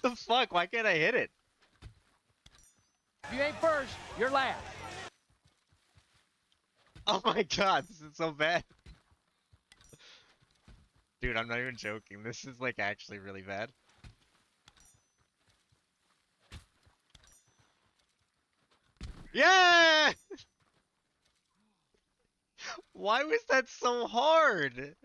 The fuck? Why can't I hit it? If you ain't first, you're last. Oh my god, this is so bad. Dude, I'm not even joking. This is like actually really bad. Yeah! Why was that so hard?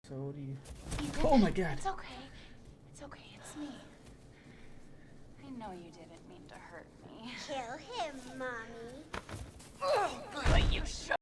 So what do you... Oh my god. It's okay. It's okay. It's me. I know you didn't mean to hurt me. Kill him, Mommy. But you should.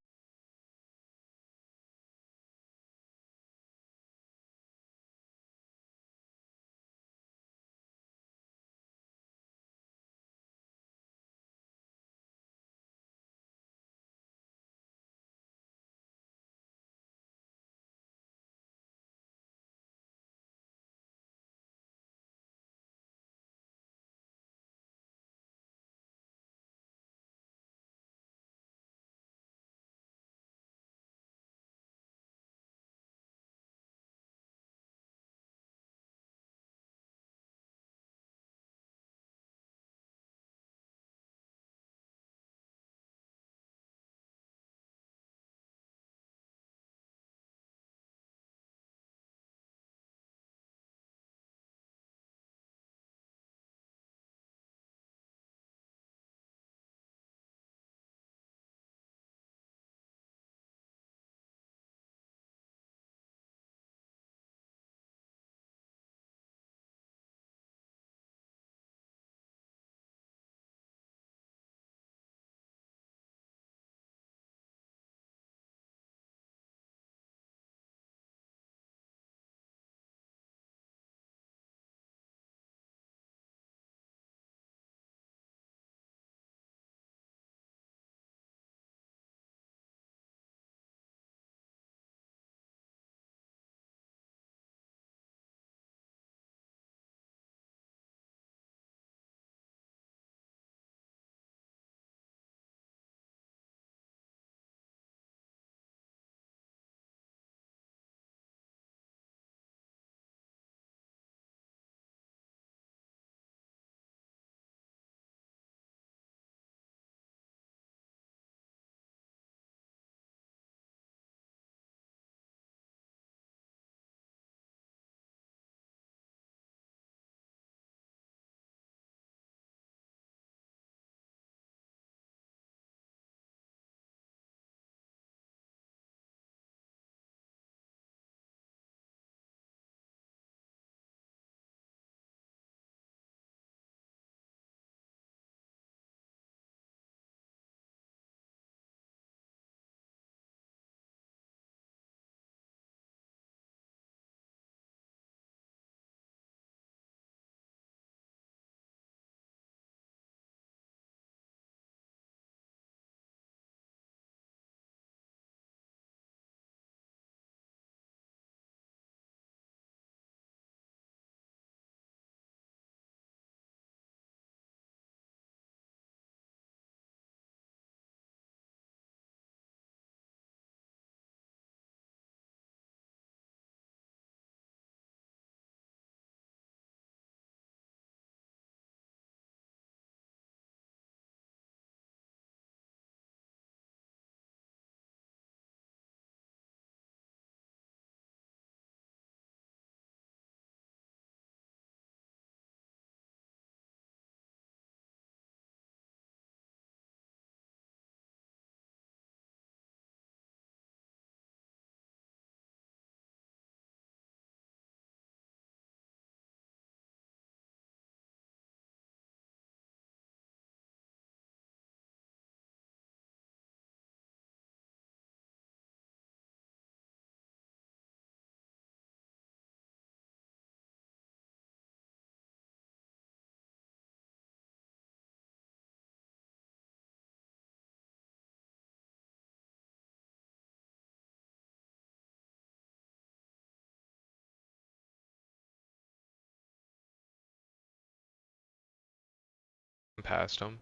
I'm past him.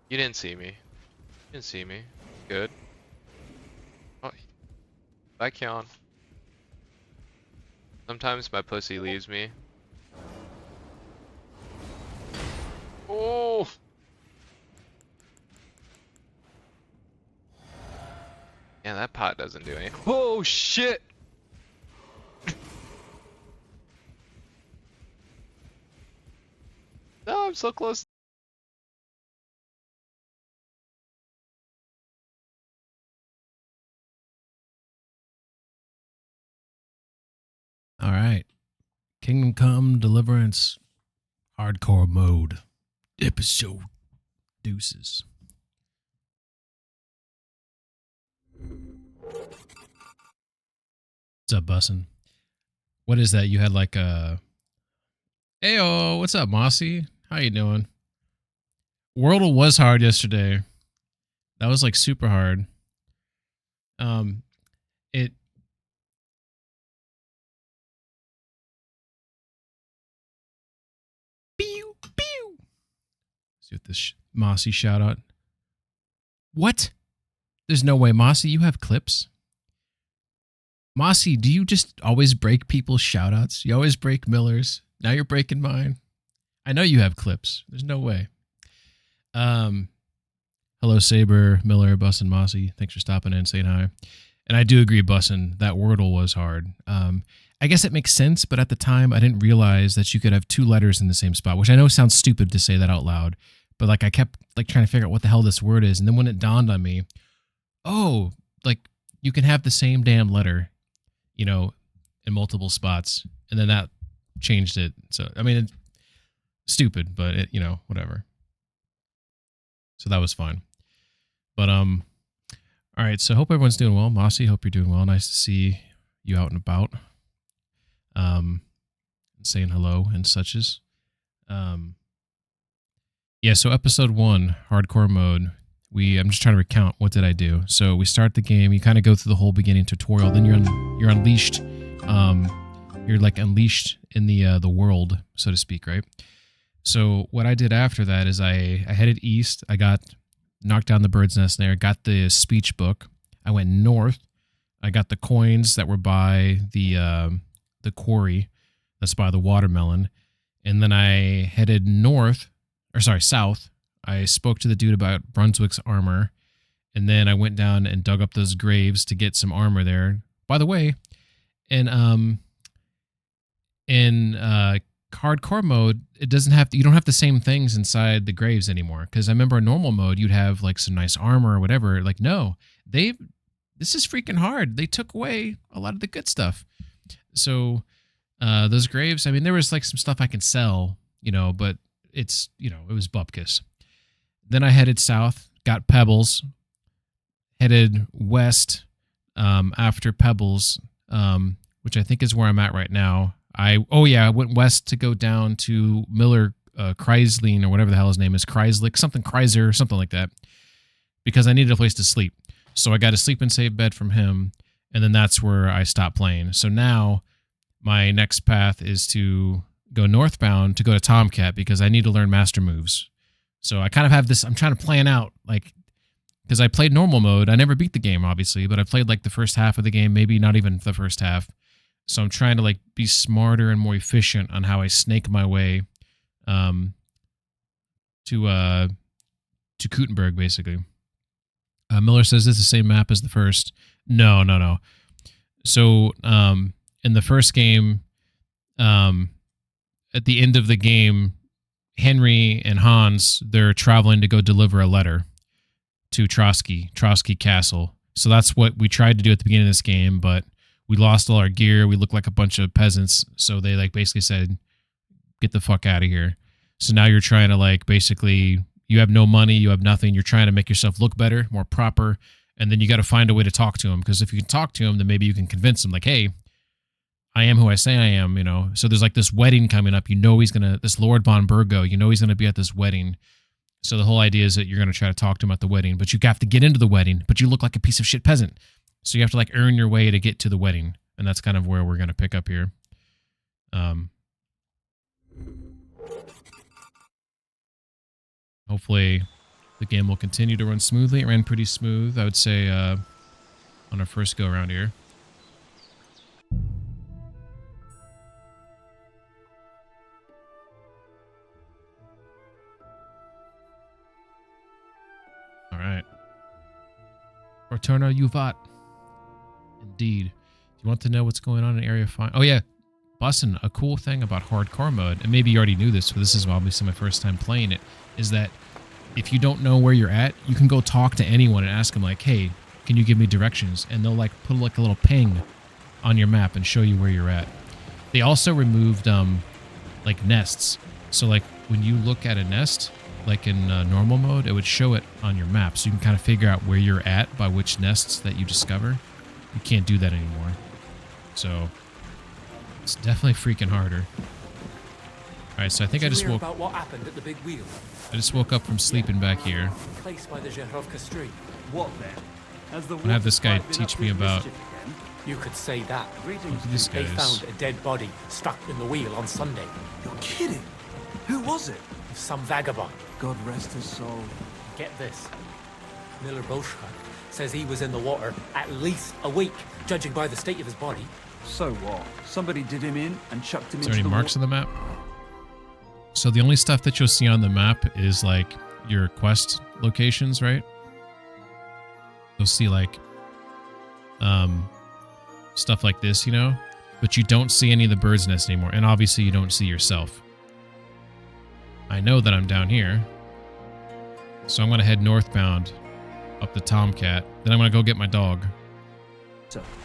You didn't see me. You didn't see me. Good. Oh, bye, Keon. Sometimes my pussy leaves me. Oh! Yeah, that pot doesn't do anything. Oh, shit! No, I'm so close. All right. Kingdom Come Deliverance Hardcore Mode Episode Deuces. What's up, Bussin'? What is that? You had like a... Heyo, what's up, Mossy? How you doing? Wordle was hard yesterday. That was like super hard. It... Pew, pew. See what this Mossy shout out. What? There's no way, Mossy, you have clips? Mossy, do you just always break people's shout outs? You always break Miller's. Now you're breaking mine. I know you have clips. There's no way. Hello, Saber, Miller, Bussin', Mossy. Thanks for stopping in and saying hi. And I do agree, Bussin', that Wordle was hard. I guess it makes sense, but at the time, I didn't realize that you could have two letters in the same spot, which I know sounds stupid to say that out loud. But like I kept like trying to figure out what the hell this word is. And then when it dawned on me, oh, like you can have the same damn letter, you know, in multiple spots. And then that changed it. So, I mean, it's stupid, but it, you know, whatever. So that was fine. But, all right. So hope everyone's doing well. Mossy, hope you're doing well. Nice to see you out and about. Saying hello and suches. Yeah. So episode 1, hardcore mode. I'm just trying to recount what did I do. So we start the game. You kind of go through the whole beginning tutorial. Then you're unleashed. You're like unleashed in the world, so to speak, right? So what I did after that is I headed east. I got knocked down the bird's nest there. Got the speech book. I went north. I got the coins that were by the quarry. That's by the watermelon. And then I headed south. I spoke to the dude about Brunswick's armor, and then I went down and dug up those graves to get some armor there. By the way, in hardcore mode, you don't have the same things inside the graves anymore. Because I remember in normal mode, you'd have like some nice armor or whatever. Like, no, this is freaking hard. They took away a lot of the good stuff. So those graves, I mean, there was like some stuff I can sell, you know, but it's, you know, it was bupkis. Then I headed south, got Pebbles, headed west after Pebbles, which I think is where I'm at right now. I went west to go down to Miller Kreisling or whatever the hell his name is, Kreislick, something Kreiser, something like that, because I needed a place to sleep. So I got a sleep and save bed from him, and then that's where I stopped playing. So now my next path is to go northbound to go to Tomcat because I need to learn master moves. So I kind of have this, I'm trying to plan out, like, because I played normal mode. I never beat the game, obviously, but I played like the first half of the game, maybe not even the first half. So I'm trying to like be smarter and more efficient on how I snake my way to Kutenberg, basically. Miller says this is the same map as the first. No. So in the first game, at the end of the game, Henry and Hans, they're traveling to go deliver a letter to Trotsky Castle. So that's what we tried to do at the beginning of this game, but we lost all our gear. We looked like a bunch of peasants. So they like basically said, get the fuck out of here. So now you're trying to like basically, you have no money, you have nothing. You're trying to make yourself look better, more proper. And then you got to find a way to talk to him. Because if you can talk to him, then maybe you can convince him like, hey, I am who I say I am, you know. So there's like this wedding coming up. You know this Lord von Burgo, you know he's going to be at this wedding. So the whole idea is that you're going to try to talk to him at the wedding, but you have to get into the wedding, but you look like a piece of shit peasant. So you have to like earn your way to get to the wedding. And that's kind of where we're going to pick up here. hopefully the game will continue to run smoothly. It ran pretty smooth, I would say, on our first go around here. All right. Fortuna Juvat. Indeed. Do you want to know what's going on in Area 5? Oh, yeah. Bussin', a cool thing about hardcore mode, and maybe you already knew this, but this is obviously my first time playing it, is that if you don't know where you're at, you can go talk to anyone and ask them, like, hey, can you give me directions? And they'll, like, put, like, a little ping on your map and show you where you're at. They also removed, like, nests. So, like, when you look at a nest, like in normal mode, it would show it on your map, so you can kind of figure out where you're at by which nests that you discover. You can't do that anymore. So it's definitely freaking harder. Alright, so I think I just woke... about what happened at the big wheel. I just woke up from sleeping back here. Place by the Zherovka Street. What then? Has the I'm gonna have this guy teach me about... You could say that. Look at these They guys. found a dead body stuck in the wheel on Sunday. You're kidding. Who was it? Some vagabond. God rest his soul. Get this. Miller Boschka says he was in the water at least a week, judging by the state of his body. So what? Somebody did him in and chucked him Is into there any the marks water. on the map? So the only stuff that you'll see on the map is like your quest locations, right? You'll see like stuff like this, you know? But you don't see any of the bird's nest anymore. And obviously you don't see yourself. I know that I'm down here. So I'm going to head northbound up the Tomcat. Then I'm going to go get my dog.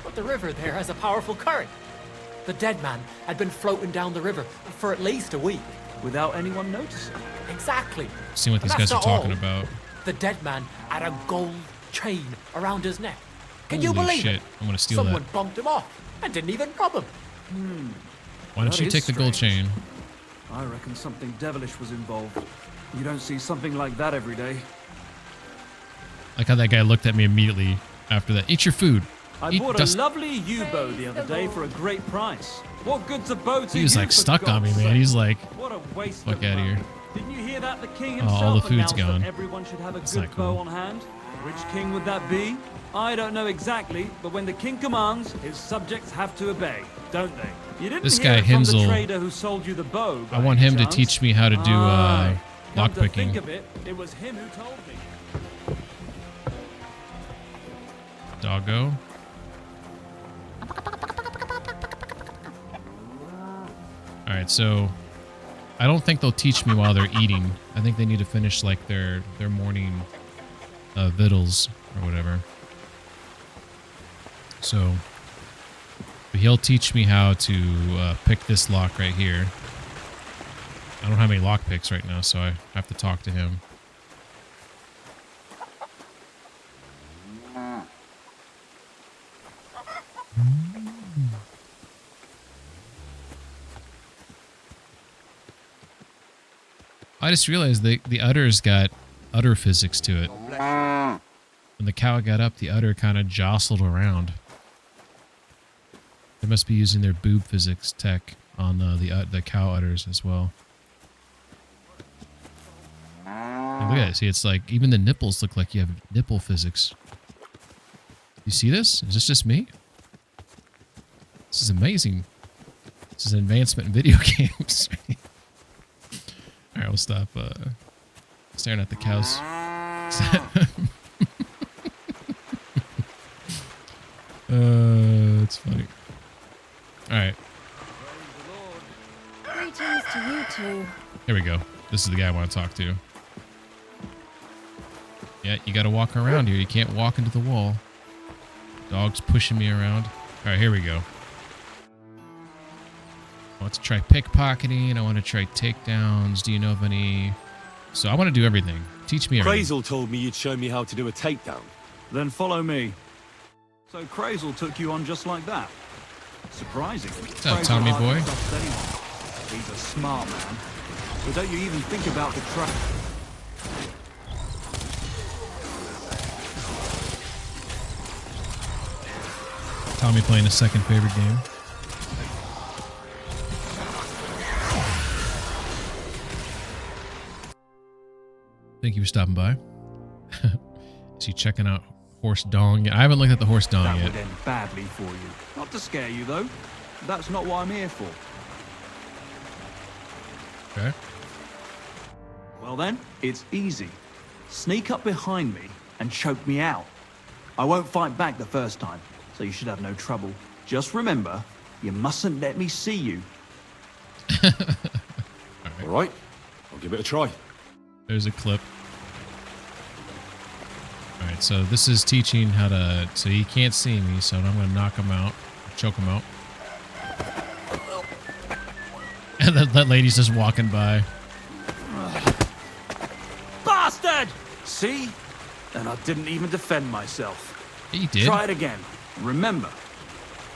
But the river there has a powerful current. The dead man had been floating down the river for at least a week. Without anyone noticing. Exactly. See what these And that's guys are not talking all. about. The dead man had a gold chain around his neck. Can Holy you believe shit. it? I'm going to steal Someone that. bumped him off and didn't even rob him. Why don't That you is take the gold strange. chain? I reckon something devilish was involved. You don't see something like that every day. Like how that guy looked at me immediately after that. Eat your food. I Eat bought dust. a lovely U-bow the other day for a great price. What good's a bow to He was you, like for stuck on me, God's man. sake? He's like, What a waste fuck of outta money. here. Didn't you hear that? The king Oh, himself all the food's announced gone. that everyone should have a That's good not cool. bow on hand. Which king would that be? I don't know exactly, but when the king commands, his subjects have to obey, don't they? You didn't This hear guy, it from the Hinsel, trader who sold you the bow. I by want any him to chance? teach me how to do Aye. Come to lockpicking. think of it, it was him who told me. Doggo. Alright, so I don't think they'll teach me while they're eating. I think they need to finish like their morning victuals or whatever. So but he'll teach me how to pick this lock right here. I don't have any lock picks right now, so I have to talk to him. I just realized the udder's got udder physics to it. When the cow got up, the udder kind of jostled around. They must be using their boob physics tech on the cow udders as well. And look at it. See, it's like even the nipples look like you have nipple physics. You see this? Is this just me? This is amazing. This is an advancement in video games. Alright, we'll stop staring at the cows. It's funny. Alright, Greetings to you two. here we go. This is the guy I want to talk to. Yeah, you gotta walk around here. You can't walk into the wall. Dog's pushing me around. Alright, here we go. I want to try pickpocketing. I want to try takedowns. Do you know of any... So I want to do everything. Teach me everything. Crazel told me you'd show me how to do a takedown. Then follow me. So Crazel took you on just like that. Surprising. What's up, Tommy boy? He's a smart man. But don't you even think about the trap. Tommy playing his second favorite game. Thank you for stopping by. Is he checking out horse dong yet? I haven't looked at the horse dong That yet. would end badly for you. Not to scare you, though. That's not what I'm here for. Okay. Well then, it's easy. Sneak up behind me and choke me out. I won't fight back the first time, so you should have no trouble. Just remember, you mustn't let me see you. All right, I'll give it a try. There's a clip. All right, so this is teaching how to. So he can't see me, so I'm going to knock him out, choke him out. And that lady's just walking by. Bastard! See? And I didn't even defend myself. Yeah, you did. Try it again. Remember,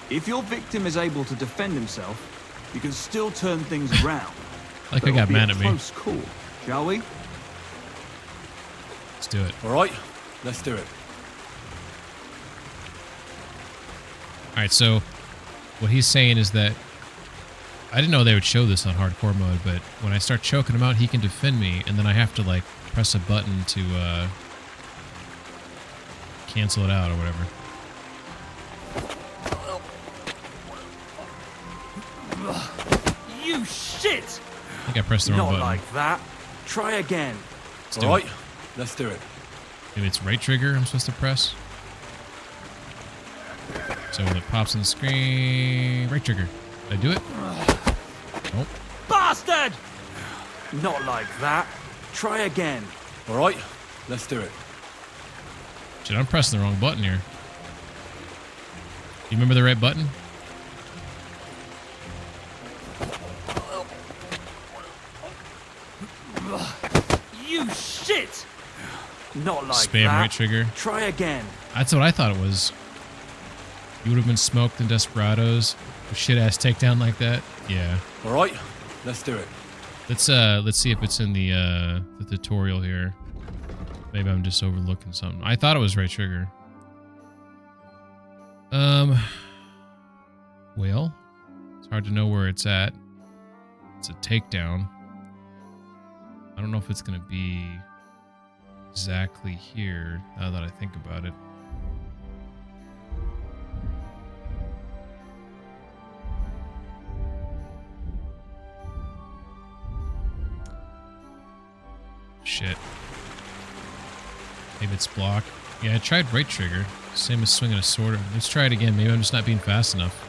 if your victim is able to defend himself, you can still turn things around. Like But I got it'll be mad a at me. close call, shall we? Let's do it. All right, let's do it. All right, so what he's saying is that I didn't know they would show this on hardcore mode, but when I start choking him out, he can defend me, and then I have to like press a button to cancel it out or whatever. You shit! I think I pressed the wrong Not button. like that. Try again. do All it. right, let's do it. Maybe it's right trigger I'm supposed to press. So when it pops on the screen, right trigger. Did I do it? Nope. Bastard! Not like that. Try again. All right, let's do it. Shit, I'm pressing the wrong button here. You remember the right button? You shit! Not like Spam that. right trigger. Try again. That's what I thought it was. You would have been smoked in Desperados. A shit ass takedown like that. Yeah. All right, let's do it. Let's see if it's in the tutorial here. Maybe I'm just overlooking something. I thought it was right trigger. Well, it's hard to know where it's at. It's a takedown. I don't know if it's gonna be exactly here now that I think about it. Shit. Maybe it's block. Yeah, I tried right trigger. Same as swinging a sword. Let's try it again. Maybe I'm just not being fast enough.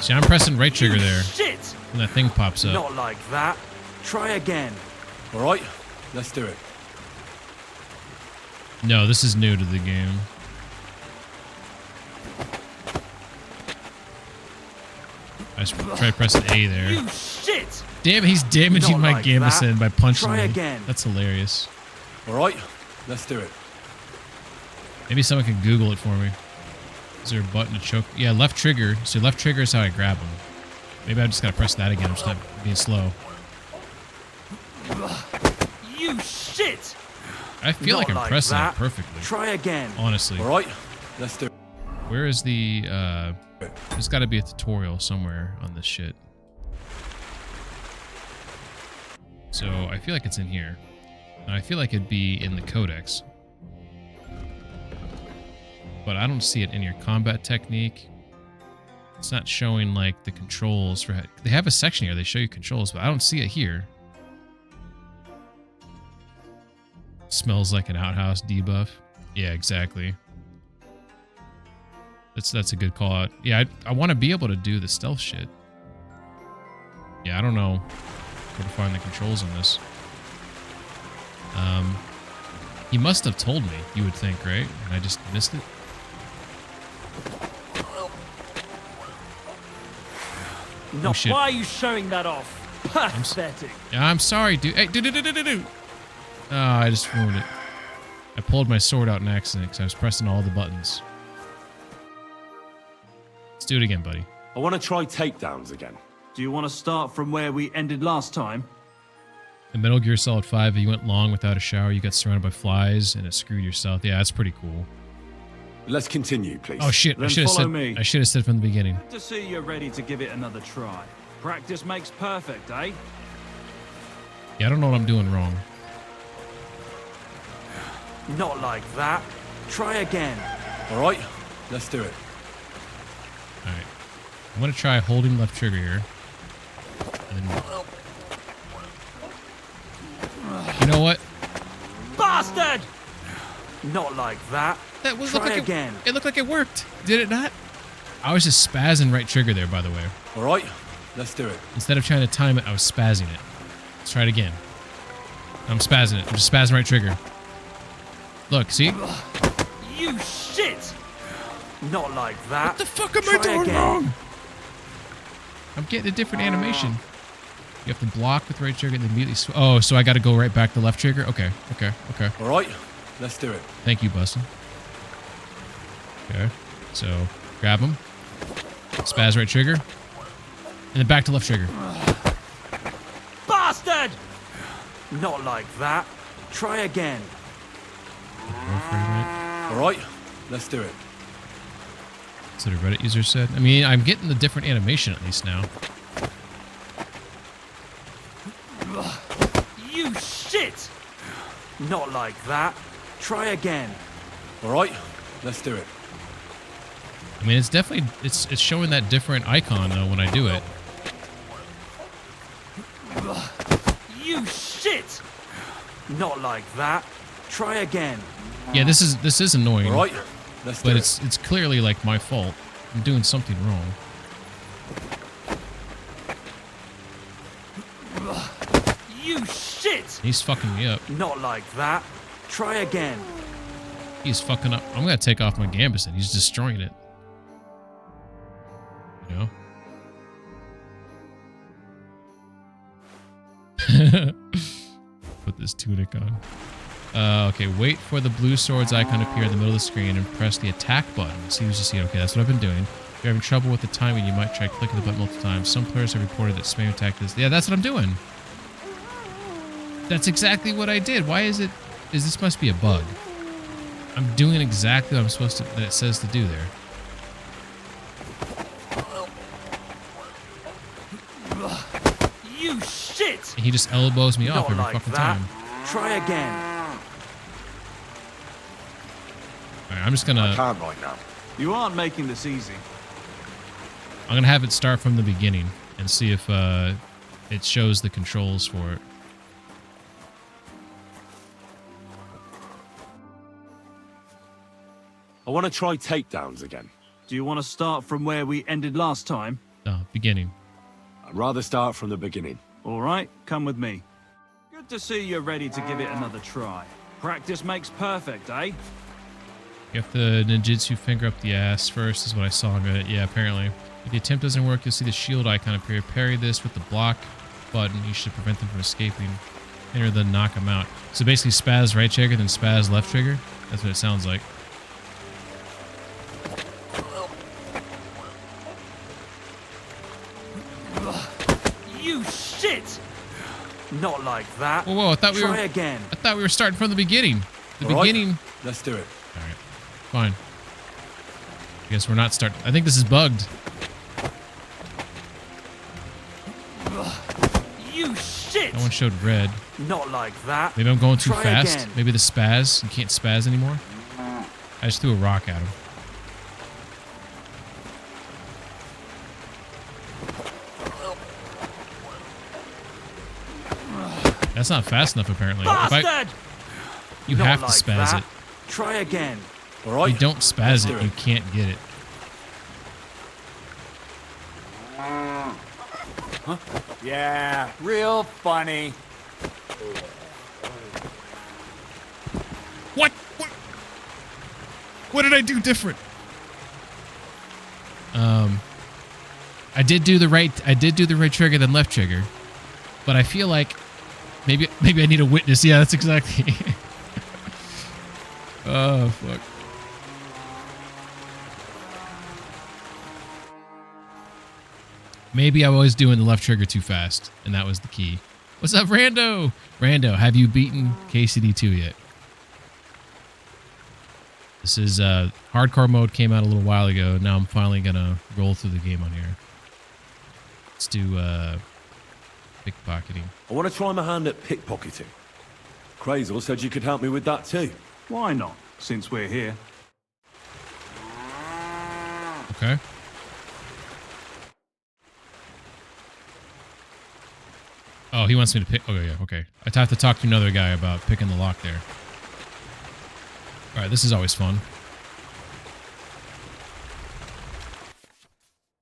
See, I'm pressing right trigger You there. Shit! And that thing pops up. Not like that. Try again. All right, let's do it. No, this is new to the game. I just tried pressing A there. You shit! Damn, he's damaging Not my like gamison that. by punching Try me. again. That's hilarious. All right, let's do it. Maybe someone can Google it for me. Is there a button to choke? Yeah, left trigger. So left trigger is how I grab him. Maybe I just gotta press that again. I'm just not being slow. You shit! I feel Not like I'm like pressing that. it perfectly. Try again. Honestly. All right, let's do it. Where is the, there's gotta be a tutorial somewhere on this shit. So I feel like it's in here. And I feel like it'd be in the codex. But I don't see it in your combat technique. It's not showing like the controls for, they have a section here, they show you controls, but I don't see it here. Smells like an outhouse debuff. Yeah, exactly. That's a good call out. Yeah, I want to be able to do the stealth shit. Yeah, I don't know where to find the controls on this. He must have told me, you would think, right? And I just missed it. No, shit. why are you showing that off? Pathetic. Yeah, I'm sorry, dude. Hey, do. Oh, I just ruined it. I pulled my sword out in accident because I was pressing all the buttons. Let's do it again, buddy. I want to try takedowns again. Do you want to start from where we ended last time? In Metal Gear Solid 5, you went long without a shower, you got surrounded by flies, and it screwed your stealth. Yeah, that's pretty cool. Let's continue, please. Oh shit, I Then should have follow said me. I should have said from the beginning. To see you're ready to give it another try. Practice makes perfect, eh? Yeah, I don't know what I'm doing wrong. Not like that. Try again. All right, let's do it. All right. I'm going to try holding left trigger here. And then... You know what? Bastard! Not like that. That was Try look like again. It looked like it worked. Did it not? I was just spazzing right trigger there, by the way. All right, let's do it. Instead of trying to time it, I was spazzing it. Let's try it again. I'm spazzing it. I'm just spazzing right trigger. Look, see? You shit! Not like that. What the fuck am I Try doing again. wrong? I'm getting a different animation. You have to block with right trigger and then immediately... Oh, so I got to go right back to left trigger? Okay, okay, okay. All right, let's do it. Thank you, Bustin. Okay, so grab him. Spaz right trigger. And then back to left trigger. Bastard! Not like that. Try again. All right, let's do it. That's what a Reddit user said. I mean, I'm getting the different animation at least now. You shit! Not like that. Try again. All right, let's do it. I mean, it's definitely... It's showing that different icon, though, when I do it. You shit! Not like that. Try again. Yeah, this is annoying. All right, let's do But it. it's clearly, like, my fault. I'm doing something wrong. You shit! He's fucking me up. Not like that. Try again. He's fucking up. I'm gonna take off my Gambus then. He's destroying it. You know? Put this tunic on. Okay, wait for the blue swords icon to appear in the middle of the screen and press the attack button. See who's just see. Okay, that's what I've been doing. If you're having trouble with the timing, you might try clicking the button multiple times. Some players have reported that spam attack is... Yeah, that's what I'm doing. That's exactly what I did. Why is it... This must be a bug. I'm doing exactly what I'm supposed to... That it says to do there. You shit! And he just elbows me off Not every like fucking that. time. Try again. Alright, I'm just I gonna... can't right now. You aren't making this easy. I'm gonna have it start from the beginning and see if it shows the controls for it. I want to try takedowns again. Do you want to start from where we ended last time? No, beginning. I'd rather start from the beginning. All right, come with me. Good to see you're ready to give it another try. Practice makes perfect, eh? You have to ninjutsu finger up the ass first, is what I saw of it. Yeah, apparently. If the attempt doesn't work, you'll see the shield icon appear. Parry this with the block button. You should prevent them from escaping. Enter then knock them out. So basically spaz right trigger, then spaz left trigger. That's what it sounds like. You shit! Not like that. Whoa, whoa, I thought Try again. I thought we were starting from the beginning. The All right, beginning. let's do it. Alright. Fine. I guess we're not starting. I think this is bugged. You shit! That one showed red. Not like that. Maybe I'm going too Try fast. again. Maybe the spaz. You can't spaz anymore. I just threw a rock at him. That's not fast enough, apparently. Bastard! You Not have to like spaz that. it. Try again. All right. If you don't spaz let's it, do you can't get it. Yeah, real funny. What? What did I do different? I did do the right trigger then left trigger, but I feel like maybe I need a witness. Yeah, that's exactly. Oh fuck. Maybe I was doing the left trigger too fast, and that was the key. What's up, Rando? Rando, have you beaten KCD2 yet? This is hardcore mode, came out a little while ago. Now I'm finally gonna roll through the game on here. Let's do Pickpocketing. I want to try my hand at pickpocketing. Crazel said you could help me with that too. Why not, since we're here? Okay. Oh, he wants me to pick. Oh, yeah, okay. I have to talk to another guy about picking the lock there. All right, this is always fun.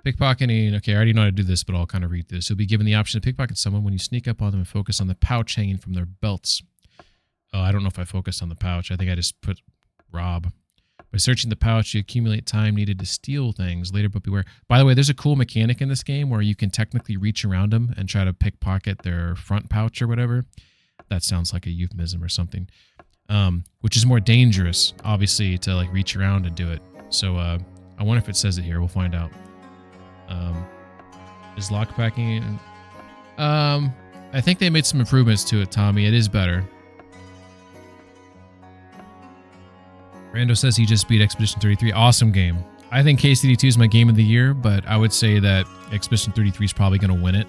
Pickpocketing. Okay, I already know how to do this, but I'll kind of read this. You'll be given the option to pickpocket someone when you sneak up on them and focus on the pouch hanging from their belts. Oh, I don't know if I focused on the pouch. I think I just put rob. By searching the pouch, you accumulate time needed to steal things later, but beware. By the way, there's a cool mechanic in this game where you can technically reach around them and try to pickpocket their front pouch or whatever. That sounds like a euphemism or something. Which is more dangerous, obviously, to like reach around and do it. So I wonder if it says it here. We'll find out. Is lockpacking... I think they made some improvements to it, Tommy. It is better. Rando says he just beat Expedition 33. Awesome game. I think KCD2 is my game of the year, but I would say that Expedition 33 is probably going to win it.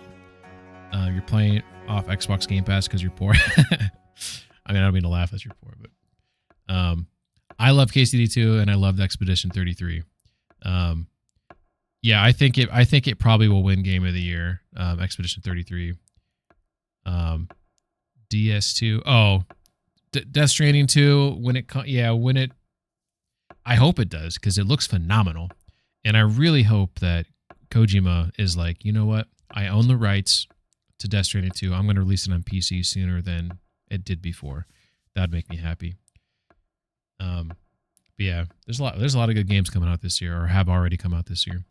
You're playing off Xbox Game Pass because you're poor. I mean, I don't mean to laugh as you're poor, but I love KCD2 and I loved Expedition 33. Yeah, I think it probably will win Game of the Year. Expedition 33. DS2. Oh, Death Stranding 2. I hope it does because it looks phenomenal, and I really hope that Kojima is like, you know what? I own the rights to Death Stranding 2. I'm going to release it on PC sooner than it did before. That'd make me happy. But yeah, there's a lot of good games coming out this year, or have already come out this year.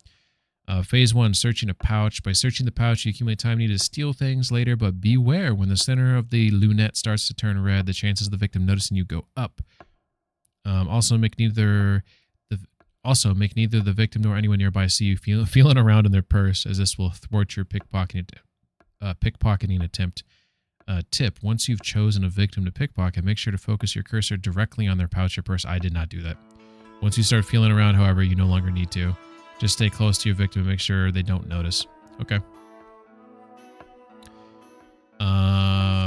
Phase 1, searching a pouch. By searching the pouch, you accumulate time needed to steal things later, but beware, when the center of the lunette starts to turn red, the chances of the victim noticing you go up. Also, make neither the victim nor anyone nearby see you feeling around in their purse, as this will thwart your pickpocketing attempt. Tip: once you've chosen a victim to pickpocket, make sure to focus your cursor directly on their pouch or purse. I did not do that. Once you start feeling around, however, you no longer need to. Just stay close to your victim and make sure they don't notice. Okay.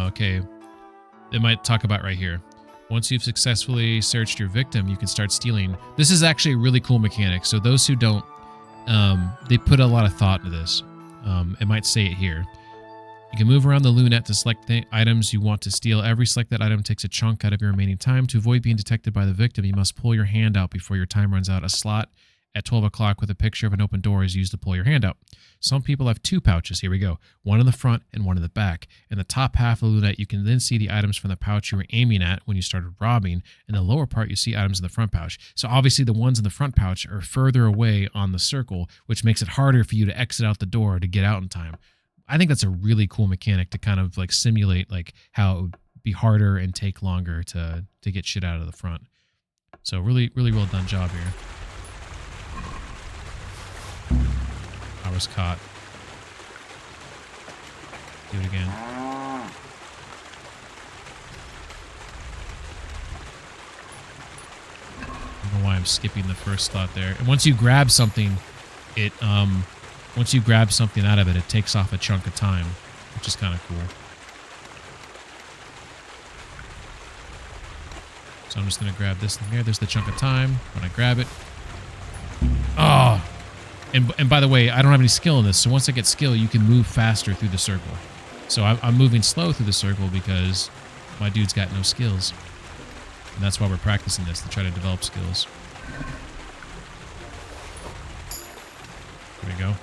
Okay. They might talk about right here. Once you've successfully searched your victim, you can start stealing. This is actually a really cool mechanic. So those who don't, they put a lot of thought into this. It might say it here. You can move around the lunette to select the items you want to steal. Every selected item takes a chunk out of your remaining time. To avoid being detected by the victim, you must pull your hand out before your time runs out. A slot at 12 o'clock with a picture of an open door is used to pull your hand out. Some people have two pouches. Here we go. One in the front and one in the back. In the top half of the lunette, you can then see the items from the pouch you were aiming at when you started robbing. In the lower part, you see items in the front pouch. So obviously the ones in the front pouch are further away on the circle, which makes it harder for you to exit out the door to get out in time. I think that's a really cool mechanic to kind of like simulate like how it would be harder and take longer to get shit out of the front. So really, really well done job here. I was caught. Do it again. I don't know why I'm skipping the first thought there. And once you grab something, once you grab something out of it, it takes off a chunk of time, which is kind of cool. So I'm just going to grab this thing here. There's the chunk of time. When I grab it. Oh! And by the way, I don't have any skill in this, so once I get skill, you can move faster through the circle. So I'm moving slow through the circle because my dude's got no skills. And that's why we're practicing this, to try to develop skills. There we go.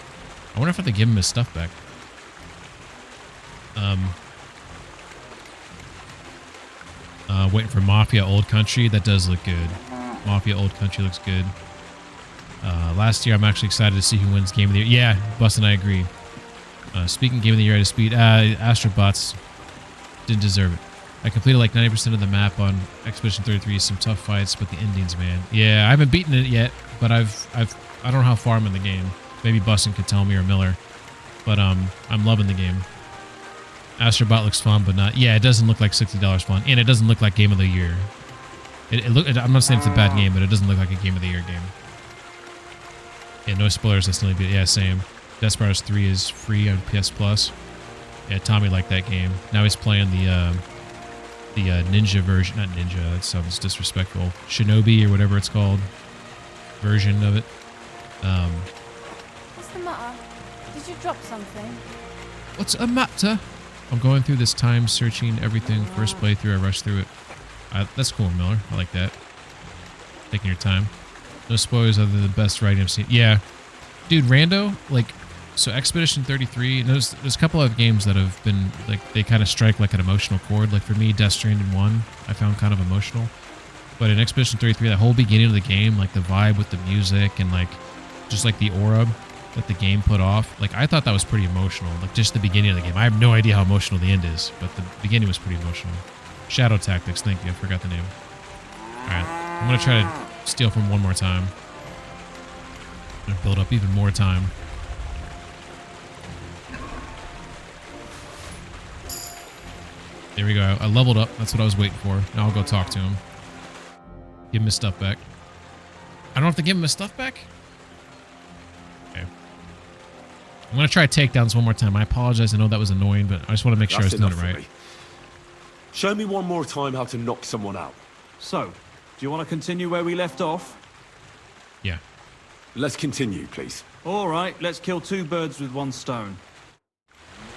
I wonder if I have to give him his stuff back. Waiting for Mafia Old Country. That does look good. Mafia Old Country looks good. Last year, I'm actually excited to see who wins Game of the Year. Yeah, Bus and I agree. Speaking Game of the Year at a speed, Astrobots didn't deserve it. I completed like 90% of the map on Expedition 33. Some tough fights, but the endings, man. Yeah, I haven't beaten it yet, but I don't know how far I'm in the game. Maybe Bussin could tell me, or Miller. But I'm loving the game. Astrobot looks fun, but not. Yeah, it doesn't look like $60 fun, and it doesn't look like Game of the Year. I'm not saying it's a bad game, but it doesn't look like a Game of the Year game. Yeah, no spoilers. I still need to beat it. Yeah, same. Desperados 3 is free on PS Plus. Yeah, Tommy liked that game. Now he's playing the ninja version. Not ninja, that sounds disrespectful. Shinobi or whatever it's called. Version of it. What's the matter? Did you drop something? What's a matter? I'm going through this time, searching everything. First playthrough, I rushed through it. That's cool, Miller. I like that. Taking your time. No spoilers other than the best writing I've seen. Yeah. Dude, Rando, like, so Expedition 33, and there's a couple of games that have been, like, they kind of strike like an emotional chord. Like, for me, Death Stranding 1, I found kind of emotional. But in Expedition 33, the whole beginning of the game, like, the vibe with the music and, like, just, like, the aura that the game put off, like, I thought that was pretty emotional. Like, just the beginning of the game. I have no idea how emotional the end is, but the beginning was pretty emotional. Shadow Tactics, thank you. I forgot the name. Alright, I'm going to try to steal from one more time. I'm going to build up even more time. There we go. I leveled up. That's what I was waiting for. Now I'll go talk to him. Give him his stuff back. I don't have to give him his stuff back? Okay. I'm going to try takedowns one more time. I apologize. I know that was annoying, but I just want to make sure I was doing it right. Show me one more time how to knock someone out. So, do you want to continue where we left off? Yeah. Let's continue, please. All right, let's kill two birds with one stone.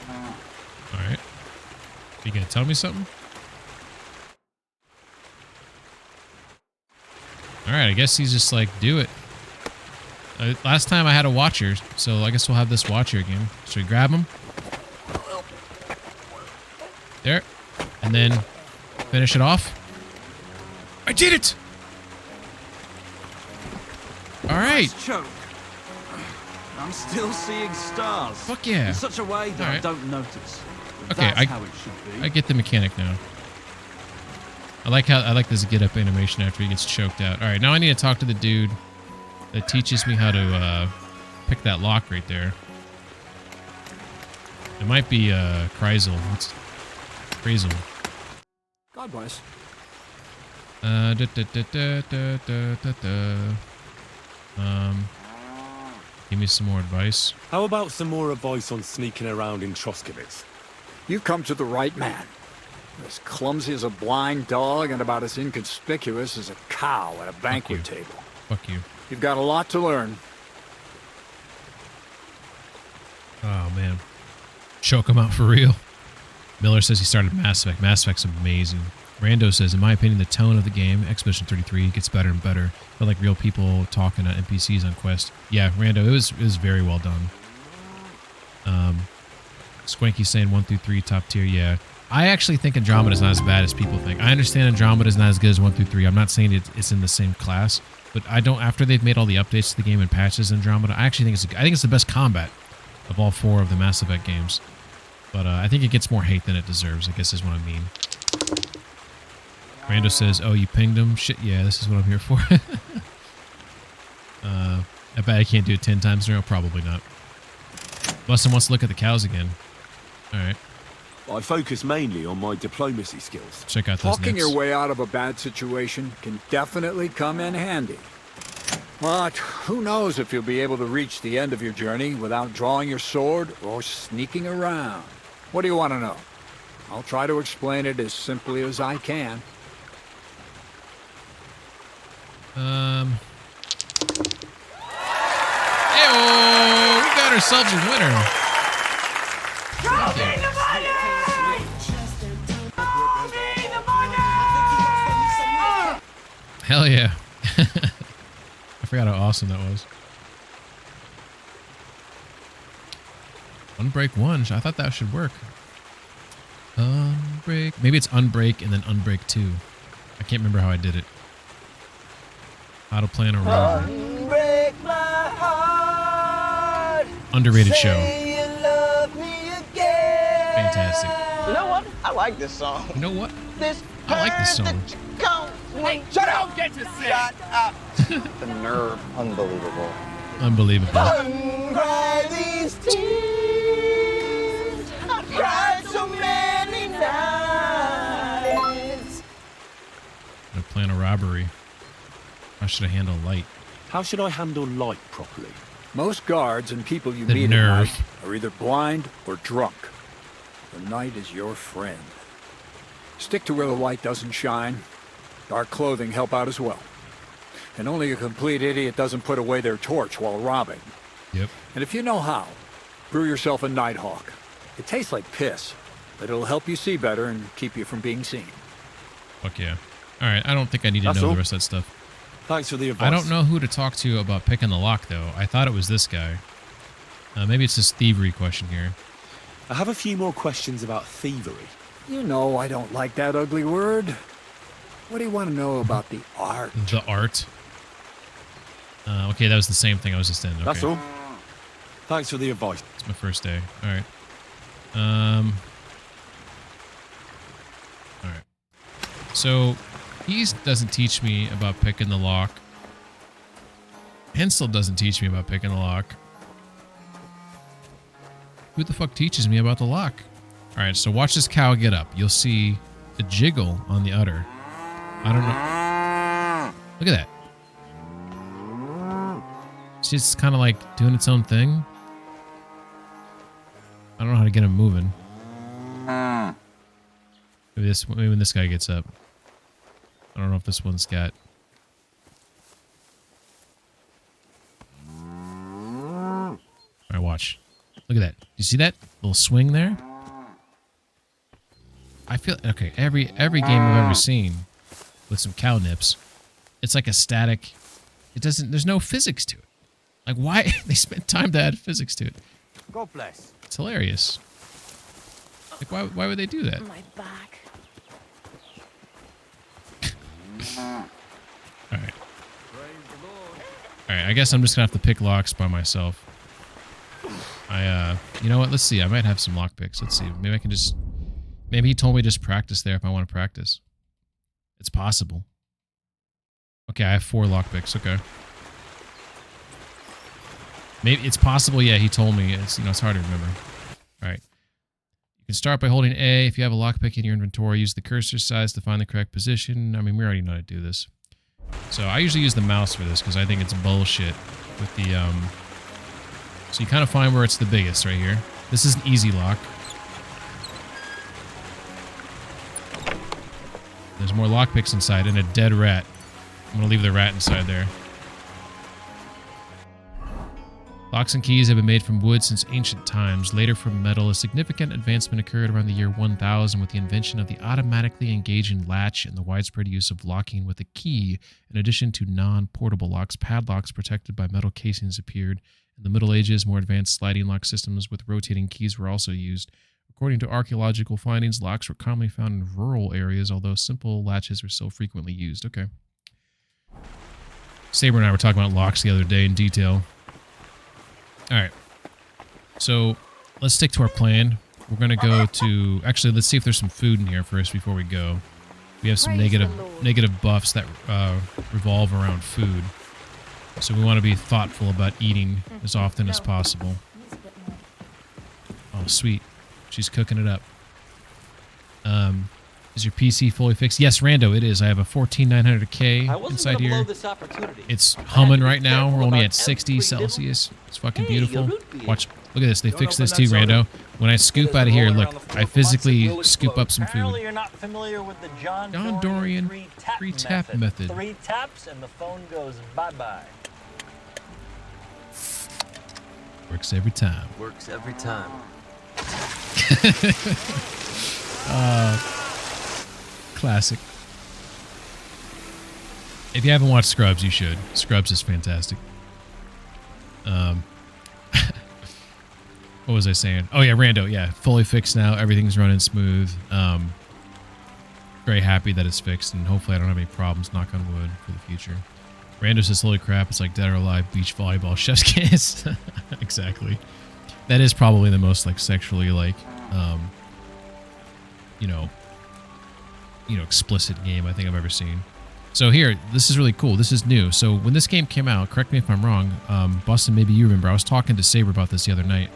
All right. You gonna tell me something? All right, I guess he's just like, do it. Last time I had a watcher, so I guess we'll have this watcher again. Should we grab him? There. And then finish it off. I did it! All right. Nice choke. I'm still seeing stars. Fuck yeah. In such a way that All right. I don't notice. Okay, That's how it should be. I get the mechanic now. I like this get up animation after he gets choked out. All right, now I need to talk to the dude that teaches me how to pick that lock right there. It might be Kreisel. What's Kreisel? God bless. Give me some more advice. How about some more advice on sneaking around in Troskowitz? You've come to the right man. As clumsy as a blind dog and about as inconspicuous as a cow at a banquet table. Fuck you. You've got a lot to learn. Oh, man. Choke him out for real. Miller says he started Mass Effect. Mass Effect's amazing. Rando says, in my opinion, the tone of the game, Expedition 33, gets better and better. Felt like real people talking to NPCs on Quest. Yeah, Rando, it was very well done. Squanky's saying 1 through 3 top tier. Yeah, I actually think Andromeda's not as bad as people think. I understand Andromeda's not as good as 1 through 3. I'm not saying it's in the same class, but I don't. After they've made all the updates to the game and patches Andromeda, I actually think it's the best combat of all 4 of the Mass Effect games. But I think it gets more hate than it deserves, I guess is what I mean. Rando says, oh, you pinged him? Shit, yeah, this is what I'm here for. I bet I can't do it 10 times in a row. Probably not. Bustin wants to look at the cows again. All right. I focus mainly on my diplomacy skills. Check out those Talking nets. your way out of a bad situation can definitely come in handy. But who knows if you'll be able to reach the end of your journey without drawing your sword or sneaking around. What do you want to know? I'll try to explain it as simply as I can. Hey-oh, we got ourselves a winner. Hell yeah. I forgot how awesome that was. Unbreak 1. I thought that should work. Unbreak. Maybe it's unbreak and then unbreak 2. I can't remember how I did it. How to plan a run. Unbreak my heart. Underrated show. Say you love me again. Fantastic. You know what? I like this song. You know what? This I like this song. Hey, shut up! Get to sing. Shut up. The nerve. Unbelievable. Unbelievable. Uncry these tears. I've cried so many nights. I'm gonna plan a robbery. How should I handle light? How should I handle light properly? Most guards and people you The meet nerve. at night are either blind or drunk. the night is your friend. Stick to where the light doesn't shine. Dark clothing help out as well. And only a complete idiot doesn't put away their torch while robbing. Yep. And if you know how, brew yourself a Nighthawk. It tastes like piss, but it'll help you see better and keep you from being seen. Fuck yeah. Alright, I don't think I need to That's know all. the rest of that stuff. Thanks for the advice. I don't know who to talk to about picking the lock, though. I thought it was this guy. Maybe it's this thievery question here. I have a few more questions about thievery. You know I don't like that ugly word. What do you want to know about the art? The art? Okay, that was the same thing I was just in. Okay. That's all. Thanks for the advice. It's my first day. Alright. Alright. So, he doesn't teach me about picking the lock. Hensel doesn't teach me about picking the lock. Who the fuck teaches me about the lock? Alright, so watch this cow get up. You'll see a jiggle on the udder. I don't know. Look at that. See, it's kind of like doing its own thing. I don't know how to get him moving. Maybe when this guy gets up. I don't know if this one's got... Alright, watch. Look at that. You see that little swing there? I feel... Okay, every game I've ever seen with some cow nips, it's like a static... It doesn't... There's no physics to it. Like, why... They spent time to add physics to it. Go place. It's hilarious. Like, why would they do that? My back. Alright. Alright, I guess I'm just gonna have to pick locks by myself. You know what? Let's see. I might have some lock picks. Let's see. Maybe I can just... Maybe he told me just practice there if I want to practice. It's possible. Okay, I have 4 lock picks. Okay. Maybe it's possible. Yeah, he told me. It's, you know, it's hard to remember. All right. You can start by holding A. If you have a lockpick in your inventory, use the cursor size to find the correct position. I mean, we already know how to do this. So I usually use the mouse for this because I think it's bullshit with the So you kind of find where it's the biggest right here. This is an easy lock. There's more lockpicks inside and a dead rat. I'm gonna leave the rat inside there. Locks and keys have been made from wood since ancient times. Later from metal, a significant advancement occurred around the year 1000 with the invention of the automatically engaging latch and the widespread use of locking with a key. In addition to non-portable locks, padlocks protected by metal casings appeared. In the Middle Ages, more advanced sliding lock systems with rotating keys were also used. According to archaeological findings, locks were commonly found in rural areas, although simple latches were still frequently used. Okay. Saber and I were talking about locks the other day in detail. Alright, so let's stick to our plan. We're going to go to... Actually, let's see if there's some food in here first before we go. We have some negative buffs that revolve around food. So we want to be thoughtful about eating as often as possible. Oh, sweet. She's cooking it up. Is your PC fully fixed? Yes, Rando, it is. I have a 14900K inside here. It's humming right now. We're only at 60 Celsius. It's fucking beautiful. Watch. Look at this. They fixed this too, Rando. When I scoop out of here, look, I physically scoop up some food. You're not familiar with the John Dorian three-tap method. 3 taps and the phone goes bye-bye. Works every time. Works every time. Classic. If you haven't watched Scrubs, you should. Scrubs is fantastic. What was I saying? Oh yeah, Rando. Yeah, fully fixed now. Everything's running smooth. Very happy that it's fixed, and hopefully I don't have any problems. Knock on wood for the future. Rando says, "Holy crap! It's like Dead or Alive beach volleyball chef's kiss." Exactly. That is probably the most like sexually like, you know, explicit game I think I've ever seen. So here, this is really cool. This is new. So when this game came out, correct me if I'm wrong, Bustin', maybe you remember, I was talking to Saber about this the other night.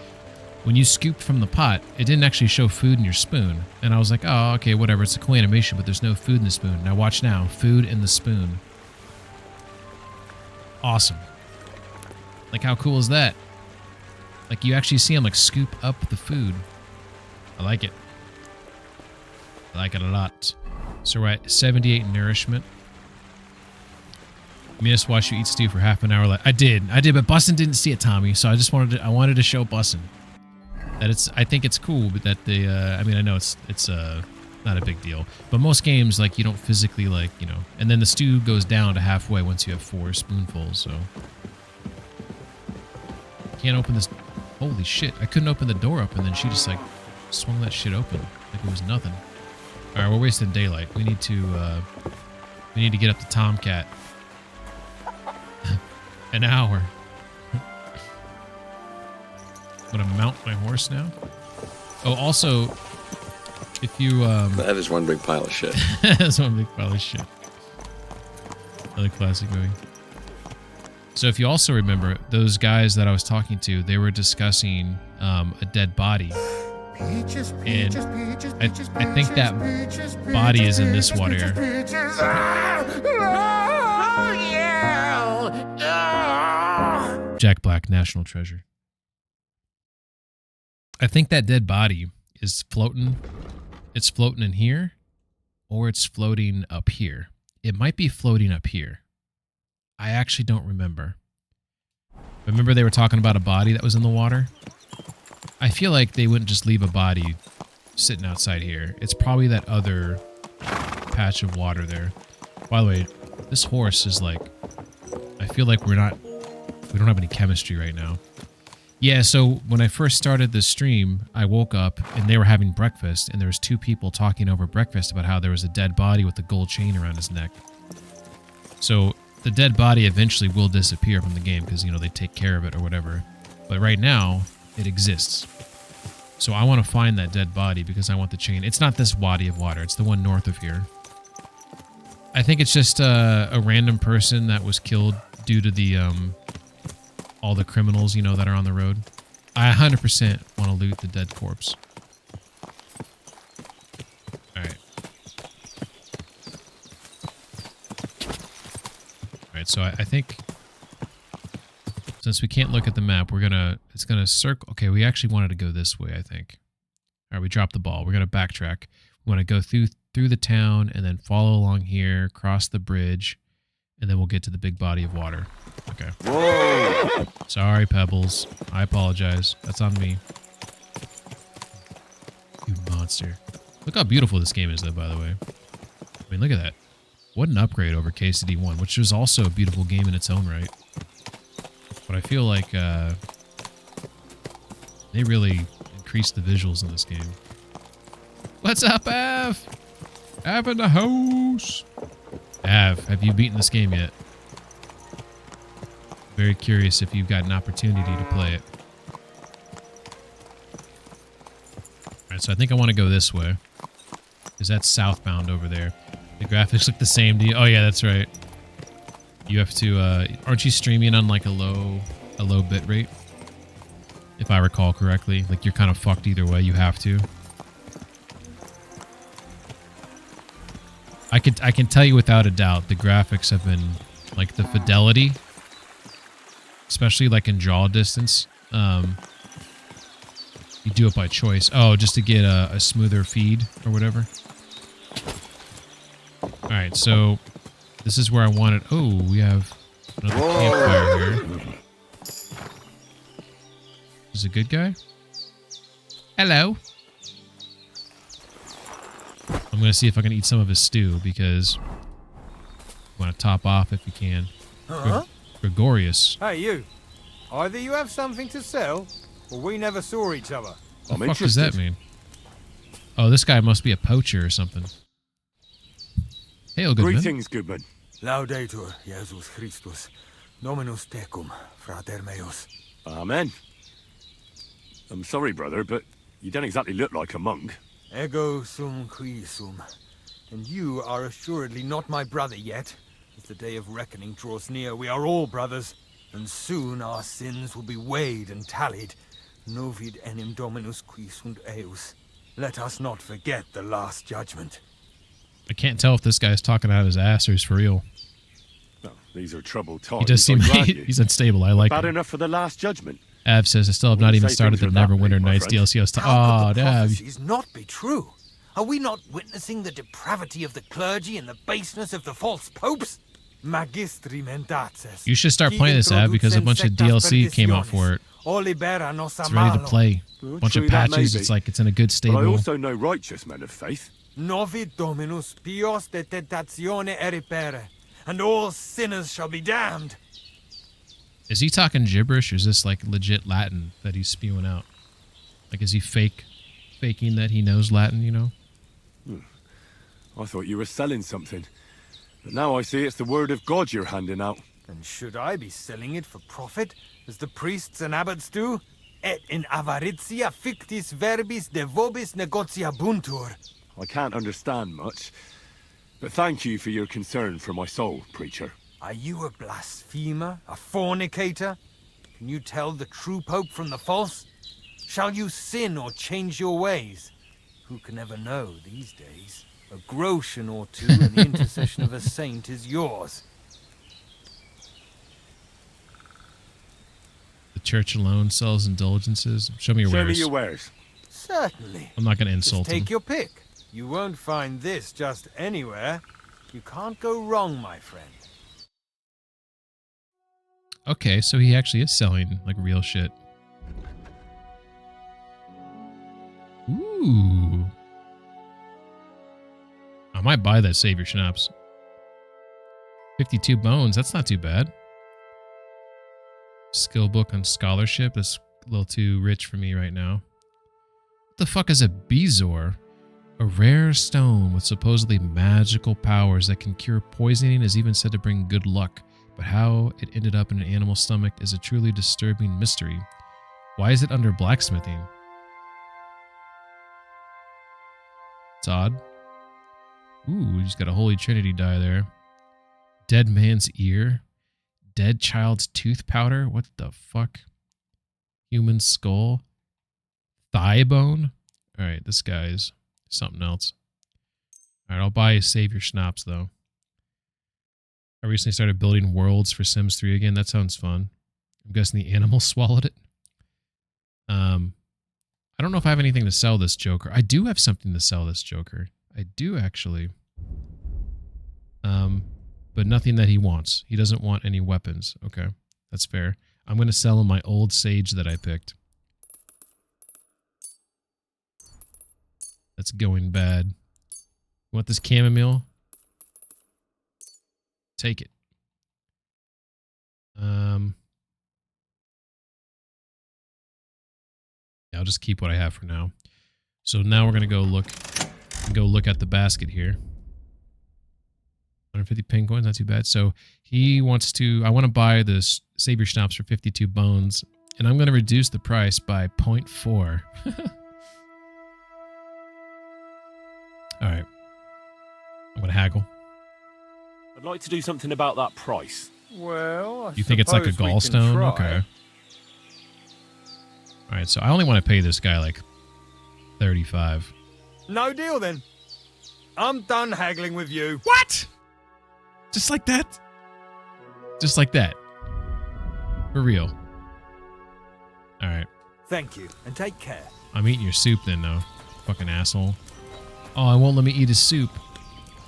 When you scooped from the pot, it didn't actually show food in your spoon. And I was like, oh, okay, whatever. It's a cool animation, but there's no food in the spoon. Now watch now. Food in the spoon. Awesome. Like, how cool is that? Like, you actually see him, like, scoop up the food. I like it. I like it a lot. So we're at 78 nourishment. I just watched you eat stew for half an hour. I did, but Bussin didn't see it, Tommy. So I wanted to show Bussin that I think it's cool, but that they, I mean, I know it's not a big deal, but most games, like, you don't physically, like, you know, and then the stew goes down to halfway once you have 4 spoonfuls, so. Can't open this. Holy shit, I couldn't open the door up, and then she just, like, swung that shit open like it was nothing. All right, we're wasting daylight. We need to get up to Tomcat. An hour. I'm gonna mount my horse now. Oh, also, if you That is one big pile of shit. that's one big pile of shit. Another classic movie. So if you also remember, those guys that I was talking to, they were discussing a dead body. And I think that body is in this water. Jack Black, National Treasure. I think that dead body is floating. It's floating in here, or it's floating up here. It might be floating up here. I actually don't remember. Remember they were talking about a body that was in the water? I feel like they wouldn't just leave a body sitting outside here. It's probably that other patch of water there. By the way, this horse is like, I feel like we don't have any chemistry right now. Yeah, so when I first started this stream, I woke up and they were having breakfast, and there was 2 people talking over breakfast about how there was a dead body with a gold chain around his neck. So the dead body eventually will disappear from the game because, you know, they take care of it or whatever. But right now, it exists. So I want to find that dead body because I want the chain. It's not this body of water. It's the one north of here. I think it's just a random person that was killed due to the all the criminals, you know, that are on the road. I 100% want to loot the dead corpse. Alright. Alright, so I think since we can't look at the map, it's gonna circle. Okay, we actually wanted to go this way, I think. Alright, we dropped the ball. We're gonna backtrack. We want to go through the town and then follow along here, cross the bridge, and then we'll get to the big body of water. Okay. Whoa! Sorry, Pebbles. I apologize. That's on me. You monster. Look how beautiful this game is, though, by the way. I mean, look at that. What an upgrade over KCD1, which was also a beautiful game in its own right. But I feel like they really increased the visuals in this game. What's up, Av? Av in the house. Av, have you beaten this game yet? Very curious if you've got an opportunity to play it. Alright, so I think I want to go this way. Because that's southbound over there. The graphics look the same to you. Oh yeah, that's right. You have to, aren't you streaming on like a low bit rate? If I recall correctly. Like you're kind of fucked either way, you have to. I can tell you without a doubt, the graphics have been, like the fidelity, especially like in draw distance. You do it by choice. Oh, just to get a smoother feed or whatever. All right, so this is where I wanted. Oh, we have another campfire here. Is this a good guy? Hello. I'm going to see if I can eat some of his stew because I want to top off if you can. Gregorius. Hey, you. Either you have something to sell, or we never saw each other. What the fuck does that mean? Oh, this guy must be a poacher or something. Hail, Goodman. Greetings, Goodman. Laudetur Jesus Christus. Dominus tecum, frater meus. Amen. I'm sorry, brother, but you don't exactly look like a monk. Ego sum qui sum. And you are assuredly not my brother yet. As the day of reckoning draws near, we are all brothers, and soon our sins will be weighed and tallied. Novid enim dominus qui sunt eus. Let us not forget the last judgment. I can't tell if this guy's talking out of his ass or he's for real. Well, these are troubled times. He does seem he's unstable. I like Bad him. enough for the last judgment. Av says, I still have not even started the Neverwinter Nights DLC. How could the Av. prophecies not be true? Are we not witnessing the depravity of the clergy and the baseness of the false popes? Magistri mendaces. You should start playing this ad because a bunch of DLC came out for it. It's ready to play. A bunch of patches. It's like it's in a good stable. But I also know righteous men of faith. Novi Dominus pios de tentatione eripere, and all sinners shall be damned. Is he talking gibberish or is this like legit Latin that he's spewing out? Like, is he faking that he knows Latin, you know? I thought you were selling something. But now I see it's the word of God you're handing out. And should I be selling it for profit, as the priests and abbots do? Et in avaritia fictis verbis de vobis negociabuntur. I can't understand much, but thank you for your concern for my soul, preacher. Are you a blasphemer, a fornicator? Can you tell the true pope from the false? Shall you sin or change your ways? Who can ever know these days? A groschen or two and the intercession of a saint is yours. The church alone sells indulgences. Show me your wares. Show me your wares. Certainly. I'm not going to insult Just take him. your pick. You won't find this just anywhere. You can't go wrong, my friend. Okay, so he actually is selling like real shit. Ooh. I might buy that Savior Schnapps. 52 bones, that's not too bad. Skill book on scholarship, that's a little too rich for me right now. What the fuck is a Bezoar? A rare stone with supposedly magical powers that can cure poisoning is even said to bring good luck, but how it ended up in an animal's stomach is a truly disturbing mystery. Why is it under blacksmithing? It's odd. Ooh, we just got a Holy Trinity die there. Dead man's ear. Dead child's tooth powder. What the fuck? Human skull. Thigh bone. All right, this guy's something else. All right, I'll buy a Savior Schnapps, though. I recently started building worlds for Sims 3 again. That sounds fun. I'm guessing the animal swallowed it. I don't know if I have anything to sell this Joker. I do have something to sell this Joker. I do, actually. But nothing that he wants. He doesn't want any weapons. Okay, that's fair. I'm going to sell him my old sage that I picked. That's going bad. You want this chamomile? Take it. Yeah, I'll just keep what I have for now. So now we're gonna go look at the basket here. 150 pin coins, not too bad. So he wants to. I want to buy this Savior Schnapps for 52 bones, and I'm gonna reduce the price by 0.4. All right, I'm gonna haggle. I'd like to do something about that price. Well, You think it's like a gallstone? Okay. All right, so I only want to pay this guy like 35. No deal then. I'm done haggling with you. What? Just like that? Just like that. For real. All right. Thank you, and take care. I'm eating your soup then, though. Fucking asshole. Oh, I won't let me eat his soup.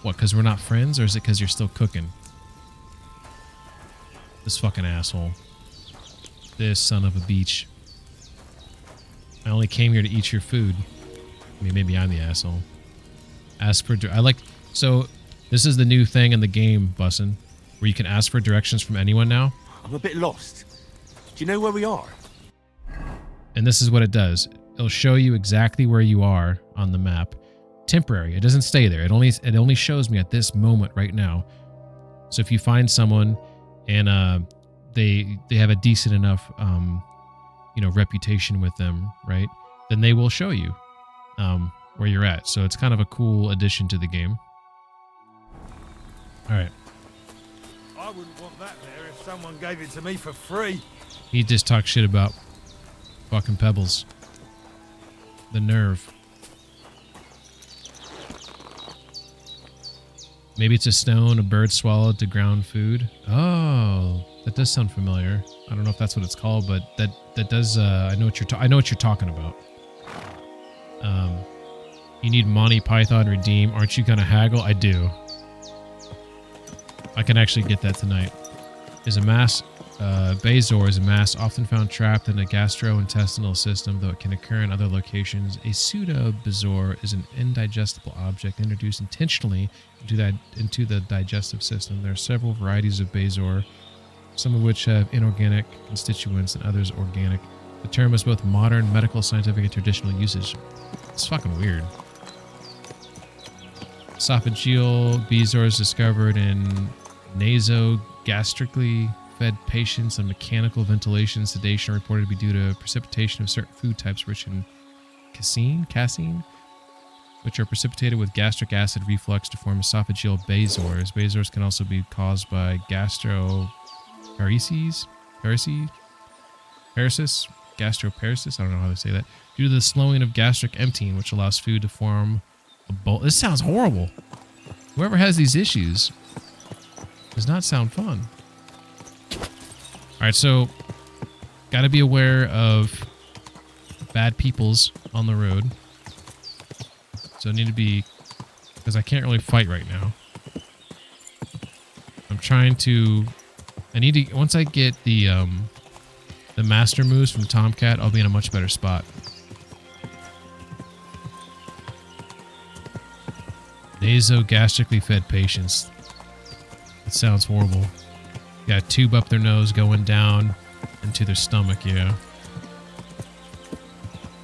What, because we're not friends, or is it because you're still cooking? This fucking asshole. This son of a beach. I only came here to eat your food. I mean, maybe I'm the asshole. Ask for... So, this is the new thing in the game, Bussin', where you can ask for directions from anyone now. I'm a bit lost. Do you know where we are? And this is what it does. It'll show you exactly where you are on the map. Temporary. It doesn't stay there. It only shows me at this moment right now. So if you find someone and they have a decent enough reputation with them, right? Then they will show you where you're at. So it's kind of a cool addition to the game. All right. I wouldn't want that there if someone gave it to me for free. He just talked shit about fucking pebbles. The nerve. Maybe it's a stone a bird swallowed to ground food. Oh, that does sound familiar. I don't know if that's what it's called, but that does. I know what you're talking about. You need Monty Python redeem. Aren't you gonna haggle? I do. I can actually get that tonight. Is a mass, Bazor is a mass often found trapped in a gastrointestinal system, though it can occur in other locations. A pseudo-Bazor is an indigestible object introduced intentionally into the digestive system. There are several varieties of Bazor, some of which have inorganic constituents and others organic. The term has both modern, medical, scientific, and traditional usage. It's fucking weird. Esophageal Bazors discovered in nasogastrically fed patients, and mechanical ventilation sedation reported to be due to precipitation of certain food types rich in casein, which are precipitated with gastric acid reflux to form esophageal Bazors. Bazors can also be caused by gastroparesis, gastroparesis, I don't know how to say that, due to the slowing of gastric emptying, which allows food to form a bowl. This sounds horrible. Whoever has these issues does not sound fun. Alright, so gotta be aware of bad peoples on the road. So I need to be, because I can't really fight right now. I'm trying to, I need to, once I get the master moves from Tomcat, I'll be in a much better spot. Nasogastrically fed patients. It sounds horrible. Got a tube up their nose going down into their stomach, yeah.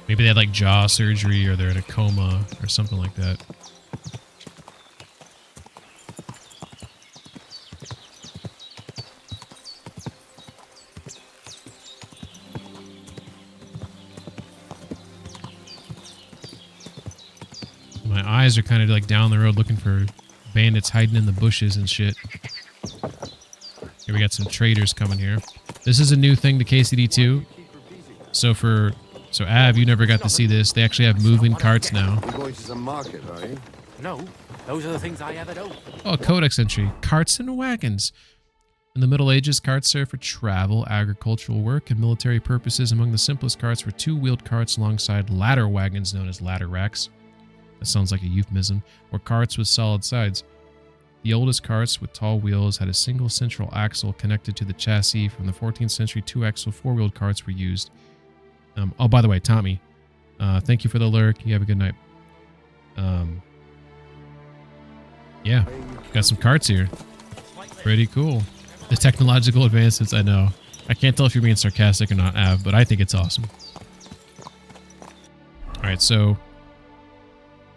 Maybe they had like jaw surgery or they're in a coma or something like that. My eyes are kind of like down the road looking for bandits hiding in the bushes and shit. Here we got some traders coming here. This is a new thing to KCD2. So Av, you never got to see this. They actually have moving carts now. You're going to some market, are you? No, those are the things I ever do. Oh, codex entry. Carts and wagons. In the Middle Ages, carts served for travel, agricultural work, and military purposes. Among the simplest carts were two-wheeled carts alongside ladder wagons known as ladder racks. That sounds like a euphemism. Or carts with solid sides. The oldest carts with tall wheels had a single central axle connected to the chassis. From the 14th century, two-axle four-wheeled carts were used. Oh, by the way, Tommy, thank you for the lurk. You have a good night. Yeah, got some carts here. Pretty cool. The technological advancements, I know. I can't tell if you're being sarcastic or not, Av, but I think it's awesome. Alright, so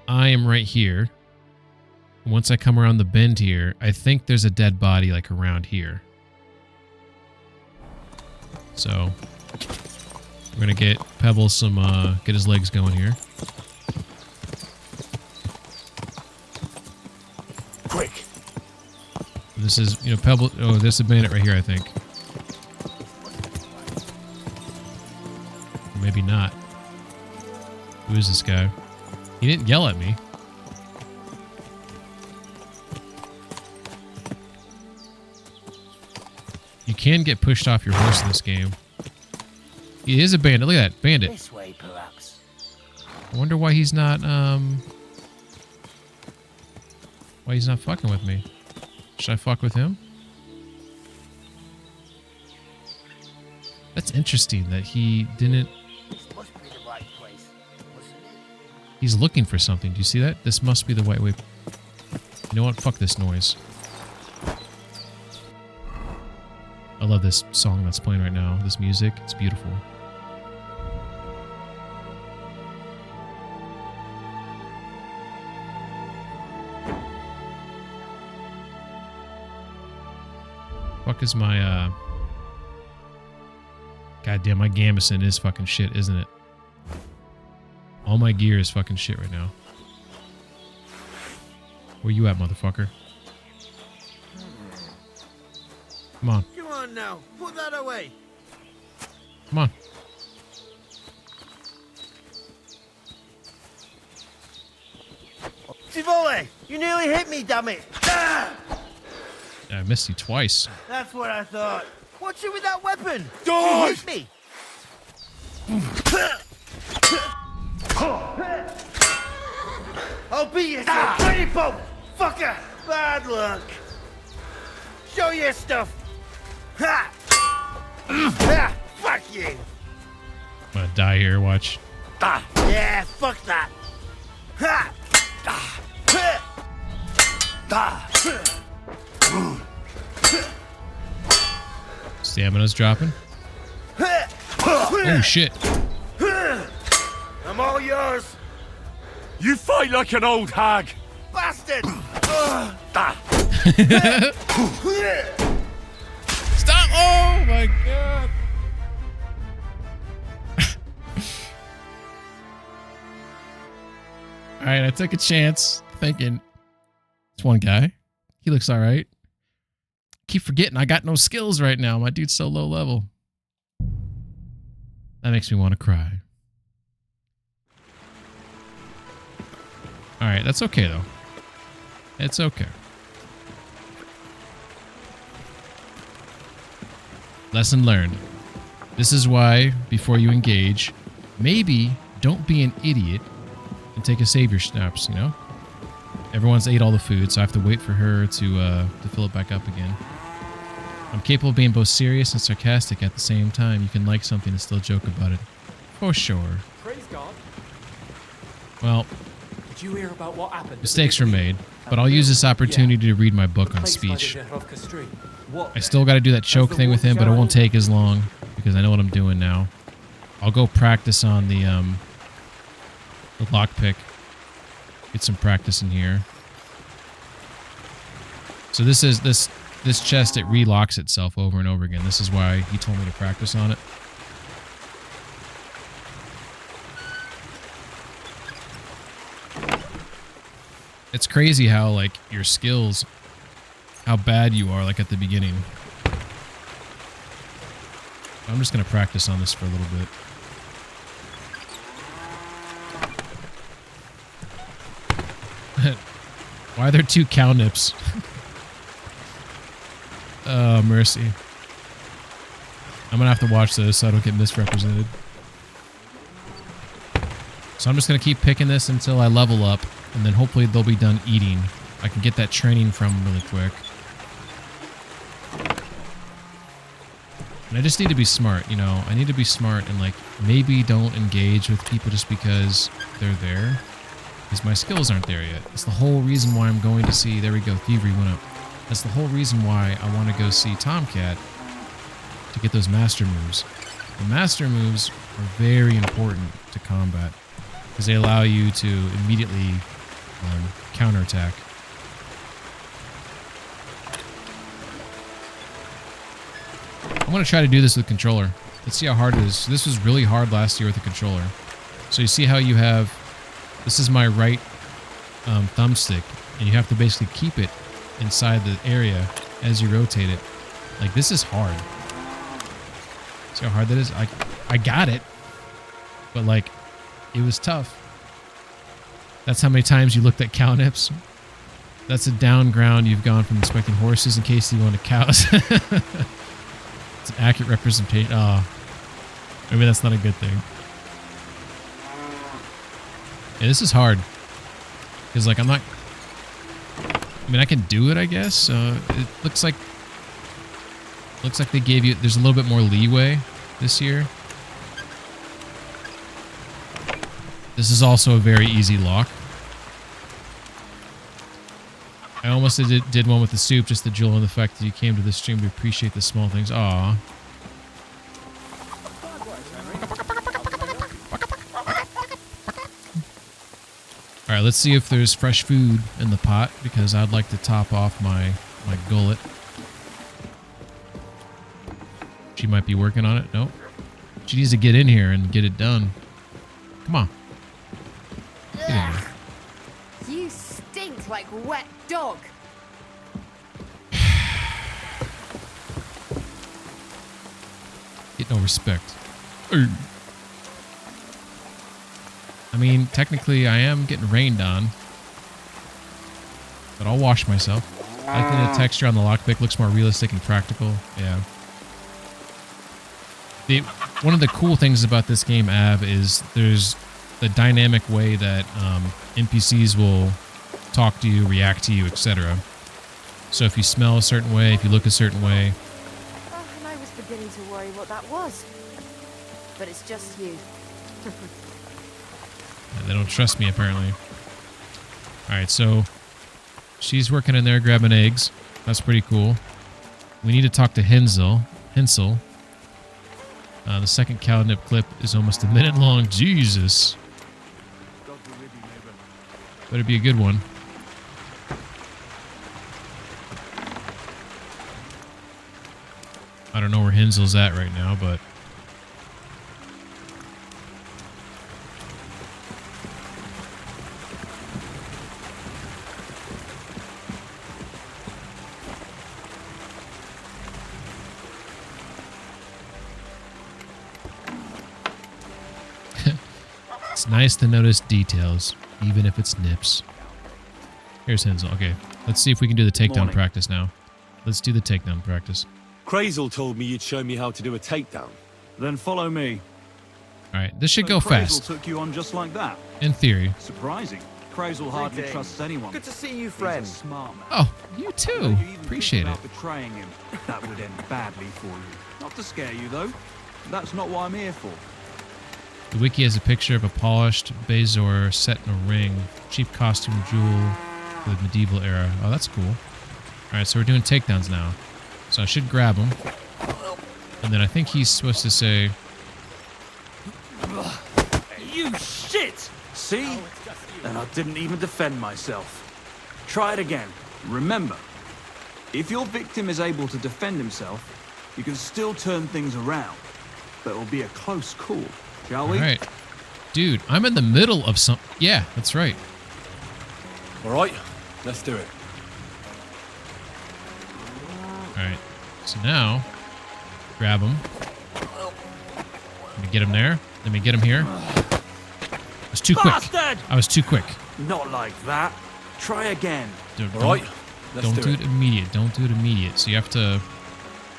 I am right here. Once I come around the bend here, I think there's a dead body like around here. So we're gonna get Pebble some get his legs going here. Quick. This is, you know, Pebble. Oh, there's a bandit right here, I think. Or maybe not. Who is this guy? He didn't yell at me. You can get pushed off your horse in this game. He is a bandit. Look at that. Bandit. This way, perhaps. I wonder why he's not, why he's not fucking with me. Should I fuck with him? That's interesting that he didn't... This must be the right place, mustn't it? He's looking for something. Do you see that? This must be the right way. You know what? Fuck this noise. I love this song that's playing right now. This music. It's beautiful. Fuck is my, goddamn, my gambeson is fucking shit, isn't it? All my gear is fucking shit right now. Where you at, motherfucker? Come on. Come on now, put that away. Come on. Tivoli, you nearly hit me, damn it. Ah! I missed you twice. That's what I thought. What's it with that weapon? Die! You hit me. I'll beat you to a pretty boat, fucker! Bad luck. Show your stuff. Ha! Ha! Fuck you. I'm gonna die here, watch. Yeah, fuck that. Ha! Stamina's dropping. Oh shit. I'm all yours. You fight like an old hag. Bastard! Stop! Oh my god! Alright, I took a chance thinking it's one guy. He looks alright. Keep forgetting I got no skills right now. My dude's so low level. That makes me want to cry. Alright, that's okay though. It's okay. Lesson learned. This is why, before you engage, maybe don't be an idiot and take a savior steps, you know? Everyone's ate all the food, so I have to wait for her to fill it back up again. I'm capable of being both serious and sarcastic at the same time. You can like something and still joke about it. For sure. Praise God. Well, Did you hear about what happened? mistakes were made, but I'll use this opportunity to read my book on speech. I still got to do that choke thing with him, but it won't take as long because I know what I'm doing now. I'll go practice on the lockpick. Get some practice in here. So this is this chest, it relocks itself over and over again. This is why he told me to practice on it. It's crazy how, like, your skills, how bad you are, like, at the beginning. I'm just going to practice on this for a little bit. Why are there two cow nips? Oh, mercy. I'm going to have to watch this so I don't get misrepresented. So I'm just going to keep picking this until I level up, and then hopefully they'll be done eating. I can get that training from them really quick. And I just need to be smart, you know? I need to be smart and, like, maybe don't engage with people just because they're there. Because my skills aren't there yet. That's the whole reason why I'm going to see... There we go, Thievery went up. That's the whole reason why I want to go see Tomcat to get those master moves. The master moves are very important to combat because they allow you to immediately counterattack. I'm going to try to do this with controller. Let's see how hard it is. This was really hard last year with the controller. So you see how you have... This is my right thumbstick, and you have to basically keep it inside the area as you rotate it. Like, this is hard. See how hard that is? I got it, but, like, it was tough. That's how many times you looked at cow nips. That's a down ground you've gone from inspecting horses in case you wanted cows. It's an accurate representation. Oh, maybe that's not a good thing. Yeah, this is hard. Because, like, I'm not... I mean, I can do it, I guess. It looks like... Looks like they gave you... There's a little bit more leeway this year. This is also a very easy lock. I almost did one with the soup, just the jewel and the fact that you came to the stream to appreciate the small things. Aww. Alright, let's see if there's fresh food in the pot, because I'd like to top off my gullet. She might be working on it. Nope. She needs to get in here and get it done. Come on. Get in there. You stink like wet dog. Get no respect. Urgh. I mean, technically I am getting rained on. But I'll wash myself. I think the texture on the lockpick looks more realistic and practical. Yeah. One of the cool things about this game, Av, is there's the dynamic way that NPCs will talk to you, react to you, etc. So if you smell a certain way, if you look a certain way. Oh, and I was beginning to worry what that was. But it's just you. They don't trust me, apparently. Alright, so she's working in there grabbing eggs. That's pretty cool. We need to talk to Hensel. The second Calnip clip is almost a minute long. Jesus. Better be a good one. I don't know where Hensel's at right now, but... It's nice to notice details, even if it's nips. Here's Hensel. Okay, let's see if we can do the takedown practice now. Let's do the takedown practice. Krazel told me you'd show me how to do a takedown. Then follow me. Alright, this should go Krazel fast. took you on just like that. In theory. Surprising. Krazel hardly trusts anyone. Good to see you, friend. He's a smart man. Oh, you too. Appreciate it. About betraying him, that would end badly for you. Not to scare you, though. That's not what I'm here for. The wiki has a picture of a polished Bezor set in a ring. Cheap costume jewel for the medieval era. Oh, that's cool. Alright, so we're doing takedowns now. So I should grab him. And then I think he's supposed to say... You shit! See? And I didn't even defend myself. Try it again. Remember, if your victim is able to defend himself, you can still turn things around. But it'll be a close call. Shall we? Alright. Dude, I'm in the middle of some... Yeah, that's right. Alright, let's do it. Alright. So now, grab him. Let me get him there. Let me get him here. I was too quick. I was too quick. Not like that. Try again. Don't do it immediate. Don't do it immediate. So you have to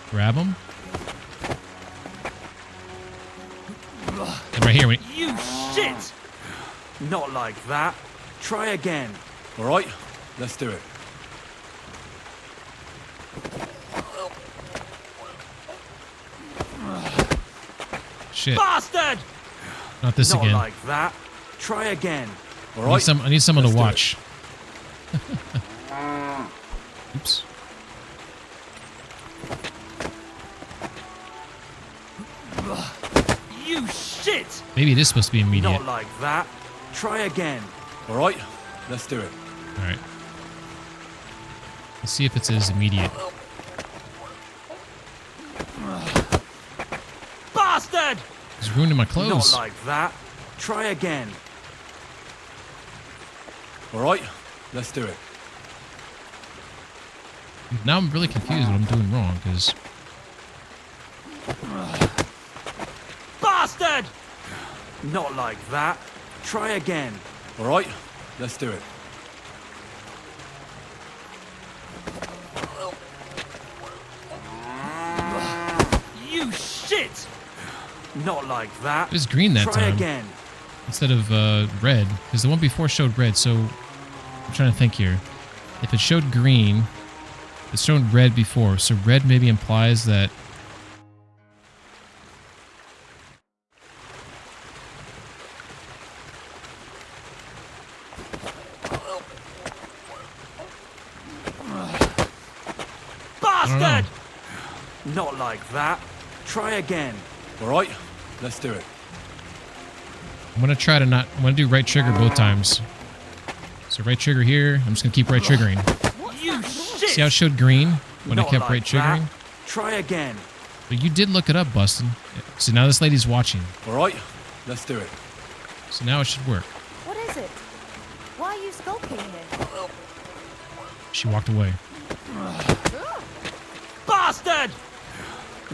grab him. And right here. You shit! Not like that. Try again. Alright, let's do it. Shit. Bastard! Not this Not again. like that. Try again. I need someone to watch. Oops. You shit! Maybe it is supposed to be immediate. Not like that. Try again. Alright, let's do it. Alright. Let's see if it's as immediate. Bastard! He's ruining my clothes. Not like that. Try again. Alright, let's do it. Now I'm really confused what I'm doing wrong, because... Bastard! Not like that. Try again. Alright, let's do it. You shit! Not like that. It was green that Try time. again. Instead of red, because the one before showed red, so... I'm trying to think here. If it showed green, it showed red before, so red maybe implies that... Bastard! Not like that. Try again. Alright, let's do it. I'm going to try to not... I'm going to do right trigger both times. So right trigger here. I'm just going to keep right triggering. You shit! See how it showed green when I Not kept like right triggering? that. Try again. But you did look it up, Bustin. So now this lady's watching. Alright, let's do it. So now it should work. What is it? Why are you skulking here? She walked away. Bastard!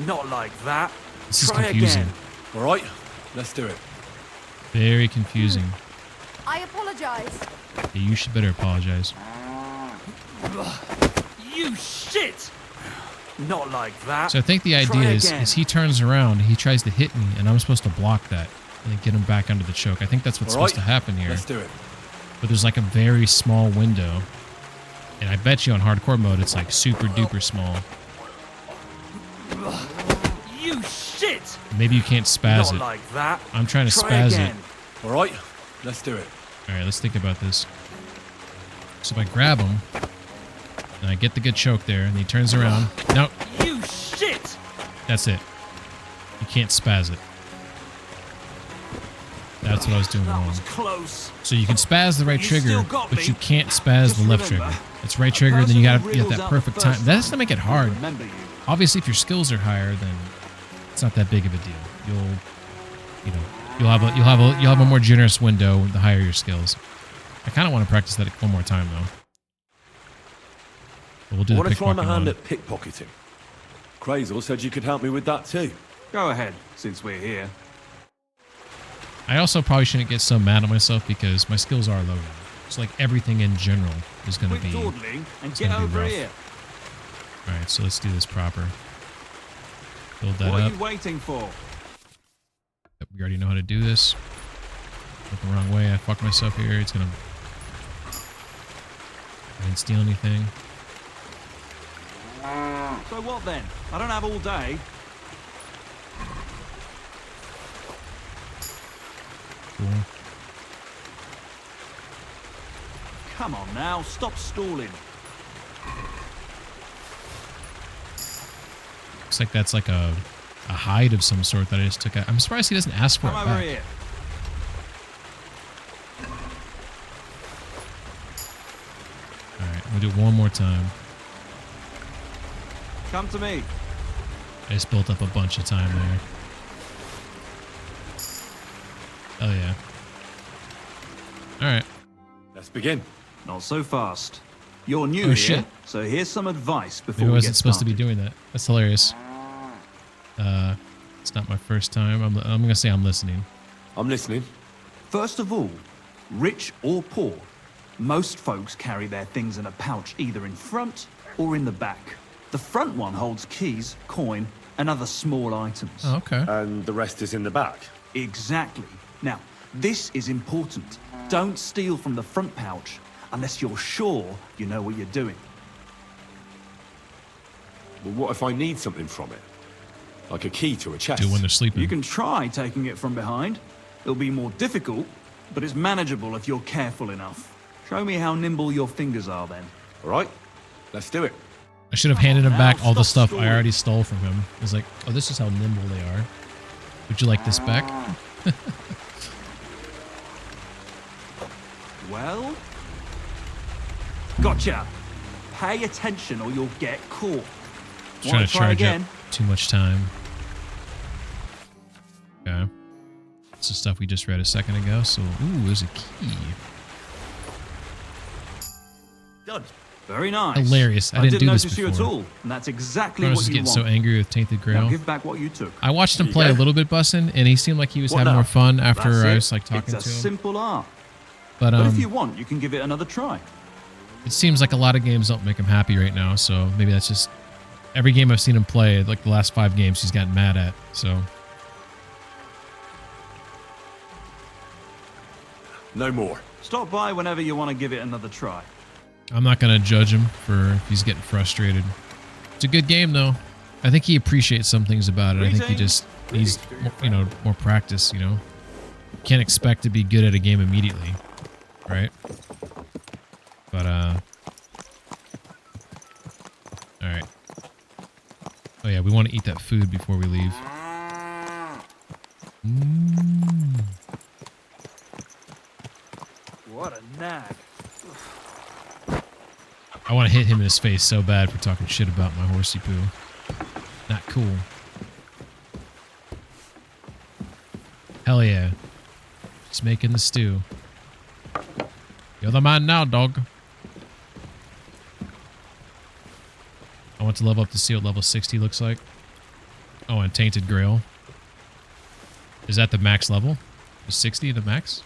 Not like that. This is Try confusing. again. Alright, let's do it. Very confusing. I apologize. Yeah, you should better apologize. You shit! Not like that. So I think the idea is he turns around, he tries to hit me, and I'm supposed to block that. and then get him back under the choke. I think that's what's All right, supposed to happen here. Let's do it. But there's like a very small window. And I bet you on hardcore mode, it's like super duper small. You shit! Maybe you can't spaz Not it. like that. I'm trying to Try spaz again. it. All right, let's do it. All right, let's think about this. So if I grab him, and I get the good choke there, and he turns around. No, You shit! that's it. You can't spaz it. That's what I was doing That wrong. was close. So you can spaz the right You trigger, still got but me. you can't spaz Just the left remember, trigger. It's right trigger, then you gotta get that perfect time. That has to make it hard. Remember you. Obviously, if your skills are higher, then it's not that big of a deal. You'll have a more generous window the higher your skills. I kind of want to practice that one more time though. But we'll do I the want to try my pickpocket hand one. at pickpocketing. Crazel said you could help me with that too. Go ahead, since we're here. I also probably shouldn't get so mad at myself because my skills are low now. So like everything in general is going to Quit be. dawdling and it's get gonna be over rough. here. All right, so let's do this proper. Build that What are up. you waiting for? We already know how to do this. Went the wrong way. I fucked myself here. It's gonna. I didn't steal anything. So what then? I don't have all day. Cool. Come on now, stop stalling. Looks like that's like a hide of some sort that I just took out. I'm surprised he doesn't ask for Come it over back. here. Alright, we'll do it one more time. Come to me. I just built up a bunch of time there. Oh yeah. Alright. Let's begin. Not so fast. You're new Oh, here, shit. so here's some advice before Maybe I we wasn't get supposed to started. be doing that. That's hilarious. It's not my first time. I'm gonna say I'm listening. I'm listening. First of all, rich or poor, most folks carry their things in a pouch either in front or in the back. The front one holds keys, coin, and other small items. Oh, okay. And the rest is in the back. Exactly. Now, this is important. Don't steal from the front pouch unless you're sure you know what you're doing. Well, what if I need something from it? Like a key to a chest? Do it when they're sleeping. You can try taking it from behind. It'll be more difficult, but it's manageable if you're careful enough. Show me how nimble your fingers are then. All right, let's do it. I should have handed him now, back all the stop stuff I stalling. already stole from him. It's like, oh, this is how nimble they are. Would you like this back? Well? Gotcha. Pay attention or you'll get caught. Just trying Wanna to try charge again? up too much time. Okay. It's the stuff we just read a second ago. So, ooh, there's a key. Done. Very nice. Hilarious. I didn't do this notice you at before. all, and that's exactly I was what just you getting want. so angry with Tainted Now Grail. give back what you took. I watched him There you play a go. little bit, Bussin', and he seemed like he was What having now? more fun after That's I it. was like talking it's to a him. simple art. But But if you want, you can give it another try. it seems like a lot of games don't make him happy right now. So maybe that's just every game I've seen him play, like the last 5 games, he's gotten mad at. So No more. Stop by whenever you want to give it another try. I'm not gonna judge him for if he's getting frustrated. It's a good game though. I think he appreciates some things about it. I think he just needs, more practice. You know, can't expect to be good at a game immediately, right? But all right. Oh yeah, we want to eat that food before we leave. What a nag. I want to hit him in his face so bad for talking shit about my horsey poo. Not cool. Hell yeah. Just making the stew. You're the man now, dog. I want to level up to see what level 60 looks like. Oh, and Tainted Grail. Is that the max level? Is 60 the max?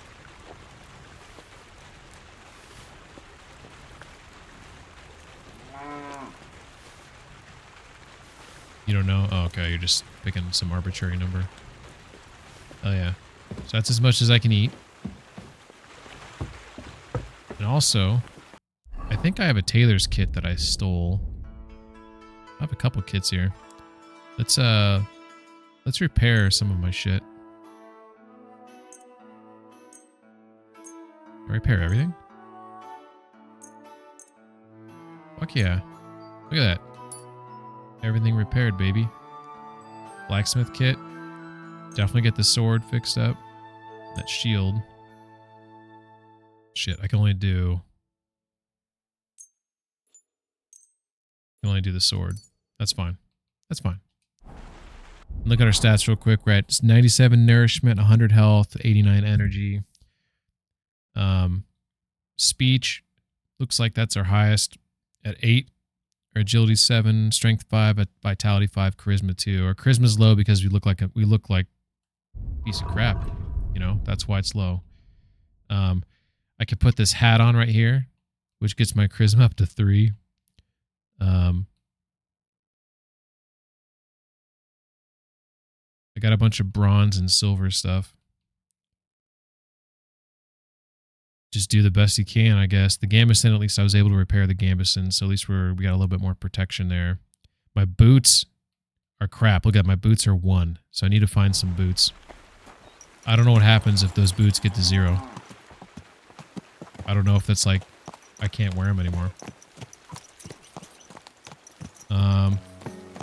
You don't know? Oh, okay. You're just picking some arbitrary number. Oh, yeah. So that's as much as I can eat. And also, I think I have a tailor's kit that I stole. I have a couple kits here. Let's repair some of my shit. Repair everything? Fuck yeah. Look at that. Everything repaired, baby. Blacksmith kit. Definitely get the sword fixed up. That shield. Shit, I can only do the sword. That's fine. That's fine. Look at our stats real quick. We're at 97 nourishment, 100 health, 89 energy. Speech looks like that's our highest at 8. Our agility 7, strength 5, vitality 5, charisma 2. Our charisma's low because we look like a piece of crap. You know, that's why it's low. I could put this hat on right here, which gets my charisma up to 3. I got a bunch of bronze and silver stuff. Just do the best you can, I guess. The gambeson, at least I was able to repair the gambeson, so at least we got a little bit more protection there. My boots are crap. Look at my boots are 1, so I need to find some boots. I don't know what happens if those boots get to 0. I don't know if that's like I can't wear them anymore.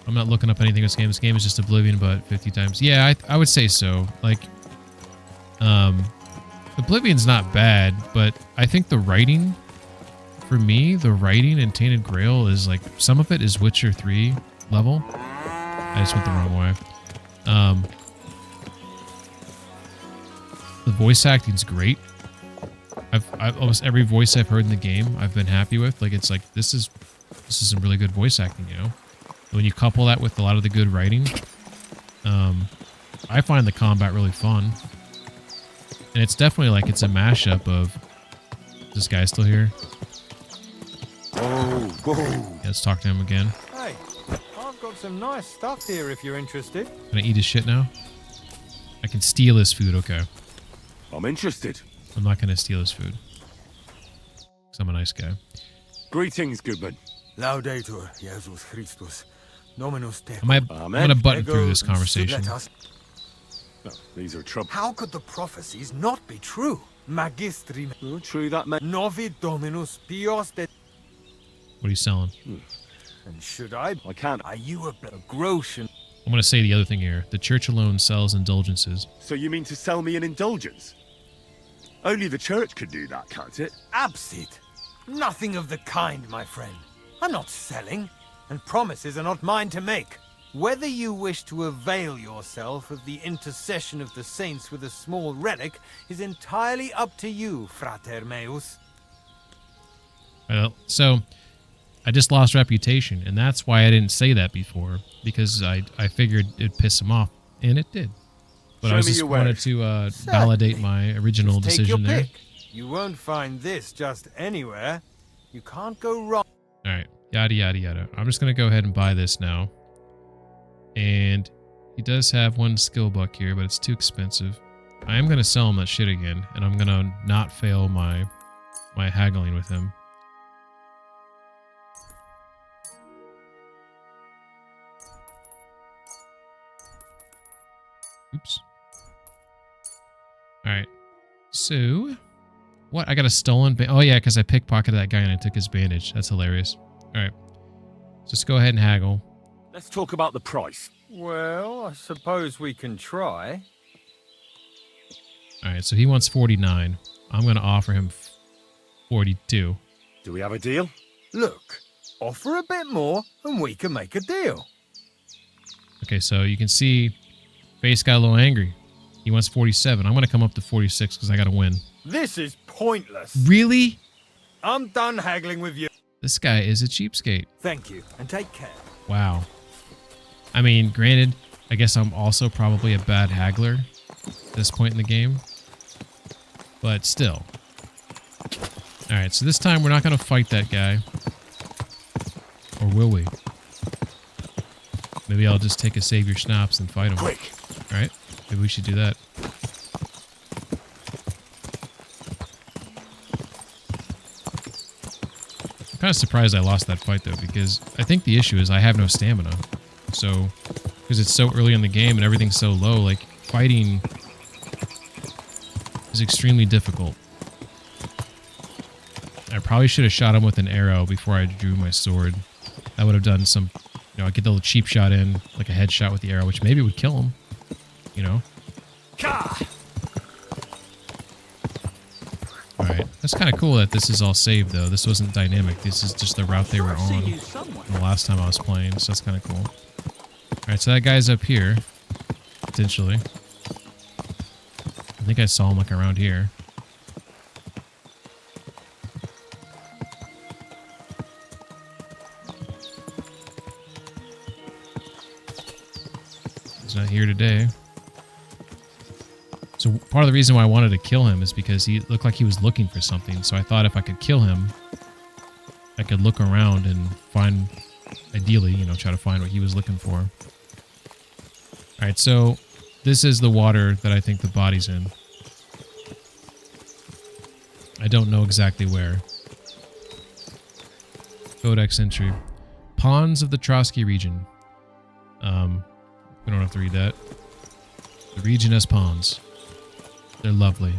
I'm not looking up anything in this game. This game is just Oblivion, but 50 times. Yeah, I would say so. Like, Oblivion's not bad, but I think the writing, for me, the writing in Tainted Grail is like, some of it is Witcher 3 level. I just went the wrong way. The voice acting's great. I've almost every voice I've heard in the game I've been happy with. Like, it's like, this is some really good voice acting, you know? And when you couple that with a lot of the good writing, I find the combat really fun. And it's definitely like it's a mashup of... Is this guy still here? Oh, whoa. Yeah, let's talk to him again. Hey, I've got some nice stuff here if you're interested. Can I eat his shit now? I can steal his food, okay. I'm interested. I'm not going to steal his food. Because I'm a nice guy. Greetings, goodman. Laudator Jesus Christus. Dominus tecum. I'm going to button through this conversation. Oh, these are trouble. How could the prophecies not be true? Magistri. Oh, true that, man. Novi Dominus pios de... What are you selling? And should I can't. Are you a gross and... I'm going to say the other thing here. The church alone sells indulgences. So you mean to sell me an indulgence? Only the church could do that, can't it? Absit. Nothing of the kind, my friend. I'm not selling, and promises are not mine to make. Whether you wish to avail yourself of the intercession of the saints with a small relic is entirely up to you, Frater meus. Well, so I just lost reputation, and that's why I didn't say that before, because I figured it'd piss him off, and it did. But I just wanted to validate my original decision there. Pick. You won't find this just anywhere. You can't go wrong. All right, yada, yada, yada. I'm just going to go ahead and buy this now. And he does have 1 skill buck here, but it's too expensive. I am going to sell him that shit again, and I'm going to not fail my haggling with him. Oops. Alright. So, what? I got a stolen oh yeah, because I pickpocketed that guy and I took his bandage. That's hilarious. Alright. So let's go ahead and haggle. Let's talk about the price. Well, I suppose we can try. Alright, so he wants 49. I'm going to offer him 42. Do we have a deal? Look, offer a bit more and we can make a deal. Okay, so you can see Face got a little angry. He wants 47. I'm going to come up to 46 because I got to win. This is pointless. Really? I'm done haggling with you. This guy is a cheapskate. Thank you, and take care. Wow. I mean, granted, I guess I'm also probably a bad haggler at this point in the game. But still. Alright, so this time we're not going to fight that guy. Or will we? Maybe I'll just take a save your schnapps and fight him. Quick. Alright, maybe we should do that. kind of surprised I lost that fight though, because I think the issue is I have no stamina. So, because it's so early in the game and everything's so low, like fighting is extremely difficult. I probably should have shot him with an arrow before I drew my sword. That would have done some, you know, I get the little cheap shot in, like a headshot with the arrow, which maybe would kill him, you know? Alright, that's kind of cool that this is all saved though. This wasn't dynamic. This is just the route they were on the last time I was playing, so that's kind of cool. Alright, so that guy's up here, potentially. I think I saw him like around here. He's not here today. So part of the reason why I wanted to kill him is because he looked like he was looking for something. So I thought if I could kill him, I could look around and find, ideally, you know, try to find what he was looking for. Alright, so this is the water that I think the body's in. I don't know exactly where. Codex entry. Ponds of the Trotsky region. We don't have to read that. The region has ponds. They're lovely.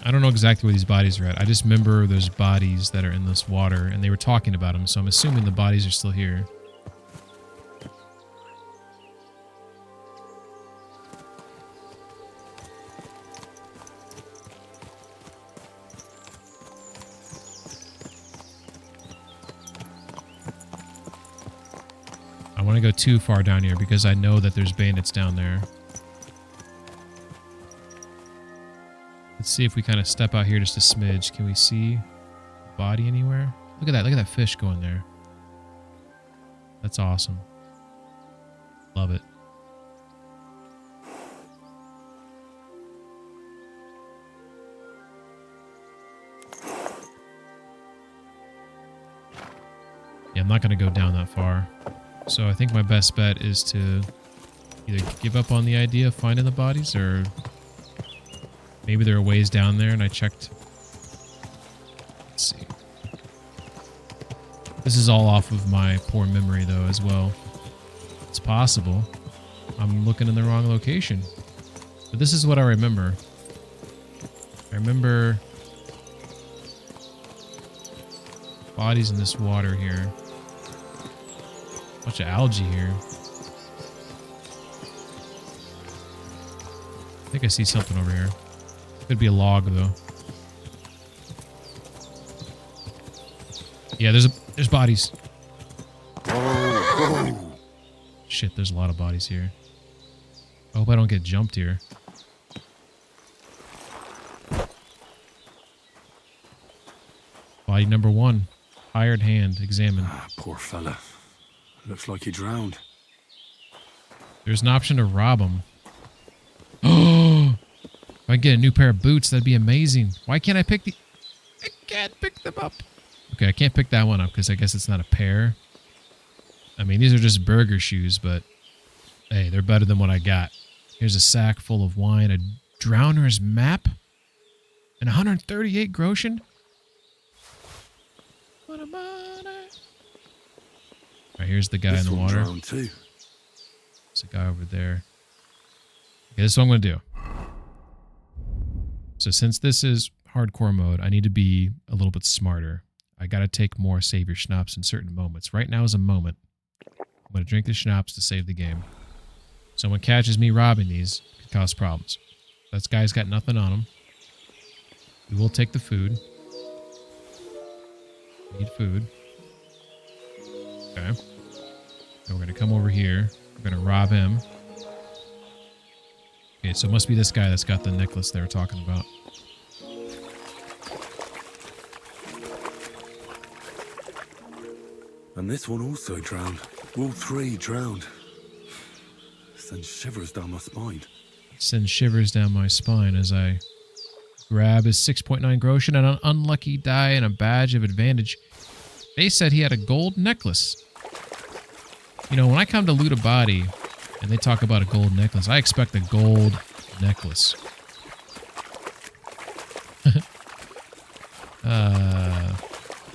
I don't know exactly where these bodies are at. I just remember there's bodies that are in this water, and they were talking about them, so I'm assuming the bodies are still here. I want to go too far down here because I know that there's bandits down there. Let's see if we kind of step out here just a smidge. Can we see a body anywhere? Look at that. Look at that fish going there. That's awesome. Love it. Yeah, I'm not going to go down that far. So I think my best bet is to either give up on the idea of finding the bodies, or maybe there are ways down there and I checked. Let's see. This is all off of my poor memory though as well. It's possible I'm looking in the wrong location. But this is what I remember. I remember bodies in this water here. Bunch of algae here. I think I see something over here. Could be a log though. Yeah, there's bodies. Shit, there's a lot of bodies here. I hope I don't get jumped here. Body number 1. Hired hand. Examine. Ah, poor fella. Looks like he drowned. There's an option to rob him. Oh! If I get a new pair of boots, that'd be amazing. Why can't I pick the... I can't pick them up. Okay, I can't pick that one up because I guess it's not a pair. I mean, these are just burger shoes, but... Hey, they're better than what I got. Here's a sack full of wine, a drowner's map, and 138 groschen. What a money. All right, here's the guy in the water. Too. There's a guy over there. Okay, this is what I'm going to do. So since this is hardcore mode, I need to be a little bit smarter. I got to take more save your schnapps in certain moments. Right now is a moment. I'm going to drink the schnapps to save the game. Someone catches me robbing these, it could cause problems. This guy's got nothing on him. We will take the food. Need food. Okay. And we're going to come over here. We're going to rob him. Okay, so it must be this guy that's got the necklace they were talking about. And this one also drowned. All 3 drowned. Sends shivers down my spine. Sends shivers down my spine as I grab his 6.9 groschen and an unlucky die and a badge of advantage. They said he had a gold necklace. You know, when I come to loot a body, And they talk about a gold necklace. I expect a gold necklace.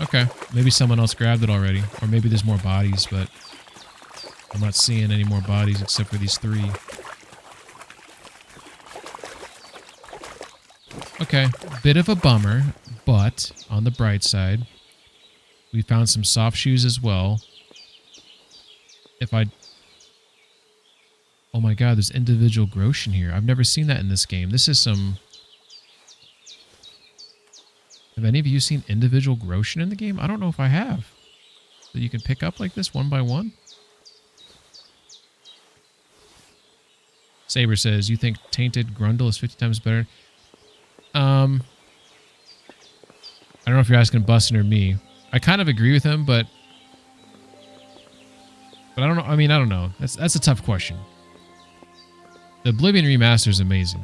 Okay. Maybe someone else grabbed it already. Or maybe there's more bodies, but I'm not seeing any more bodies except for these 3. Okay. Bit of a bummer, but on the bright side, we found some soft shoes as well. Oh my god, there's individual grotion here. I've never seen that in this game. This is some... Have any of you seen individual grotion in the game? I don't know if I have. That you can pick up like this one by one? Saber says, you think Tainted Grundle is 50 times better? I don't know if you're asking Bustin or me. I kind of agree with him, but I don't know. I mean, I don't know. That's a tough question. The Oblivion remaster is amazing.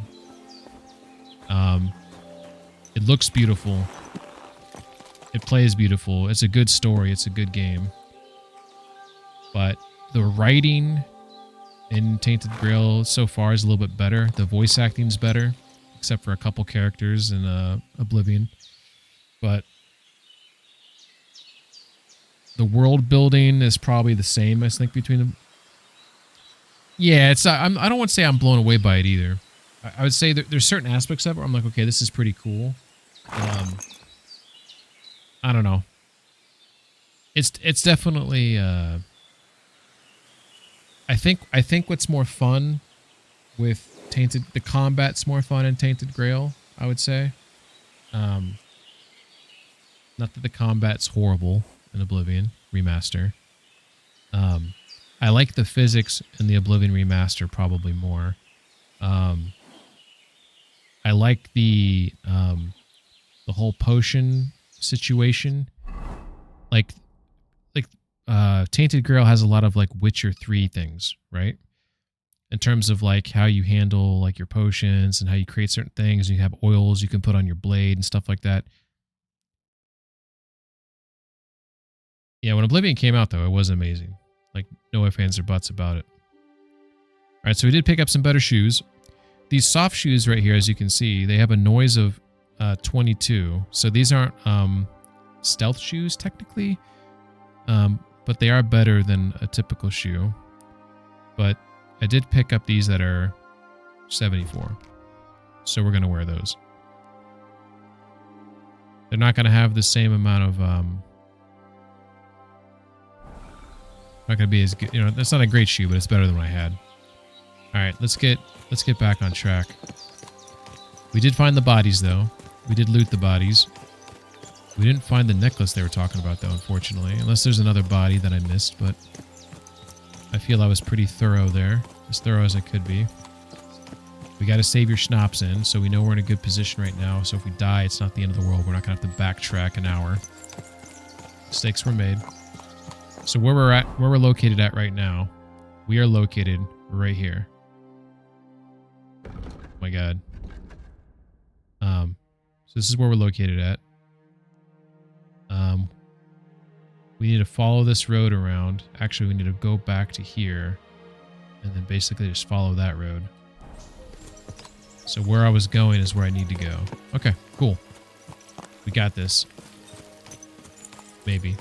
It looks beautiful. It plays beautiful. It's a good story. It's a good game. But the writing in Tainted Grail so far is a little bit better. The voice acting's better, except for a couple characters in Oblivion. But the world building is probably the same, I think, between them. Yeah, it's. I don't want to say I'm blown away by it either. I would say that there's certain aspects of it where I'm like, okay, this is pretty cool. I don't know. It's definitely. I think what's more fun with Tainted, the combat's more fun in Tainted Grail, I would say. Not that the combat's horrible in Oblivion Remaster. I like the physics in the Oblivion Remaster probably more. I like the whole potion situation. Like Tainted Grail has a lot of like Witcher 3 things, right? In terms of like how you handle like your potions and how you create certain things. You have oils you can put on your blade and stuff like that. Yeah, when Oblivion came out though, it was amazing. Like, no ifs, ands, or buts about it. Alright, so we did pick up some better shoes. These soft shoes right here, as you can see, they have a noise of 22. So these aren't stealth shoes, technically. But they are better than a typical shoe. But I did pick up these that are 74. So we're going to wear those. They're not going to have the same amount of... not going to be as good. You know, that's not a great shoe, but it's better than what I had. All right, let's get back on track. We did find the bodies, though. We did loot the bodies. We didn't find the necklace they were talking about, though, unfortunately. Unless there's another body that I missed, but I feel I was pretty thorough there. As thorough as I could be. We got to save your schnapps in, so we know we're in a good position right now. So if we die, it's not the end of the world. We're not going to have to backtrack an hour. Mistakes were made. So where we're located at right now, we are located right here. Oh my god. So this is where we're located at. We need to follow this road around. Actually, we need to go back to here and then basically just follow that road. So where I was going is where I need to go. Okay, cool. We got this. Maybe.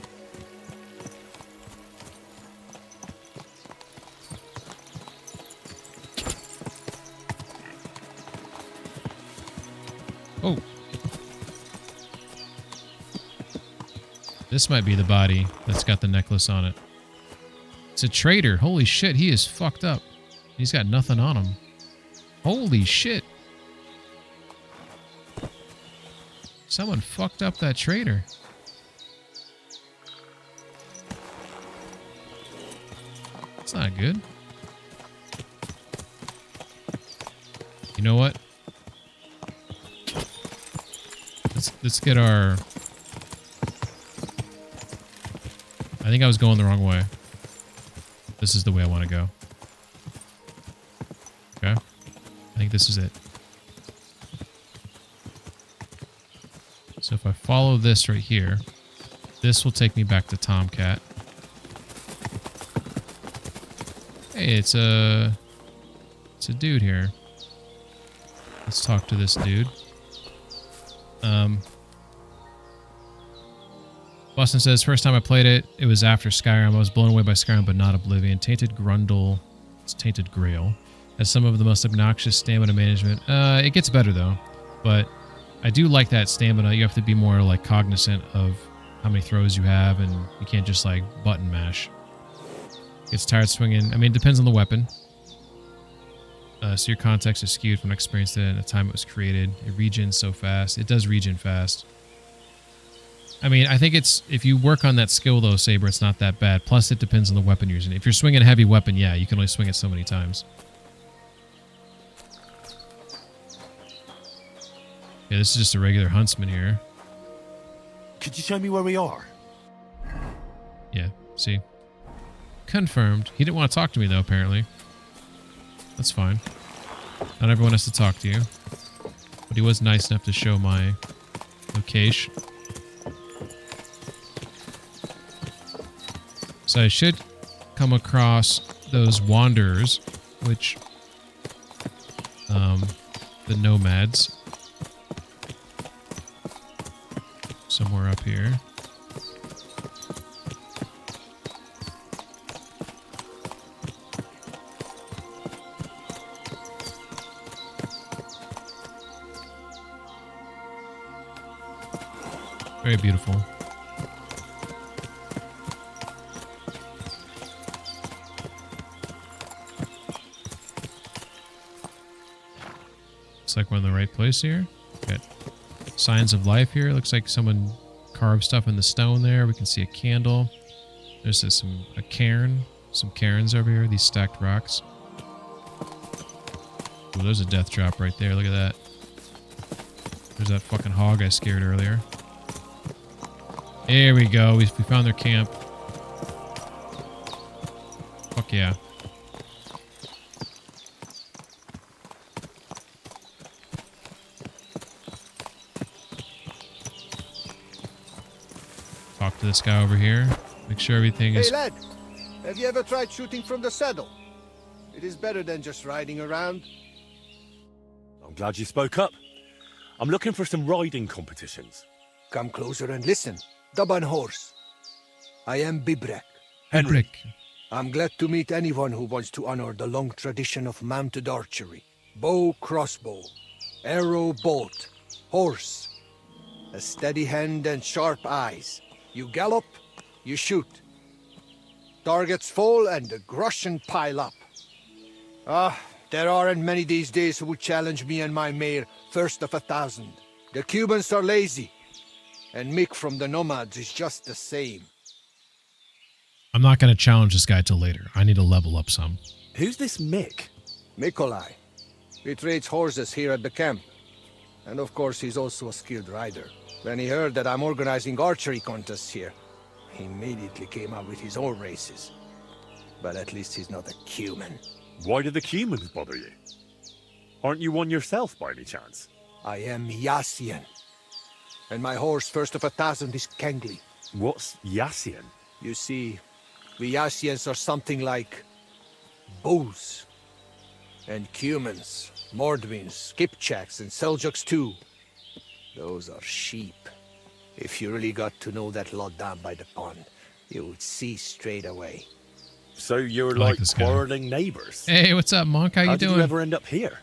Oh. This might be the body that's got the necklace on it. It's a traitor. Holy shit, he is fucked up. He's got nothing on him. Holy shit. Someone fucked up that traitor. That's not good. You know what? Let's get our... I think I was going the wrong way. This is the way I want to go. Okay. I think this is it. So if I follow this right here, this will take me back to Tomcat. Hey, it's a dude here. Let's talk to this dude. Boston says, first time I played it, it was after Skyrim. I was blown away by Skyrim, but not Oblivion. Tainted Grundle. It's Tainted Grail. Has some of the most obnoxious stamina management. It gets better, though. But I do like that stamina. You have to be more, like, cognizant of how many throws you have, and you can't just, like, button mash. Gets tired swinging. I mean, it depends on the weapon. So your context is skewed from experienced it at the time it was created. It regens so fast. It does regen fast. I mean, I think it's, if you work on that skill though, Saber, it's not that bad. Plus, it depends on the weapon you're using. If you're swinging a heavy weapon, yeah, you can only swing it so many times. Yeah, this is just a regular huntsman here. Could you show me where we are? Yeah, see? Confirmed. He didn't want to talk to me though, apparently. That's fine. Not everyone has to talk to you. But he was nice enough to show my location. So I should come across those wanderers, which, the nomads, somewhere up here. Very beautiful. Looks like we're in the right place here. Got signs of life here. Looks like someone carved stuff in the stone there. We can see a candle. There's a cairn. Some cairns over here. These stacked rocks. Oh, there's a death drop right there. Look at that. There's that fucking hog I scared earlier. There we go. We found their camp. Fuck yeah. Talk to this guy over here. Make sure everything is... Hey lad, have you ever tried shooting from the saddle? It is better than just riding around. I'm glad you spoke up. I'm looking for some riding competitions. Come closer and listen. Dub horse. I am Bibrek. Henrik. I'm glad to meet anyone who wants to honor the long tradition of mounted archery. Bow, crossbow, arrow, bolt, horse. A steady hand and sharp eyes. You gallop, you shoot. Targets fall and the groschen pile up. There aren't many these days who would challenge me and my mare first of 1,000. The Cubans are lazy. And Mick from the Nomads is just the same. I'm not going to challenge this guy till later. I need to level up some. Who's this Mick? Mikolai. He trades horses here at the camp. And of course he's also a skilled rider. When he heard that I'm organizing archery contests here, he immediately came up with his own races. But at least he's not a Cuman. Why do the Cumans bother you? Aren't you one yourself by any chance? I am Yassian. And my horse first of 1,000 is Kengli. What's Yassian? You see, we Yassians are something like bulls. And Cumans, Mordvins, Skipchaks, and Seljuks too. Those are sheep. If you really got to know that lot down by the pond, you would see straight away. So you're like quarreling neighbors? Hey, what's up, Monk? How you doing? How did you ever end up here?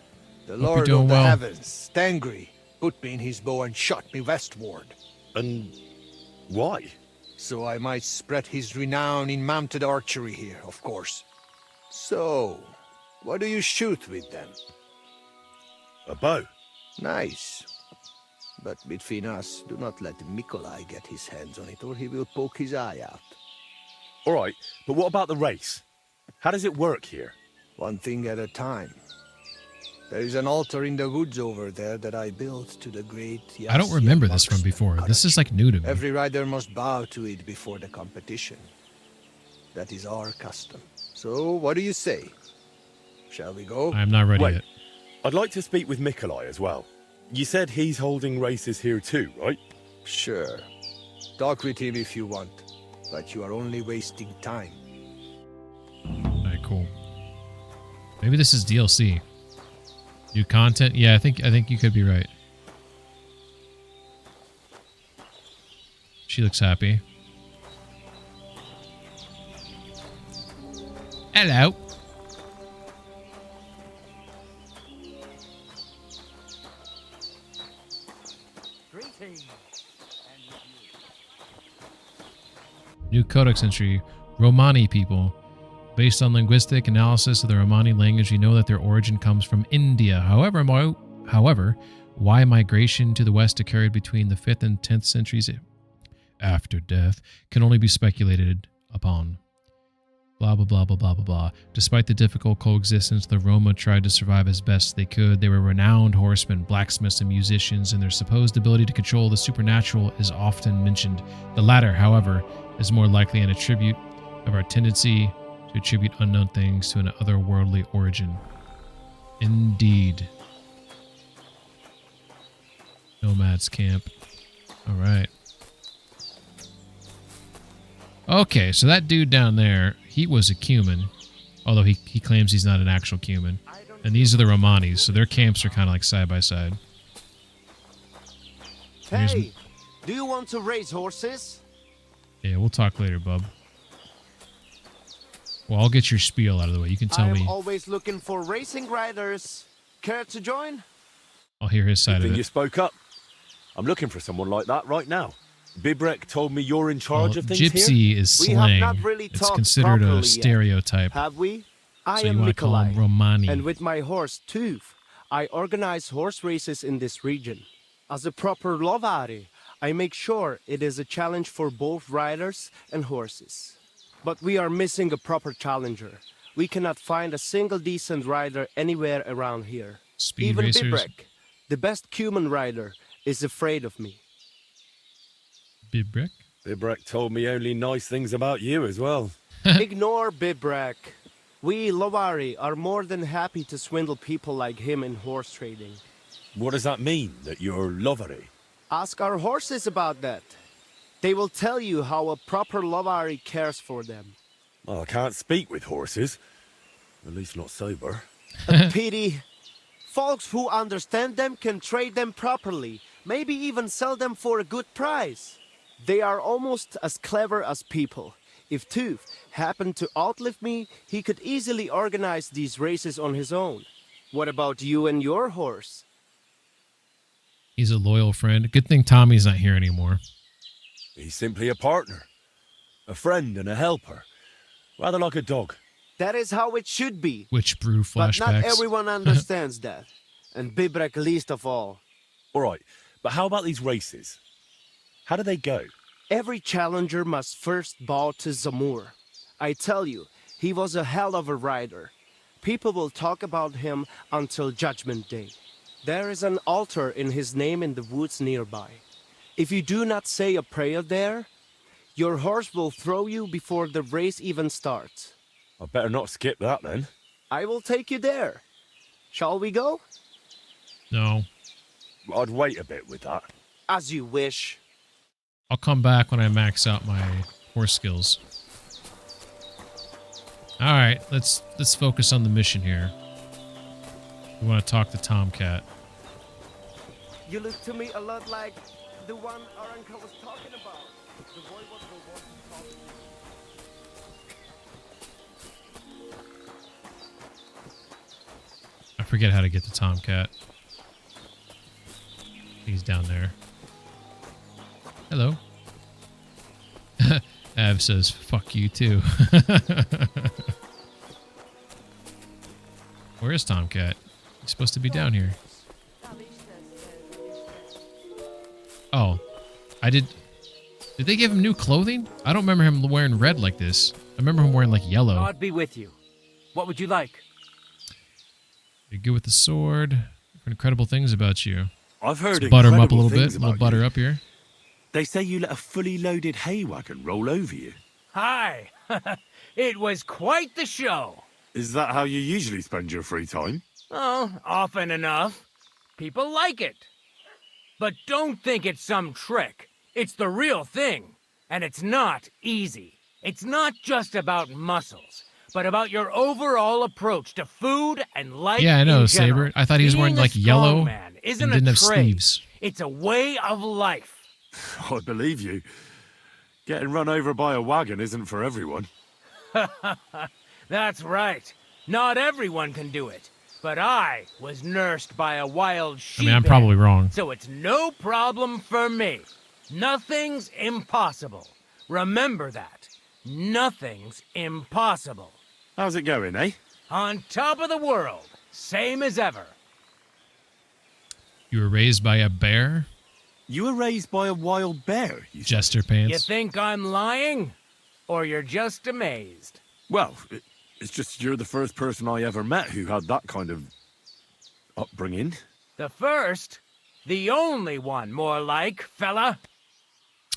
The Lord of the Heavens, Stangri, put me in his bow and shot me westward. And why? So I might spread his renown in mounted archery here, of course. So, what do you shoot with then? A bow. Nice. But between us, do not let Mikolai get his hands on it, or he will poke his eye out. All right, but what about the race? How does it work here? One thing at a time. There is an altar in the woods over there that I built to the great Yassian I don't remember this from before. This is like new to me. Every rider must bow to it before the competition. That is our custom. So, what do you say? Shall we go? I'm not ready yet. I'd like to speak with Mikolai as well. You said he's holding races here too, right? Sure. Talk with him if you want, but you are only wasting time. Alright, cool. Maybe this is DLC. New content? Yeah, I think you could be right. She looks happy. Hello. New codex entry. Romani people. Based on linguistic analysis of the Romani language, we know that their origin comes from India. However, why migration to the west occurred between the 5th and 10th centuries after death can only be speculated upon. Blah, blah, blah, blah, blah, blah, blah. Despite the difficult coexistence, the Roma tried to survive as best they could. They were renowned horsemen, blacksmiths, and musicians, and their supposed ability to control the supernatural is often mentioned. The latter, however, is more likely an attribute of our tendency to attribute unknown things to an otherworldly origin. Indeed. Nomads camp. All right. Okay, so that dude down there, he was a Cuman, although he claims he's not an actual Cuman. And these are the Romanis, so their camps are kind of like side by side. Hey, do you want to race horses? Yeah, we'll talk later, bub. Well, I'll get your spiel out of the way. You can tell me. I'm always looking for racing riders. Care to join? I'll hear his side of it. You spoke up. I'm looking for someone like that right now. Bibrek told me you're in charge of things gypsy here. is slang. It's considered a stereotype. Have we? I so am you want to call him Romani. And with my horse, Tooth, I organize horse races in this region. As a proper Lovari, I make sure it is a challenge for both riders and horses. But we are missing a proper challenger. We cannot find a single decent rider anywhere around here. Speed Even racers. Bibrek, the best Cuman rider, is afraid of me. Bibrek? Bibrek told me only nice things about you as well. Ignore Bibrek. We, Lovari, are more than happy to swindle people like him in horse trading. What does that mean, that you're Lovari? Ask our horses about that. They will tell you how a proper Lovari cares for them. Well, I can't speak with horses. At least not sober. A pity. Folks who understand them can trade them properly, maybe even sell them for a good price. They are almost as clever as people. If Tooth happened to outlive me, he could easily organize these races on his own. What about you and your horse? He's a loyal friend. Good thing Tommy's not here anymore. He's simply a partner. A friend and a helper. Rather like a dog. That is how it should be. Witch brew flashbacks. But not everyone understands that. And Bibrek least of all. All right, but how about these races? How do they go? Every challenger must first bow to Zamur. I tell you, he was a hell of a rider. People will talk about him until Judgment Day. There is an altar in his name in the woods nearby. If you do not say a prayer there, your horse will throw you before the race even starts. I better not skip that then. I will take you there. Shall we go? No. I'd wait a bit with that. As you wish. I'll come back when I max out my horse skills. All right, let's focus on the mission here. We want to talk to Tomcat. You look to me a lot like the one our uncle was talking about. The boy was the one who taught me. I forget how to get to Tomcat. He's down there. Hello. Av says, fuck you too. Where is Tomcat? He's supposed to be down here. Oh. Did they give him new clothing? I don't remember him wearing red like this. I remember him wearing like yellow. God be with you. What would you like? You're good with the sword. I've heard incredible things about you. I've heard Let's butter him up a incredible little bit. things A little about butter you. up here. They say you let a fully loaded hay wagon roll over you. Hi. It was quite the show. Is that how you usually spend your free time? Oh, often enough. People like it. But don't think it's some trick. It's the real thing. And it's not easy. It's not just about muscles. but about your overall approach to food and life. Yeah, I know, in general. Saber. I thought he was Being wearing a like yellow strongman and isn't didn't a have trade. sleeves. It's a way of life. I believe you. Getting run over by a wagon isn't for everyone. That's right. Not everyone can do it. But I was nursed by a wild sheep. I'm probably wrong. So it's no problem for me. Nothing's impossible. Remember that. Nothing's impossible. How's it going, eh? On top of the world. Same as ever. You were raised by a bear? You were raised by a wild bear, you Jester You pants. think I'm lying? Or you're just amazed? Well, it's just you're the first person I ever met who had that kind of upbringing. The first, the only one, more like, fella.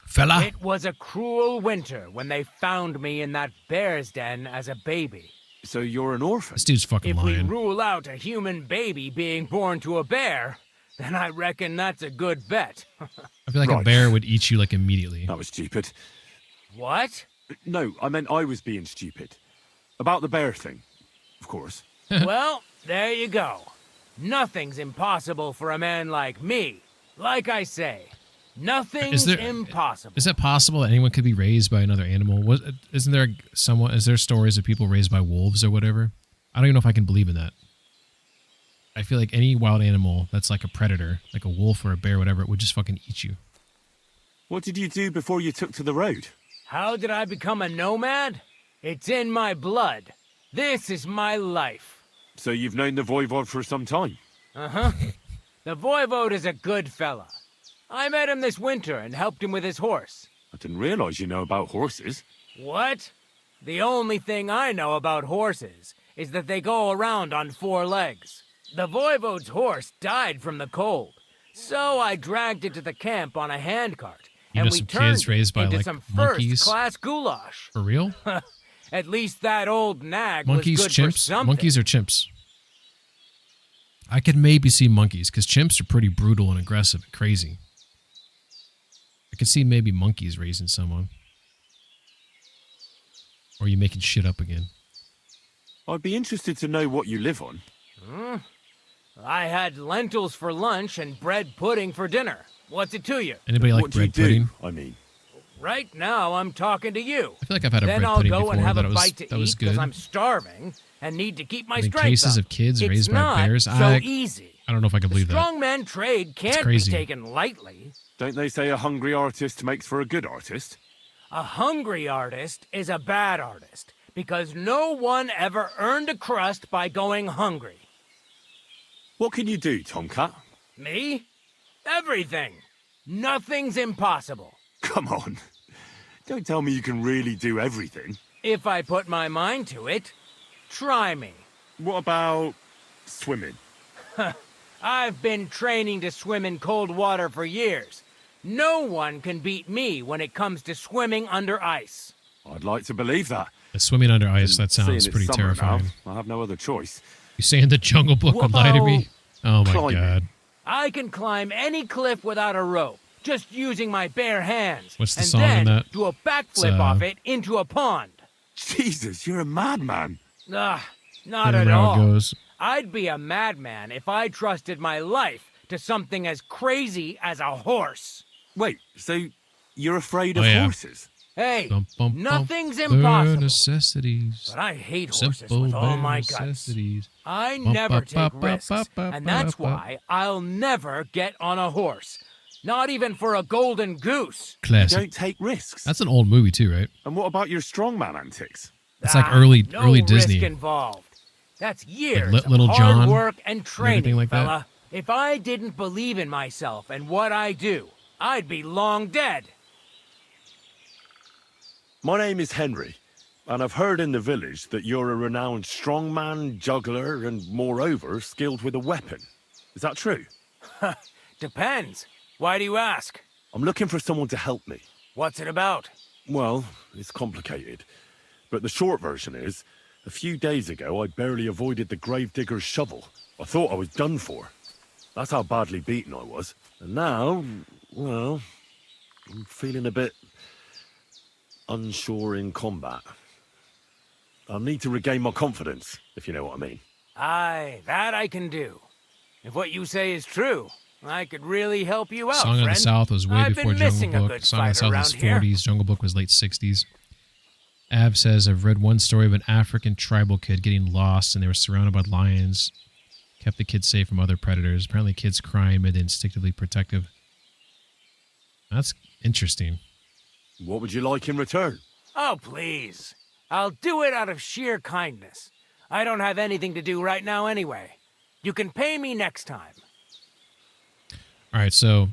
Fella? It was a cruel winter when they found me in that bear's den as a baby. So you're an orphan? This dude's fucking If we lying. rule out a human baby being born to a bear, then I reckon that's a good bet. I feel like a bear would eat you like immediately. That was stupid. What? No, I meant I was being stupid. About the bear thing, of course. Well, there you go. Nothing's impossible for a man like me. Like I say, nothing's impossible. Is it possible that anyone could be raised by another animal? Isn't there someone? Is there stories of people raised by wolves or whatever? I don't even know if I can believe in that. I feel like any wild animal that's like a predator, like a wolf or a bear, whatever, it would just fucking eat you. What did you do before you took to the road? How did I become a nomad? It's in my blood. This is my life. So you've known the Voivod for some time? Uh-huh. The Voivode is a good fella. I met him this winter and helped him with his horse. I didn't realize you know about horses. What? The only thing I know about horses is that they go around on 4 legs. The Voivode's horse died from the cold, so I dragged it to the camp on a handcart, You and know we some turned kids raised it by into like some monkeys? first-class goulash. For real? At least that old nag Monkeys, was good for chimps? something. Monkeys or chimps? I could maybe see monkeys, because chimps are pretty brutal and aggressive and crazy. I could see maybe monkeys raising someone. Or are you making shit up again? I'd be interested to know what you live on. I had lentils for lunch and bread pudding for dinner. What's it to you? Anybody like What do you bread pudding? do, I mean? Right now, I'm talking to you. I feel like I've had a then bread I'll pudding go before. and have that a was, bite to that was eat because good. I'm starving and need to keep my I mean, strength cases up. of kids It's raised by not bears. so easy. I don't know if I can believe that. Strongman trade can't be crazy. taken lightly. Don't they say a hungry artist makes for a good artist? A hungry artist is a bad artist because no one ever earned a crust by going hungry. What can you do, Tomcat? Me? Everything. Nothing's impossible. Come on. Don't tell me you can really do everything. If I put my mind to it, try me. What about swimming? I've been training to swim in cold water for years. No one can beat me when it comes to swimming under ice. I'd like to believe that. Swimming under ice, that Seeing sounds it's pretty summer terrifying. Now, I have no other choice. You saying the Jungle Book would lie to me? Oh my climbing? god. I can climb any cliff without a rope, just using my bare hands. What's the and song then in that? do a backflip It's, off it into a pond. Jesus, you're a madman. Not at Remember how it all. goes. I'd be a madman if I trusted my life to something as crazy as a horse. Wait, so you're afraid Oh, of yeah. horses? Hey, Bum, bum, bum. nothing's Bare impossible. necessities. But I hate horses Simple with all bare my guts. necessities. I Bum, never ba, take ba, ba, risks, ba, ba, and ba, that's ba. why I'll never get on a horse. Not even for a golden goose. Classic. You don't take risks. That's an old movie too, right? And what about your strongman antics? It's like early no early risk Disney. involved. That's years Li- Little of John hard work and and training, everything like that? fella. If I didn't believe in myself and what I do, I'd be long dead. My name is Henry, and I've heard in the village that you're a renowned strongman, juggler, and moreover, skilled with a weapon. Is that true? Depends. Why do you ask? I'm looking for someone to help me. What's it about? Well, it's complicated. But the short version is, a few days ago I barely avoided the gravedigger's shovel. I thought I was done for. That's how badly beaten I was. And now, well, I'm feeling a bit unsure in combat. I'll need to regain my confidence, if you know what I mean. Aye, that I can do. If what you say is true, I could really help you out, Song friend. of the South was way I've before been missing Jungle a Book. good Song of the fight South was around here. 40s. Jungle Book was late 60s. Av says, I've read one story of an African tribal kid getting lost and they were surrounded by lions. Kept the kid safe from other predators. Apparently kids crime and instinctively protective. That's interesting. What would you like in return? Oh, please. I'll do it out of sheer kindness. I don't have anything to do right now anyway. You can pay me next time. All right, so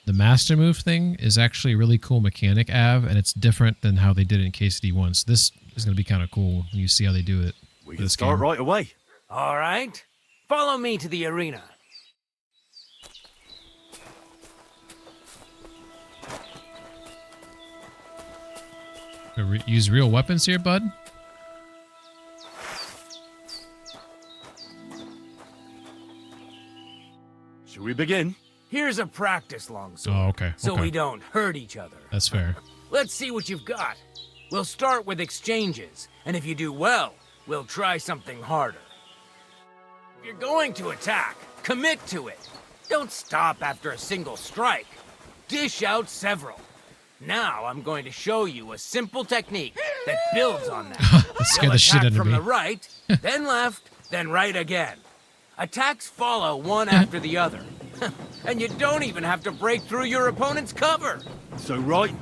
the master move thing is actually a really cool mechanic, Av, and it's different than how they did it in KCD1. So this is going to be kind of cool when you see how they do it. We can start right away. All right. Follow me to the arena. Use real weapons here, bud? Should we begin? Here's a practice longsword. Oh, okay. So okay. we don't hurt each other. That's fair. Let's see what you've got. We'll start with exchanges, and if you do well, we'll try something harder. If you're going to attack, commit to it. Don't stop after a single strike. Dish out several. Now I'm going to show you a simple technique that builds on that. That scared You'll the shit attack out of from me. the right, then left, then right again. Attacks follow one after the other. And you don't even have to break through your opponent's cover. So right,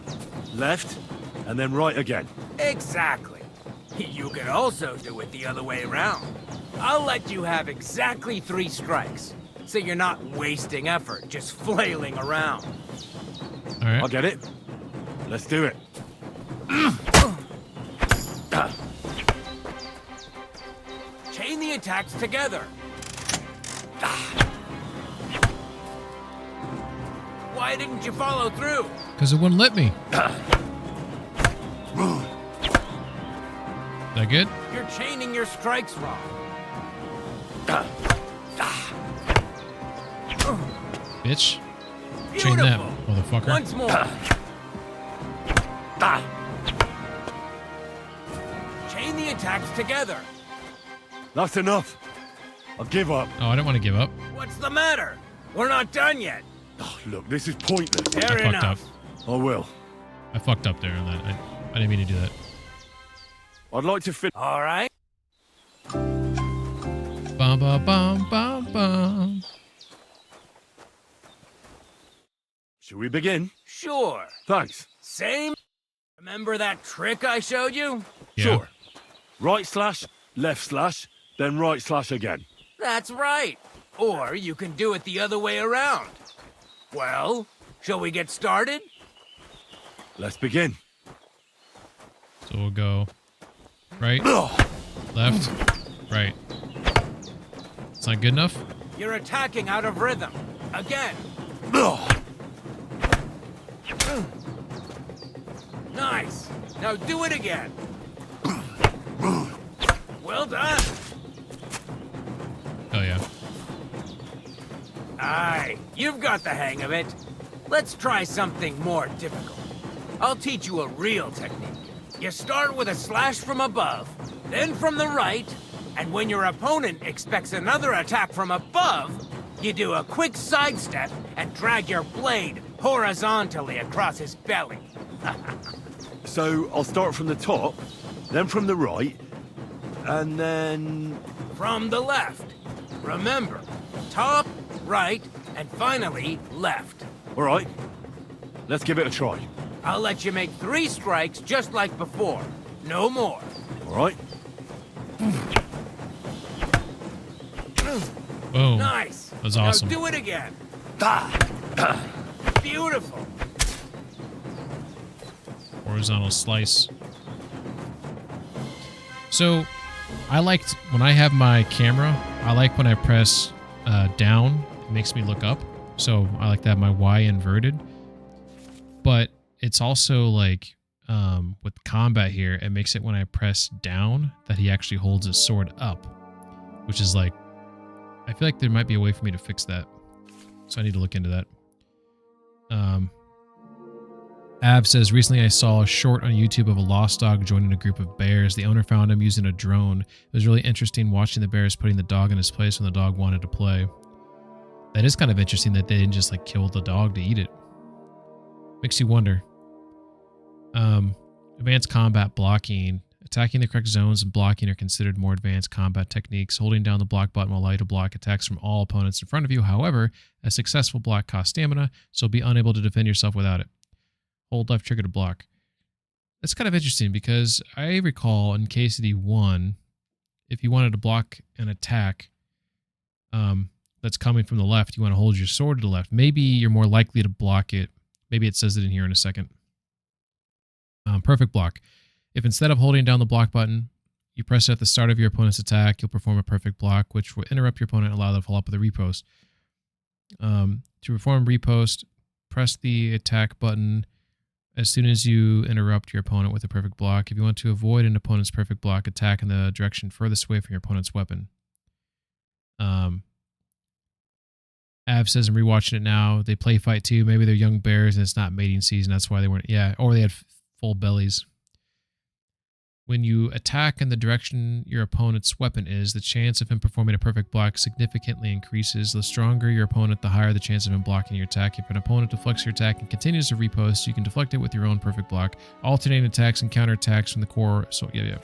left, and then right again. Exactly. You can also do it the other way around. I'll let you have exactly 3 strikes, so you're not wasting effort just flailing around. All right. I'll get it. Let's do it. Chain the attacks together. Why didn't you follow through? Because it wouldn't let me. That good? You're chaining your strikes wrong. Bitch. Chain that, motherfucker. Once more. Chain the attacks together. That's enough. I'll give up. Oh, I don't want to give up. What's the matter? We're not done yet. Oh, look, this is pointless. Fair I enough. fucked I will. up. I fucked up there on that. I didn't mean to do that. I'd like to fit. All right. Bum, bum, bum, bum, bum. Should we begin? Sure. Thanks. Same. Remember that trick I showed you? Yeah. Sure. Right slash, left slash, then right slash again. That's right. Or you can do it the other way around. Well, shall we get started? Let's begin. So we'll go right, left, right. It's not good enough? You're attacking out of rhythm. Again. Nice. Now do it again. Well done. Oh, yeah. Aye, you've got the hang of it. Let's try something more difficult. I'll teach you a real technique. You start with a slash from above, then from the right, and when your opponent expects another attack from above, you do a quick sidestep and drag your blade horizontally across his belly. So I'll start from the top, then from the right, and then... From the left. Remember, top, right, and finally left. All right. Let's give it a try. I'll let you make 3 strikes just like before. No more. All right. Boom. Nice. That was awesome. Now do it again. Beautiful. Horizontal slice. So, I liked when I have my camera, I like when I press down, it makes me look up. So, I like to have my Y inverted. But it's also like, with combat here, it makes it when I press down that he actually holds his sword up. Which is like, I feel like there might be a way for me to fix that. So I need to look into that. Ab says, recently I saw a short on YouTube of a lost dog joining a group of bears. The owner found him using a drone. It was really interesting watching the bears putting the dog in his place when the dog wanted to play. That is kind of interesting that they didn't just like kill the dog to eat it. Makes you wonder. Advanced combat blocking. Attacking the correct zones and blocking are considered more advanced combat techniques. Holding down the block button will allow you to block attacks from all opponents in front of you. However, a successful block costs stamina, so you'll be unable to defend yourself without it. Hold left trigger to block. That's kind of interesting because I recall in KCD 1, if you wanted to block an attack that's coming from the left, you want to hold your sword to the left. Maybe you're more likely to block it. Maybe it says it in here in a second. Perfect block. If instead of holding down the block button, you press it at the start of your opponent's attack, you'll perform a perfect block, which will interrupt your opponent and allow them to follow up with a repost. To perform repost, press the attack button as soon as you interrupt your opponent with a perfect block. If you want to avoid an opponent's perfect block, attack in the direction furthest away from your opponent's weapon. Av says, I'm rewatching it now. They play fight too. Maybe they're young bears and it's not mating season. That's why they weren't. Yeah, or they had full bellies. When you attack in the direction your opponent's weapon is, the chance of him performing a perfect block significantly increases. The stronger your opponent, the higher the chance of him blocking your attack. If an opponent deflects your attack and continues to repost, you can deflect it with your own perfect block. Alternating attacks and counterattacks from the core. So, yeah.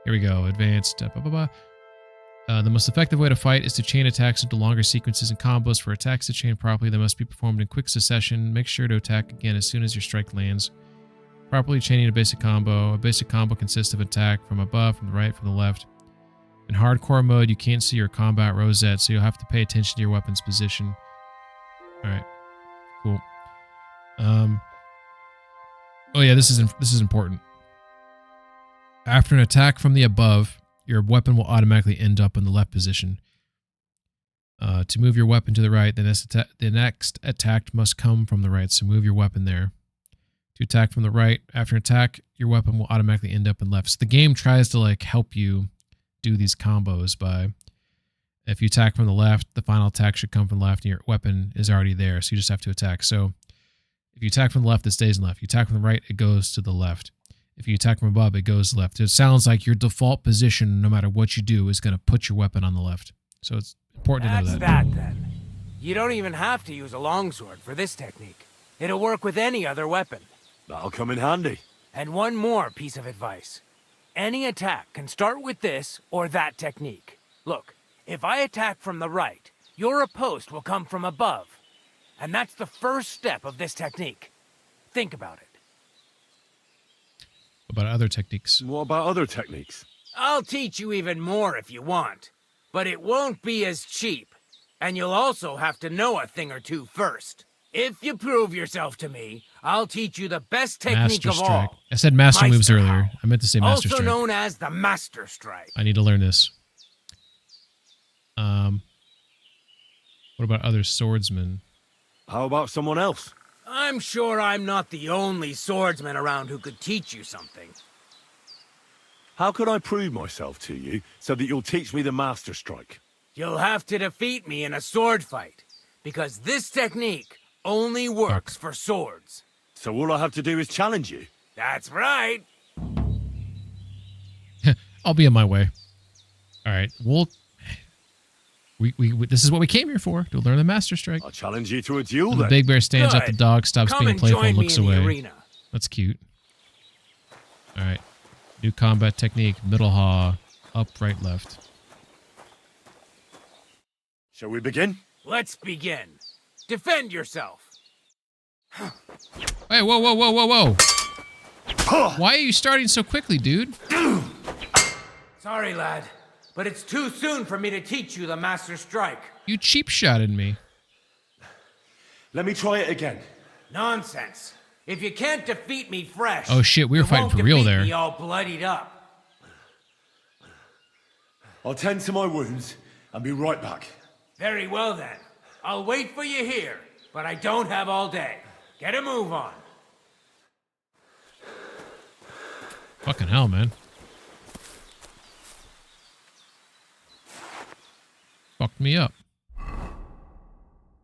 Here we go. Advanced. The most effective way to fight is to chain attacks into longer sequences and combos. For attacks to chain properly, they must be performed in quick succession. Make sure to attack again as soon as your strike lands. Properly chaining a basic combo. A basic combo consists of attack from above, from the right, from the left. In hardcore mode, you can't see your combat rosette, so you'll have to pay attention to your weapon's position. Alright. Cool. Oh yeah, this is important. After an attack from the above, your weapon will automatically end up in the left position. To move your weapon to the right, the next attack must come from the right, so move your weapon there. To attack from the right, after an attack, your weapon will automatically end up in left. So the game tries to like help you do these combos by, if you attack from the left, the final attack should come from the left and your weapon is already there, so you just have to attack. So if you attack from the left, it stays in left. If you attack from the right, it goes to the left. If you attack from above, it goes left. It sounds like your default position, no matter what you do, is going to put your weapon on the left. So it's important to know that. That's that then. You don't even have to use a longsword for this technique. It'll work with any other weapon. That'll come in handy. And one more piece of advice. Any attack can start with this or that technique. Look, if I attack from the right, your riposte will come from above. And that's the first step of this technique. Think about it. What about other techniques? What about other techniques? I'll teach you even more if you want. But it won't be as cheap. And you'll also have to know a thing or two first. If you prove yourself to me, I'll teach you the best technique Master of Strike. all. I said master moves earlier. I meant to say Master Also Strike. known as the Master Strike. I need to learn this. What about other swordsmen? How about someone else? I'm sure I'm not the only swordsman around who could teach you something. How can I prove myself to you so that you'll teach me the Master Strike? You'll have to defeat me in a sword fight, because this technique only works for swords. So all I have to do is challenge you? That's right. I'll be on my way. All right, this is what we came here for, to learn the Master Strike. I'll challenge you to a duel The then. big bear stands up, the dog stops Come being and playful join and me looks in the away. arena. That's cute. All right, new combat technique, middle haw, up, right, left. Shall we begin? Let's begin. Defend yourself. Hey, whoa. Why are you starting so quickly, dude? Sorry, lad, but it's too soon for me to teach you the Master Strike. You cheap shotted me. Let me try it again. Nonsense. If you can't defeat me fresh, Oh shit, we were you fighting won't for real defeat there. me all bloodied up. I'll tend to my wounds and be right back. Very well then. I'll wait for you here, but I don't have all day. Get a move on. Fucking hell, man. Fucked me up.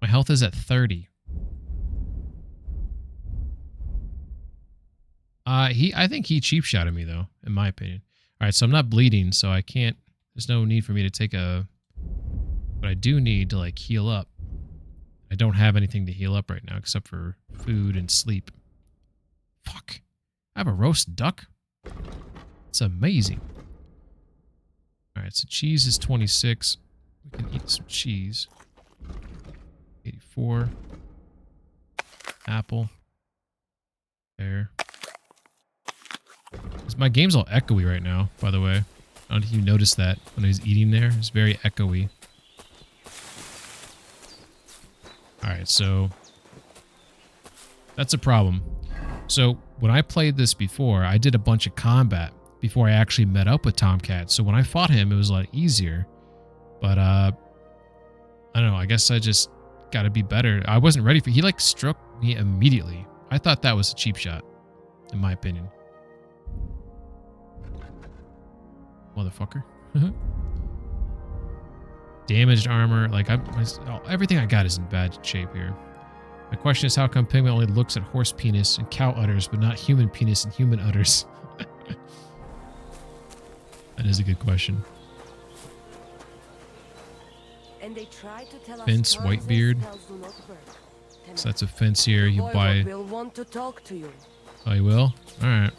My health is at 30. I think he cheap shotted me though, in my opinion. All right, so I'm not bleeding, so I can't. There's no need for me to take a. But I do need to like heal up. I don't have anything to heal up right now except for food and sleep. Fuck. I have a roast duck. It's amazing. All right, so cheese is 26. We can eat some cheese. 84. Apple. There. My game's all echoey right now, by the way. I don't know if you noticed that when I was eating there. It's very echoey. Alright, so that's a problem. So when I played this before, I did a bunch of combat before I actually met up with Tomcat. So when I fought him, it was a lot easier. But I don't know, I guess I just gotta be better. I wasn't ready for he like struck me immediately. I thought that was a cheap shot, in my opinion. Motherfucker. Damaged armor, like everything I got is in bad shape here. My question is, how come Pigman only looks at horse penis and cow udders, but not human penis and human udders? That is a good question. And they try to tell Fence, us Whitebeard. So that's a fence here. You buy. Will want to talk to you. Oh, you will? All right.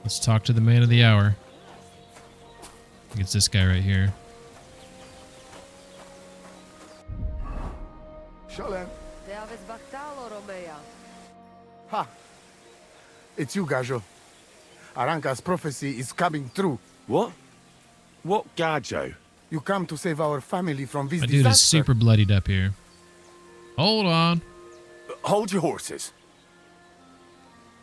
Let's talk to the man of the hour. I think it's this guy right here. Shalom. Ha! It's you, Gajo. Aranka's prophecy is coming true. What? What Gajo? You come to save our family from this My dude is super bloodied up here. Hold on. Hold your horses.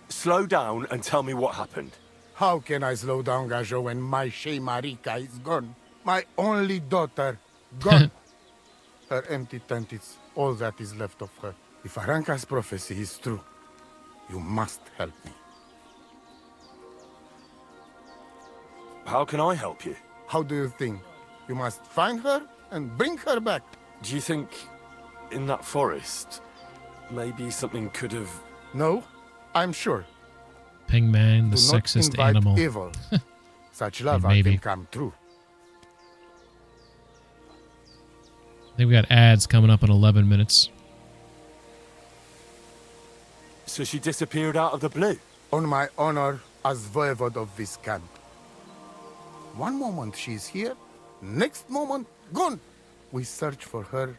Slow down and tell me what happened. How can I slow down, Gajo, when my Shea Marika is gone? My only daughter, gone. Her empty tent is all that is left of her. If Aranka's prophecy is true, you must help me. How can I help you? How do you think? You must find her and bring her back. Do you think in that forest, maybe something could have... No, I'm sure. Pigman, the Do not sexist invite animal. Evil. Such love maybe. can come true. I think we got ads coming up in 11 minutes. So she disappeared out of the blue? On my honor as voivode of this camp. One moment she's here, next moment gone. We search for her,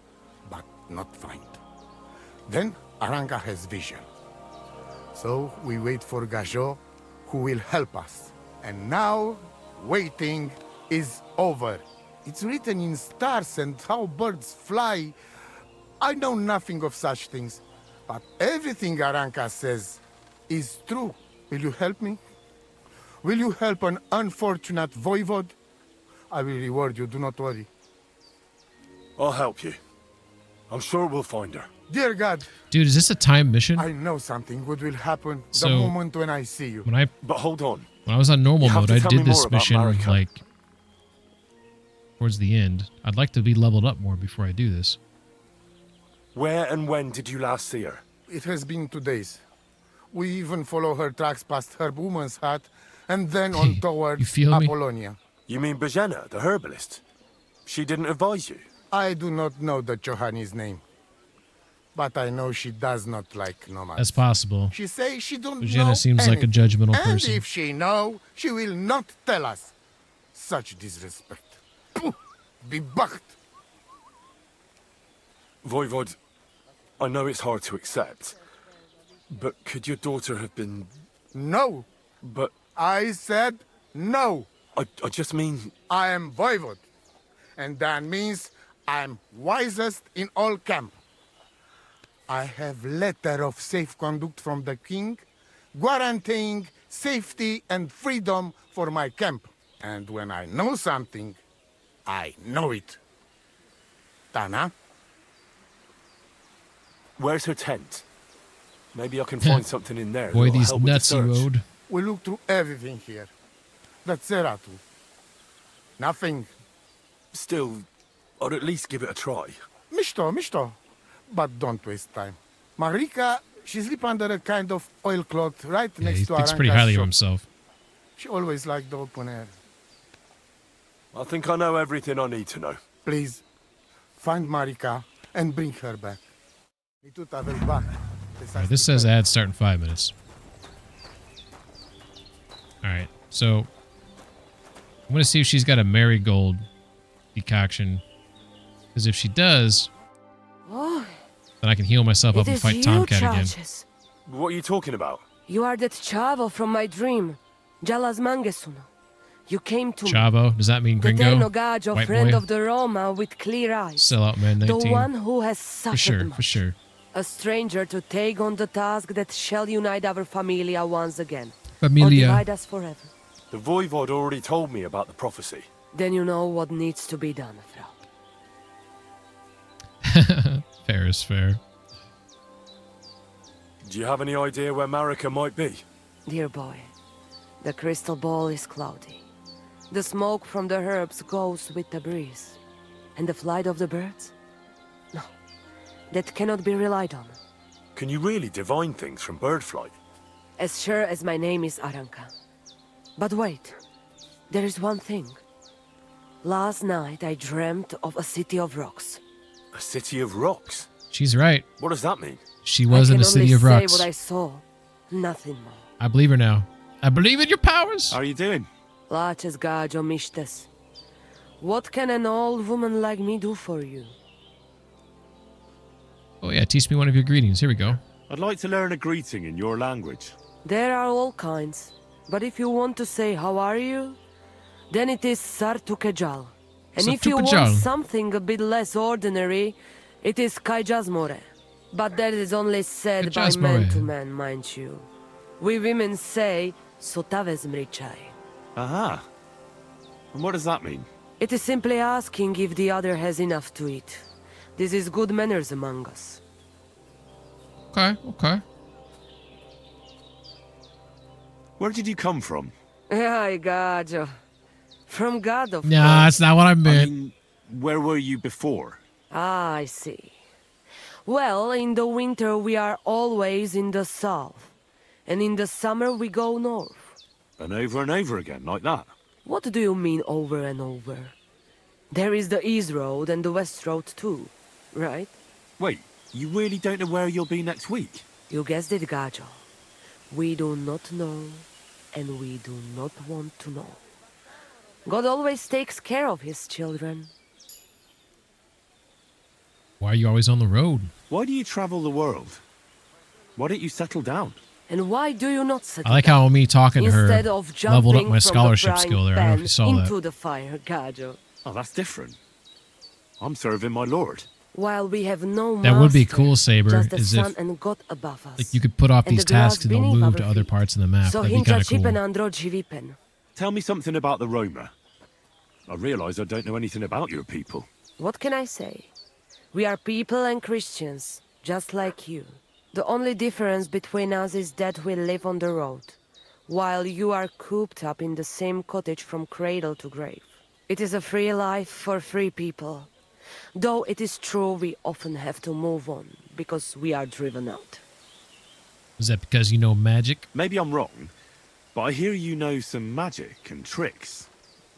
but not find. Then Aranka has vision. So we wait for Gajo, who will help us. And now, waiting is over. It's written in stars and how birds fly. I know nothing of such things, but everything Aranka says is true. Will you help me? Will you help an unfortunate voivode? I will reward you, do not worry. I'll help you. I'm sure we'll find her. Dear God. Dude, is this a time mission? I know something good will happen So, the moment when I see you. But hold on. When I was on normal You have mode, to I tell did me this more about mission Marika. like towards the end. I'd like to be leveled up more before I do this. Where and when did you last see her? It has been 2 days. We even follow her tracks past her woman's hut and then on towards feel me? Apollonia. You mean Bajena, the herbalist? She didn't advise you? I do not know the Johanni's name, but I know she does not like nomads. That's possible. She say she don't Jenna know seems like a anything. judgmental And person. if she know, she will not tell us. Such disrespect. Pooh, be bucked. Voivod, I know it's hard to accept, but could your daughter have been... No. But... I said no. I just mean... I am voivode, and that means I'm wisest in all camp. I have letter of safe conduct from the king, guaranteeing safety and freedom for my camp. And when I know something, I know it. Tana? Where's her tent? Maybe I can find something in there. Boy, that'll these help with the nuts you search. owed. We look through everything here. The Ceratu. Nothing. Still, I'd at least give it a try. Misto. But don't waste time. Marika She sleeps under a kind of oilcloth right Yeah, next he to thinks Aranka's pretty highly of shop. himself. She always liked the open air. I think I know everything I need to know. Please, find Marika and bring her back. Alright, this says ad start in 5 minutes. Alright, so I'm going to see if she's got a marigold decoction. Because if she does, Oh, then I can heal myself up it and is fight you, Tomcat again. Charges. What are you talking about? You are that Chavo from my dream, Jalas Mangesuno. You came to Chavo, does that mean the gringo? Ternogajo, White friend boy? of the Roma with clear eyes. Sellout man 19. The one who has suffered For sure, much. for sure. A stranger to take on the task that shall unite our familia once again. Familia. Or divide us forever. The Voivod already told me about the prophecy. Then you know what needs to be done, Frau. Fair is fair. Do you have any idea where Marika might be? Dear boy, the crystal ball is cloudy. The smoke from the herbs goes with the breeze. And the flight of the birds? No, that cannot be relied on. Can you really divine things from bird flight? As sure as my name is Aranka. But wait, there is one thing. Last night I dreamt of a city of rocks. A city of rocks? She's right. What does that mean? She was in the city of I can only rocks. say what I saw, nothing more. I believe her now. I believe in your powers. How are you doing? Laches gajo mishtes. What can an old woman like me do for you? Oh yeah, teach me one of your greetings. Here we go. I'd like to learn a greeting in your language. There are all kinds. But if you want to say how are you, then it is Sartukejal. And if you Sartukejal. want something a bit less ordinary, it is Kaijazmore. But that is only said by man to man, mind you. We women say Sotavez mrichai. Aha. And what does that mean? It is simply asking if the other has enough to eat. This is good manners among us. Okay, okay. Where did you come from? Ay, gajo. From God, of Nah, course. that's not what I meant. I mean, where were you before? Ah, I see. Well, in the winter we are always in the south. And in the summer we go north. And over again, like that? What do you mean over and over? There is the East Road and the West Road too, right? Wait, you really don't know where you'll be next week? You guessed it, Gajo. We do not know, and we do not want to know. God always takes care of his children. Why are you always on the road? Why do you travel the world? Why don't you settle down? And why do you not settle I like how me talking to her instead of leveled up jumping my from scholarship the skill there. I frying don't know if you saw pan that. into the fire, Gajo? Oh, that's different. I'm serving my lord. While we have no That would be master, cool, Saber, just the is sun if and God above us. like you could put off and these the grass tasks and they'll beneath move our to other feet. parts of the map. So That'd be kind of cool. cool. Tell me something about the Roma. I realise I don't know anything about your people. What can I say? We are people and Christians, just like you. The only difference between us is that we live on the road, while you are cooped up in the same cottage from cradle to grave. It is a free life for free people. Though it is true we often have to move on, because we are driven out. Is that because you know magic? Maybe I'm wrong, but I hear you know some magic and tricks.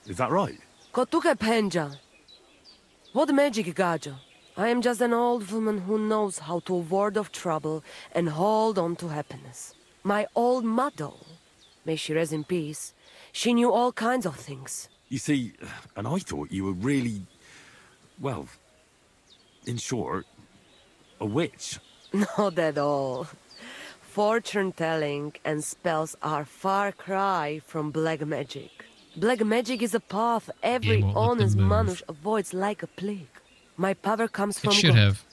Is that right? Kotuke Penja. What magic, Gajo? I am just an old woman who knows how to ward off trouble and hold on to happiness. My old mother, may she rest in peace, she knew all kinds of things. You see, and I thought you were really, well, in short, a witch. Not at all. Fortune-telling and spells are far cry from black magic. Black magic is a path every Game won't let them honest move. manush avoids like a plague. My power comes from It should God, have.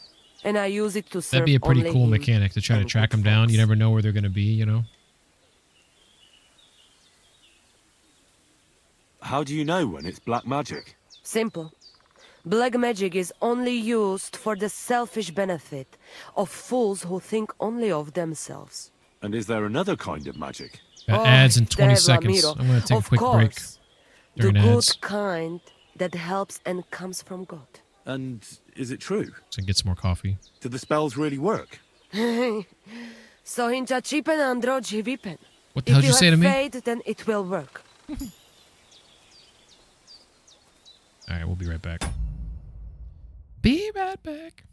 and I use it to serve That'd be a pretty only cool him mechanic to try to and track good them down. You folks. never know where they're going to be, you know? How do you know when it's black magic? Simple. Black magic is only used for the selfish benefit of fools who think only of themselves. And is there another kind of magic? Got ads in 20 Devla seconds. Miro. I'm going to take a Of quick break course. during The ads. good kind that helps and comes from God. And is it true? So get some more coffee. Do the spells really work? So hincha chipen androji vipen. What the hell did you say to me? If you have faith, then it will work. All right, we'll be right back. Be right back.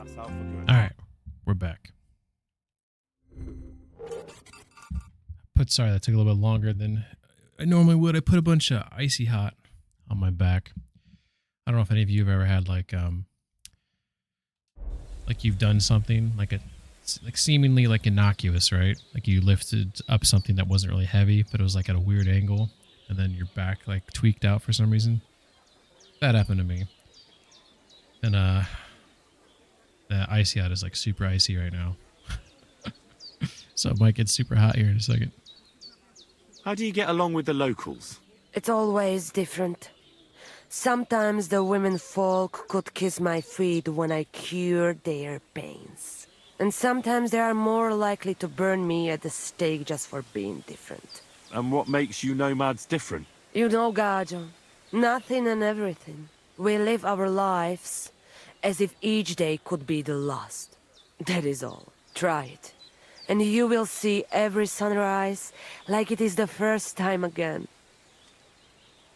That's out for good. All right, we're back. Sorry, that took a little bit longer than I normally would. I put a bunch of icy hot on my back. I don't know if any of you have ever had like you've done something like seemingly like innocuous, right? Like you lifted up something that wasn't really heavy, but it was like at a weird angle, and then your back like tweaked out for some reason. That happened to me. And the icy hot is like super icy right now. So it might get super hot here in a second. How do you get along with the locals? It's always different. Sometimes the women folk could kiss my feet when I cured their pains. And sometimes they are more likely to burn me at the stake just for being different. And what makes you nomads different? You know, Gajo, nothing and everything. We live our lives as if each day could be the last. That is all. Try it. And you will see every sunrise like it is the first time again.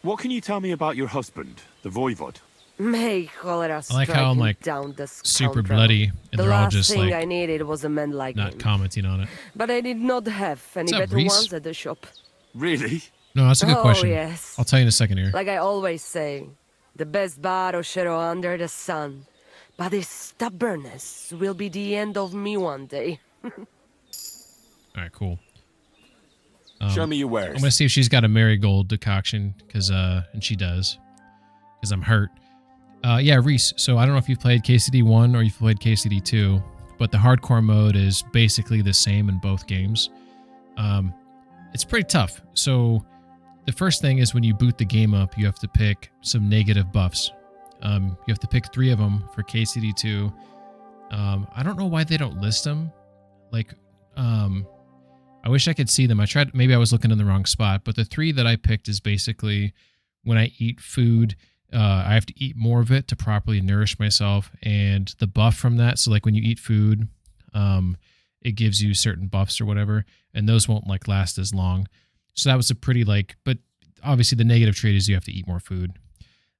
What can you tell me about your husband, the Voivod? May cholera I like strike how I'm him like down the super scoundrel. bloody, and The they're all last just thing like I needed was a man like not him. commenting on it. But I did not have any What's up, better Reese? ones at the shop. Really? No, that's a good Oh, question. yes. I'll tell you in a second here. Like I always say, the best barochero under the sun. But his stubbornness will be the end of me one day. All right, cool. Show me your wares. I'm gonna see if she's got a marigold decoction, and she does, because I'm hurt. Yeah, Reese. So I don't know if you've played KCD 1 or you've played KCD 2, but the hardcore mode is basically the same in both games. It's pretty tough. So the first thing is when you boot the game up, you have to pick some negative buffs. You have to pick 3 of them for KCD 2. I don't know why they don't list them. Like, I wish I could see them. I tried, maybe I was looking in the wrong spot, but the 3 that I picked is basically when I eat food, I have to eat more of it to properly nourish myself, and the buff from that. So like when you eat food, it gives you certain buffs or whatever, and those won't like last as long. So that was a pretty but obviously the negative trait is you have to eat more food.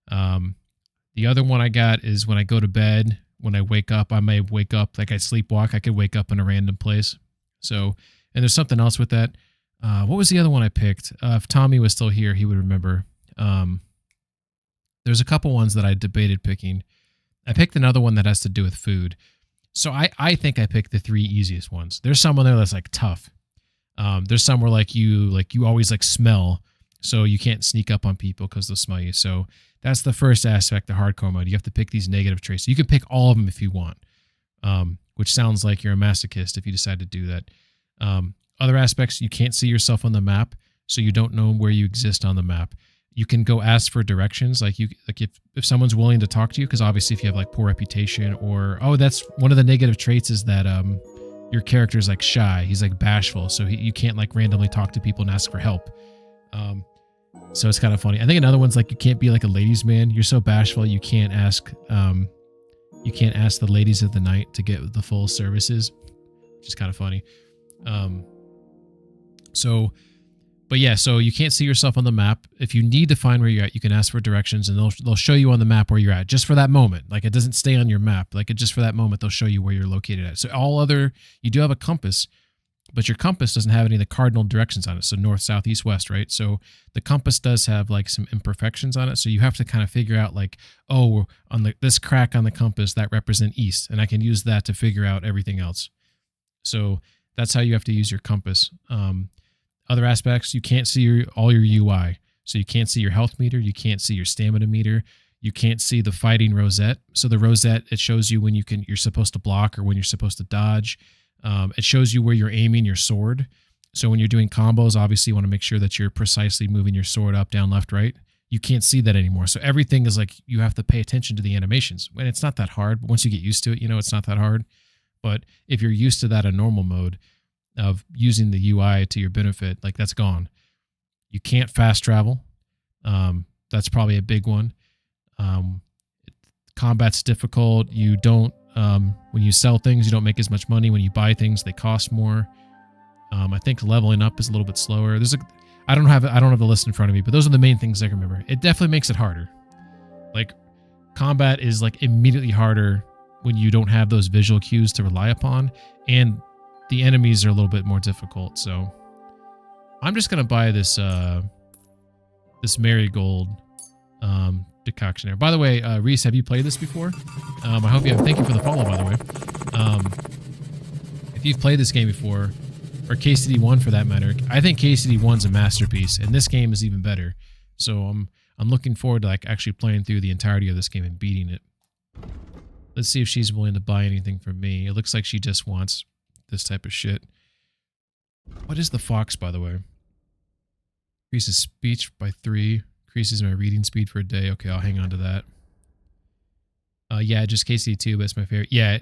The other one I got is when I go to bed, when I wake up, I may wake up, like I sleepwalk, I could wake up in a random place. So, and there's something else with that. What was the other one I picked? If Tommy was still here, he would remember. There's a couple ones that I debated picking. I picked another one that has to do with food. So I think I picked the 3 easiest ones. There's some on there that's like tough. There's some where you always like smell, so you can't sneak up on people because they'll smell you. So that's the first aspect of hardcore mode. You have to pick these negative traits. You can pick all of them if you want, which sounds like you're a masochist if you decide to do that. Other aspects, you can't see yourself on the map, so you don't know where you exist on the map. You can go ask for directions, if someone's willing to talk to you, because obviously if you have like poor reputation, or that's one of the negative traits is that your character's like shy. He's like bashful, so you can't like randomly talk to people and ask for help. So it's kind of funny. I think another one's like you can't be like a ladies' man. You're so bashful you can't ask the ladies of the night to get the full services, which is kind of funny. But yeah, so you can't see yourself on the map. If you need to find where you're at, you can ask for directions, and they'll show you on the map where you're at, just for that moment. Like it doesn't stay on your map. Like just for that moment, they'll show you where you're located at. So you do have a compass, but your compass doesn't have any of the cardinal directions on it. So north, south, east, west, right? So the compass does have like some imperfections on it. So you have to kind of figure out like, on this crack on the compass that represent east, and I can use that to figure out everything else. So that's how you have to use your compass. Other aspects, you can't see all your UI. So you can't see your health meter. You can't see your stamina meter. You can't see the fighting rosette. So the rosette, it shows you when you're supposed to block or when you're supposed to dodge. It shows you where you're aiming your sword. So when you're doing combos, obviously you want to make sure that you're precisely moving your sword up, down, left, right. You can't see that anymore. So everything is like, you have to pay attention to the animations. And it's not that hard, but once you get used to it, it's not that hard. But if you're used to that in normal mode, of using the UI to your benefit, like that's gone. You can't fast travel. That's probably a big one. Combat's difficult. You don't, when you sell things, you don't make as much money. When you buy things, they cost more. I think leveling up is a little bit slower. I don't have the list in front of me, but those are the main things I can remember. It definitely makes it harder. Like combat is like immediately harder when you don't have those visual cues to rely upon, and the enemies are a little bit more difficult. So I'm just gonna buy this this marigold decoction there. By the way, Reese, have you played this before? I hope you have. Thank you for the follow, by the way. If you've played this game before, or KCD1 for that matter, I think KCD1's a masterpiece, and this game is even better. So I'm looking forward to like actually playing through the entirety of this game and beating it. Let's see if she's willing to buy anything from me. It looks like she just wants this type of shit. What is the fox, by the way? Increases speech by 3. Increases my reading speed for a day. Okay, I'll hang on to that. Yeah, just KCD2, but it's my favorite. Yeah,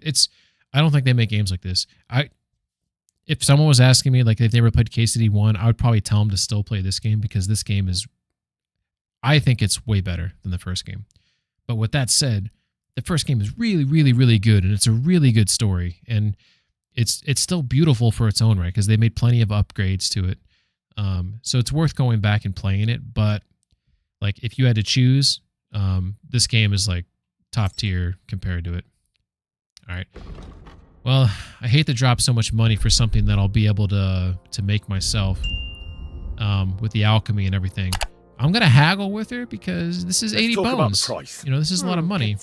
I don't think they make games like this. If someone was asking me, like, if they ever played KCD1, I would probably tell them to still play this game, because this game is, I think it's way better than the first game. But with that said, the first game is really, really, really good, and it's a really good story, and it's still beautiful for its own right, because they made plenty of upgrades to it. So it's worth going back and playing it, but like if you had to choose, this game is like top tier compared to it. All right. Well, I hate to drop so much money for something that I'll be able to make myself, with the alchemy and everything. I'm gonna haggle with her because this is 80 bones. You know, this is a lot of money.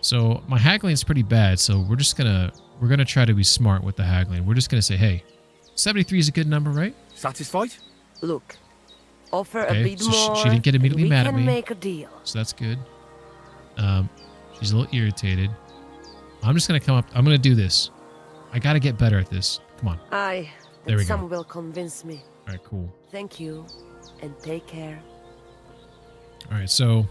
So my haggling is pretty bad. So we're gonna try to be smart with the haggling. We're just gonna say, hey, 73 is a good number, right? Satisfied? Look, offer Okay, a bit so more. she didn't get immediately mad at me. We can make a deal. So that's good. She's a little irritated. I'm just gonna come up. I'm gonna do this. I gotta get better at this. Come on. There we go. Some will convince me. All right, cool. Thank you, and take care. All right, so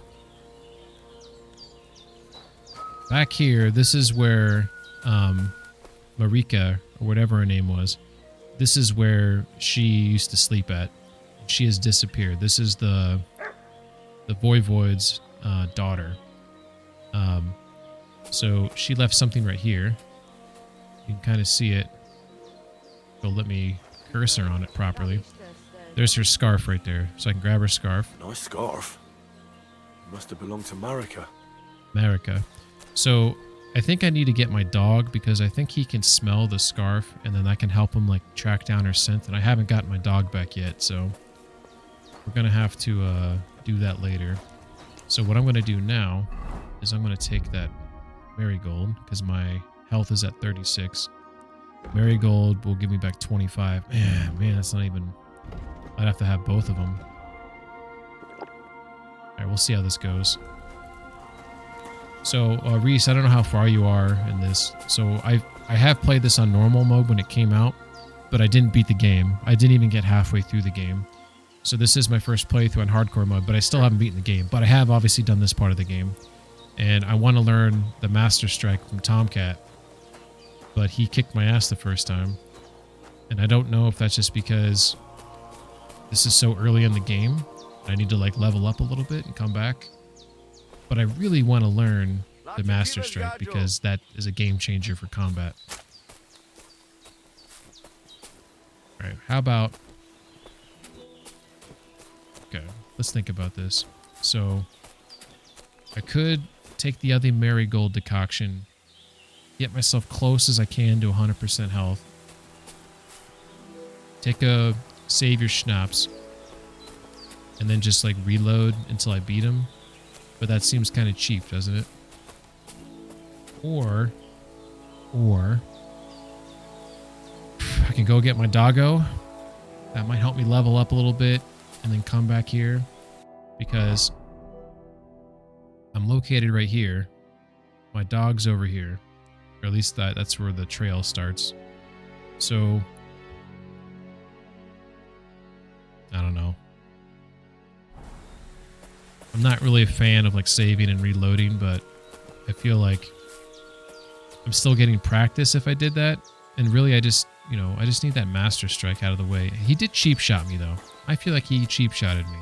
back here, this is where Marika, or whatever her name was, this is where she used to sleep at. She has disappeared. This is the Voivode's daughter. So she left something right here. You can kind of see it. It'll let me cursor on it properly. There's her scarf right there. So I can grab her scarf. Nice scarf. Must have belonged to Marika. Marika. So I think I need to get my dog, because I think he can smell the scarf, and then that can help him like track down her scent. And I haven't gotten my dog back yet, so we're gonna have to do that later. So what I'm gonna do now is I'm gonna take that marigold, because my health is at 36. Marigold will give me back 25. Man, that's not even... I'd have to have both of them. Alright, we'll see how this goes. So, Reese, I don't know how far you are in this. So, I have played this on normal mode when it came out, but I didn't beat the game. I didn't even get halfway through the game. So this is my first playthrough on hardcore mode, but I still haven't beaten the game. But I have obviously done this part of the game. And I want to learn the Master Strike from Tomcat. But he kicked my ass the first time. And I don't know if that's just because this is so early in the game. I need to like level up a little bit and come back. But I really want to learn the Master Strike, because that is a game changer for combat. Alright, how about... Okay, let's think about this. So, I could take the other marigold decoction, get myself close as I can to 100% health, take a Savior Schnapps, and then just like reload until I beat him. But that seems kind of cheap, doesn't it? Or I can go get my doggo. That might help me level up a little bit, and then come back here, because I'm located right here. My dog's over here, or at least that's where the trail starts. So I don't know. I'm not really a fan of like saving and reloading, but I feel like I'm still getting practice if I did that. And really, I just need that Master Strike out of the way. He did cheap shot me though. I feel like he cheap shotted me.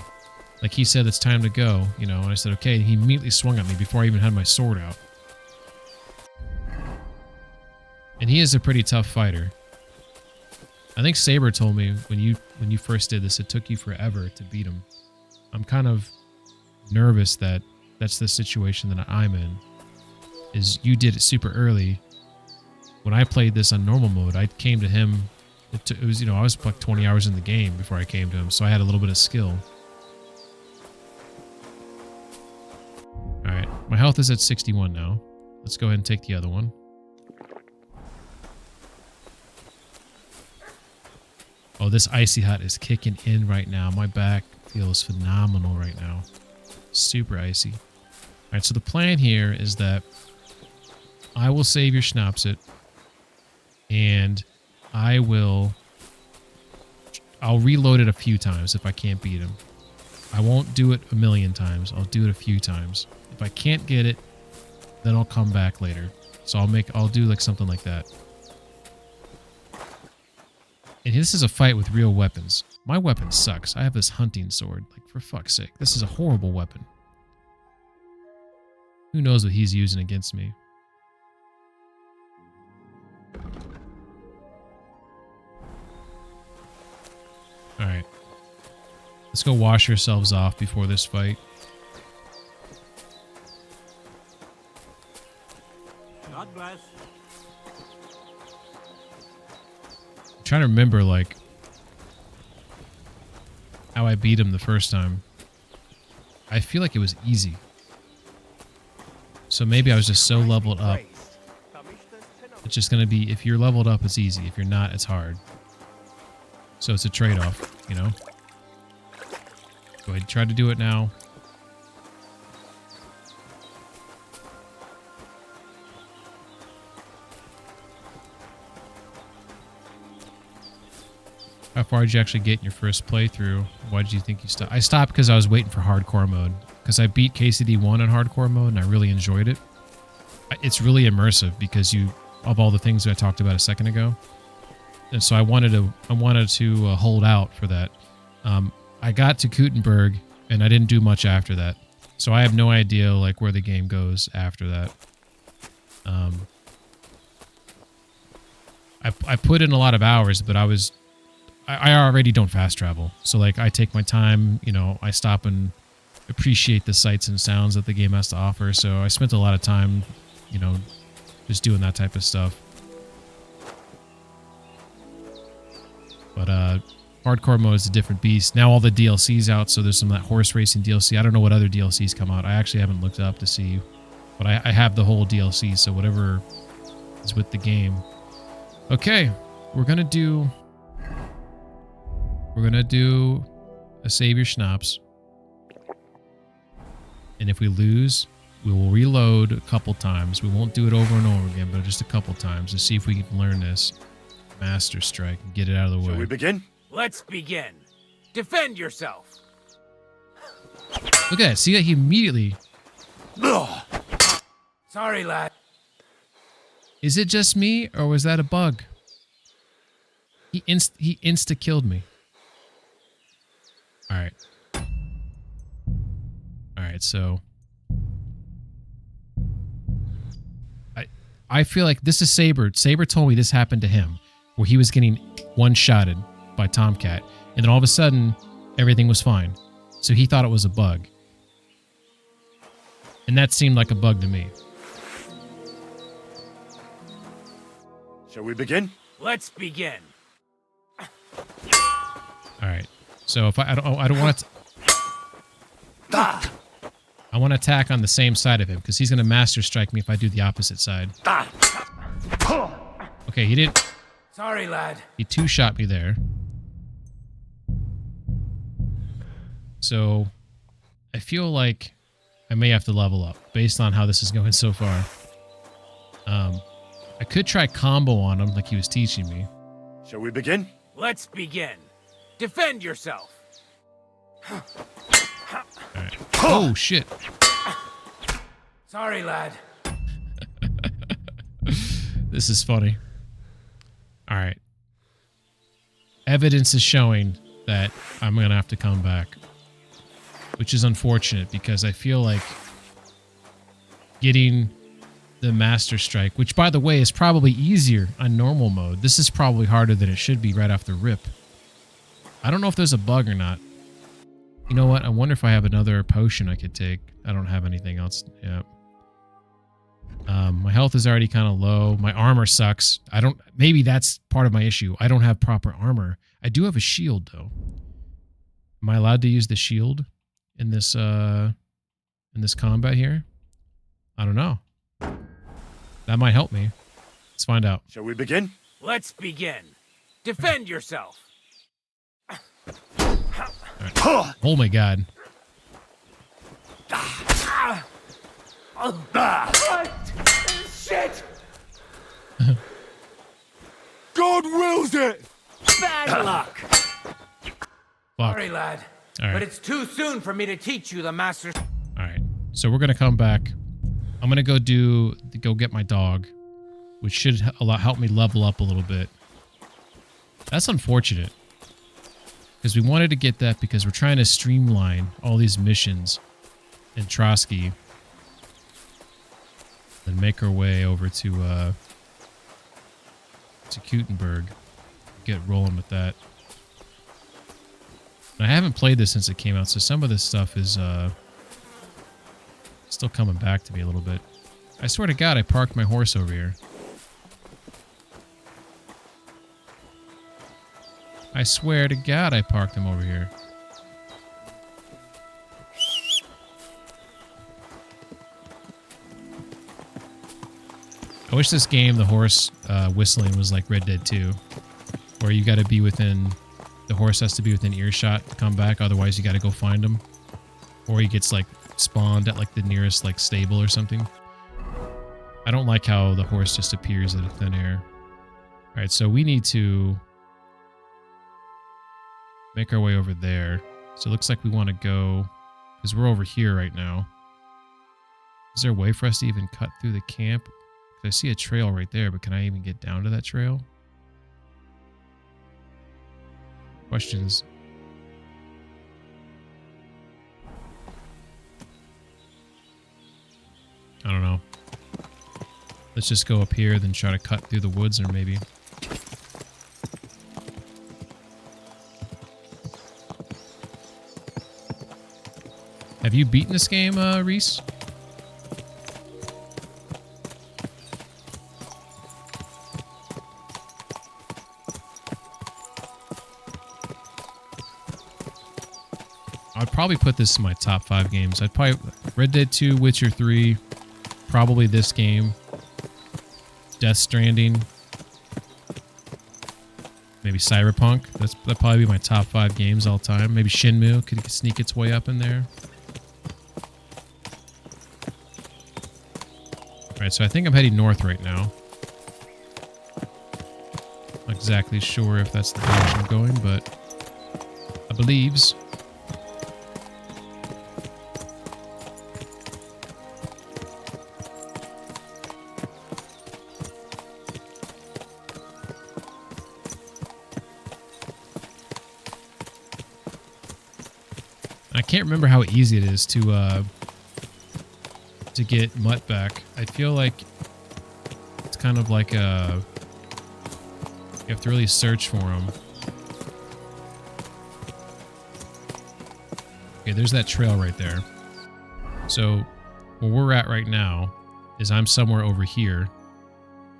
Like he said, it's time to go, and I said, okay, and he immediately swung at me before I even had my sword out. And he is a pretty tough fighter. I think Saber told me when you first did this, it took you forever to beat him. I'm kind of nervous that that's the situation that I'm in. Is you did it super early. When I played this on normal mode, I came to him. It was, you know, I was like 20 hours in the game before I came to him, so I had a little bit of skill. All right, my health is at 61 now. Let's go ahead and take the other one. Oh, this icy hot is kicking in right now. My back feels phenomenal right now. Super icy. All right, so the plan here is that I will save your Schnapsit, and I'll reload it a few times if I can't beat him. I won't do it a million times. I'll do it a few times. If I can't get it, then I'll come back later. So I'll do like something like that. And this is a fight with real weapons. My weapon sucks. I have this hunting sword. Like, for fuck's sake. This is a horrible weapon. Who knows what he's using against me? Alright. Let's go wash ourselves off before this fight. God bless. I'm trying to remember, like, how I beat him the first time. I feel like it was easy. So maybe I was just so leveled up. It's just going to be, if you're leveled up, it's easy. If you're not, it's hard. So it's a trade-off, you know? Go ahead and try to do it now. How far did you actually get in your first playthrough? Why did you think you stopped? I stopped because I was waiting for hardcore mode. Because I beat KCD 1 on hardcore mode and I really enjoyed it. It's really immersive because of all the things that I talked about a second ago. And so I wanted to hold out for that. I got to Kuttenberg and I didn't do much after that. So I have no idea like where the game goes after that. I put in a lot of hours, but I already don't fast travel. So like I take my time, you know, I stop and appreciate the sights and sounds that the game has to offer. So I spent a lot of time, you know, just doing that type of stuff. But hardcore mode is a different beast. Now all the DLC's out, so there's some of that horse racing DLC. I don't know what other DLCs come out. I actually haven't looked up to see, but I have the whole DLC, so whatever is with the game. Okay, we're gonna do a save your schnapps. And if we lose, we will reload a couple times. We won't do it over and over again, but just a couple times to see if we can learn this Master Strike and get it out of the way. Shall we begin? Let's begin. Defend yourself. Look at that. See that he immediately... Sorry, lad. Is it just me, or was that a bug? He insta-killed me. Alright. Alright, so... I feel like this is Saber. Saber told me this happened to him, where he was getting one-shotted by Tomcat, and then all of a sudden, everything was fine. So he thought it was a bug. And that seemed like a bug to me. Shall we begin? Let's begin. Alright. So if I don't want to... I want to attack on the same side of him, because he's going to Master Strike me if I do the opposite side. Okay, he didn't... Sorry, lad. He two-shot me there. So, I feel like I may have to level up, based on how this is going so far. I could try combo on him, like he was teaching me. Shall we begin? Let's begin. Defend yourself. Alright. Oh, shit. Sorry, lad. This is funny. Alright. Evidence is showing that I'm going to have to come back. Which is unfortunate, because I feel like getting the Master Strike, which, by the way, is probably easier on normal mode. This is probably harder than it should be right off the rip. I don't know if there's a bug or not. You know what? I wonder if I have another potion I could take. I don't have anything else. Yeah. My health is already kind of low. My armor sucks. Maybe that's part of my issue. I don't have proper armor. I do have a shield though. Am I allowed to use the shield in this combat here? I don't know. That might help me. Let's find out. Shall we begin? Let's begin. Defend yourself. Right. Oh my god. Shit! God wills it! Bad luck. Fuck. Sorry, lad. All right. But it's too soon for me to teach you the master. Alright, so we're gonna come back. I'm gonna go get my dog, which should help me level up a little bit. That's unfortunate. Because we wanted to get that because we're trying to streamline all these missions in Trotsky. And make our way over to Kutenberg. Get rolling with that. And I haven't played this since it came out, so some of this stuff is still coming back to me a little bit. I swear to God, I parked my horse over here. I swear to God, I parked him over here. I wish this game, the horse whistling, was like Red Dead 2, where you got to be within, the horse has to be within earshot to come back, otherwise you got to go find him, or he gets like spawned at like the nearest like stable or something. I don't like how the horse just appears out of thin air. All right, so we need to make our way over there. So it looks like we want to go, because we're over here right now. Is there a way for us to even cut through the camp? I see a trail right there, but can I even get down to that trail? Questions. I don't know. Let's just go up here, then try to cut through the woods, or maybe. Have you beaten this game, Reese? I'd probably put this in my top 5 games. I'd probably Red Dead 2, Witcher 3, probably this game, Death Stranding, maybe Cyberpunk. That'd probably be my top 5 games all time. Maybe Shenmue could sneak its way up in there. Alright, so I think I'm heading north right now. Not exactly sure if that's the direction I'm going, but I believes. I can't remember how easy it is to get Mutt back. I feel like it's kind of like a, you have to really search for him. Okay, there's that trail right there. So where we're at right now is I'm somewhere over here,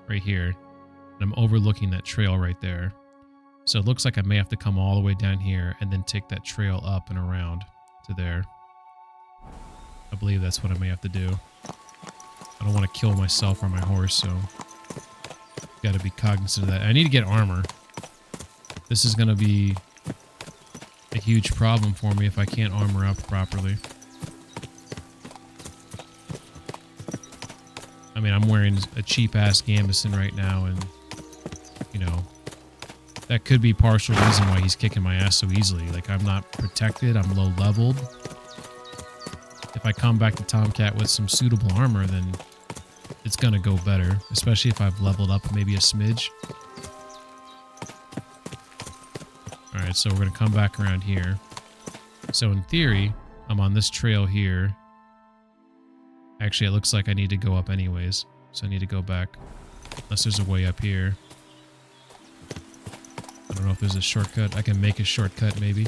right here, and I'm overlooking that trail right there. So it looks like I may have to come all the way down here and then take that trail up and around to there. I believe that's what I may have to do. I don't want to kill myself or my horse, so got to be cognizant of that. I need to get armor. This is going to be a huge problem for me if I can't armor up properly. I mean, I'm wearing a cheap-ass gambeson right now, and, you know, that could be partial reason why he's kicking my ass so easily. Like, I'm not protected, I'm low-leveled. If I come back to Tomcat with some suitable armor, then it's going to go better, especially if I've leveled up maybe a smidge. Alright, so we're going to come back around here. So in theory, I'm on this trail here. Actually, it looks like I need to go up anyways, so I need to go back. Unless there's a way up here. I don't know if there's a shortcut. I can make a shortcut, maybe.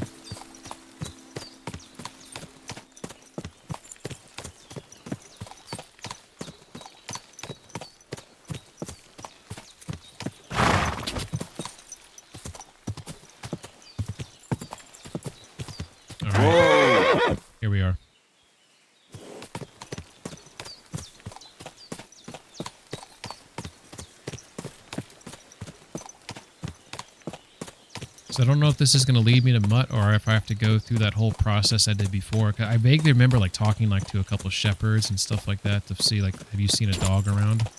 So I don't know if this is going to lead me to Mutt or if I have to go through that whole process I did before. 'Cause I vaguely remember like talking like to a couple shepherds and stuff like that to see like, have you seen a dog around?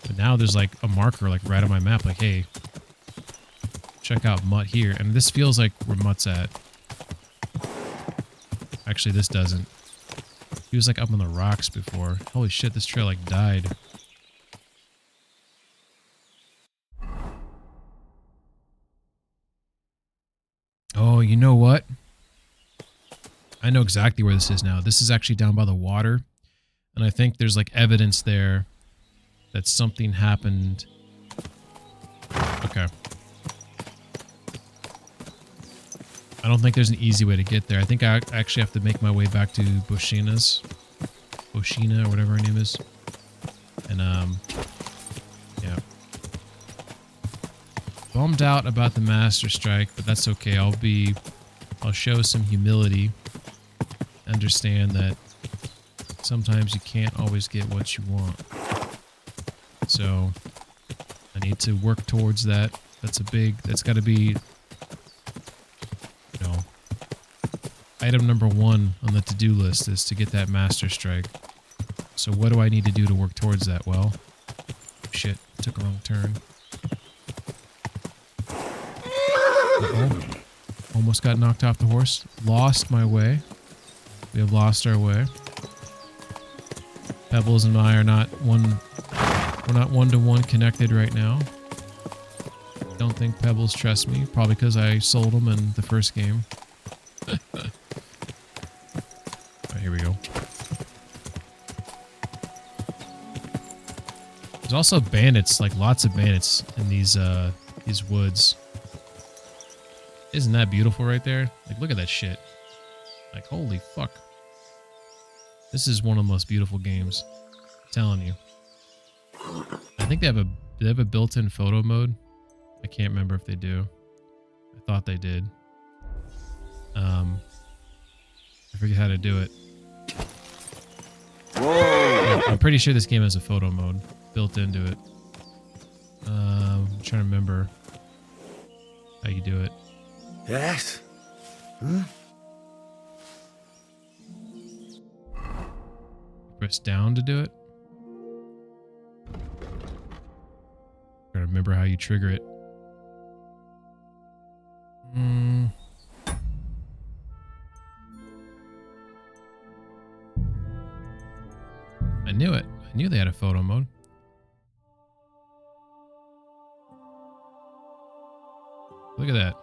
But now there's like a marker like right on my map like, hey, check out Mutt here. And this feels like where Mutt's at. Actually, this doesn't. He was like up on the rocks before. Holy shit, this trail like died. Oh, you know what? I know exactly where this is now. This is actually down by the water. And I think there's like evidence there that something happened. Okay. I don't think there's an easy way to get there. I think I actually have to make my way back to Boshina, or whatever her name is. And, yeah. Bummed out about the Master Strike, but that's okay. I'll show some humility. Understand that sometimes you can't always get what you want. So, I need to work towards that. That's gotta be, you know, item number 1 on the to-do list is to get that Master Strike. So what do I need to do to work towards that? Well, shit, took a wrong turn. Uh-oh. Almost got knocked off the horse. Lost my way. We have lost our way. Pebbles and I are not we're not one-to-one connected right now. Don't think Pebbles trusts me, probably because I sold him in the first game. Alright, here we go. There's also bandits, like lots of bandits in these woods. Isn't that beautiful right there? Like, look at that shit. Like, holy fuck. This is one of the most beautiful games. I'm telling you. I think do they have a built-in photo mode? I can't remember if they do. I thought they did. I forget how to do it. Whoa! I'm pretty sure this game has a photo mode built into it. I'm trying to remember how you do it. Yes? Huh? Press down to do it. Trying to remember how you trigger it. I knew it. I knew they had a photo mode. Look at that.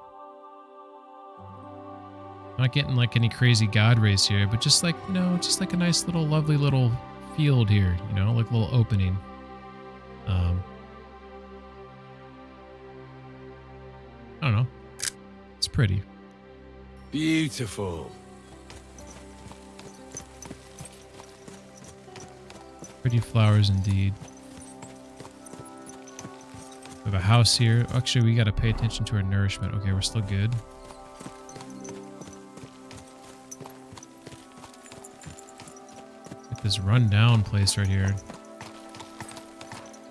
Not getting like any crazy god race here, but just like, you know, just like a nice little lovely little field here, you know, like a little opening. I don't know. It's pretty. Beautiful. Pretty flowers indeed. We have a house here. Actually, we got to pay attention to our nourishment. Okay, we're still good. Like this run-down place right here.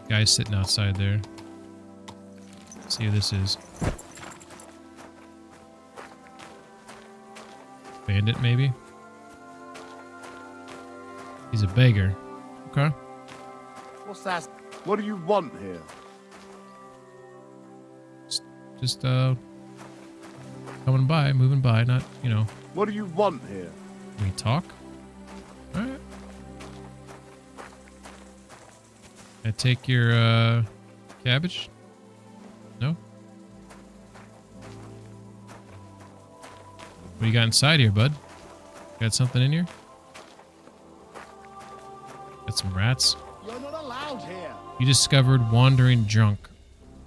Guy's sitting outside there. Let's see who this is. Bandit, maybe? He's a beggar. Okay. What's that? What do you want here? Just coming by, moving by, not, you know. What do you want here? Can we talk? Alright. Can I take your, cabbage? No? What do you got inside here, bud? Got something in here? Got some rats? You're not allowed here. You discovered wandering junk.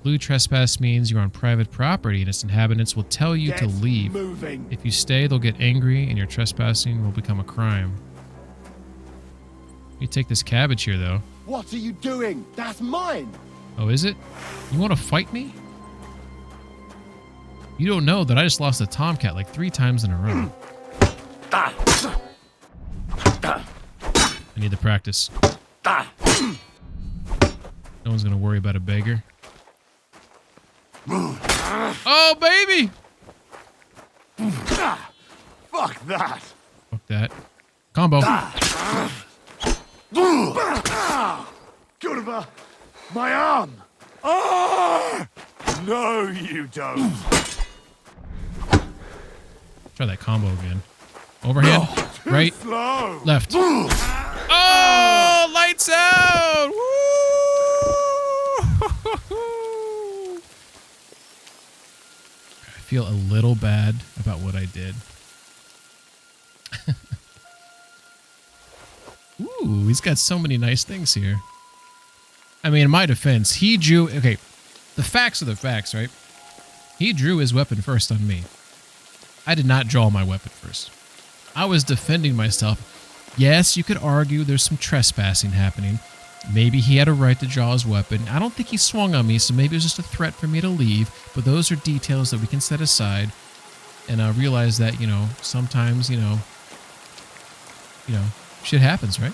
Blue trespass means you're on private property and its inhabitants will tell you to leave. Moving. If you stay, they'll get angry and your trespassing will become a crime. You take this cabbage here, though. What are you doing? That's mine. Oh, is it? You want to fight me? You don't know that I just lost a tomcat like 3 times in a row. I need the practice. No one's gonna worry about a beggar. Oh, baby! Fuck that! Fuck that. Combo. Kurva! My arm! Ah! No, you don't. Try that combo again. Overhand. Right. Slow. Left. Oh! Lights out! Woo! I feel a little bad about what I did. Ooh, he's got so many nice things here. I mean, in my defense, he drew... Okay, the facts are the facts, right? He drew his weapon first on me. I did not draw my weapon first. I was defending myself. Yes, you could argue there's some trespassing happening. Maybe he had a right to draw his weapon. I don't think he swung on me, so maybe it was just a threat for me to leave. But those are details that we can set aside. And realize that, you know, sometimes, you know, shit happens, right?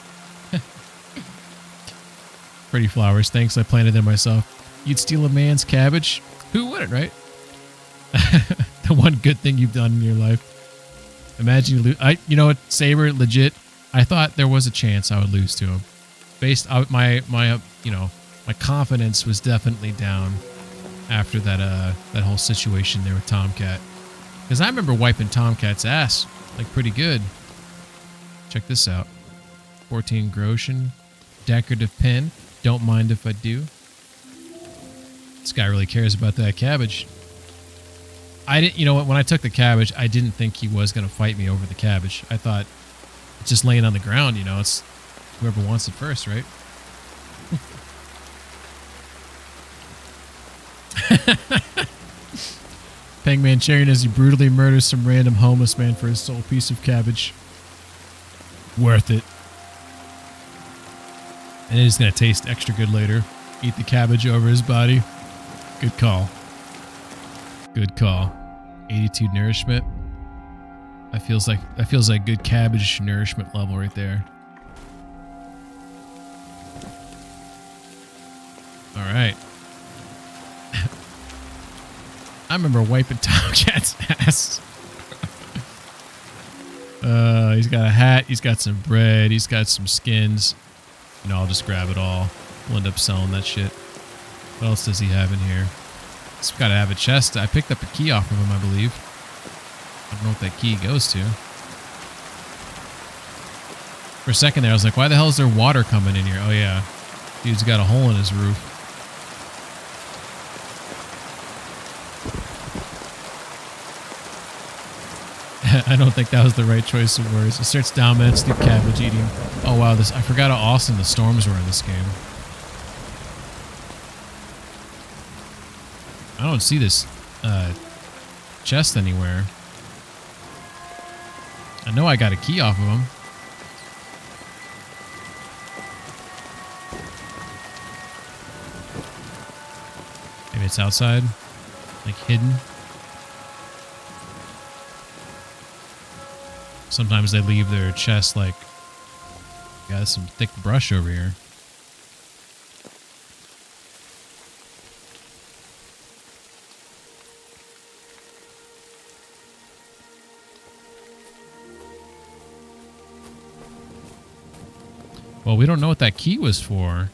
Pretty flowers. Thanks, I planted them myself. You'd steal a man's cabbage? Who wouldn't, right? The one good thing you've done in your life. Imagine you lose. You know what, Saber, legit, I thought there was a chance I would lose to him. Based on my confidence was definitely down after that whole situation there with Tomcat. Because I remember wiping Tomcat's ass like pretty good. Check this out. 14 Groshen. Decorative pin. Don't mind if I do. This guy really cares about that cabbage. I didn't, you know what, when I took the cabbage, I didn't think he was going to fight me over the cabbage. I thought it's just laying on the ground, you know, it's whoever wants it first, right? Pangman cheering as he brutally murders some random homeless man for his sole piece of cabbage. Worth it. And it's going to taste extra good later. Eat the cabbage over his body. Good call. Good call. 82 nourishment. That feels like good cabbage nourishment level right there. All right. I remember wiping Tomcat's ass. He's got a hat. He's got some bread. He's got some skins. You know, I'll just grab it all. We'll end up selling that shit. What else does he have in here? He's got to have a chest. I picked up a key off of him, I believe. I don't know what that key goes to. For a second there, I was like, why the hell is there water coming in here? Oh, yeah. Dude's got a hole in his roof. I don't think that was the right choice of words. It starts dominance through cabbage eating. Oh, wow. I forgot how awesome the storms were in this game. I don't see this chest anywhere. I know I got a key off of him. Maybe it's outside, like hidden. Sometimes they leave their chest like, got some thick brush over here. Well, we don't know what that key was for.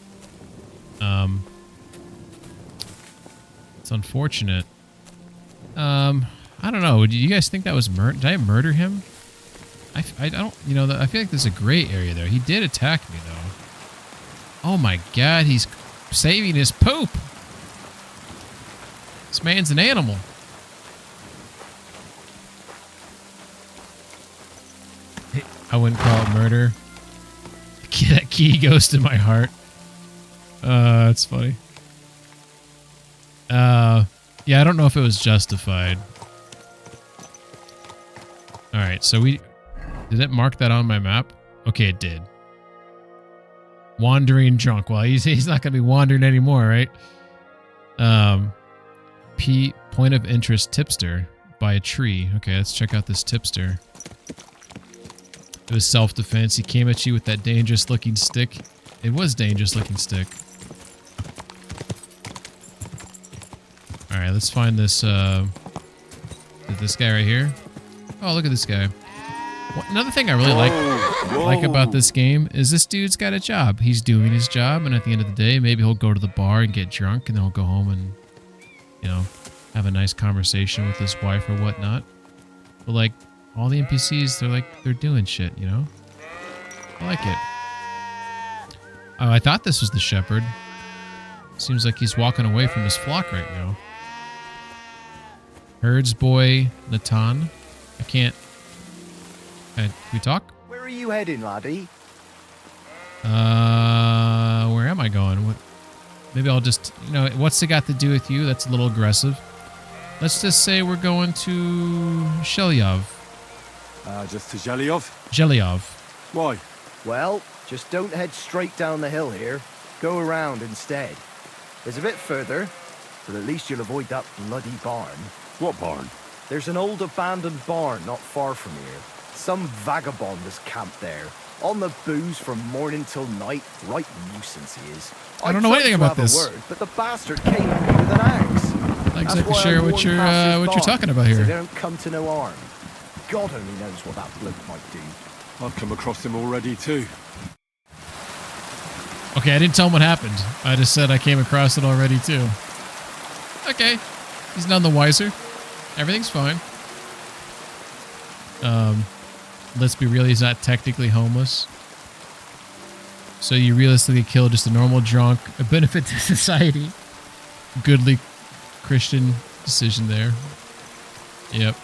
It's unfortunate. I don't know. Do you guys think that was murder? Did I murder him? I don't, you know, I feel like there's a gray area there. He did attack me, though. Oh my god, he's saving his poop. This man's an animal. I wouldn't call it murder. That key goes to my heart. That's funny. Yeah, I don't know if it was justified. Alright, so did it mark that on my map? Okay, it did. Wandering drunk. Well, he's not going to be wandering anymore, right? Point of interest tipster by a tree. Okay, let's check out this tipster. It was self-defense. He came at you with that dangerous-looking stick. It was dangerous-looking stick. All Alright, let's find this, this guy right here. Oh, look at this guy. Another thing I really like about this game is this dude's got a job. He's doing his job, and at the end of the day, maybe he'll go to the bar and get drunk, and then he'll go home and, you know, have a nice conversation with his wife or whatnot. But, like, all the NPCs, they're doing shit, you know? I like it. Oh, I thought this was the shepherd. Seems like he's walking away from his flock right now. Herds boy Natan. I can't. Can we talk? Where are you heading, laddie? Where am I going? What? Maybe I'll just, you know, what's it got to do with you? That's a little aggressive. Let's just say we're going to Shelyov. Just to Zhelyov? Zhelyov. Why? Well, just don't head straight down the hill here. Go around instead. There's a bit further, but at least you'll avoid that bloody barn. What barn? There's an old abandoned barn not far from here. Some vagabond has camped there, on the booze from morning till night. Right nuisance he is. I don't know anything about this. Word, but the bastard came at me with an axe. Not exactly sure what you're talking about here. So they don't come to no harm. God only knows what that bloke might do. I've come across him already too. Okay, I didn't tell him what happened. I just said I came across it already too. Okay, he's none the wiser. Everything's fine. Let's be real, he's not technically homeless. So you realistically kill just a normal drunk, a benefit to society. Goodly Christian decision there. Yep.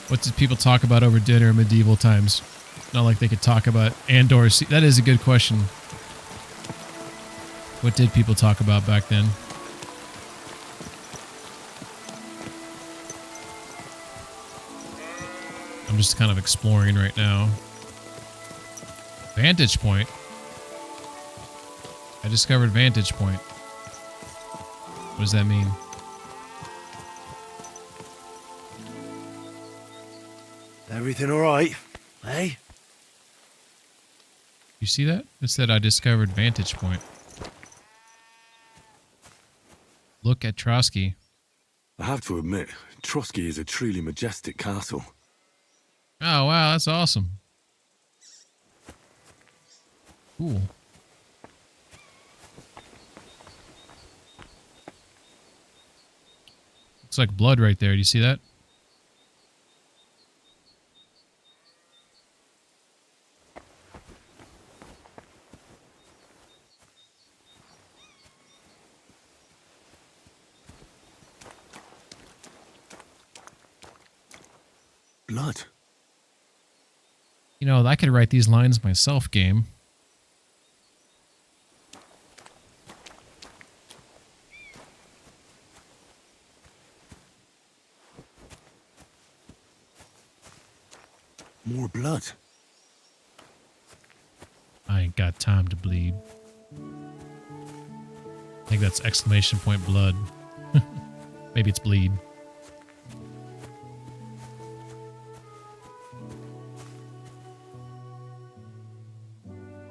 What did people talk about over dinner in medieval times? Not like they could talk about Andor. That is a good question. What did people talk about back then? I'm just kind of exploring right now. Vantage point. I discovered vantage point. What does that mean? Everything all right? Hey? You see that? It said I discovered vantage point. Look at Trotsky. I have to admit, Trotsky is a truly majestic castle. Oh, wow, that's awesome. Cool. Looks like blood right there. Do you see that? Blood. You know, I could write these lines myself, game. More blood. I ain't got time to bleed. I think that's exclamation point blood. Maybe it's bleed.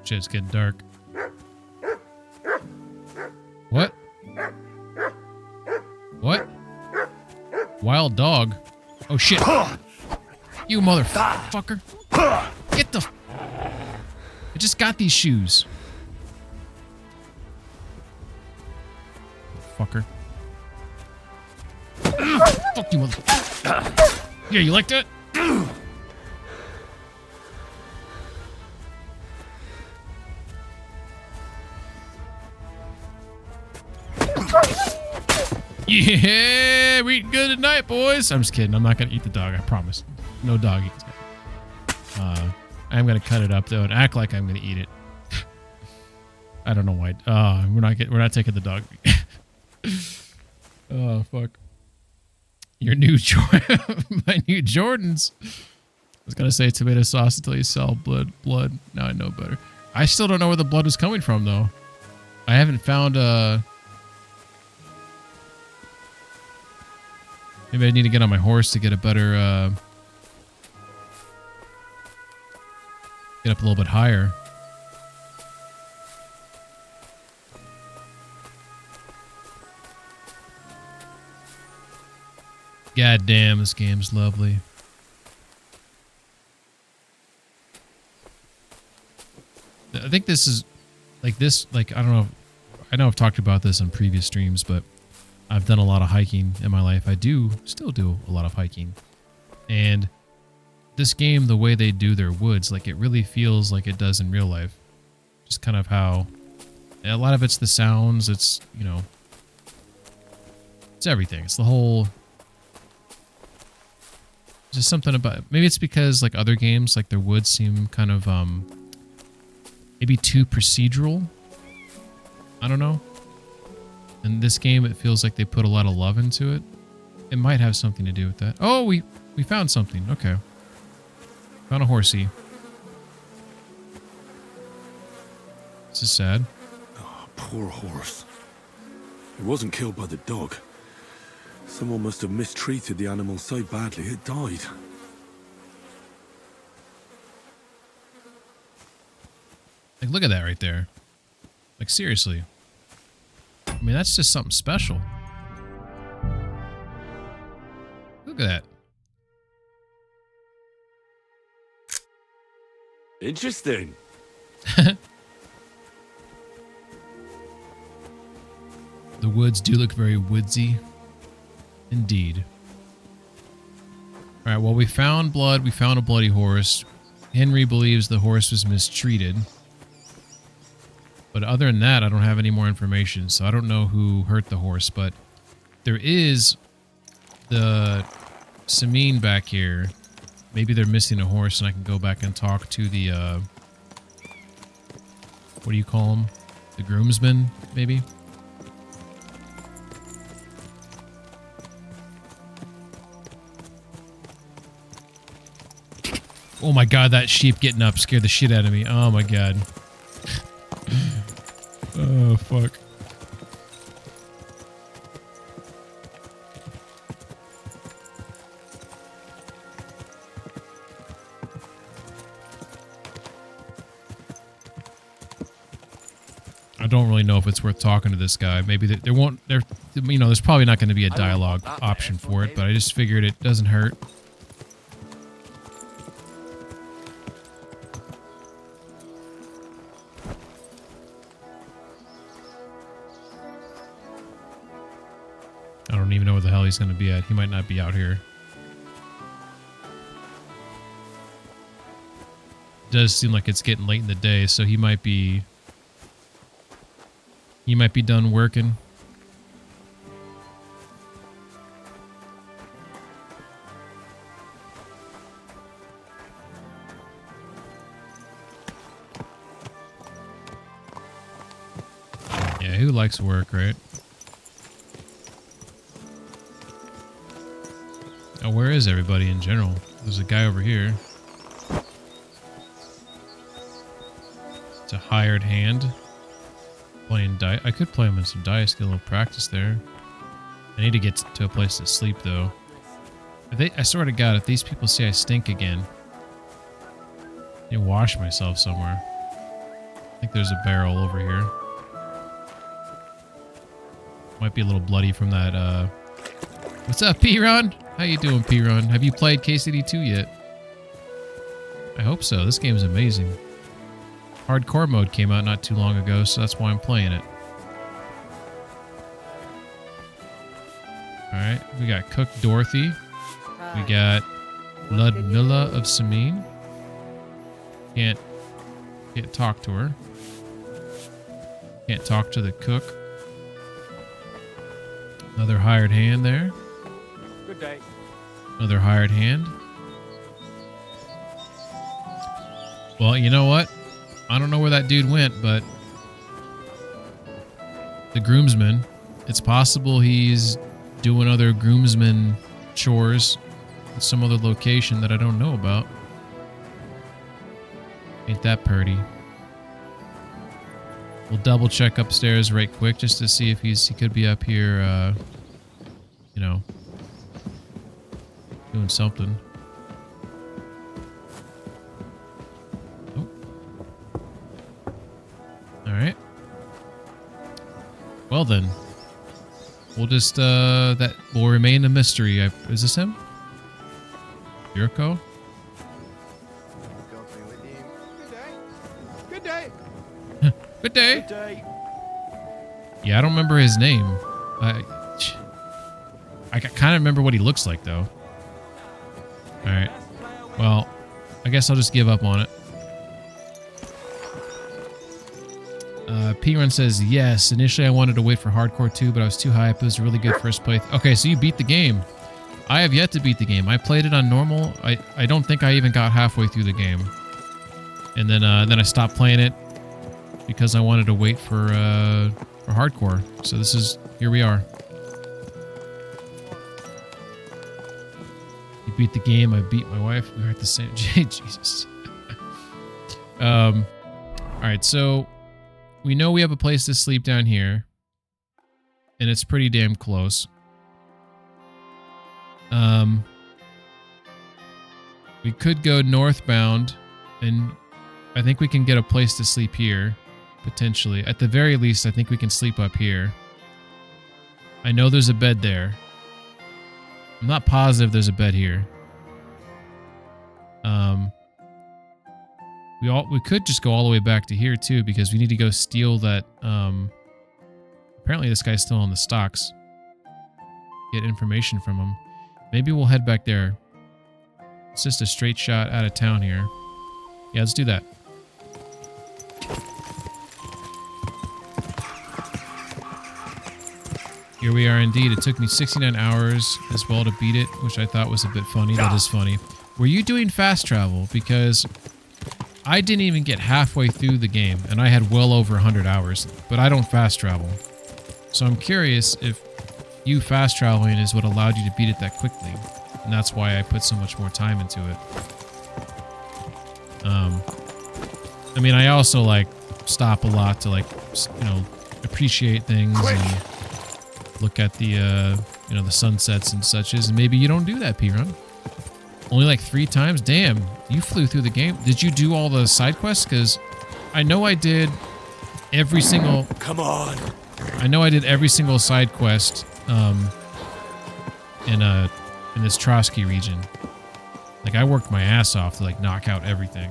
Shit, it's getting dark. What? What? Wild dog? Oh shit. You motherfucker. Get the... I just got these shoes. Fucker. Fuck you, mother... Yeah, you like that? Yeah, we eating good tonight, boys. I'm just kidding. I'm not gonna eat the dog. I promise. No dog eats it. I'm gonna cut it up though and act like I'm gonna eat it. I don't know why. We're not taking the dog. Oh fuck. Your new my new Jordans. I was gonna say tomato sauce until you saw blood. Now I know better. I still don't know where the blood was coming from though. I haven't found maybe I need to get on my horse to get a better, get up a little bit higher. God damn, this game's lovely. I think this is like I don't know. I know I've talked about this on previous streams, but I've done a lot of hiking in my life. I still do a lot of hiking. And this game, the way they do their woods, like it really feels like it does in real life. Just kind of how a lot of it's the sounds, it's, you know, it's everything. It's the whole, just something about, maybe it's because like other games, like their woods seem kind of, maybe too procedural. I don't know. In this game, it feels like they put a lot of love into it. It might have something to do with that. Oh, we found something. Okay. Found a horsey. This is sad. Oh, poor horse. It wasn't killed by the dog. Someone must have mistreated the animal so badly it died. Like, look at that right there. Like, seriously. I mean, that's just something special. Look at that. Interesting. The woods do look very woodsy. Indeed. Alright, well, we found blood. We found a bloody horse. Henry believes the horse was mistreated. But other than that, I don't have any more information, so I don't know who hurt the horse, but there is the Samine back here. Maybe they're missing a horse and I can go back and talk to the, what do you call them? The groomsman, maybe? Oh my god, that sheep getting up scared the shit out of me. Oh my god. Oh, fuck. I don't really know if it's worth talking to this guy. Maybe there won't, you know, there's probably not going to be a dialogue option for it, but I just figured it doesn't hurt. I don't even know where the hell he's going to be at. He might not be out here. It does seem like it's getting late in the day, so he might be done working. Yeah, who likes work, right? Oh, where is everybody in general? There's a guy over here. It's a hired hand. Playing I could play him in some dice, get a little practice there. I need to get to a place to sleep, though. I swear to God, if these people say I stink again, I need to wash myself somewhere. I think there's a barrel over here. Might be a little bloody from that, What's up, P-Ron? How you doing, P-Ron? Have you played KCD2 yet? I hope so. This game is amazing. Hardcore mode came out not too long ago, so that's why I'm playing it. Alright, we got Cook Dorothy. We got Ludmilla of Samine. Can't talk to her. Can't talk to the cook. Another hired hand there. Good day. Another hired hand. Well, you know what? I don't know where that dude went, but the groomsman, it's possible he's doing other groomsman chores in some other location that I don't know about. Ain't that purty. We'll double check upstairs right quick just to see if he could be up here, you know, doing something. Oh. Alright. Well then. we'll just that will remain a mystery. Is this him? Yurko? Good day. Good day. Yeah, I don't remember his name. I kind of remember what he looks like, though. Alright. Well, I guess I'll just give up on it. P-Run says, yes, initially I wanted to wait for Hardcore 2, but I was too hyped. It was a really good first play. Okay, so you beat the game. I have yet to beat the game. I played it on normal. I don't think I even got halfway through the game. And then I stopped playing it because I wanted to wait for Hardcore. So here we are. You beat the game, I beat my wife. We were at the same... Jesus. Alright, so... we know we have a place to sleep down here. And it's pretty damn close. We could go northbound. And I think we can get a place to sleep here. Potentially. At the very least, I think we can sleep up here. I know there's a bed there. I'm not positive there's a bed here. We could just go all the way back to here too, because we need to go steal that. Apparently this guy's still on the stocks. Get information from him. Maybe we'll head back there. It's just a straight shot out of town here. Yeah, let's do that. Here we are indeed. It took me 69 hours as well to beat it, which I thought was a bit funny. That is funny. Were you doing fast travel? Because I didn't even get halfway through the game, and I had well over 100 hours, but I don't fast travel. So I'm curious if you fast traveling is what allowed you to beat it that quickly, and that's why I put so much more time into it. I mean, I also, like, stop a lot to, like, you know, appreciate things and look at the, you know, the sunsets and such. And maybe you don't do that, P-Run. Only like 3 times? Damn, you flew through the game. Did you do all the side quests? Because I know I did every single... Come on. I know I did every single side quest in this Trotsky region. Like, I worked my ass off to, like, knock out everything.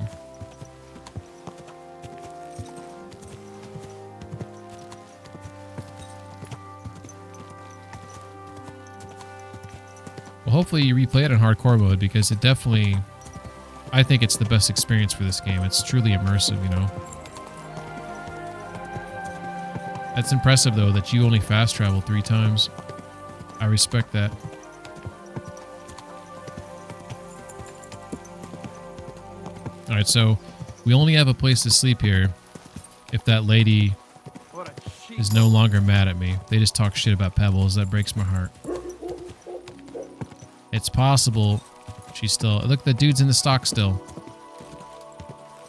Well, hopefully you replay it in hardcore mode, because it definitely... I think it's the best experience for this game. It's truly immersive, you know? That's impressive, though, that you only fast traveled 3 times. I respect that. Alright, so we only have a place to sleep here if that lady is no longer mad at me. They just talk shit about Pebbles. That breaks my heart. It's possible she's still... Look, the dude's in the stock still.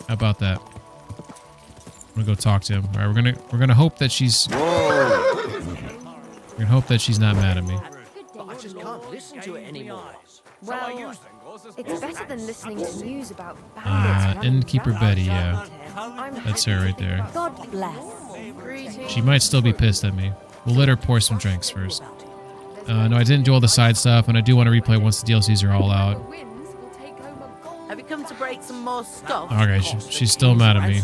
How about that? I'm gonna go talk to him. All right, we're gonna hope that she's... We're gonna hope that she's not mad at me. I just can't listen to it anymore. Well, it's better than listening to news about bandits. Innkeeper Betty, yeah. That's her right there. God bless. She might still be pissed at me. We'll let her pour some drinks first. No, I didn't do all the side stuff, and I do want to replay once the DLCs are all out. Have you come to break some more stuff? Okay, she's still mad at me.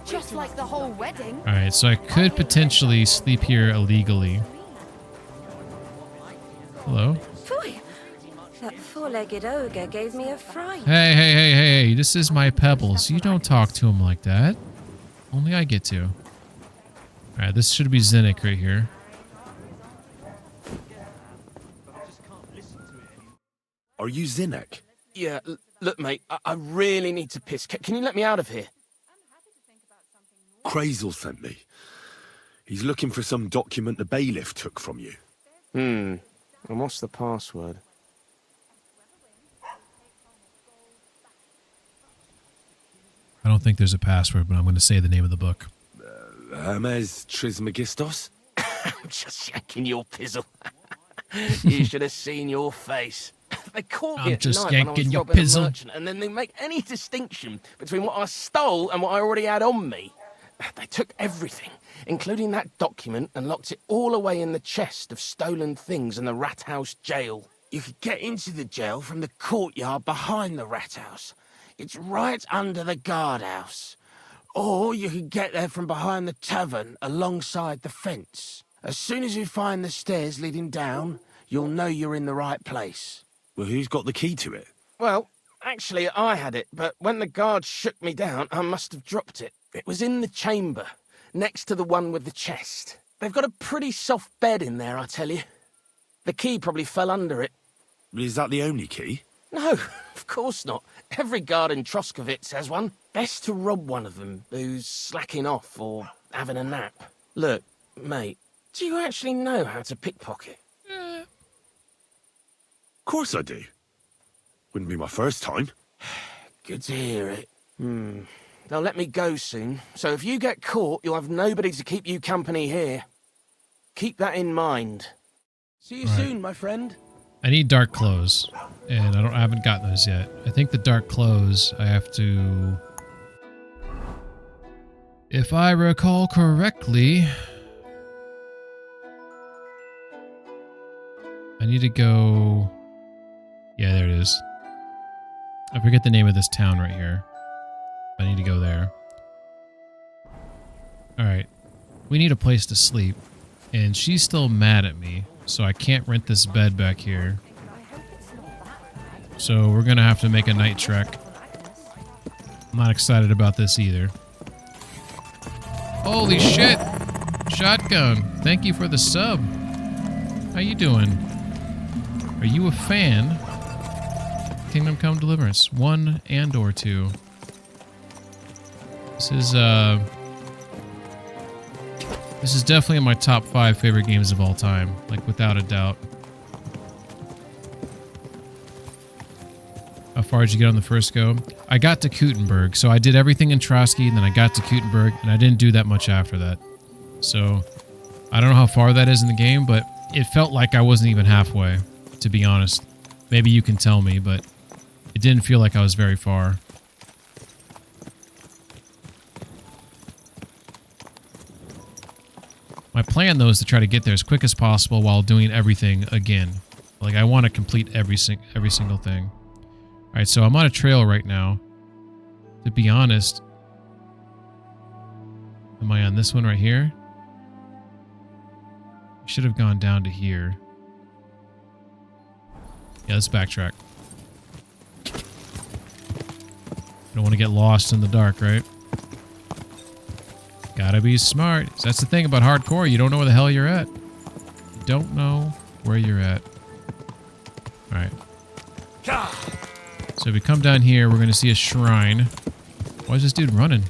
Just like the whole wedding. Alright, so I could potentially sleep here illegally. Hello? Phew. That four-legged ogre gave me a fright. Hey, this is my Pebbles. You don't talk to him like that. Only I get to. Alright, this should be Zinnik right here. Are you Zinnik? Yeah, look, mate, I really need to piss. Can you let me out of here? Crazel sent me. He's looking for some document the bailiff took from you. And what's the password? I don't think there's a password, but I'm going to say the name of the book. Hermes Trismegistos? I'm just yanking your pizzle. You should have seen your face. They caught me at night when I was robbing a merchant, and then they make any distinction between what I stole and what I already had on me. They took everything, including that document, and locked it all away in the chest of stolen things in the rat house jail. You could get into the jail from the courtyard behind the rat house. It's right under the guardhouse. Or you could get there from behind the tavern alongside the fence. As soon as you find the stairs leading down, you'll know you're in the right place. Well, who's got the key to it? Well, actually, I had it, but when the guards shook me down, I must have dropped it. It was in the chamber, next to the one with the chest. They've got a pretty soft bed in there, I tell you. The key probably fell under it. Is that the only key? No, of course not. Every guard in Troskovitz has one. Best to rob one of them who's slacking off or having a nap. Look, mate, do you actually know how to pickpocket? Of course I do. Wouldn't be my first time. Good to hear it. They'll let me go soon, so if you get caught, you'll have nobody to keep you company here. Keep that in mind. See you soon, my friend. I need dark clothes, and I haven't gotten those yet. I think the dark clothes I have to, if I recall correctly, I need to go. Yeah, there it is. I forget the name of this town right here. I need to go there. All right, we need a place to sleep, and she's still mad at me. So I can't rent this bed back here. So we're gonna have to make a night trek. I'm not excited about this either. Holy shit! Shotgun, thank you for the sub. How you doing? Are you a fan? Kingdom Come Deliverance 1 and or 2. This is definitely in my top 5 favorite games of all time, like without a doubt. How far did you get on the first go? I got to Kuttenberg, so I did everything in Trotsky, and then I got to Kuttenberg, and I didn't do that much after that. So, I don't know how far that is in the game, but it felt like I wasn't even halfway, to be honest. Maybe you can tell me, but it didn't feel like I was very far. My plan, though, is to try to get there as quick as possible while doing everything again. Like, I want to complete every single thing. Alright, so I'm on a trail right now. To be honest... Am I on this one right here? I should have gone down to here. Yeah, let's backtrack. Don't want to get lost in the dark, right? Gotta be smart. That's the thing about hardcore. You don't know where the hell you're at. You don't know where you're at. Alright. So if we come down here, we're going to see a shrine. Why is this dude running?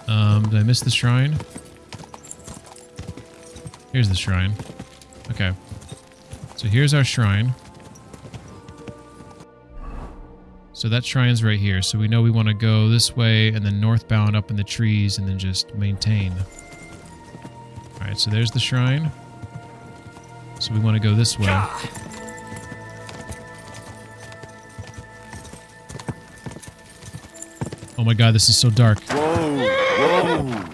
Did I miss the shrine? Here's the shrine. Okay. So here's our shrine. So that shrine's right here. So we know we want to go this way and then northbound up in the trees and then just maintain. Alright, so there's the shrine. So we want to go this way. Oh my god, this is so dark. Whoa! Whoa!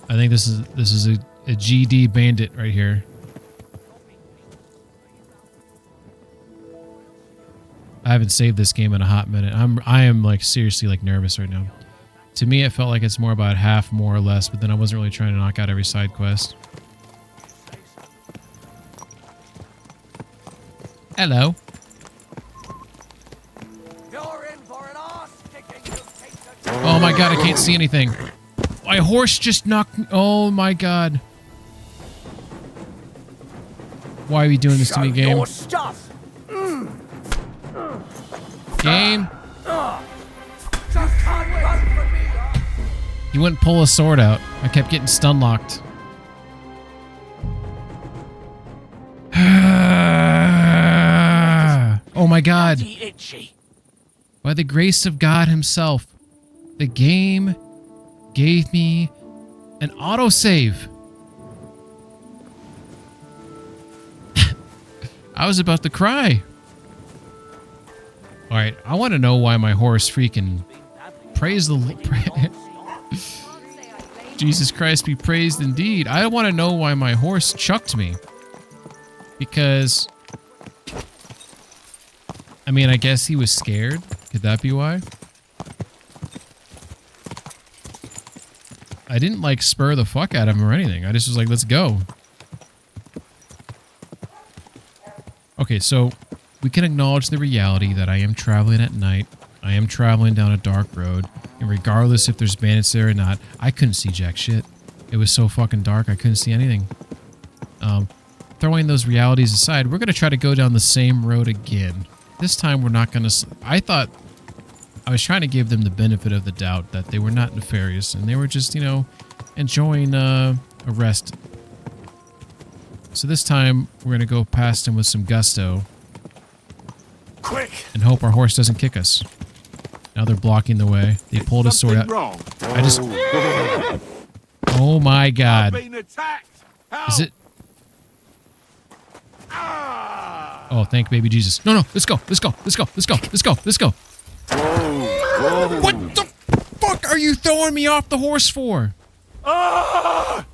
I think this is a GD bandit right here. I haven't saved this game in a hot minute. I am like seriously like nervous right now. To me, it felt like it's more about half, more or less, but then I wasn't really trying to knock out every side quest. Hello. Oh my god, I can't see anything. My horse just knocked me. Oh my god. Why are you doing this to me, game? Game. You wouldn't pull a sword out. I kept getting stun locked. Oh my god. By the grace of God himself, the game gave me an autosave. I was about to cry. All right, I want to know why my horse freaking praise the Jesus Christ be praised indeed. I want to know why my horse chucked me. Because I mean, I guess he was scared. Could that be why? I didn't like spur the fuck out of him or anything. I just was like, let's go. Okay, so we can acknowledge the reality that I am traveling at night. I am traveling down a dark road. And regardless if there's bandits there or not, I couldn't see jack shit. It was so fucking dark, I couldn't see anything. Throwing those realities aside, we're going to try to go down the same road again. This time we're not going to... I thought... I was trying to give them the benefit of the doubt that they were not nefarious and they were just, you know, enjoying a rest. So this time we're going to go past him with some gusto. Quick! And hope our horse doesn't kick us. Now they're blocking the way. They pulled a sword out. Wrong. I just... Oh my god. Is it... Oh, thank baby Jesus. No, no, let's go, let's go, let's go, let's go, let's go, let's go. Whoa. What the fuck are you throwing me off the horse for? I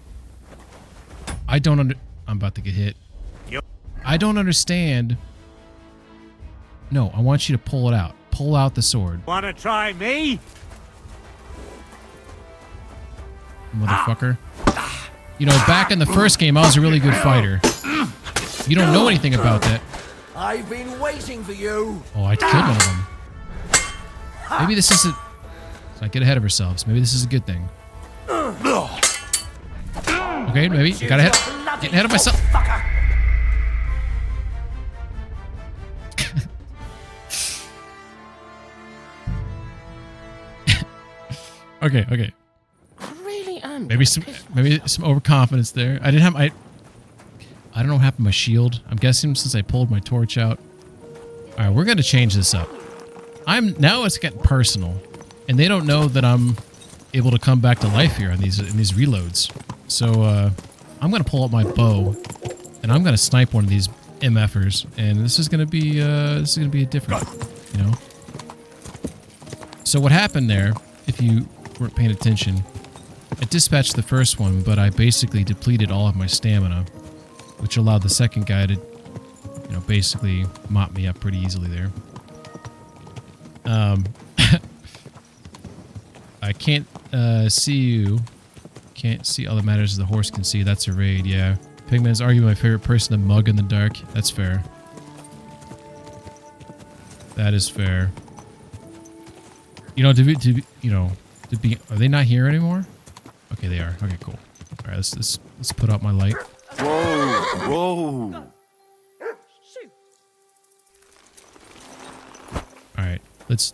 don't I'm about to get hit. I don't understand. No, I want you to pull it out. Pull out the sword. Wanna try me? Motherfucker. You know, back in the first game, I was a really good fighter. You don't know anything about that. I've been waiting for you. Oh, I killed one of them. Maybe this isn't... Let's not get ahead of ourselves. Maybe this is a good thing. Okay, maybe. Got ahead. Getting ahead of myself. Okay, okay. Really am. Maybe some overconfidence there. I didn't have my... I don't know what happened to my shield. I'm guessing since I pulled my torch out. All right, we're going to change this up. Now it's getting personal. And they don't know that I'm able to come back to life here in these reloads. So I'm going to pull out my bow and I'm going to snipe one of these MFers, and this is going to be a different, you know. So what happened there, if you weren't paying attention, I dispatched the first one, but I basically depleted all of my stamina, which allowed the second guy to, you know, basically mop me up pretty easily there. I can't see you. Can't see all that matters is the horse can see. That's a raid, yeah. Pigman's arguably my favorite person to mug in the dark. That's fair. That is fair. You know, are they not here anymore? Okay, they are. Okay, cool. All right, let's put out my light. Whoa, whoa. All right, let's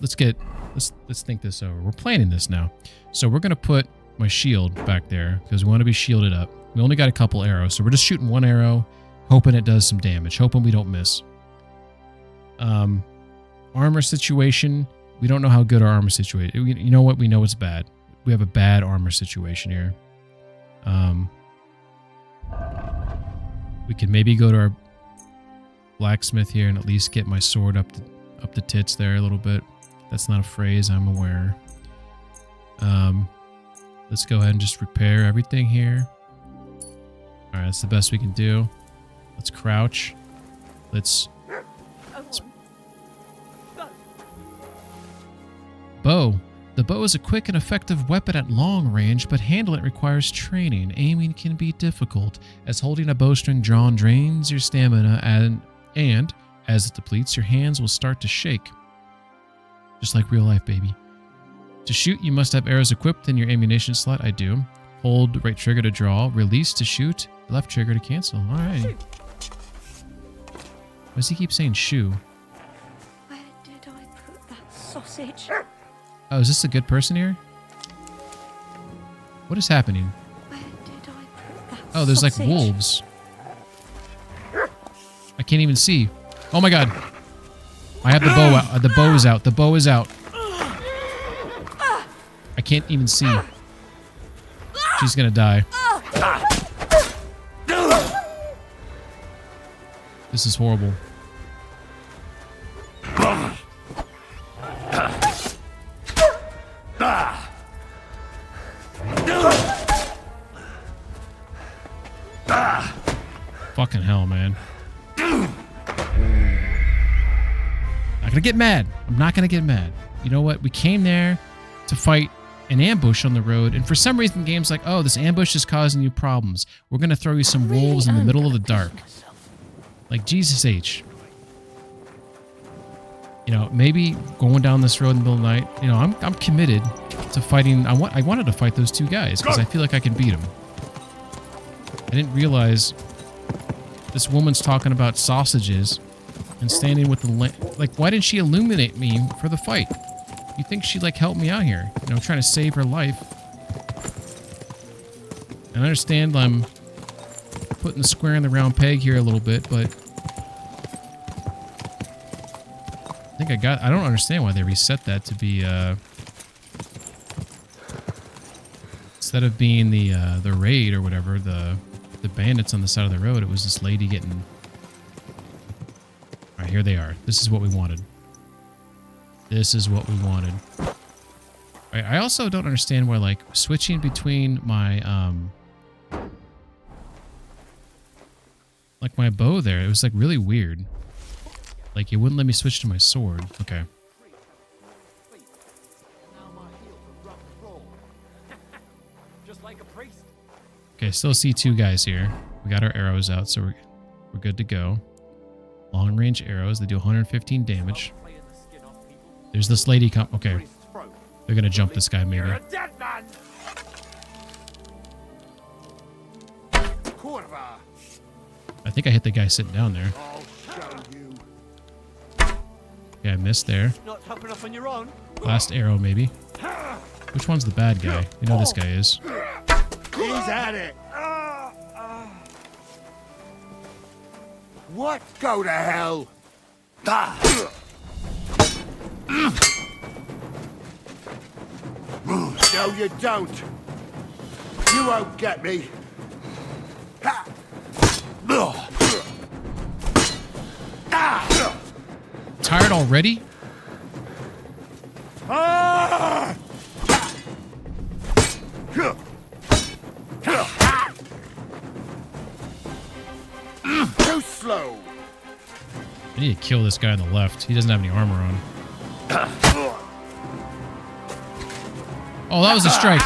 think this over. We're planning this now. So we're gonna put my shield back there because we want to be shielded up. We only got a couple arrows, so we're just shooting one arrow, hoping it does some damage, hoping we don't miss. Armor situation, we don't know how good our armor situation. You know what? We know it's bad. We have a bad armor situation here. We could maybe go to our blacksmith here and at least get my sword up the tits there a little bit. That's not a phrase, I'm aware. Let's go ahead and just repair everything here. All right, that's the best we can do. Let's crouch. Let's bow. The bow is a quick and effective weapon at long range, but handling it requires training. Aiming can be difficult, as holding a bowstring drawn drains your stamina, and as it depletes, your hands will start to shake. Just like real life, baby. To shoot, you must have arrows equipped in your ammunition slot. I do. Hold right trigger to draw, release to shoot, left trigger to cancel. All right. Why does he keep saying shoe? Where did I put that sausage? Oh, is this a good person here? What is happening? Where did I put that Oh, there's like sausage? wolves. I can't even see. Oh my god. I have the bow out. The bow is out. The bow is out. I can't even see. She's gonna die. This is horrible. Fucking hell, man. Not gonna get mad. I'm not gonna get mad. You know what? We came there to fight an ambush on the road, and for some reason the game's like, oh, this ambush is causing you problems. We're gonna throw you some wolves in the middle of the dark. Like, Jesus H. You know, maybe going down this road in the middle of the night, you know, I'm committed to fighting. I wanted to fight those two guys because I feel like I can beat them. I didn't realize this woman's talking about sausages and standing with the like, why didn't she illuminate me for the fight? You think she'd like help me out here? You know, trying to save her life. And I understand I'm putting the square in the round peg here a little bit, but I think I don't understand why they reset that to be instead of being the raid or whatever, the bandits on the side of the road, it was this lady getting... Alright, here they are. This is what we wanted. This is what we wanted. Alright, I also don't understand why, like, switching between my, like, my bow there, it was, like, really weird. Like, it wouldn't let me switch to my sword. Okay. Okay, still see two guys here. We got our arrows out, so we're good to go. Long range arrows, they do 115 damage. There's this lady come. Okay. They're gonna jump this guy maybe. I think I hit the guy sitting down there. Yeah, I missed there. Last arrow maybe. Which one's the bad guy? You know this guy is. He's at it. What? Go to hell. No, you don't. You won't get me. Tired already? Too slow. I need to kill this guy on the left. He doesn't have any armor on. Oh, that was a strike.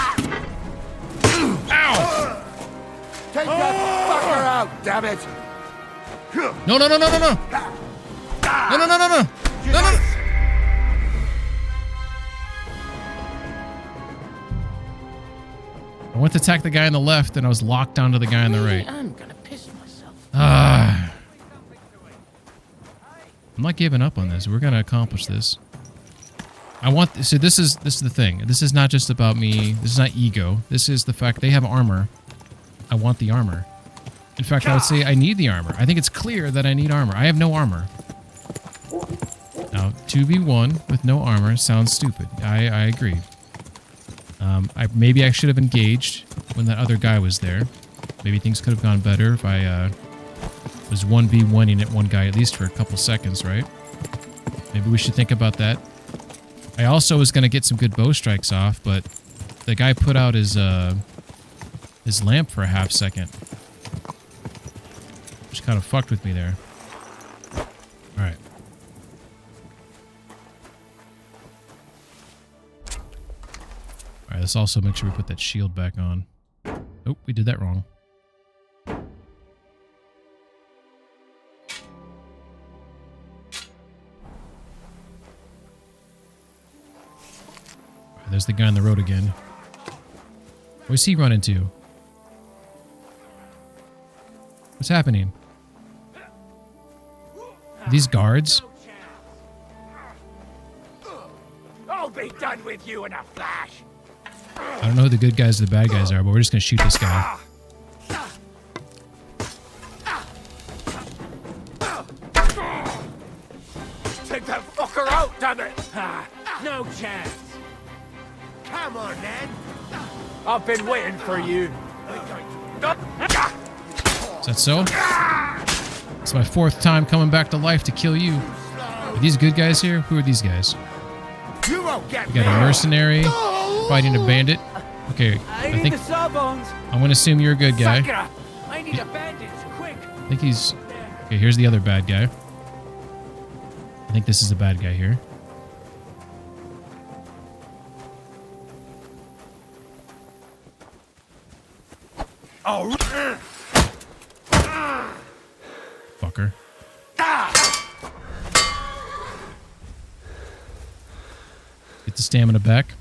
Ow! Take that fucker out, damn it! No, no, no, no, no, no! No, no, no, no, no! No, no! I went to attack the guy on the left, and I was locked onto the guy on the right. I'm gonna piss myself. I'm not giving up on this. We're gonna accomplish this. I want. So this is the thing. This is not just about me. This is not ego. This is the fact they have armor. I want the armor. In fact, I would say I need the armor. I think it's clear that I need armor. I have no armor. Now, 2v1 with no armor sounds stupid. I agree. Maybe I should have engaged when that other guy was there. Maybe things could have gone better if I was 1v1ing at one guy at least for a couple seconds, right? Maybe we should think about that. I also was going to get some good bow strikes off, but the guy put out his lamp for a half second. Which kind of fucked with me there. Alright. Alright, let's also make sure we put that shield back on. Oh, we did that wrong. There's the guy on the road again. Where's he run into? What's happening? Are these guards? I'll be done with you in a flash. I don't know who the good guys or the bad guys are, but we're just gonna shoot this guy. Take that fucker out, damn it! No chance. Come on, then. I've been waiting for you. Is that so? It's my 4th time coming back to life to kill you. Are these good guys here? Who are these guys? You won't get We got a mercenary fighting a bandit. Okay, I think the sawbones. I'm gonna assume you're a good guy. I need a bandage, quick. I think he's... Okay, here's the other bad guy. I think this is the bad guy here. Oh. Fucker. Get the stamina back.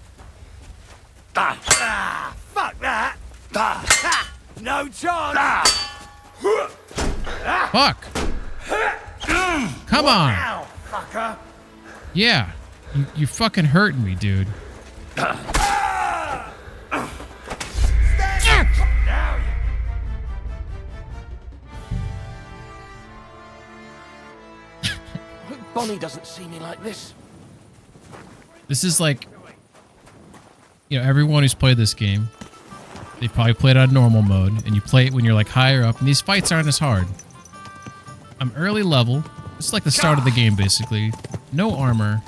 Fuck that! No chance! Fuck! Come on! Ow, fucker! Yeah. You fucking hurting me, dude. I hope Bonnie doesn't see me like this. This is like... You know, everyone who's played this game, they've probably played on normal mode, and you play it when you're like higher up, and these fights aren't as hard. I'm early level. It's like the start of the game, basically. No armor.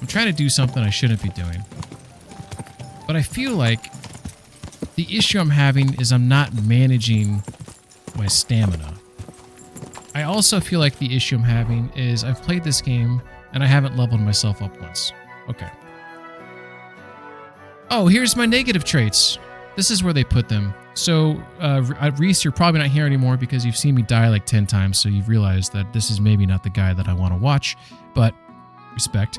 I'm trying to do something I shouldn't be doing. But I feel like the issue I'm having is I'm not managing my stamina. I also feel like the issue I'm having is I've played this game, and I haven't leveled myself up once. Okay. Oh, here's my negative traits. This is where they put them. So, Reese, you're probably not here anymore because you've seen me die like 10 times, so you've realized that this is maybe not the guy that I want to watch, but respect.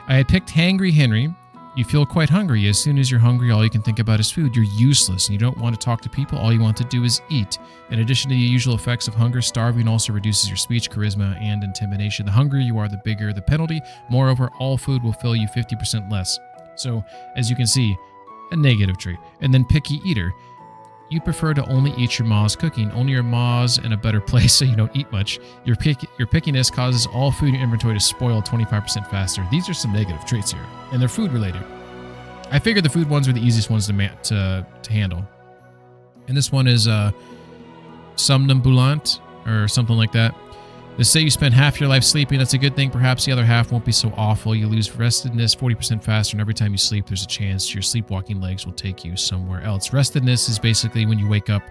I had picked Hangry Henry. You feel quite hungry. As soon as you're hungry, all you can think about is food. You're useless, and you don't want to talk to people. All you want to do is eat. In addition to the usual effects of hunger, starving also reduces your speech, charisma, and intimidation. The hungrier you are, the bigger the penalty. Moreover, all food will fill you 50% less. So, as you can see, a negative trait. And then picky eater. You prefer to only eat your ma's cooking. Only your ma's in a better place so you don't eat much. Your pickiness causes all food in your inventory to spoil 25% faster. These are some negative traits here, and they're food related. I figured the food ones are the easiest ones to handle. And this one is somnambulant or something like that. They say you spend half your life sleeping. That's a good thing. Perhaps the other half won't be so awful. You lose restedness 40% faster, and every time you sleep, there's a chance your sleepwalking legs will take you somewhere else. Restedness is basically when you wake up,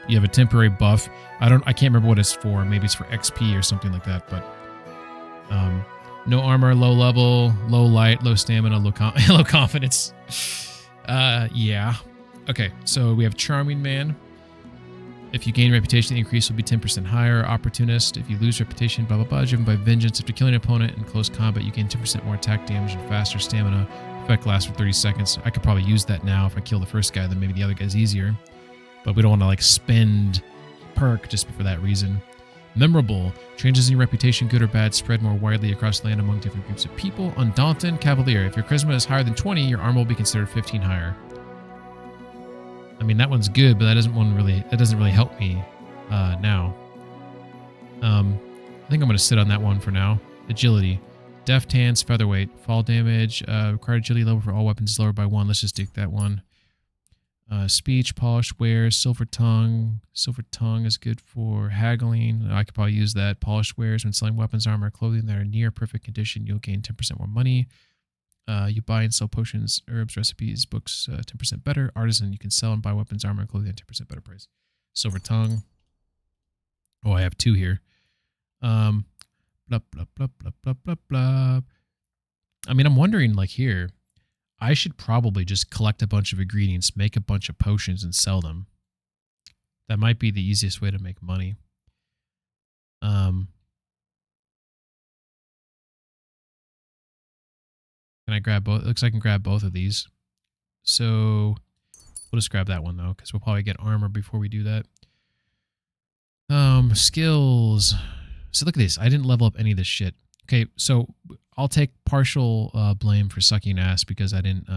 you have a temporary buff. I can't remember what it's for. Maybe it's for XP or something like that. But no armor, low level, low light, low stamina, low confidence. Yeah. Okay, so we have Charming Man. If you gain reputation, the increase will be 10% higher. Opportunist, if you lose reputation, blah, blah, blah. Driven by vengeance, after killing an opponent in close combat, you gain 10% more attack damage and faster stamina. Effect lasts for 30 seconds. I could probably use that now. If I kill the first guy, then maybe the other guy's easier. But we don't want to, like, spend perk just for that reason. Memorable. Changes in your reputation, good or bad, spread more widely across the land among different groups of people. Undaunted. Cavalier. If your charisma is higher than 20, your armor will be considered 15 higher. I mean, that one's good, but that doesn't really help me now. I think I'm going to sit on that one for now. Agility. Deft hands, featherweight. Fall damage. Required agility level for all weapons is lowered by 1. Let's just take that one. Speech, polished wares, silver tongue. Silver tongue is good for haggling. I could probably use that. Polished wares, when selling weapons, armor, clothing that are near perfect condition, you'll gain 10% more money. You buy and sell potions, herbs, recipes, books, 10% better. Artisan, you can sell and buy weapons, armor, and clothing at 10% better price. Silver tongue. Oh, I have 2 here. Blah, blah, blah, blah, blah, blah, blah. I mean, I'm wondering, like here, I should probably just collect a bunch of ingredients, make a bunch of potions, and sell them. That might be the easiest way to make money. Can I grab both? It looks like I can grab both of these. So we'll just grab that one though, because we'll probably get armor before we do that. Skills. So look at this. I didn't level up any of this shit. Okay, so I'll take partial blame for sucking ass because I didn't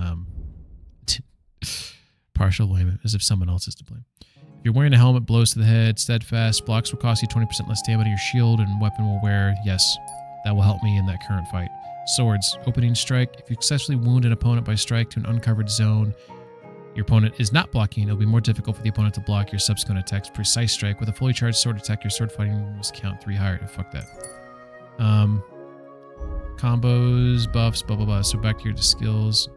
partial blame as if someone else is to blame. If you're wearing a helmet, blows to the head, steadfast, blocks will cost you 20% less stamina. Your shield and weapon will wear. Yes, that will help me in that current fight. Swords. Opening strike. If you successfully wound an opponent by strike to an uncovered zone, your opponent is not blocking. It'll be more difficult for the opponent to block your subsequent attacks. Precise strike. With a fully charged sword attack, your sword fighting must count 3 higher. Fuck that. Combos, buffs, blah, blah, blah. So back here to skills.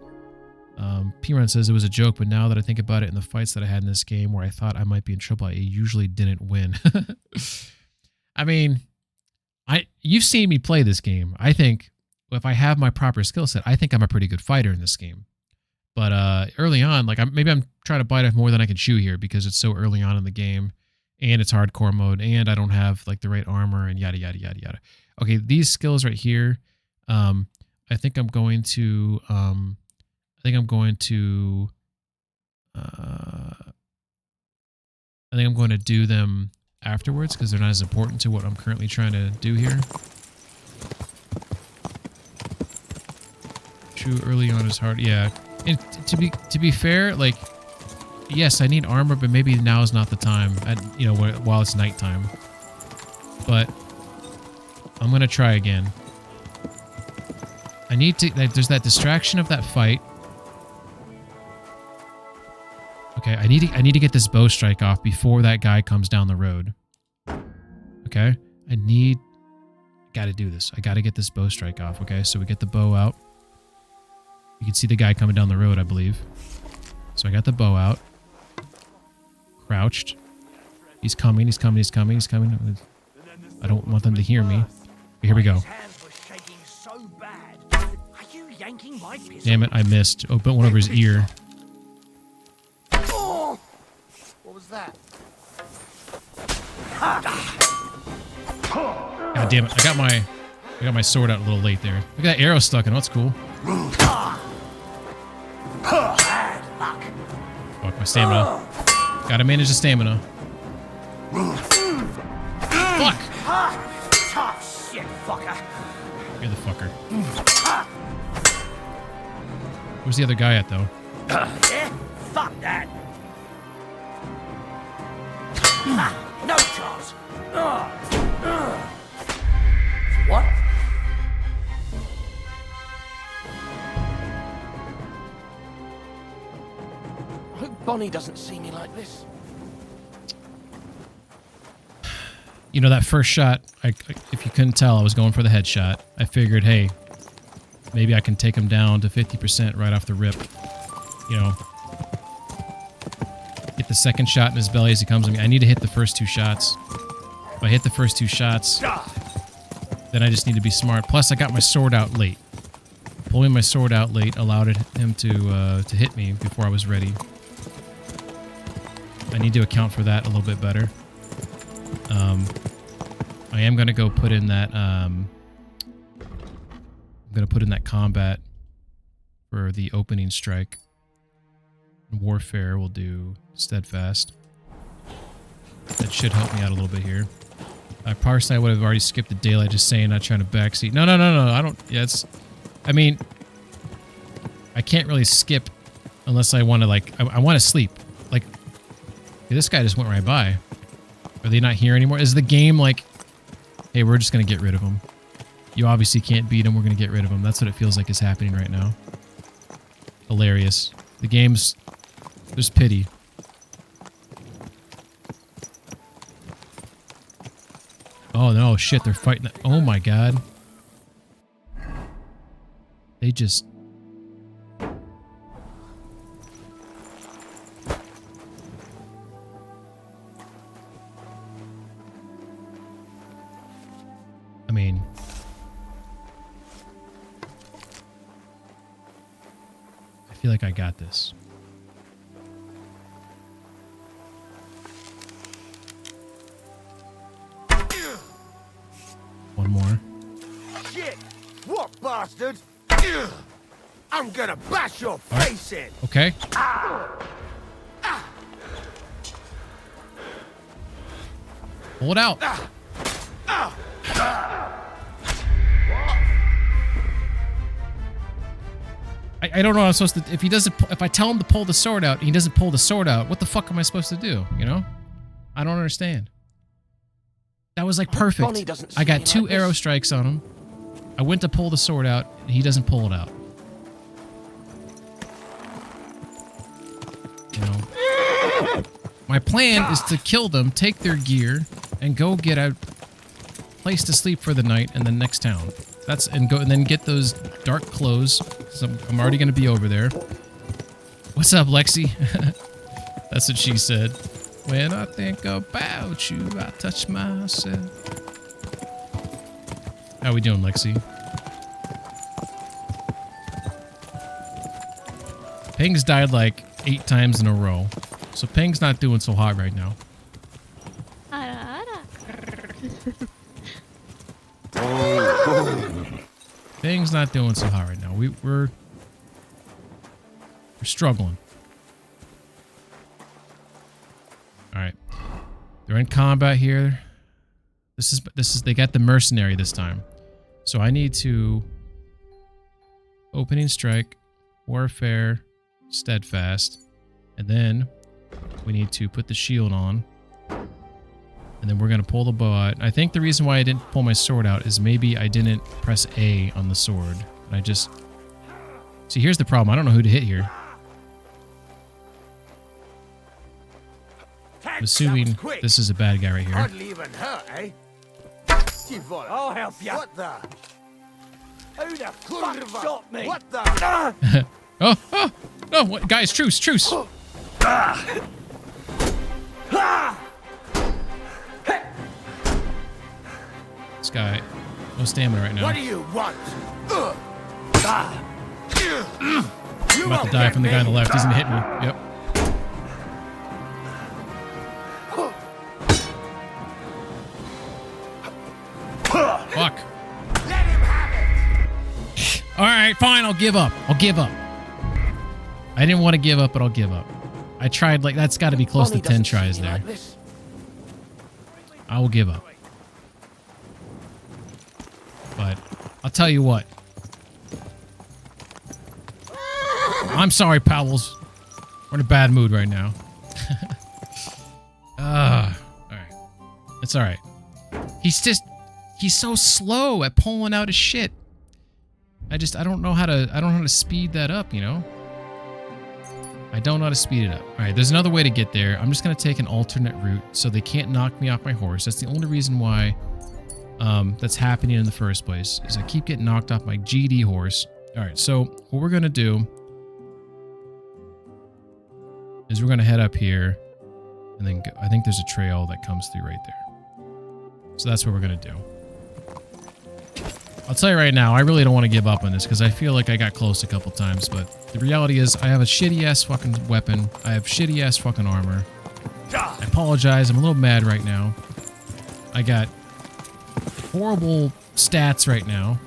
P-Run says it was a joke, but now that I think about it, in the fights that I had in this game where I thought I might be in trouble, I usually didn't win. I mean, you've seen me play this game. I think if I have my proper skill set, I think I'm a pretty good fighter in this game. But early on, like maybe I'm trying to bite off more than I can chew here because it's so early on in the game, and it's hardcore mode, and I don't have like the right armor and yada yada yada yada. Okay, these skills right here, I think I'm going to do them afterwards because they're not as important to what I'm currently trying to do here. True, early on is hard. Yeah, and to be fair, like, yes, I need armor, but maybe now is not the time. While it's nighttime. But I'm gonna try again. I need to. There's that distraction of that fight. Okay, I need to get this bow strike off before that guy comes down the road. Okay, gotta do this. I gotta get this bow strike off. Okay, so we get the bow out. You can see the guy coming down the road, I believe. So I got the bow out. Crouched. He's coming. I don't want them to hear me. Here we go. Damn it, I missed. Oh, but one over his ear. What was that? God damn it! I got my sword out a little late there. Look at that arrow stuck in. That's cool. Fuck my stamina. Gotta manage the stamina. Fuck! Tough shit, fucker. You're the fucker. Where's the other guy at, though? Yeah? Fuck that. No chance. What? I hope Bonnie doesn't see me like this. You know, that first shot, if you couldn't tell, I was going for the headshot. I figured, hey, maybe I can take him down to 50% right off the rip. You know, get the second shot in his belly as he comes at me. I need to hit the first two shots. If I hit the first two shots, then I just need to be smart. Plus, I got my sword out late. Pulling my sword out late allowed him to hit me before I was ready. I need to account for that a little bit better. I am gonna go put in that. I'm gonna put in that combat for the opening strike. Warfare will do steadfast. That should help me out a little bit here. Personally, I would have already skipped the daylight, just saying, not trying to backseat. No. I don't. Yeah, I mean, I can't really skip unless I want to, like, I want to sleep. Like, this guy just went right by. Are they not here anymore? Is the game like, hey, we're just going to get rid of him. You obviously can't beat him. We're going to get rid of him. That's what it feels like is happening right now. Hilarious. The game's, there's pity. Oh no, shit, they're fighting. Oh my god. They just... I mean... I feel like I got this. One more. Shit! What bastard? I'm gonna bash your face in. Okay. Pull it out. I don't know what I'm supposed to. If I tell him to pull the sword out and he doesn't pull the sword out, what the fuck am I supposed to do? You know? I don't understand. That was like perfect. I got two arrow strikes on him. I went to pull the sword out, and he doesn't pull it out. You know, my plan is to kill them, take their gear, and go get a place to sleep for the night in the next town. And then get those dark clothes. 'Cause I'm already going to be over there. What's up, Lexi? That's what she said. When I think about you, I touch myself. How we doing, Lexi? Ping's died like 8 times in a row. So Ping's not doing so hot right now. Ping's not doing so hot right now. We're struggling. Alright. They're in combat here. This is they got the mercenary this time. So I need to opening strike, warfare, steadfast, and then we need to put the shield on. And then we're going to pull the bow out. I think the reason why I didn't pull my sword out is maybe I didn't press A on the sword. I just... See, here's the problem. I don't know who to hit here. I'm assuming this is a bad guy right here. Hardly even hurt, eh? I'll help you. What the? Who the fuck shot me? What the? Oh, oh, no, what, guys, truce, truce. This guy, no stamina right now. What do you want? I'm about to die from the guy on the left. He's gonna hit me. Yep. Fuck. Alright, fine, I'll give up. I'll give up. I didn't want to give up, but I'll give up. I tried, like, that's got to be close to 10 tries there. I will give up. But I'll tell you what. I'm sorry, pals. We're in a bad mood right now. Alright. It's alright. He's so slow at pulling out his shit. I don't know how to speed that up, you know? I don't know how to speed it up. Alright, there's another way to get there. I'm just gonna take an alternate route so they can't knock me off my horse. That's the only reason why that's happening in the first place, is I keep getting knocked off my GD horse. Alright, so what we're gonna do is we're gonna head up here and then go. I think there's a trail that comes through right there. So that's what we're gonna do. I'll tell you right now, I really don't want to give up on this because I feel like I got close a couple times, but the reality is I have a shitty-ass fucking weapon. I have shitty-ass fucking armor. I apologize. I'm a little mad right now. I got horrible stats right now.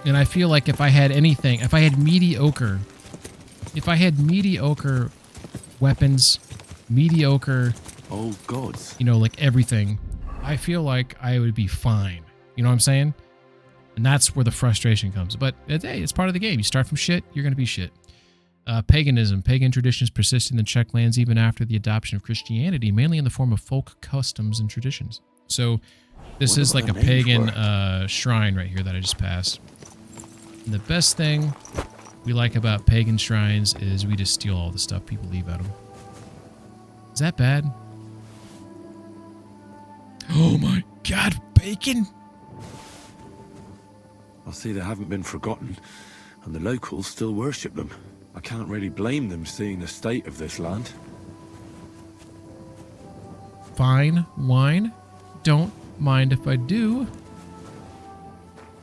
And I feel like if I had anything, if I had mediocre weapons, mediocre... Oh, gods. You know, like everything. I feel like I would be fine. You know what I'm saying? And that's where the frustration comes. But, hey, it's part of the game. You start from shit, you're going to be shit. Paganism. Pagan traditions persist in the Czech lands even after the adoption of Christianity, mainly in the form of folk customs and traditions. So, this is like a pagan shrine right here that I just passed. And the best thing we like about pagan shrines is we just steal all the stuff people leave at them. Is that bad? Oh my god, bacon! I see they haven't been forgotten, and the locals still worship them. I can't really blame them seeing the state of this land. Fine wine. Don't mind if I do.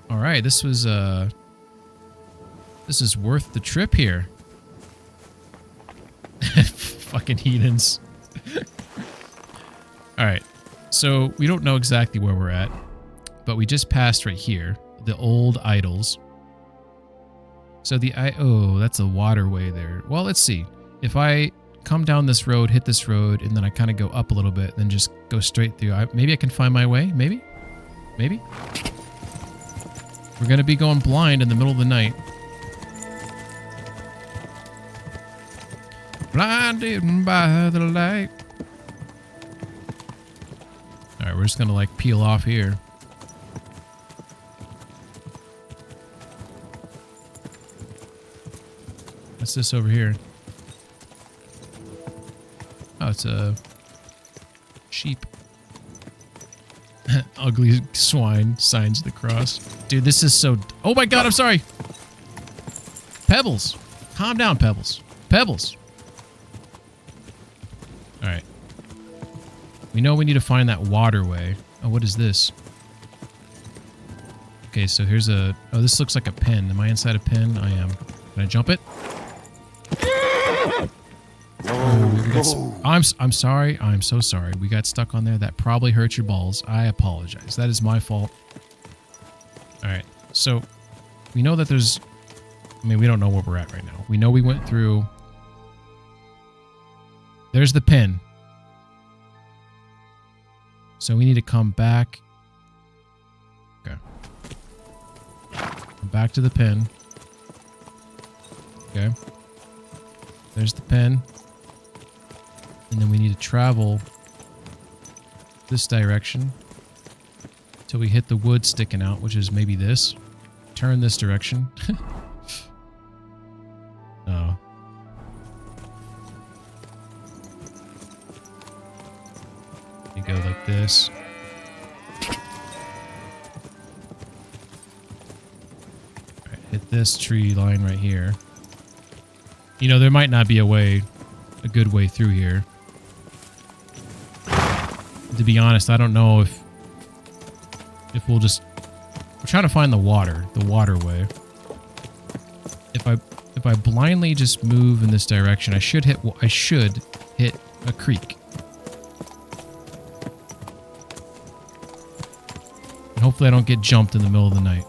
Alright, this is worth the trip here. Fucking heathens. Alright. So, we don't know exactly where we're at, but we just passed right here. The old idols. So oh, that's a waterway there. Well, let's see. If I come down this road, hit this road, and then I kind of go up a little bit, then just go straight through. Maybe I can find my way? Maybe? Maybe? We're going to be going blind in the middle of the night. Blinded by the light. Alright, we're just gonna like peel off here. What's this over here? Oh, it's a sheep. Ugly swine signs of the cross. Dude, this is so... Oh my god, I'm sorry! Pebbles. Calm down, Pebbles. Pebbles. Alright. We know we need to find that waterway. Oh, what is this? Okay, so here's a... Oh, this looks like a pen. Am I inside a pen? I am. Can I jump it? I'm sorry. I'm so sorry. We got stuck on there. That probably hurt your balls. I apologize. That is my fault. Alright, so we know that there's... I mean, we don't know where we're at right now. We know we went through... There's the pen. So we need to come back. Okay. Come back to the pen. Okay. There's the pen. And then we need to travel this direction till we hit the wood sticking out, which is maybe this. Turn this direction. Oh. You go like this. Alright, hit this tree line right here. You know, there might not be a good way through here. To be honest, I don't know if we'll just... We're trying to find the waterway. If I blindly just move in this direction, I should hit a creek. And hopefully I don't get jumped in the middle of the night.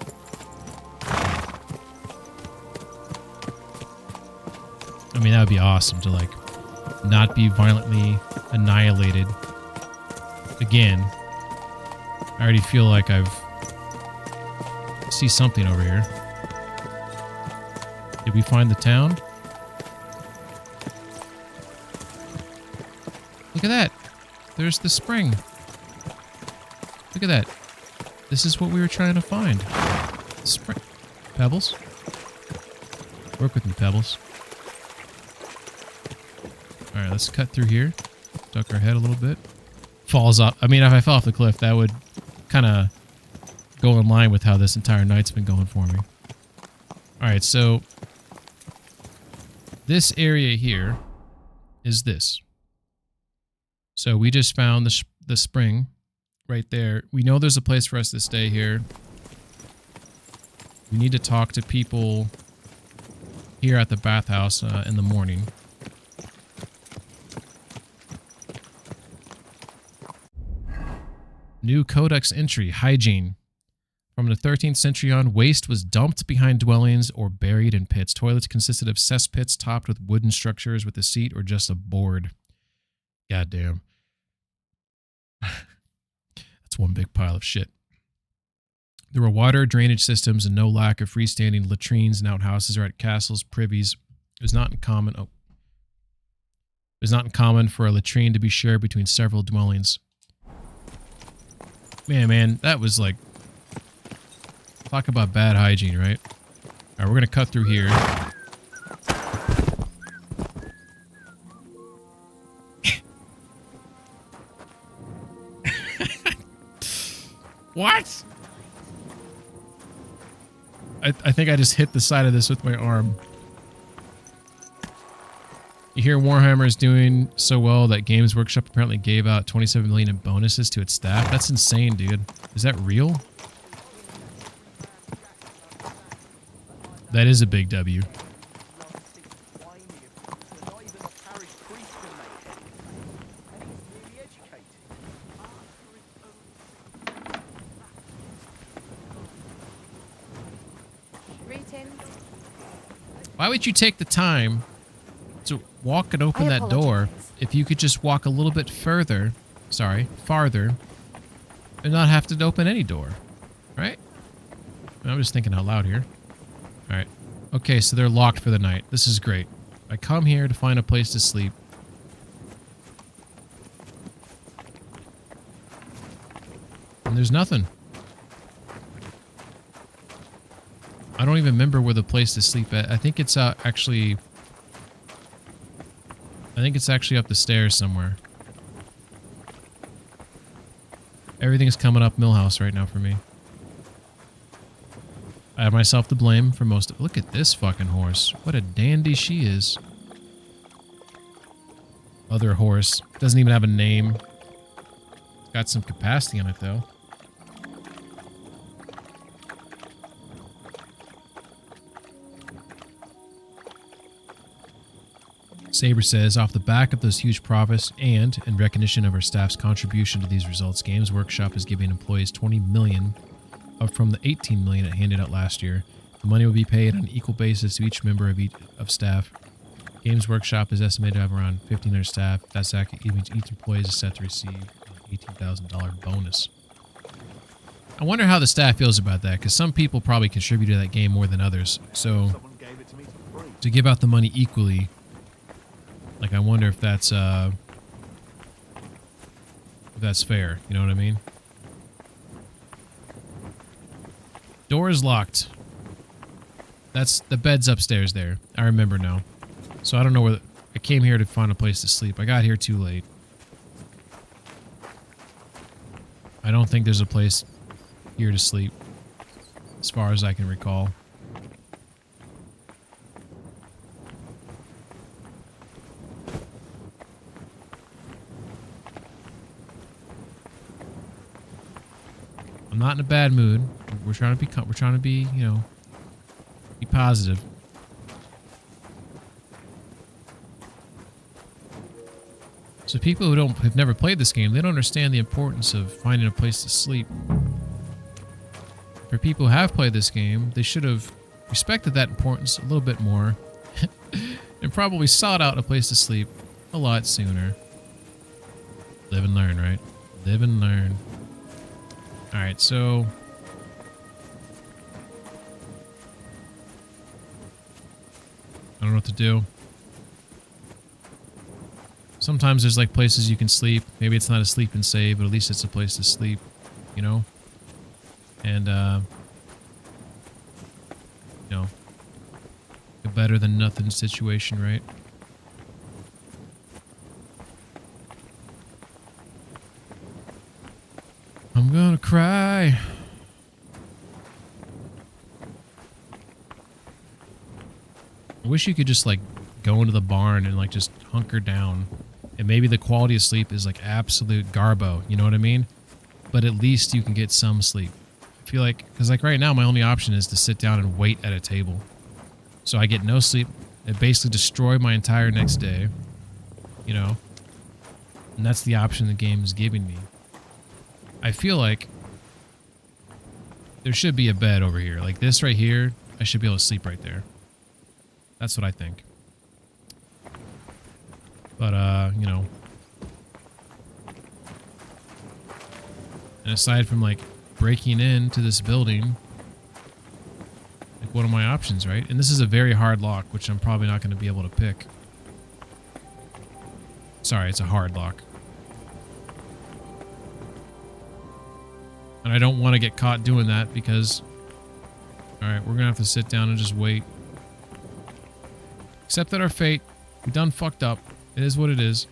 I mean, that would be awesome to, like, not be violently annihilated again. I already feel like I see something over here. Did we find the town? Look at that. There's the spring. Look at that. This is what we were trying to find. Spring. Pebbles? Work with me, Pebbles. Alright, let's cut through here. Duck our head a little bit. Falls off. I mean, if I fell off the cliff, that would kind of go in line with how this entire night's been going for me. Alright, so this area here is this. So we just found the spring right there. We know there's a place for us to stay here. We need to talk to people here at the bathhouse in the morning. New codex entry, hygiene. From the 13th century on, waste was dumped behind dwellings or buried in pits. Toilets consisted of cesspits topped with wooden structures with a seat or just a board. Goddamn. That's one big pile of shit. There were water drainage systems and no lack of freestanding latrines and outhouses or at castles, privies. It was not uncommon for a latrine to be shared between several dwellings. Man, that was like... Talk about bad hygiene, right? Alright, we're gonna cut through here. What? I think I just hit the side of this with my arm. You hear Warhammer is doing so well that Games Workshop apparently gave out 27 million in bonuses to its staff. That's insane, dude. Is that real? That is a big W. Why would you take the time to walk and open that door if you could just walk a little bit farther, and not have to open any door, right? I'm just thinking out loud here. All right. Okay, so they're locked for the night. This is great. I come here to find a place to sleep. And there's nothing. I don't even remember where the place to sleep at. I think it's actually... I think it's actually up the stairs somewhere. Everything's coming up Millhouse right now for me. I have myself to blame for most of it. Look at this fucking horse. What a dandy she is. Other horse. Doesn't even have a name. Got some capacity on it, though. Saber says, off the back of those huge profits and in recognition of our staff's contribution to these results, Games Workshop is giving employees $20 million, up from the $18 million it handed out last year. The money will be paid on an equal basis to each member of staff. Games Workshop is estimated to have around 1,500 staff. That's accurate. Each employee is set to receive an $18,000 bonus. I wonder how the staff feels about that, because some people probably contribute to that game more than others. So, to give out the money equally, like, I wonder if that's fair. You know what I mean? Door is locked. That's the bed's upstairs there. I remember now. So I don't know where... I came here to find a place to sleep. I got here too late. I don't think there's a place here to sleep, as far as I can recall. I'm not in a bad mood. We're trying to be, you know, be positive. So people who have never played this game, they don't understand the importance of finding a place to sleep. For people who have played this game, they should have respected that importance a little bit more and probably sought out a place to sleep a lot sooner. Live and learn, right? Live and learn. Alright, so... I don't know what to do. Sometimes there's like places you can sleep. Maybe it's not a sleep and save, but at least it's a place to sleep, you know? And, you know, a better than nothing situation, right? I'm gonna cry. I wish you could just like go into the barn and like just hunker down. And maybe the quality of sleep is like absolute garbo, you know what I mean? But at least you can get some sleep. I feel like, because like right now my only option is to sit down and wait at a table. So I get no sleep. It basically destroyed my entire next day, you know? And that's the option the game is giving me. I feel like there should be a bed over here. Like this right here, I should be able to sleep right there. That's what I think. But, you know. And aside from, like, breaking into this building, like, what are my options, right? And this is a very hard lock, which I'm probably not going to be able to pick. Sorry, it's a hard lock. And I don't want to get caught doing that because... Alright, we're going to have to sit down and just wait. Accept that our fate. We done fucked up. It is what it is.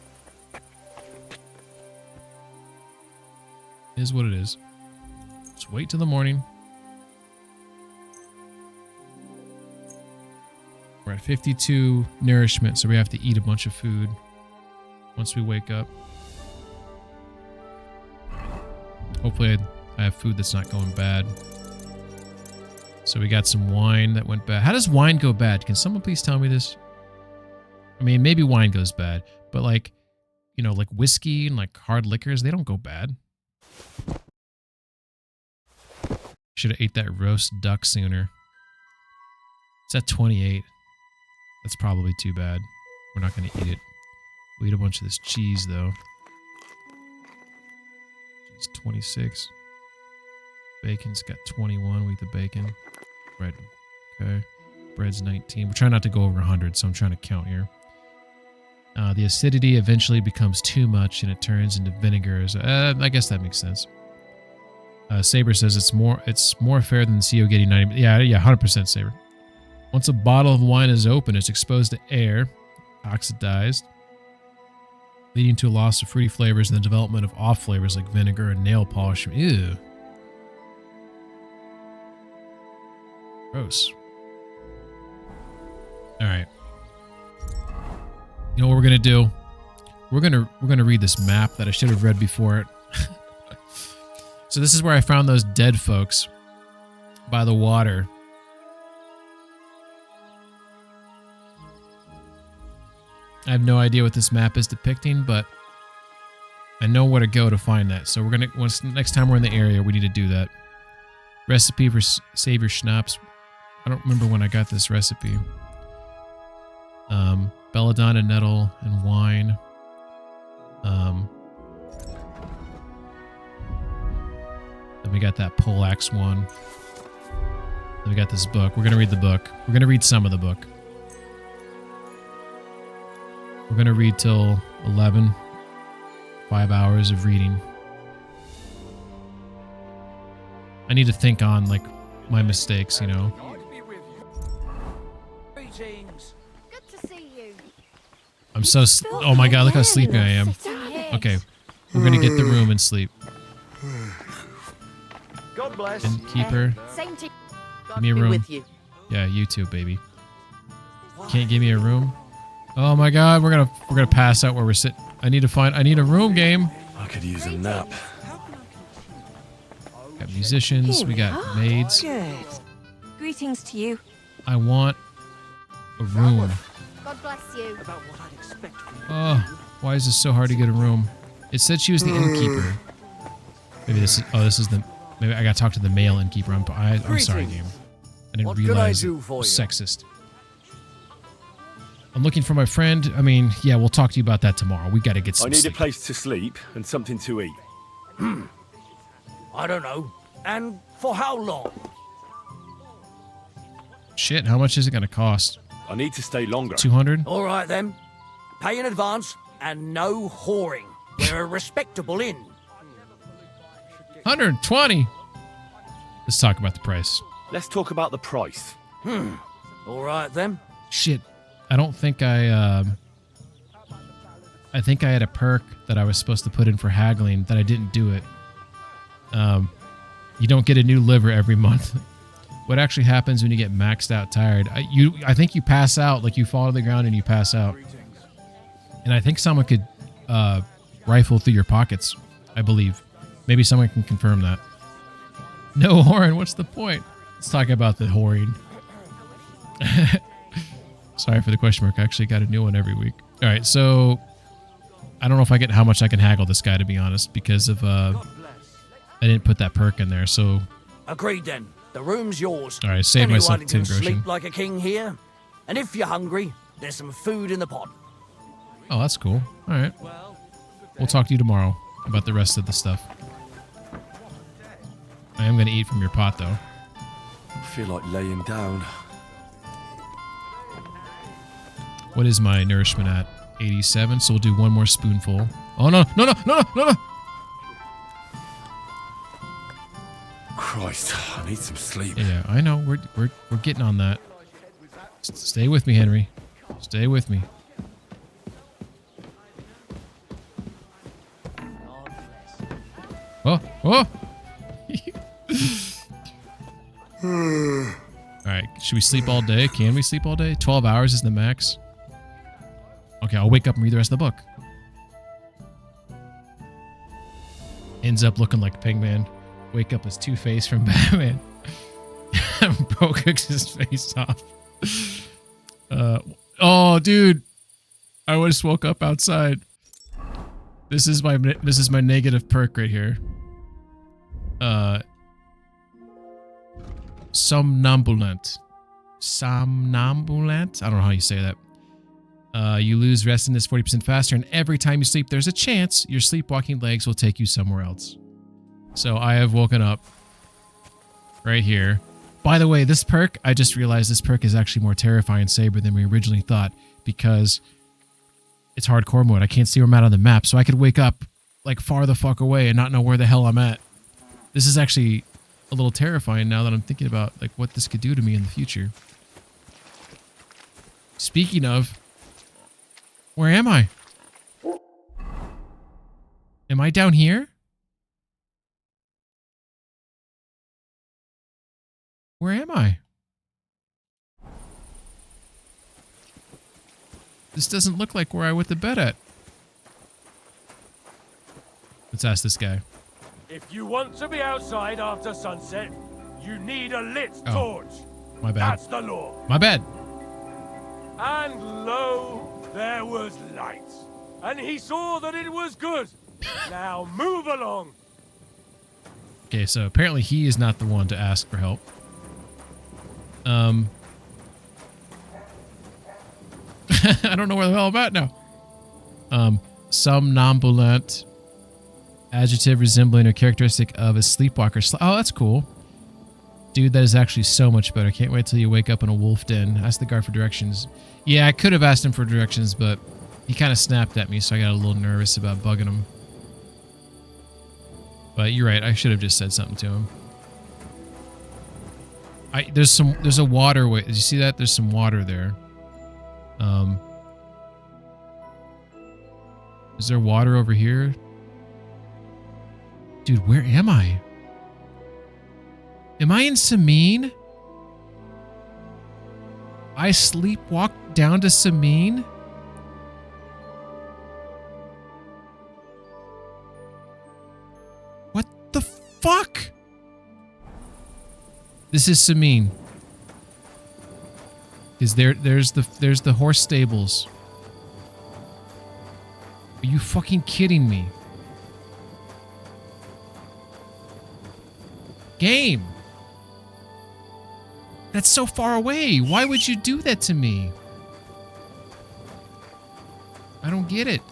It is what it is. Just wait till the morning. We're at 52 nourishment, so we have to eat a bunch of food once we wake up. Hopefully I have food that's not going bad. So we got some wine that went bad. How does wine go bad? Can someone please tell me this? I mean, maybe wine goes bad, but like, you know, like whiskey and like hard liquors, they don't go bad. Should have ate that roast duck sooner. It's at 28. That's probably too bad. We're not going to eat it. We'll eat a bunch of this cheese, though. Cheese 26. Bacon's got 21. We eat the bacon. Bread. Okay. Bread's 19. We're trying not to go over 100, so I'm trying to count here. The acidity eventually becomes too much and it turns into vinegars. I guess that makes sense. Saber says it's more fair than the CO getting 90. Yeah, 100% Saber. Once a bottle of wine is open, it's exposed to air, oxidized. leading to a loss of fruity flavors and the development of off flavors like vinegar and nail polish. Ew. Gross. All right. You know what we're gonna do? We're gonna read this map that I should have read before it. So this is where I found those dead folks by the water. I have no idea what this map is depicting, but I know where to go to find that. So we're gonna next time we're in the area, we need to do that. Recipe for Savior Schnapps. I don't remember when I got this recipe. Belladonna, nettle, and wine. Then we got that poleaxe one. Then we got this book. We're gonna read the book. We're gonna read some of the book. We're gonna read till 11. 5 hours of reading. I need to think on like my mistakes, you know. Greetings. Good to see you. I'm so oh my god, look how sleepy I am. Okay, we're gonna get the room and sleep. God bless. Innkeeper, Same to give me a room. with you. Yeah, you too, baby. Can't give me a room. Oh my god, we're gonna pass out where we're sitting. I need a room game. I could use a nap. Got musicians, we got maids. Good. Greetings to you. I want a room. God bless you. Oh, why is this so hard to get a room? It said she was the innkeeper. Maybe this is the. Maybe I gotta talk to the male innkeeper. I'm sorry, game. I didn't realize it was sexist. I'm looking for my friend. I mean, yeah, we'll talk to you about that tomorrow. We gotta get some I need sleep. a place to sleep and something to eat. I don't know. And for how long? Shit, how much is it gonna cost? I need to stay longer. 200? All right then. Pay in advance and no whoring. We're a respectable inn. 120. Let's talk about the price. Let's talk about the price. All right then. Shit, I don't think I think I had a perk that I was supposed to put in for haggling that I didn't do it. You don't get a new liver every month. What actually happens when you get maxed out tired? I think you pass out, like you fall to the ground and you pass out. And I think someone could rifle through your pockets, I believe. Maybe someone can confirm that. No whoring, what's the point? Let's talk about the whoring. Sorry for the question mark. I actually got a new one every week. All right, so I don't know if I get how much I can haggle this guy, to be honest, because of I didn't put that perk in there. So Agreed then. The room's yours. all right, save myself Anyone 10 can groschen. sleep like a king here. And if you're hungry, there's some food in the pot. Oh, that's cool. All right, we'll talk to you tomorrow about the rest of the stuff. I am going to eat from your pot, though. I feel like laying down. What is my nourishment at? 87, so we'll do one more spoonful. Oh, no, no, no, no, no, no, no! Christ, I need some sleep. Yeah, I know. We're getting on that. Stay with me, Henry. Stay with me. Oh, oh! Alright, should we sleep all day? Can we sleep all day? 12 hours is the max. Okay, I'll wake up and read the rest of the book. Ends up looking like Pigman. Wake up as Two-Face from Batman. Bro cooks his face off. Oh, dude. I just woke up outside. This is my negative perk right here. Somnambulant. Somnambulant? I don't know how you say that. You lose restlessness 40% faster, and every time you sleep, there's a chance your sleepwalking legs will take you somewhere else. So I have woken up right here. By the way, this perk, I just realized this perk is actually more terrifying Saber than we originally thought, because it's hardcore mode. I can't see where I'm at on the map, so I could wake up like far the fuck away and not know where the hell I'm at. This is actually a little terrifying now that I'm thinking about like what this could do to me in the future. Speaking of, where am I? Am I down here? Where am I? This doesn't look like where I went to bed at. Let's ask this guy. If you want to be outside after sunset, you need a lit torch. My bad. That's the law. My bad. And lo, there was light. And he saw that it was good. Now move along. Okay, so apparently he is not the one to ask for help. I don't know where the hell I'm at now. Somnambulant. Adjective resembling or characteristic of a sleepwalker. Oh, that's cool. Dude, that is actually so much better. Can't wait till you wake up in a wolf den. Ask the guard for directions. Yeah, I could have asked him for directions, but he kind of snapped at me, so I got a little nervous about bugging him. But you're right. I should have just said something to him. There's a waterway. Did you see that? There's some water there. Is there water over here? Dude, where am I? Am I in Samine? I sleepwalked down to Samine? What the fuck? This is Samine. Is there's the horse stables. Are you fucking kidding me? Game. That's so far away. Why would you do that to me? I don't get it.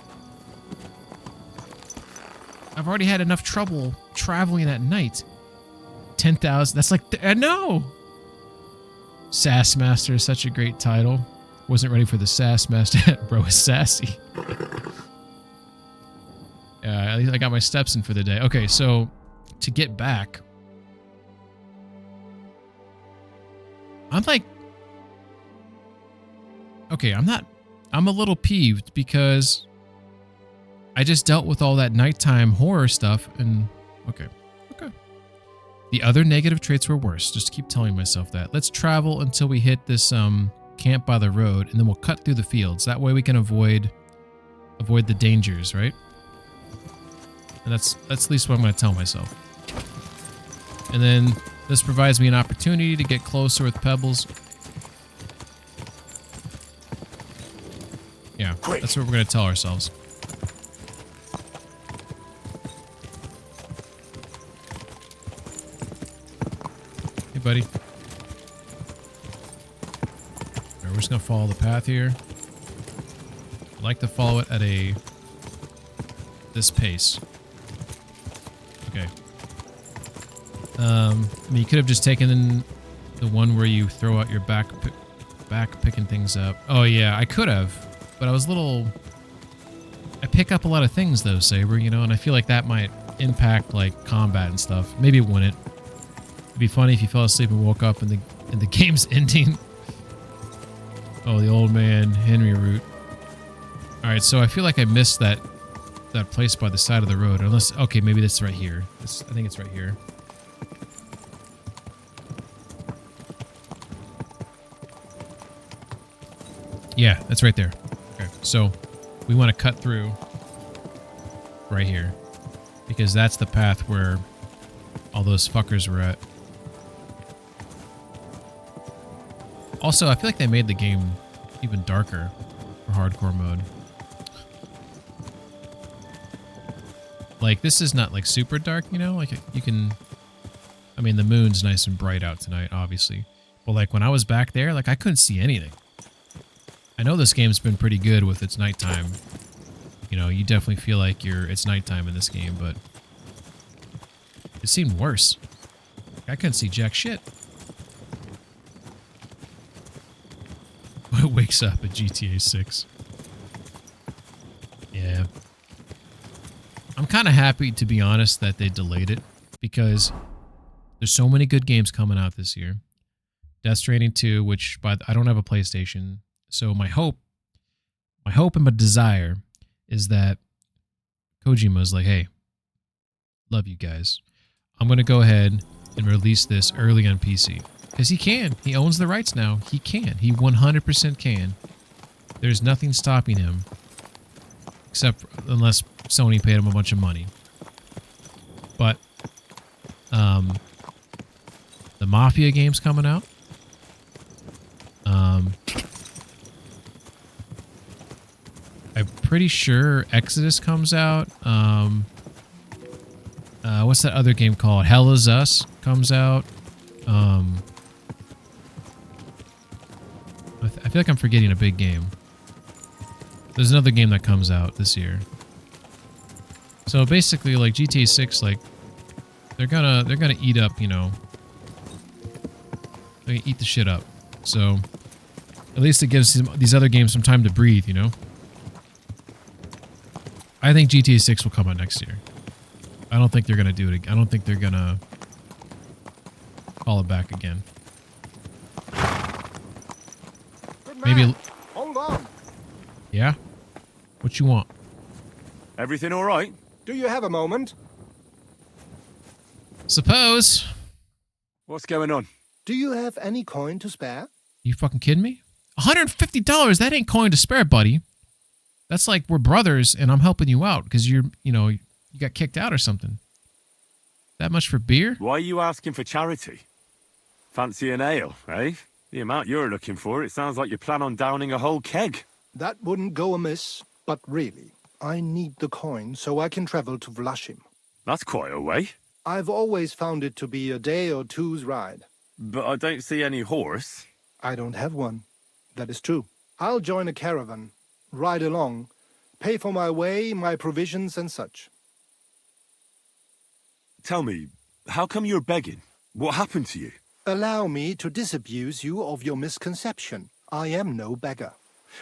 I've already had enough trouble traveling at night. 10,000. That's like, I know. Sass Master is such a great title. Wasn't ready for the Sass Master. Bro is sassy. Yeah, at least I got my steps in for the day. Okay, so to get back, I'm like, okay, I'm a little peeved because I just dealt with all that nighttime horror stuff and, okay. The other negative traits were worse. Just keep telling myself that. Let's travel until we hit this camp by the road and then we'll cut through the fields. That way we can avoid the dangers, right? And that's at least what I'm going to tell myself. And then this provides me an opportunity to get closer with pebbles. Yeah, that's what we're going to tell ourselves. Hey, buddy. Alright, we're just going to follow the path here. I like to follow it at this pace. Okay. I mean, you could have just taken the one where you throw out your back picking things up. Oh yeah, I could have, but I was a little. I pick up a lot of things though, Saber. You know, and I feel like that might impact like combat and stuff. Maybe it wouldn't. It'd be funny if you fell asleep and woke up and the game's ending. Oh, the old man Henry route. All right, so I feel like I missed that place by the side of the road. Unless, okay, maybe that's right here. I think it's right here. Yeah, that's right there. Okay, so we want to cut through right here because that's the path where all those fuckers were at. Also, I feel like they made the game even darker for hardcore mode. Like, this is not like super dark, you know? Like, you can... I mean, the moon's nice and bright out tonight, obviously. But like, when I was back there, like, I couldn't see anything. I know this game's been pretty good with its nighttime. You know, you definitely feel like it's nighttime in this game, but... it seemed worse. I couldn't see jack shit. It wakes up at GTA 6. Yeah. I'm kind of happy, to be honest, that they delayed it, because there's so many good games coming out this year. Death Stranding 2, which I don't have a PlayStation, so my hope and my desire is that Kojima's like, hey, love you guys. I'm going to go ahead and release this early on PC. Because he can. He owns the rights now. He can. He 100% can. There's nothing stopping him. Except unless Sony paid him a bunch of money. But, the Mafia game's coming out. I'm pretty sure Exodus comes out. What's that other game called? Hell Is Us comes out. I feel like I'm forgetting a big game. There's another game that comes out this year. So basically, like GTA 6, like they're gonna eat up, you know. They eat the shit up. So at least it gives these other games some time to breathe, you know. I think GTA 6 will come out next year. I don't think they're gonna do it. I don't think they're gonna call it back again. Maybe. Hold on. Yeah? What you want? Everything all right? Do you have a moment? Suppose. What's going on? Do you have any coin to spare? You fucking kidding me? $150? That ain't coin to spare, buddy. That's like we're brothers and I'm helping you out because you got kicked out or something. That much for beer? Why are you asking for charity? Fancy an ale, eh? The amount you're looking for, it sounds like you plan on downing a whole keg. That wouldn't go amiss, but really, I need the coin so I can travel to Vlashim. That's quite a way. I've always found it to be a day or two's ride. But I don't see any horse. I don't have one. That is true. I'll join a caravan, ride along, pay for my way, my provisions and such. Tell me, how come you're begging? What happened to you? Allow me to disabuse you of your misconception. I am no beggar.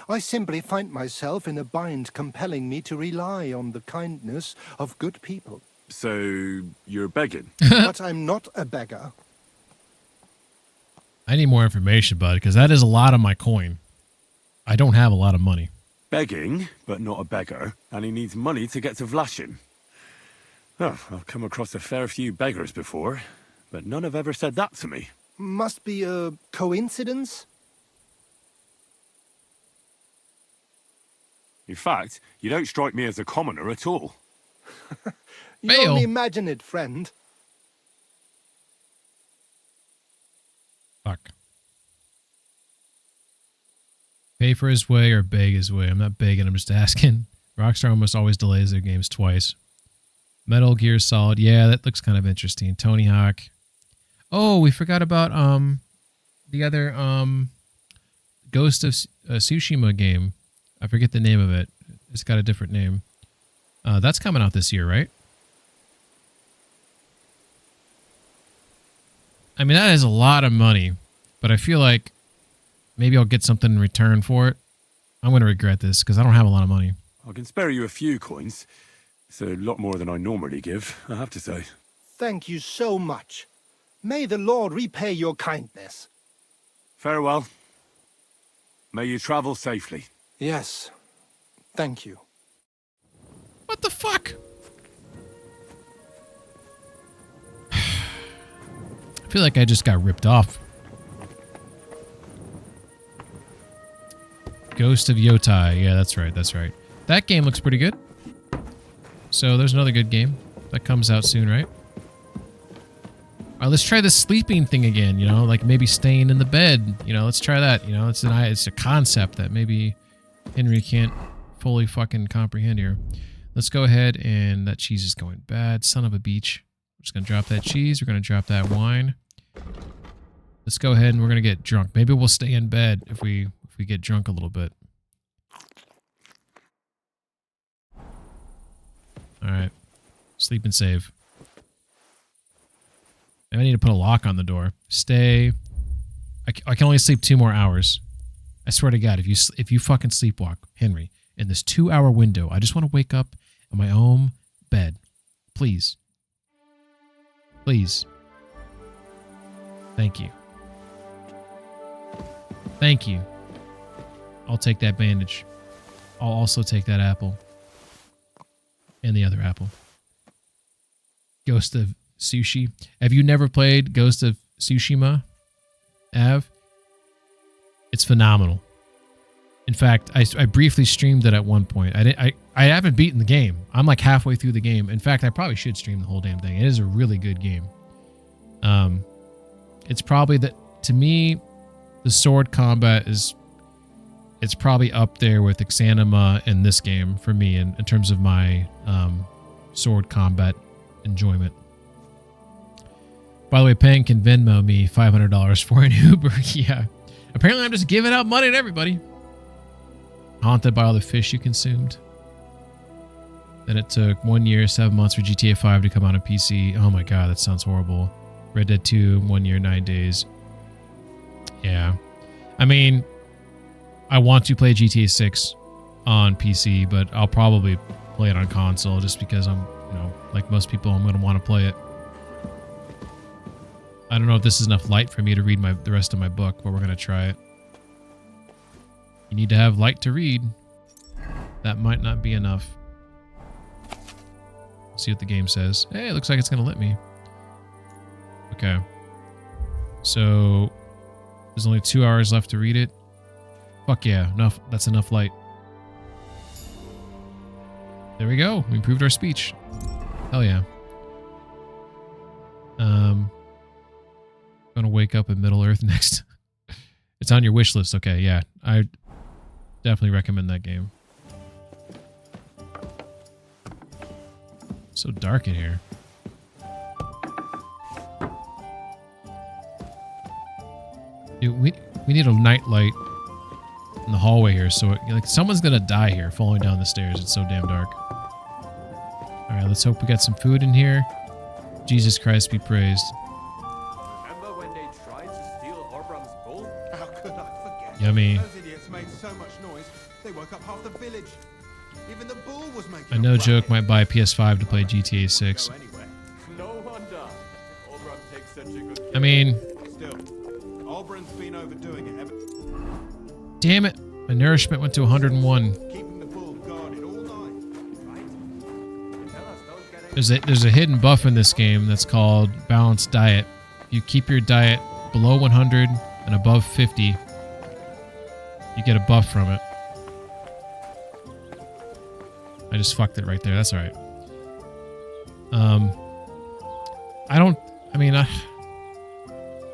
I simply find myself in a bind compelling me to rely on the kindness of good people. So, you're begging? But I'm not a beggar. I need more information about it because that is a lot of my coin. I don't have a lot of money. Begging, but not a beggar, and he needs money to get to Vlashim. Oh, I've come across a fair few beggars before, but none have ever said that to me. Must be a coincidence? In fact, you don't strike me as a commoner at all. You only imagine it, friend. Fuck. Pay for his way or beg his way. I'm not begging, I'm just asking. Rockstar almost always delays their games twice. Metal Gear Solid. Yeah, that looks kind of interesting. Tony Hawk. Oh, we forgot about the other Ghost of Tsushima game. I forget the name of it. It's got a different name. That's coming out this year, right? I mean, that is a lot of money, but I feel like maybe I'll get something in return for it. I'm going to regret this because I don't have a lot of money. I can spare you a few coins. It's a lot more than I normally give, I have to say. Thank you so much. May the Lord repay your kindness. Farewell. May you travel safely. Yes. Thank you. What the fuck? I feel like I just got ripped off. Ghost of Yotai. Yeah, that's right. That's right. That game looks pretty good. So there's another good game that comes out soon, right? All right, let's try the sleeping thing again, you know, like maybe staying in the bed. You know, let's try that. You know, it's a concept that maybe Henry can't fully fucking comprehend here. Let's go ahead and that cheese is going bad. Son of a beach. We're just going to drop that cheese. We're going to drop that wine. Let's go ahead and we're going to get drunk. Maybe we'll stay in bed if we get drunk a little bit. All right. Sleep and save. I need to put a lock on the door. Stay. I can only sleep 2 more hours. I swear to God, if you fucking sleepwalk, Henry, in this 2-hour window, I just want to wake up in my own bed. Please. Please. Thank you. Thank you. I'll take that bandage. I'll also take that apple. And the other apple. Ghost of Sushi. Have you never played Ghost of Tsushima, Av? It's phenomenal. In fact, I briefly streamed it at one point. I haven't beaten the game. I'm like halfway through the game. In fact, I probably should stream the whole damn thing. It is a really good game. It's probably to me, the sword combat it's probably up there with Exanima in this game for me in terms of my sword combat enjoyment. By the way, Payne can Venmo me $500 for an Uber. Yeah. Apparently I'm just giving out money to everybody. Haunted by all the fish you consumed. Then it took 1 year, 7 months for GTA 5 to come out on PC. Oh my god, that sounds horrible. Red Dead 2, 1 year, 9 days. Yeah. I mean, I want to play GTA 6 on PC, but I'll probably play it on console just because I'm, like most people, I'm going to want to play it. I don't know if this is enough light for me to read the rest of my book, but we're going to try it. You need to have light to read. That might not be enough. See what the game says. Hey, it looks like it's going to let me. Okay. So, there's only 2 hours left to read it. Fuck yeah, enough. That's enough light. There we go. We improved our speech. Hell yeah. Gonna wake up in Middle Earth next. It's on your wish list. Okay, yeah. I definitely recommend that game. So dark in here. Dude, we need a night light in the hallway here, so like someone's gonna die here falling down the stairs. It's so damn dark. All right, let's hope we got some food in here. Jesus Christ be praised. Remember when they tried to steal Orbram's bull? How could I forget? Yummy. Those idiots made so much noise, they woke up half the village. Even the bull was making I know Joke might buy a PS5 to play GTA 6. No wonder. Orbram takes such a good care. I mean, Still, Orbran's been overdoing it, haven't damn it. My nourishment went to 101. keeping the bull guarded all night. There's a hidden buff in this game that's called Balanced Diet. You keep your diet below 100 and above 50, you get a buff from it. I just fucked it right there. That's alright.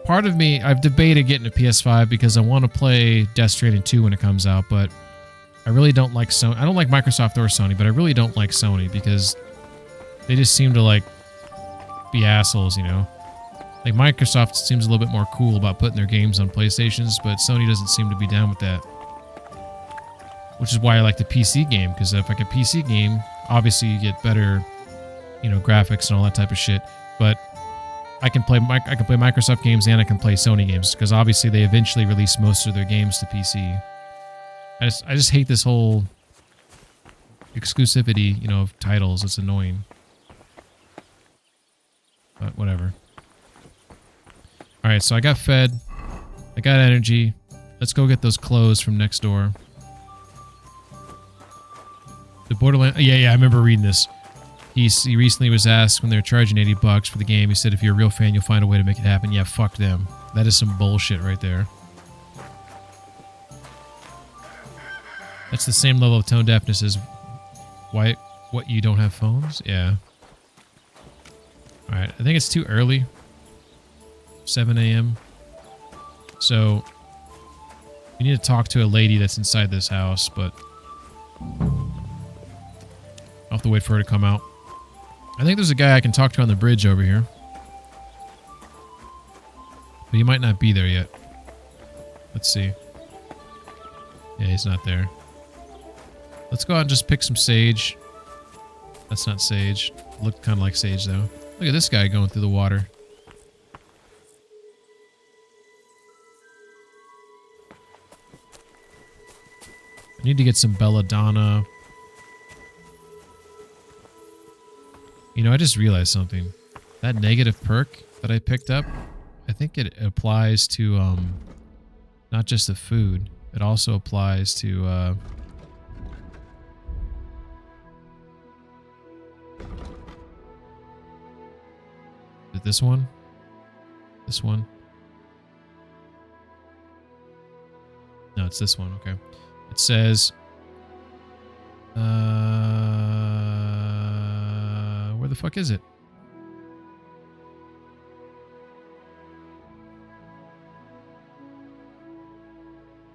Part of me, I've debated getting a PS5 because I want to play Death Stranding 2 when it comes out, but I really don't like Sony. I don't like Microsoft or Sony, but I really don't like Sony because they just seem to like be assholes, you know? Like Microsoft seems a little bit more cool about putting their games on PlayStations, but Sony doesn't seem to be down with that. Which is why I like the PC game, because if like a PC game, obviously you get better, graphics and all that type of shit. But I can play Microsoft games and I can play Sony games, because obviously they eventually release most of their games to PC. I just hate this whole exclusivity, of titles. It's annoying. But whatever. All right, so I got fed. I got energy. Let's go get those clothes from next door. The Borderlands... Yeah, I remember reading this. He recently was asked when they were charging $80 for the game. He said, if you're a real fan, you'll find a way to make it happen. Yeah, fuck them. That is some bullshit right there. That's the same level of tone deafness as... What, you don't have phones? Yeah. Alright, I think it's too early. 7 a.m. So... we need to talk to a lady that's inside this house, but... I'll have to wait for her to come out. I think there's a guy I can talk to on the bridge over here. But he might not be there yet. Let's see. Yeah, he's not there. Let's go out and just pick some sage. That's not sage. Looked kind of like sage, though. Look at this guy going through the water. I need to get some belladonna. I just realized something. That negative perk that I picked up, I think it applies to, not just the food. It also applies to, this one? This one? No, it's this one. Okay. It says... where the fuck is it?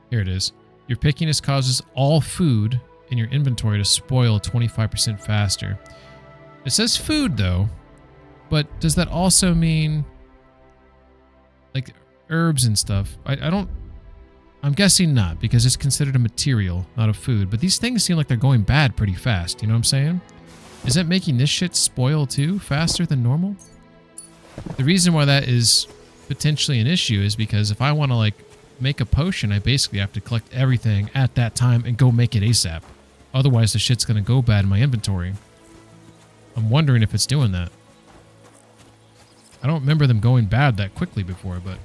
Here it is. Your pickiness causes all food in your inventory to spoil 25% faster. It says food, though. But does that also mean... like, herbs and stuff? I don't... I'm guessing not, because it's considered a material, not a food. But these things seem like they're going bad pretty fast, you know what I'm saying? Is that making this shit spoil too, faster than normal? The reason why that is potentially an issue is because if I want to, like, make a potion, I basically have to collect everything at that time and go make it ASAP. Otherwise, the shit's going to go bad in my inventory. I'm wondering if it's doing that. I don't remember them going bad that quickly before, but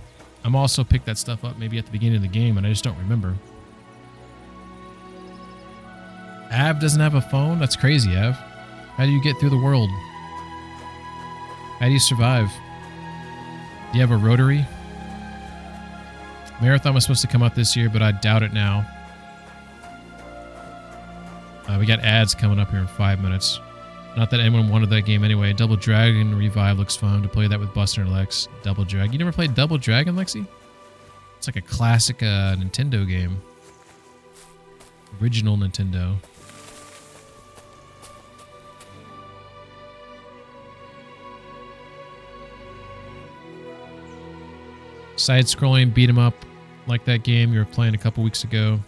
I'm also picked that stuff up maybe at the beginning of the game and I just don't remember. Av doesn't have a phone? That's crazy, Av. How do you get through the world? How do you survive? Do you have a rotary? Marathon was supposed to come out this year, but I doubt it now. We got ads coming up here in 5 minutes. Not that anyone wanted that game anyway. Double Dragon Revive looks fun. To play that with Buster and Lex. Double Dragon. You never played Double Dragon, Lexi? It's like a classic Nintendo game. Original Nintendo. Side-scrolling beat 'em up like that game you were playing a couple weeks ago.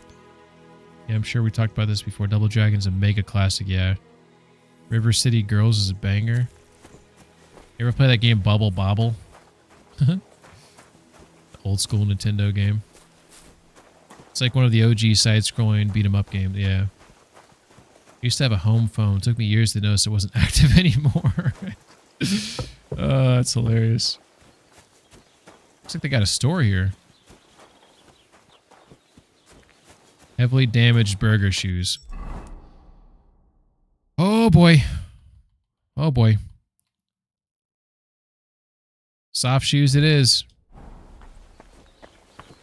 Yeah, I'm sure we talked about this before. Double Dragon's a mega classic, yeah. River City Girls is a banger. You ever play that game Bubble Bobble? Old school Nintendo game. It's like one of the OG side-scrolling beat 'em up games, yeah. I used to have a home phone. It took me years to notice it wasn't active anymore. Oh, that's hilarious. Looks like they got a store here. Heavily damaged burger shoes. Oh boy. Oh boy. Soft shoes it is.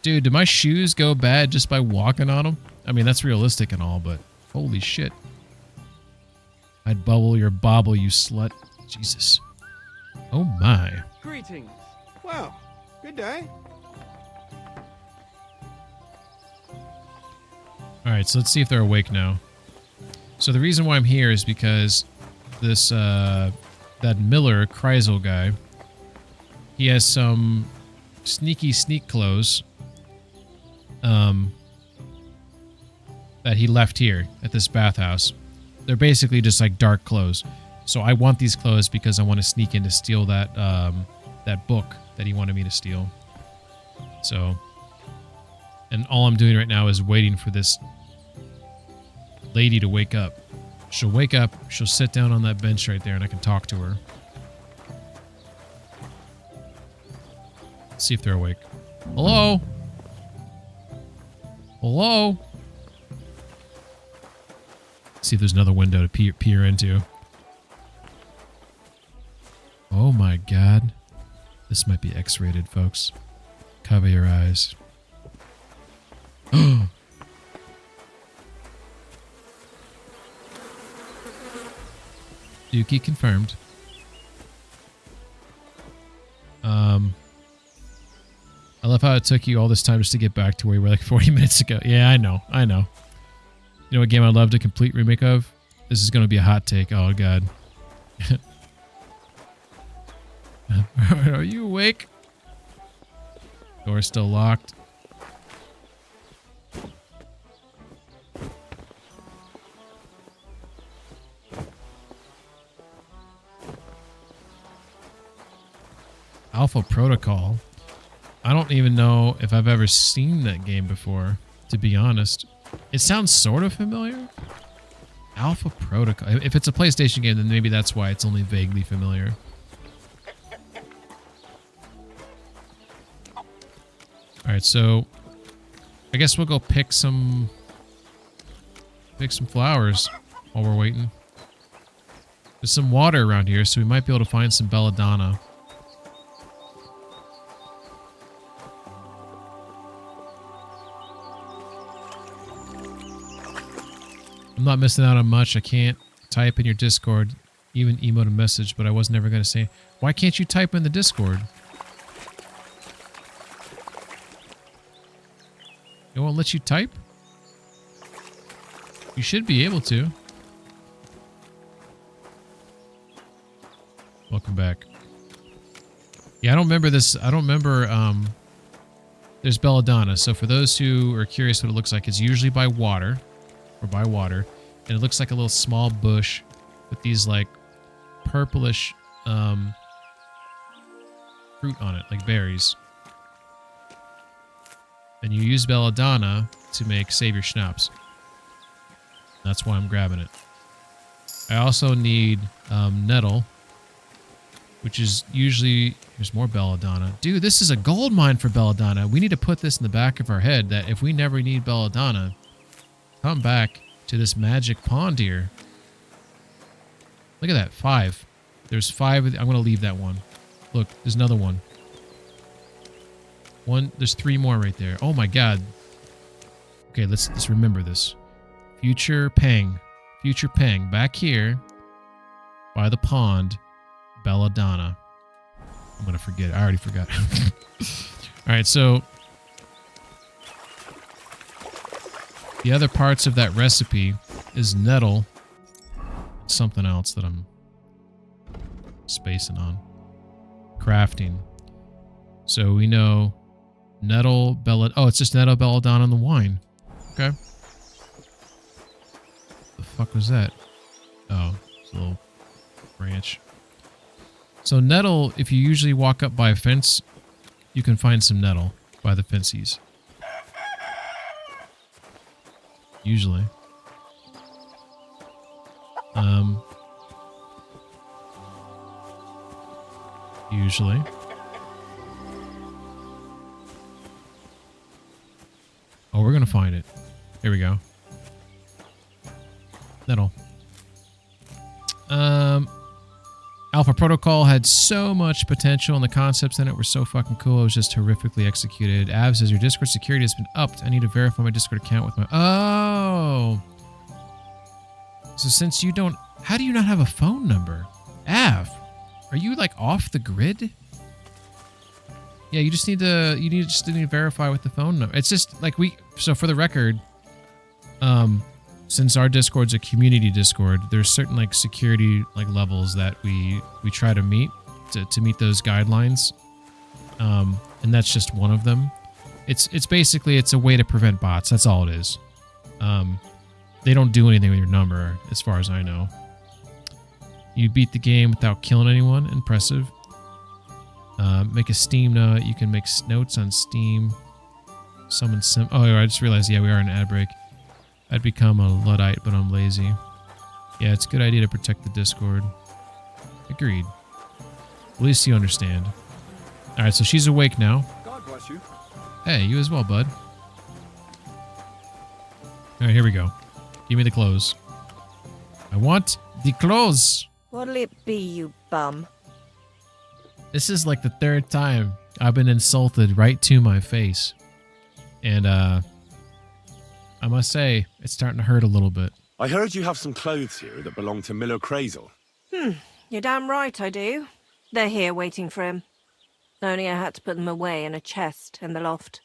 Dude, do my shoes go bad just by walking on them? I mean, that's realistic and all, but holy shit. I'd bubble your bobble, you slut. Jesus. Oh my. Greetings. Well, good day. Alright, so let's see if they're awake now. So the reason why I'm here is because this, that Miller Kreisel guy, he has some sneaky sneak clothes, that he left here at this bathhouse. They're basically just like dark clothes. So I want these clothes because I want to sneak in to steal that, that book that he wanted me to steal. So, and all I'm doing right now is waiting for this lady to wake up. She'll wake up, she'll sit down on that bench right there, and I can talk to her. Let's see if they're awake. Hello? Hello? Let's see if there's another window to peer into. Oh my god. This might be X-rated, folks. Cover your eyes. Oh! Dookie confirmed. I love how it took you all this time just to get back to where you were like 40 minutes ago. Yeah, I know. I know. You know what game I'd love to complete remake of? This is going to be a hot take. Oh, God. Are you awake? Door's still locked. Alpha Protocol. I don't even know if I've ever seen that game before, to be honest. It sounds sort of familiar. Alpha Protocol. If it's a PlayStation game, then maybe that's why it's only vaguely familiar. Alright, so I guess we'll go pick some flowers while we're waiting. There's some water around here, so we might be able to find some belladonna. I'm not missing out on much. I can't type in your Discord, even emote a message, but I was never going to say, why can't you type in the Discord? It won't let you type? You should be able to. Welcome back. Yeah, I don't remember this. I don't remember, there's Belladonna. So for those who are curious what it looks like, it's usually by water. Or by water. And it looks like a little small bush with these, like, purplish, fruit on it, like berries. And you use Belladonna to make Savior Schnapps. That's why I'm grabbing it. I also need nettle, which is usually... There's more Belladonna. Dude, this is a gold mine for Belladonna. We need to put this in the back of our head that if we never need Belladonna, come back to this magic pond here. Look at that. 5. There's 5. I'm going to leave that one. Look, there's another one. There's 3 more right there. Oh my god. Okay, let's remember this. Future Pang. Future Pang. Back here by the pond. Belladonna. I'm going to forget it. I already forgot. Alright, so the other parts of that recipe is nettle. Something else that I'm spacing on. Crafting. So we know nettle, oh, it's just nettle, belladonna, and the wine. Okay. The fuck was that? Oh, it's a little branch. So nettle, if you usually walk up by a fence, you can find some nettle by the fences. Usually. Usually. Oh, we're gonna find it. Here we go. Nettle. Alpha Protocol had so much potential and the concepts in it were so fucking cool. It was just horrifically executed. Av says your Discord security has been upped. I need to verify my Discord account with my... Oh! So since you don't... How do you not have a phone number? Av, are you like off the grid? Yeah, you just need to... You just need to verify with the phone number. It's just like we... So for the record, since our Discord's a community Discord, there's certain like security like levels that we try to meet to meet those guidelines, and that's just one of them. It's basically it's a way to prevent bots. That's all it is. They don't do anything with your number, as far as I know. You beat the game without killing anyone. Impressive. Make a Steam note. You can make notes on Steam. Summon sim. Oh, I just realized. Yeah, we are in an ad break. I'd become a Luddite, but I'm lazy. Yeah, it's a good idea to protect the Discord. Agreed. At least you understand. Alright, so she's awake now. God bless you. Hey, you as well, bud. Alright, here we go. Give me the clothes. I want the clothes! What'll it be, you bum? This is like the 3rd time I've been insulted right to my face. And, I must say, it's starting to hurt a little bit. I heard you have some clothes here that belong to Miller Crazel. You're damn right I do. They're here waiting for him. Only I had to put them away in a chest in the loft.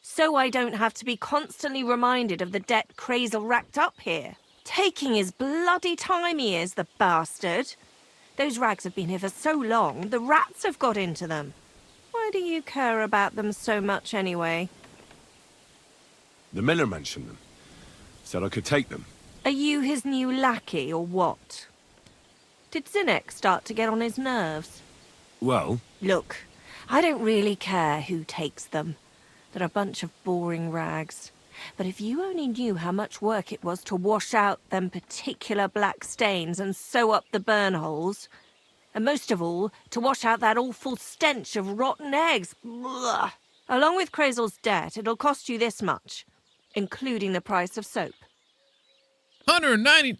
So I don't have to be constantly reminded of the debt Crazel racked up here. Taking his bloody time he is, the bastard. Those rags have been here for so long, the rats have got into them. Why do you care about them so much anyway? The miller mentioned them. Said I could take them. Are you his new lackey, or what? Did Zinnek start to get on his nerves? Well... Look, I don't really care who takes them. They're a bunch of boring rags. But if you only knew how much work it was to wash out them particular black stains and sew up the burn holes, and most of all, to wash out that awful stench of rotten eggs, blah. Along with Crazel's debt, it'll cost you this much. Including the price of soap. 190.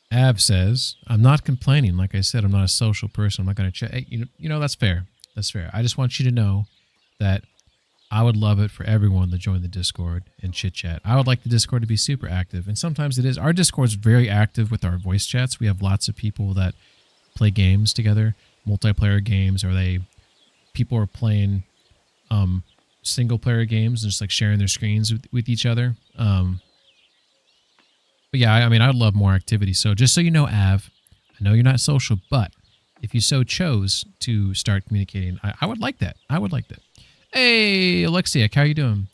Ab says, I'm not complaining. Like I said, I'm not a social person. I'm not going to check. Hey, you know, that's fair. That's fair. I just want you to know that I would love it for everyone to join the Discord and chit chat. I would like the Discord to be super active, and sometimes it is. Our Discord's very active with our voice chats. We have lots of people that play games together, multiplayer games, or people are playing single player games and just like sharing their screens with each other. But yeah, I mean, I'd love more activity. So just so you know, Av, I know you're not social, but if you so chose to start communicating, I would like that. I would like that. Hey, Alexiak, how you doing?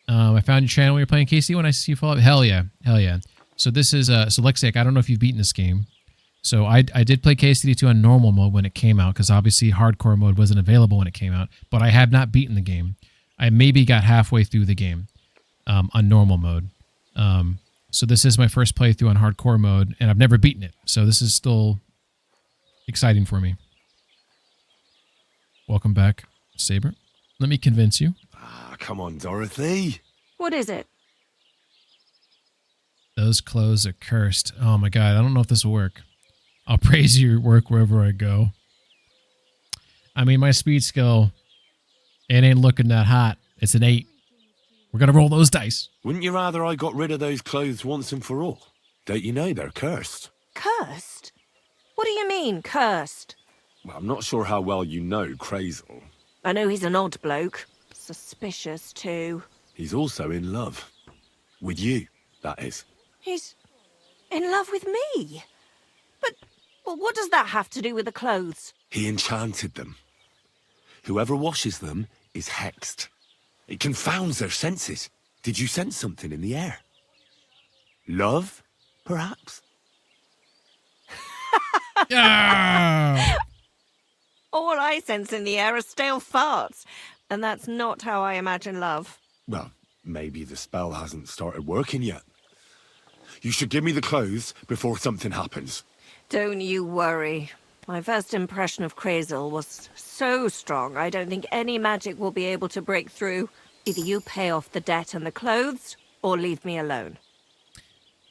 I found your channel when you're playing KC. When I see you follow up, hell yeah, hell yeah. So this is so Alexiak. I don't know if you've beaten this game. So I did play KCD2 on normal mode when it came out, because obviously hardcore mode wasn't available when it came out. But I have not beaten the game. I maybe got halfway through the game on normal mode. So this is my first playthrough on hardcore mode, and I've never beaten it. So this is still exciting for me. Welcome back, Saber. Let me convince you. Ah, come on, Dorothy. What is it? Those clothes are cursed. Oh my god, I don't know if this will work. I'll praise your work wherever I go. I mean, my speed skill, it ain't looking that hot. It's an 8. We're gonna roll those dice. Wouldn't you rather I got rid of those clothes once and for all? Don't you know they're cursed? Cursed? What do you mean, cursed? Well, I'm not sure how well you know Crazel. I know he's an odd bloke. Suspicious, too. He's also in love. With you, that is. He's in love with me? But what does that have to do with the clothes? He enchanted them. Whoever washes them is hexed. It confounds their senses. Did you sense something in the air? Love, perhaps? Yeah. All I sense in the air are stale farts. And that's not how I imagine love. Well, maybe the spell hasn't started working yet. You should give me the clothes before something happens. Don't you worry. My first impression of Crazel was so strong, I don't think any magic will be able to break through. Either you pay off the debt and the clothes, or leave me alone.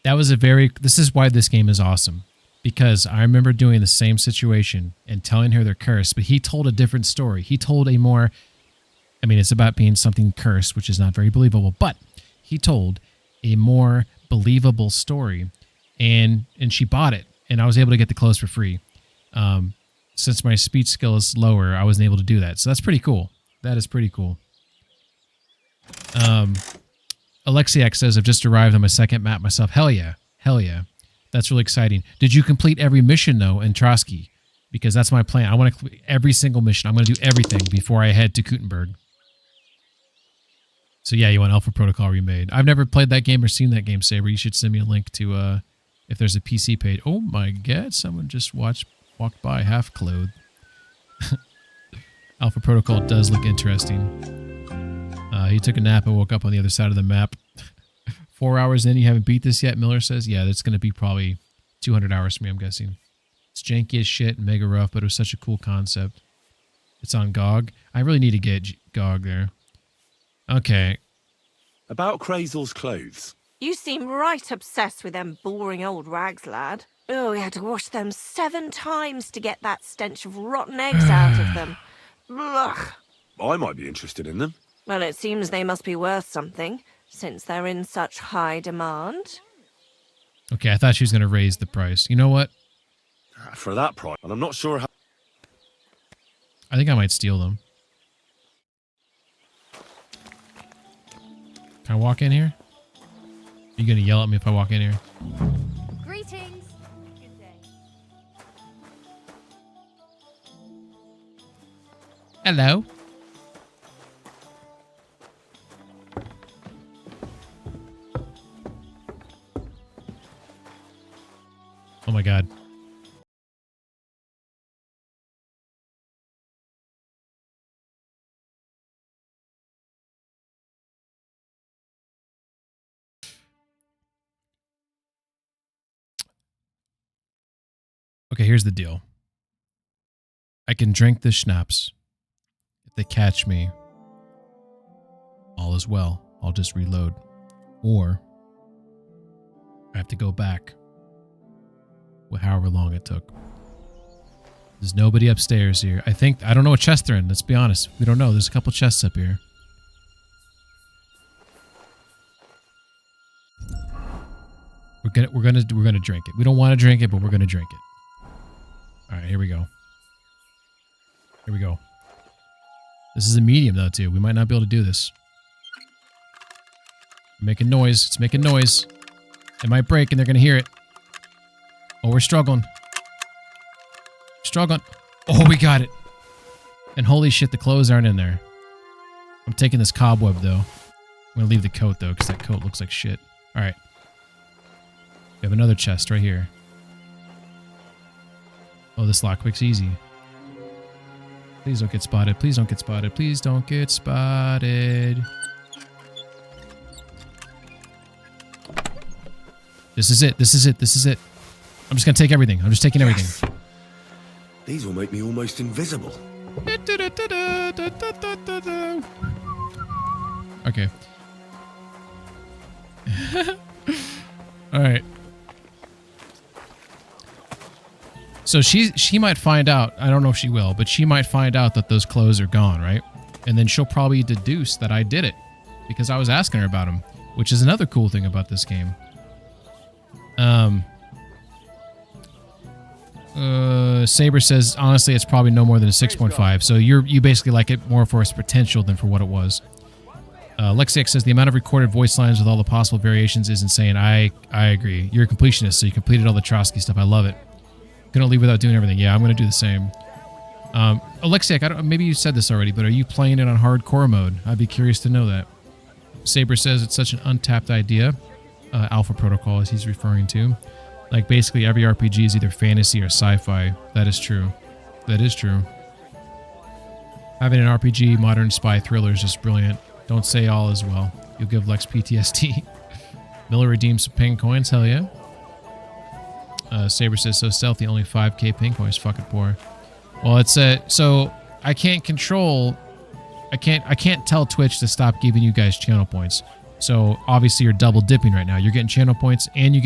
That was this is why this game is awesome. Because I remember doing the same situation and telling her they're cursed, but he told a different story. He told a more, I mean, it's about being something cursed, which is not very believable, but he told a more believable story, and she bought it, and I was able to get the clothes for free. Since my speech skill is lower, I wasn't able to do that. So that's pretty cool. That is pretty cool. Alexiak says, I've just arrived on my second map myself. Hell yeah. Hell yeah. That's really exciting. Did you complete every mission, though, in Trotsky? Because that's my plan. I want to complete every single mission. I'm going to do everything before I head to Kutenberg. So yeah, you want Alpha Protocol remade. I've never played that game or seen that game, Saber. You should send me a link to if there's a PC page. Oh my god, someone just walked by half clothed. Alpha Protocol does look interesting. He took a nap and woke up on the other side of the map. 4 hours in, you haven't beat this yet, Miller says. Yeah, that's going to be probably 200 hours for me, I'm guessing. It's janky as shit and mega rough, but it was such a cool concept. It's on GOG. I really need to get GOG there. Okay. About Crazel's clothes. You seem right obsessed with them boring old rags, lad. Oh, we had to wash them 7 times to get that stench of rotten eggs out of them. Ugh. I might be interested in them. Well, it seems they must be worth something, since they're in such high demand. Okay, I thought she was going to raise the price. You know what? For that price, and I'm not sure how... I think I might steal them. Can I walk in here? Are you going to yell at me if I walk in here? Greetings. Good day. Hello. Oh my god. Okay, here's the deal. I can drink the schnapps. If they catch me, all is well. I'll just reload. Or I have to go back. However long it took. There's nobody upstairs here. I don't know what chest they're in. Let's be honest. We don't know. There's a couple chests up here. We're gonna drink it. We don't want to drink it, but we're gonna drink it. All right, here we go. Here we go. This is a medium though too. We might not be able to do this. Making noise. It's making noise. It might break and they're gonna hear it. Oh, we're struggling. Struggling. Oh, we got it. And holy shit, the clothes aren't in there. I'm taking this cobweb though. I'm gonna leave the coat though, because that coat looks like shit. All right. We have another chest right here. Oh, this lockpick's easy. Please don't get spotted. Please don't get spotted. Please don't get spotted. This is it. This is it. This is it. I'm just gonna take everything. I'm just taking everything. These will make me almost invisible. Okay. All right. So she might find out. I don't know if she will, but she might find out that those clothes are gone, right? And then she'll probably deduce that I did it because I was asking her about them, which is another cool thing about this game. Saber says, honestly, it's probably no more than a 6.5. So you basically like it more for its potential than for what it was. Lexiac says the amount of recorded voice lines with all the possible variations is insane. I agree. You're a completionist, so you completed all the Trotsky stuff. I love it. Gonna leave without doing everything. Yeah, I'm gonna do the same. Alexiak, maybe you said this already, but are you playing it on hardcore mode? I'd be curious to know that. Saber says it's such an untapped idea. Alpha Protocol, as he's referring to. Like, basically every RPG is either fantasy or sci-fi. That is true. That is true. Having an RPG, modern spy thriller is just brilliant. Don't say all as well. You'll give Lex PTSD. Miller redeems some ping coins. Hell yeah. Saber says, so stealthy, only 5k ping coins. Fucking poor. Well, it's so I can't control. I can't tell Twitch to stop giving you guys channel points. So obviously you're double dipping right now. You're getting channel points, and you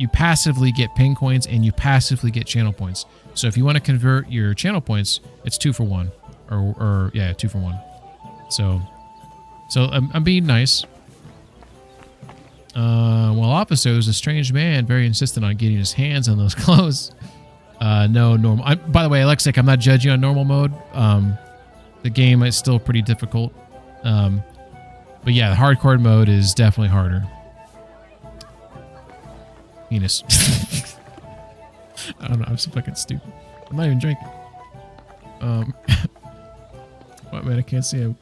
passively get ping coins, and you passively get channel points. So if you want to convert your channel points, it's 2 for 1, or yeah, 2 for 1. So I'm being nice. Well, Officer was a strange man, very insistent on getting his hands on those clothes. No normal. By the way, Alexic, I'm not judging on normal mode. The game is still pretty difficult. But yeah, the hardcore mode is definitely harder. Penis. I don't know. I'm so fucking stupid. I'm not even drinking. What, man? I can't see a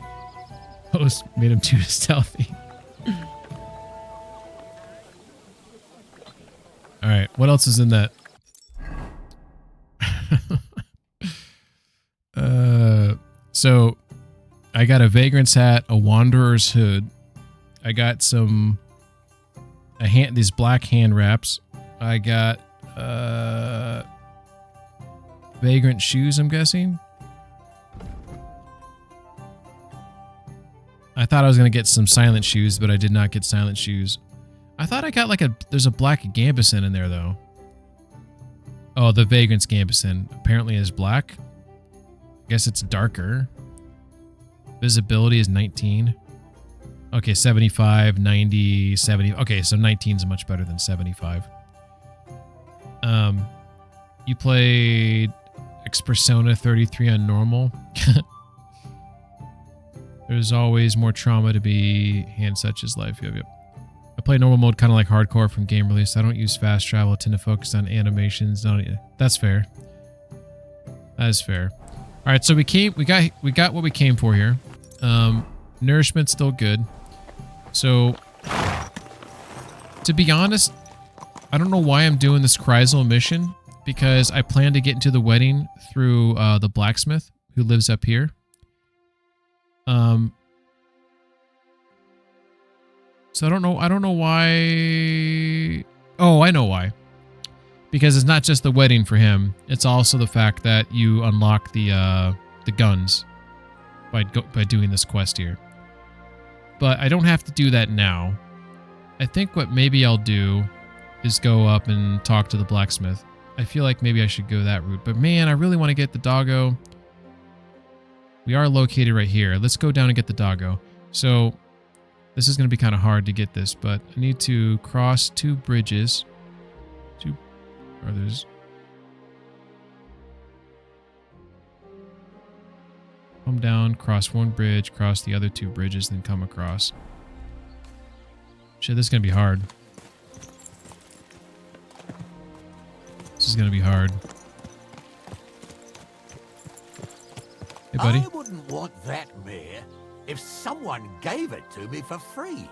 host made him too stealthy. All right, what else is in that? So I got a vagrant's hat, a wanderer's hood. I got these black hand wraps. I got vagrant shoes, I'm guessing. I thought I was going to get some silent shoes, but I did not get silent shoes. I thought I got there's a black gambeson in there though. Oh, the vagrant's gambeson apparently is black. I guess it's darker. Visibility is 19. Okay, 75, 90, 70. Okay, so 19 is much better than 75. You played X Persona 33 on normal. There's always more trauma to be hand such as life. Yep. I play normal mode kind of like hardcore from game release. I don't use fast travel. I tend to focus on animations. That's fair. That is fair. All right, so we got what we came for here. Nourishment's still good. So, to be honest, I don't know why I'm doing this Chrysal mission, because I plan to get into the wedding through the blacksmith who lives up here. So I don't know why. Oh, I know why. Because it's not just the wedding for him. It's also the fact that you unlock the guns by doing this quest here. But I don't have to do that now. I think what maybe I'll do is go up and talk to the blacksmith. I feel like maybe I should go that route. But man, I really want to get the doggo. We are located right here. Let's go down and get the doggo. So This is going to be kind of hard to get this, but I need to cross 2 bridges. 2 others. Come down, cross 1 bridge, cross the other 2 bridges, then come across. Shit, this is going to be hard. This is going to be hard. Hey, buddy. I wouldn't want that mare if someone gave it to me for free.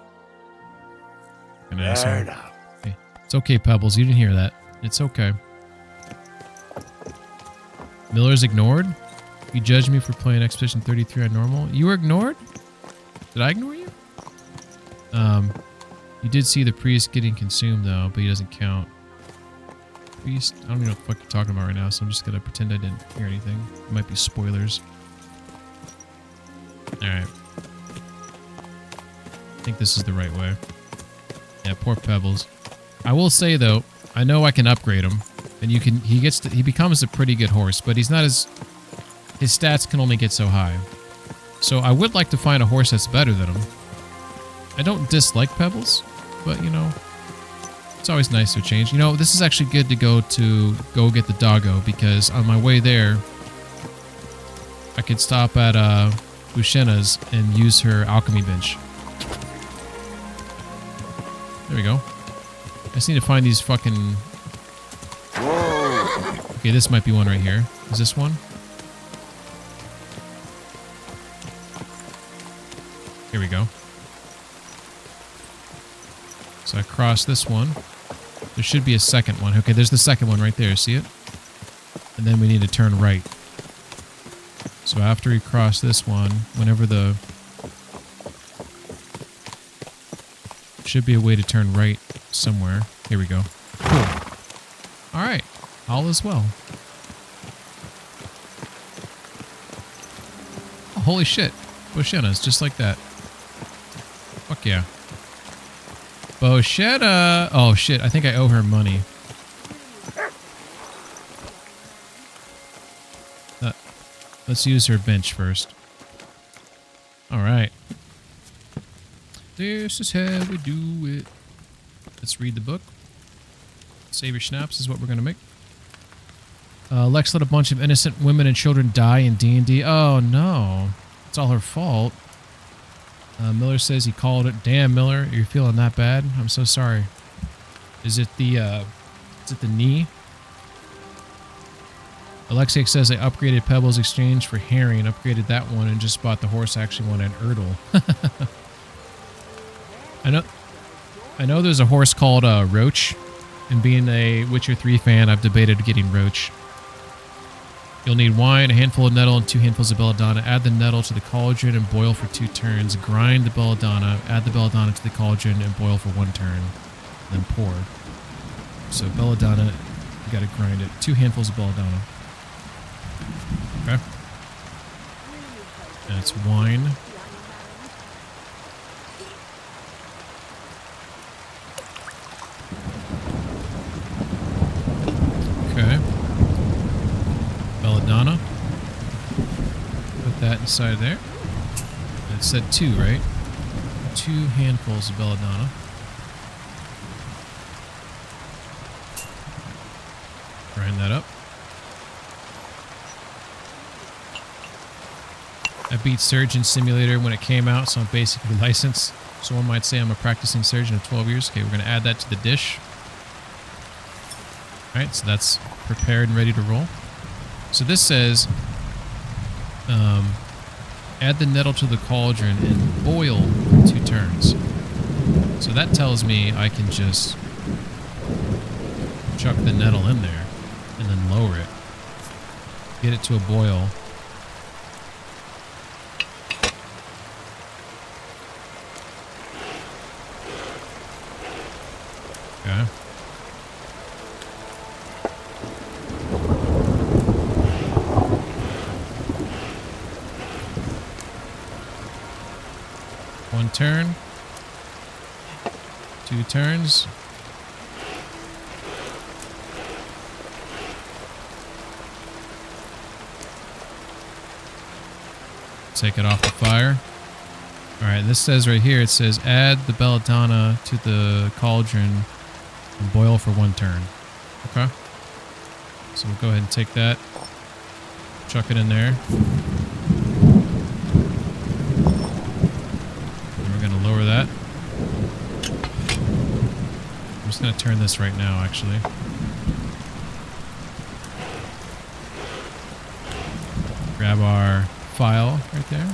An asshole. Okay. It's okay, Pebbles. You didn't hear that. It's okay. Miller's ignored? You judged me for playing Expedition 33 on normal. You were ignored? Did I ignore you? You did see the priest getting consumed, though, but he doesn't count. Priest? I don't even know what the fuck you're talking about right now, so I'm just gonna pretend I didn't hear anything. It might be spoilers. Alright. I think this is the right way. Yeah, poor Pebbles. I will say, though, I know I can upgrade him. And you can, he becomes a pretty good horse, but he's not as, his stats can only get so high. So I would like to find a horse that's better than him. I don't dislike Pebbles, but you know, it's always nice to change. You know, this is actually good to go get the doggo, because on my way there, I could stop at Bushena's and use her alchemy bench. There we go. I just need to find these fucking... Whoa! Okay, this might be one right here. Is this one? Here we go. So I cross this one. There should be a second one. Okay, there's the second one right there. See it? And then we need to turn right. So after we cross this one, whenever the... should be a way to turn right somewhere. Here we go. Cool. Alright. All is well. Oh, holy shit. Bushena's just like that. Fuck yeah. Boshetta! Oh shit, I think I owe her money. Let's use her bench first. Alright. This is how we do it. Let's read the book. Save your schnapps is what we're gonna make. Lex let a bunch of innocent women and children die in D&D. Oh no. It's all her fault. Miller says he called it. Damn, Miller, you're feeling that bad? I'm so sorry. Is it the knee? Alexei says I upgraded Pebbles Exchange for Harry and upgraded that one and just bought the horse I actually wanted, Erdl. I know there's a horse called Roach, and being a Witcher 3 fan, I've debated getting Roach. You'll need wine, a handful of nettle, and 2 handfuls of belladonna. Add the nettle to the cauldron and boil for 2 turns. Grind the belladonna. Add the belladonna to the cauldron and boil for 1 turn. Then pour. So belladonna, you gotta grind it. 2 handfuls of belladonna. Okay. And it's wine. Okay. Belladonna. Put that inside there. It said 2, right? 2 handfuls of belladonna. Grind that up. I beat Surgeon Simulator when it came out, so I'm basically licensed. So one might say I'm a practicing surgeon of 12 years. Okay, we're going to add that to the dish. Alright, so that's prepared and ready to roll. So this says, add the nettle to the cauldron and boil for 2 turns. So that tells me I can just chuck the nettle in there and then lower it. Get it to a boil. Okay. One turn. 2 turns. Take it off the fire. Alright, this says right here, it says add the belladonna to the cauldron and boil for 1 turn. Okay. So we'll go ahead and take that. Chuck it in there. And we're going to lower that. I'm just going to turn this right now, actually. Grab our file right there.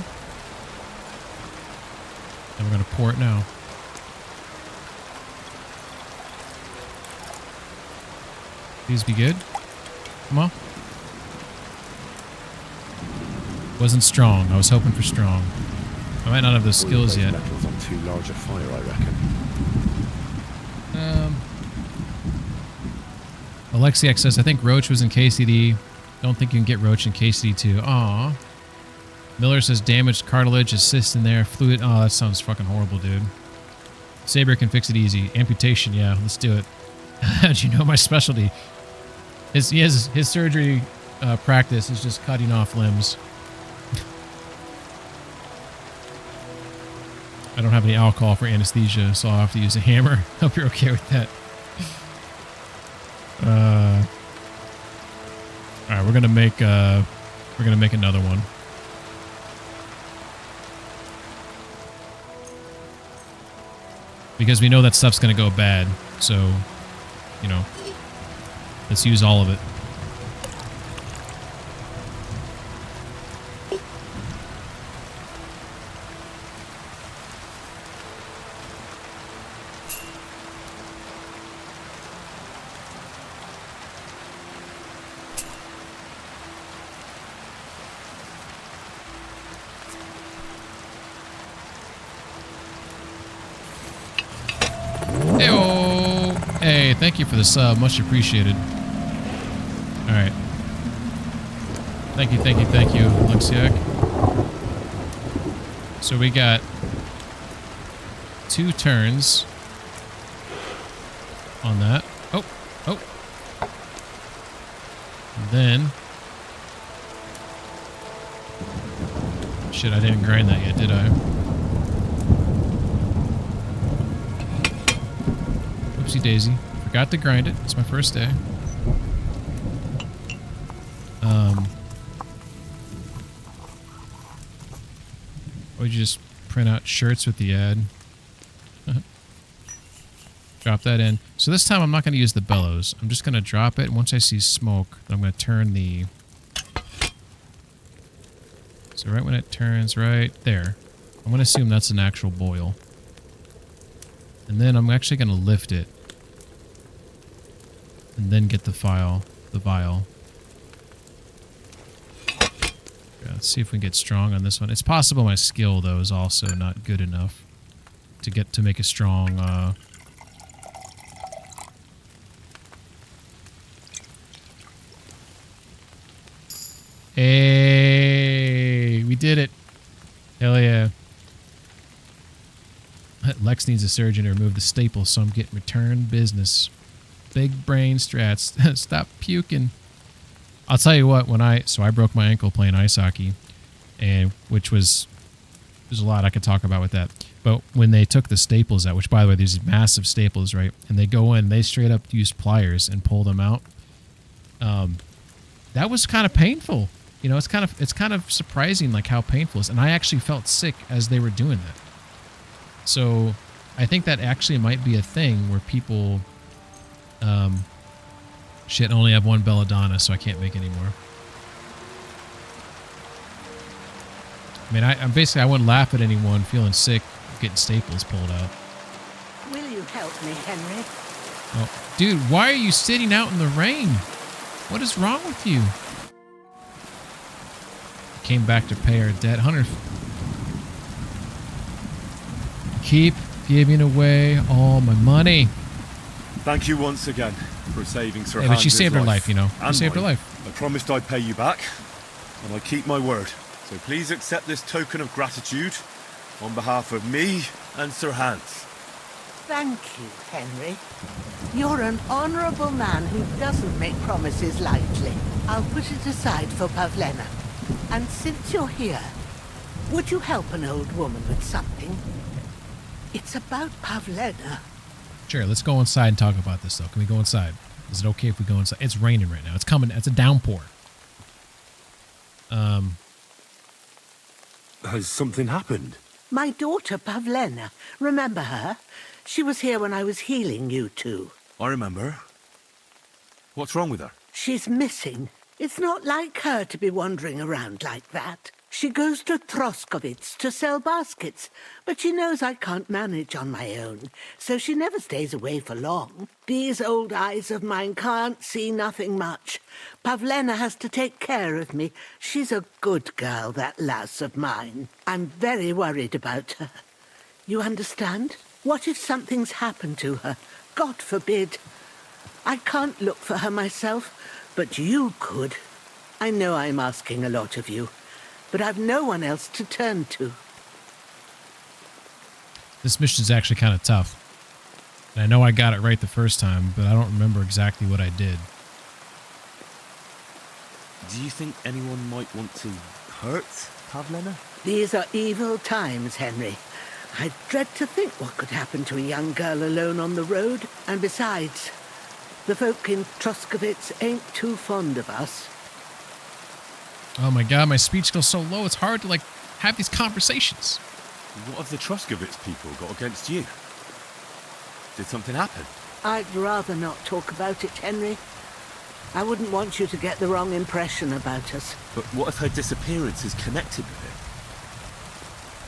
And we're going to pour it now. Please be good. Come on. Wasn't strong. I was hoping for strong. I might not have those skills yet. Metals on too large a fire, I reckon. Alexiak says, I think Roach was in KCD. Don't think you can get Roach in KCD too. Aww. Miller says damaged cartilage, is cyst in there, fluid. Oh, that sounds fucking horrible, dude. Saber can fix it easy. Amputation, yeah, let's do it. How'd you know my specialty? His surgery practice is just cutting off limbs. I don't have any alcohol for anesthesia, so I'll have to use a hammer. Hope you're okay with that. All right, we're gonna make another one. Because we know that stuff's gonna go bad, so, you know, let's use all of it. Hey, thank you for the sub. Much appreciated. Alright. Thank you, Alexiak. So we got 2 turns on that. Oh. And then... Shit, I didn't grind that yet, did I? Oopsie daisy. Forgot to grind it. It's my first day. Would you just print out shirts with the ad? Drop that in. So this time I'm not going to use the bellows. I'm just going to drop it. And once I see smoke, I'm going to turn the... So right when it turns right there, I'm going to assume that's an actual boil. And then I'm actually going to lift it. And then get the vial. Yeah, let's see if we can get strong on this one. It's possible my skill, though, is also not good enough to make a strong... Hey, we did it. Hell yeah. Lex needs a surgeon to remove the staples, so I'm getting return business. Big brain strats. Stop puking. I'll tell you what, so I broke my ankle playing ice hockey, and there's a lot I could talk about with that. But when they took the staples out, which by the way, there's massive staples, right? And they go in, they straight up use pliers and pull them out. That was kind of painful. You know, it's kind of surprising like how painful it is. And I actually felt sick as they were doing that. So I think that actually might be a thing where people, shit, I only have 1 belladonna, so I can't make any more. I mean, I'm basically, I wouldn't laugh at anyone feeling sick getting staples pulled out. Will you help me, Henry? Oh, dude, why are you sitting out in the rain? What is wrong with you? Came back to pay our debt. 100. Keep giving away all my money. Thank you once again for saving Sir Yeah, but she Hans's saved her life, life, you know. She and saved her mine. life. I promised I'd pay you back, and I keep my word. So please accept this token of gratitude on behalf of me and Sir Hans. Thank you, Henry. You're an honourable man who doesn't make promises lightly. I'll put it aside for Pavlena. And since you're here, Would you help an old woman with something? It's about Pavlena. Sure, let's go inside and talk about this, though. Can we go inside? Is it okay if we go inside? It's raining right now. It's coming. It's a downpour. Has something happened? My daughter Pavlena. Remember her? She was here when I was healing you two. I remember. What's wrong with her? She's missing. It's not like her to be wandering around like that. She goes to Troskovitz to sell baskets, but she knows I can't manage on my own, so she never stays away for long. These old eyes of mine can't see nothing much. Pavlena has to take care of me. She's a good girl, that lass of mine. I'm very worried about her. You understand? What if something's happened to her? God forbid. I can't look for her myself, but you could. I know I'm asking a lot of you, but I've no one else to turn to. This mission's actually kind of tough. And I know I got it right the first time, but I don't remember exactly what I did. Do you think anyone might want to hurt Pavlena? These are evil times, Henry. I dread to think what could happen to a young girl alone on the road. And besides, the folk in Troskovitz ain't too fond of us. Oh my god, my speech goes so low, it's hard to, like, have these conversations. What have the Troskovitz people got against you? Did something happen? I'd rather not talk about it, Henry. I wouldn't want you to get the wrong impression about us. But what if her disappearance is connected with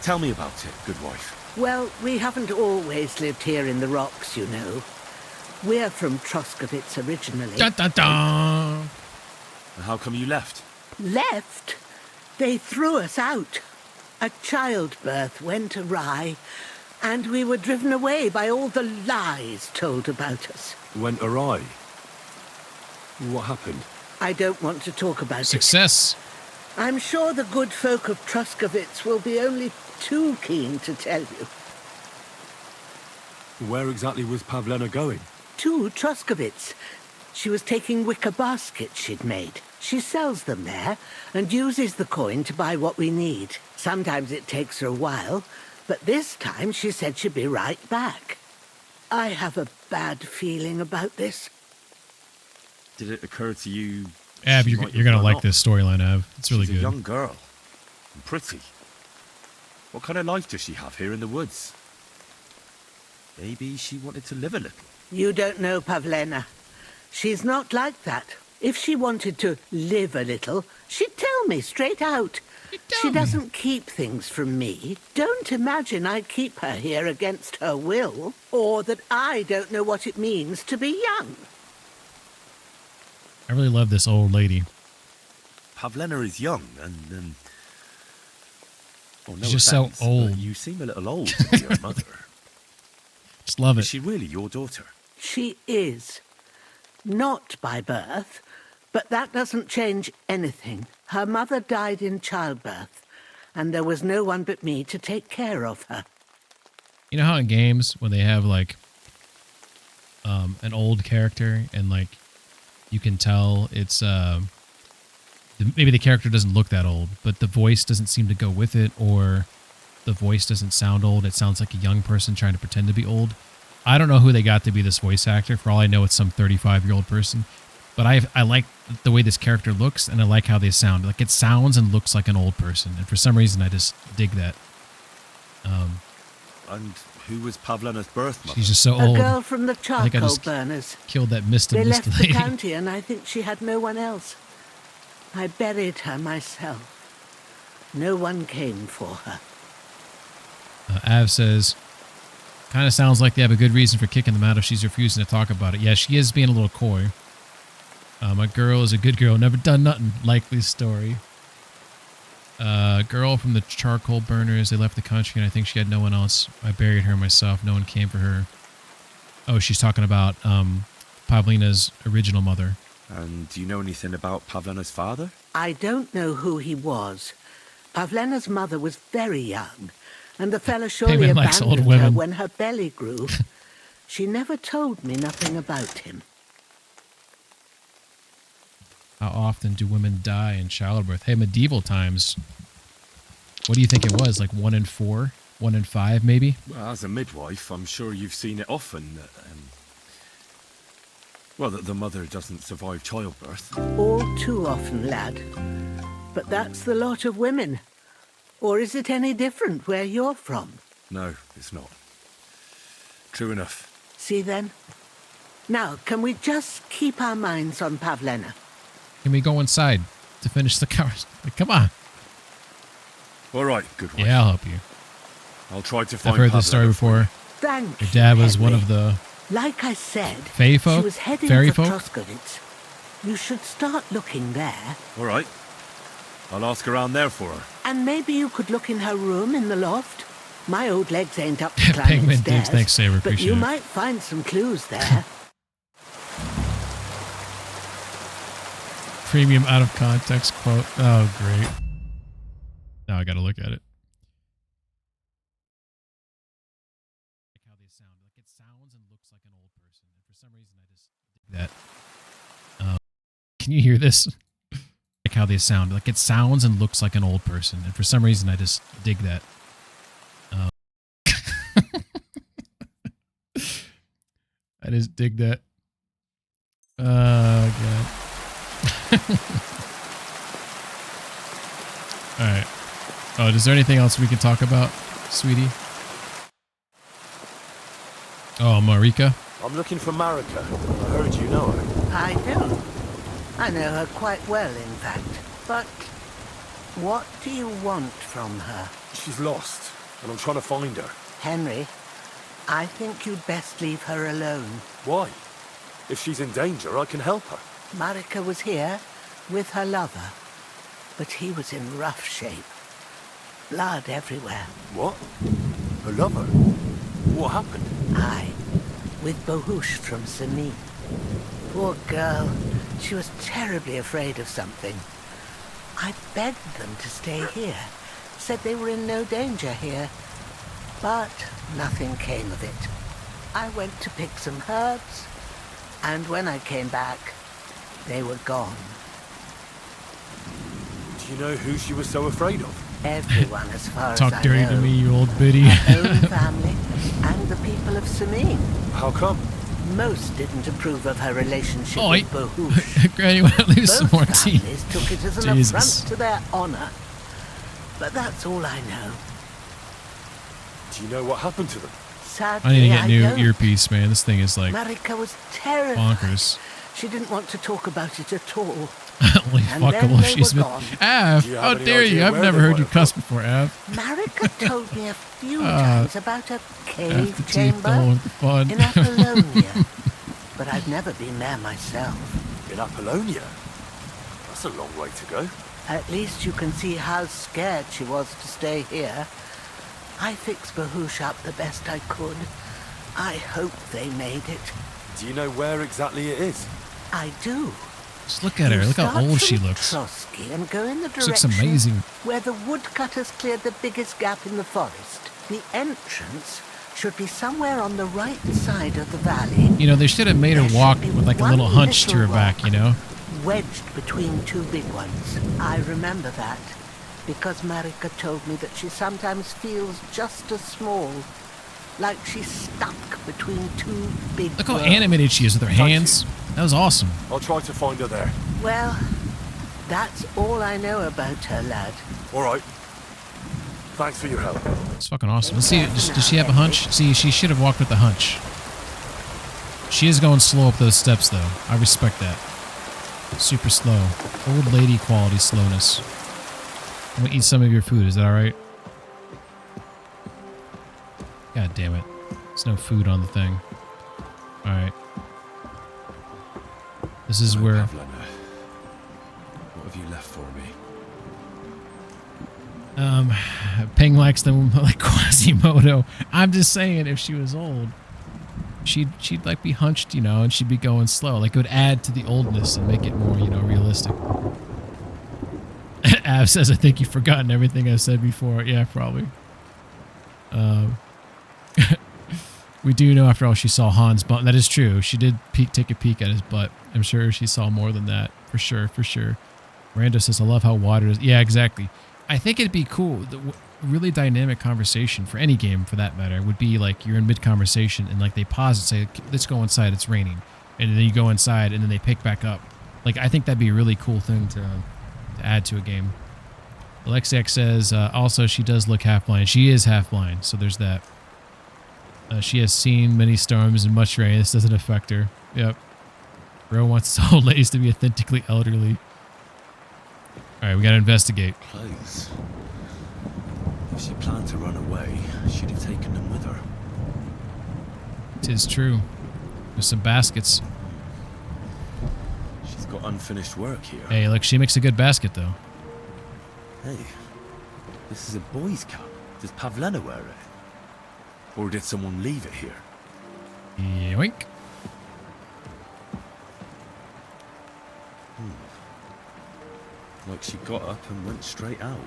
it? Tell me about it, good wife. Well, we haven't always lived here in the rocks, you know. We're from Troskovitz originally. Dun, dun, dun. And how come you left? Left? They threw us out. A childbirth went awry, and we were driven away by all the lies told about us. Went awry? What happened? I don't want to talk about Success. it. I'm sure the good folk of Troskovitz will be only too keen to tell you. Where exactly was Pavlena going? To Troskovitz. She was taking wicker baskets she'd made. She sells them there and uses the coin to buy what we need. Sometimes it takes her a while, but this time she said she'd be right back. I have a bad feeling about this. Did it occur to you... Av, you're going to like this storyline, Av. It's really She's good. a young girl. And pretty. What kind of life does she have here in the woods? Maybe she wanted to live a little. You don't know Pavlena. She's not like that. If she wanted to live a little, she'd tell me straight out. She doesn't keep things from me. Don't imagine I keep her here against her will, or that I don't know what it means to be young. I really love this old lady. Pavlena is young, and oh, no She's just so offense, old. but you seem a little old to be her mother. Just love it. Is she really your daughter? She is. Not by birth, but that doesn't change anything. Her mother died in childbirth, and there was no one but me to take care of her. You know how in games, when they have, like, an old character, and, like, you can tell it's, maybe the character doesn't look that old, but the voice doesn't seem to go with it, or the voice doesn't sound old. It sounds like a young person trying to pretend to be old. I don't know who they got to be this voice actor. For all I know, it's some 35-year-old person. But I like the way this character looks, and I like how they sound. Like, it sounds and looks like an old person, and for some reason, I just dig that. And who was Pavlena's birth mother? She's just so A old. girl from the I think I charcoal just burners. killed that mist They and left mist the lady. county, and I think she had no one else. I buried her myself. No one came for her. Av says, kind of sounds like they have a good reason for kicking them out if she's refusing to talk about it. Yeah, she is being a little coy. My girl is a good girl, never done nothing. Likely story. Girl from the charcoal burners, they left the country, and I think she had no one else. I buried her myself. No one came for her. Oh, she's talking about Pavlena's original mother. And do you know anything about Pavlena's father? I don't know who he was. Pavlena's mother was very young, and the fella surely Payman likes old abandoned her women. when her belly grew. She never told me nothing about him. How often do women die in childbirth? Hey, medieval times. What do you think it was? Like 1 in 4? 1 in 5, maybe? Well, as a midwife, I'm sure you've seen it often. Well, that the mother doesn't survive childbirth. All too often, lad. But that's the lot of women. Or is it any different where you're from? No, it's not. True enough. See then? Now, can we just keep our minds on Pavlena? Can we go inside to finish the cars? Like, come on. All right, good one. Yeah, I'll help you. I'll try to find I've heard Pavlena. this story before. Thank Your dad was Henry. one of the Like I said, Fae folk? she was heading Fairy for folk? Troskovitz. You should start looking there. All right. I'll ask around there for her. And maybe you could look in her room in the loft. My old legs ain't up to climbing Penguin stairs, digs. Thanks, Saber. but Appreciate you it. might find some clues there. Premium out of context quote. Oh, great. Now I gotta look at it. Like how they sound. Like it sounds and looks like an old person. And for some reason I just dig that. Can you hear this? Like how they sound. Like it sounds and looks like an old person. And for some reason I just dig that. I just dig that. Oh, God. Alright. Oh, is there anything else we can talk about, sweetie? Oh, Marika? I'm looking for Marika. I heard you know her. I do. I know her quite well, in fact. But what do you want from her? She's lost, and I'm trying to find her. Henry, I think you'd best leave her alone. Why? If she's in danger, I can help her. Marika was here with her lover, but he was in rough shape. Blood everywhere. What? Her lover? What happened? Aye, with Bohush from Sami. Poor girl. She was terribly afraid of something. I begged them to stay here. Said they were in no danger here. But nothing came of it. I went to pick some herbs, and when I came back, they were gone. Do you know who she was so afraid of? Everyone, as far as Talk I dirty know. to me, you old biddy. Her own family and the people of Samin. How come? Most didn't approve of her relationship Oh, with Bohush. Granny, want to leave some more Both tea? families took it as an Jesus. affront to their honor. But that's all I know. Do you know what happened to them? Sadly, I need to get new don't. earpiece, man. This thing is like Marika was terrified. bonkers. She didn't want to talk about it at all. Holy And fuck, then will they she's were been. gone. Av, Do you how have any dare you? idea I've where never they heard might you have cuss before, Av. Marika told me a few Ah, times about a Av, cave the teeth chamber don't want the fun. in Apollonia. But I've never been there myself. In Apollonia? That's a long way to go. At least you can see how scared she was to stay here. I fixed Bahush up the best I could. I hope they made it. Do you know where exactly it is? I do. Just look at her. You Look how start old she from looks. Trotsky and go in the She looks direction amazing. where the woodcutters cleared the biggest gap in the forest. The entrance should be somewhere on the right side of the valley, You know, they should have made her walk with like a one little hunch to her little back, you know? wedged between two big ones. I remember that because Marika told me that she sometimes feels just as small, like she's stuck between two big Look how worlds. animated she is with her Thank hands. That was awesome. I'll try to find her there. Well, that's all I know about her, lad. All right. Thanks for your help. It's fucking awesome. Let's see. Does she have a hunch? See, she should have walked with a hunch. She is going slow up those steps, though. I respect that. Super slow. Old lady quality slowness. I'm gonna eat some of your food. Is that all right? God damn it. There's no food on the thing. All right. This is where... Pavlena, what have you left for me? Ping likes them like Quasimodo. I'm just saying, if she was old, she'd like be hunched, you know, and she'd be going slow. Like it would add to the oldness and make it more, you know, realistic. Av says, "I think you've forgotten everything I've said before." Yeah, probably. We do know, after all, she saw Han's butt. That is true. She did take a peek at his butt. I'm sure she saw more than that. For sure, for sure. Miranda says, "I love how water is." Yeah, exactly. I think it'd be cool. really dynamic conversation for any game, for that matter, would be like you're in mid-conversation and like they pause and say, let's go inside, it's raining. And then you go inside and then they pick back up. Like, I think that'd be a really cool thing to add to a game. Alexiak says, also, she does look half-blind. She is half-blind, so there's that. She has seen many storms and much rain. This doesn't affect her. Yep. Bro wants old ladies to be authentically elderly. Alright, we gotta investigate. Clothes. If she planned to run away, she'd have taken them with her. 'Tis true. There's some baskets. She's got unfinished work here. Hey, look, she makes a good basket, though. Hey, this is a boy's cap. Does Pavlena wear it? Or did someone leave it here? Yoink. Like she got up and went straight out.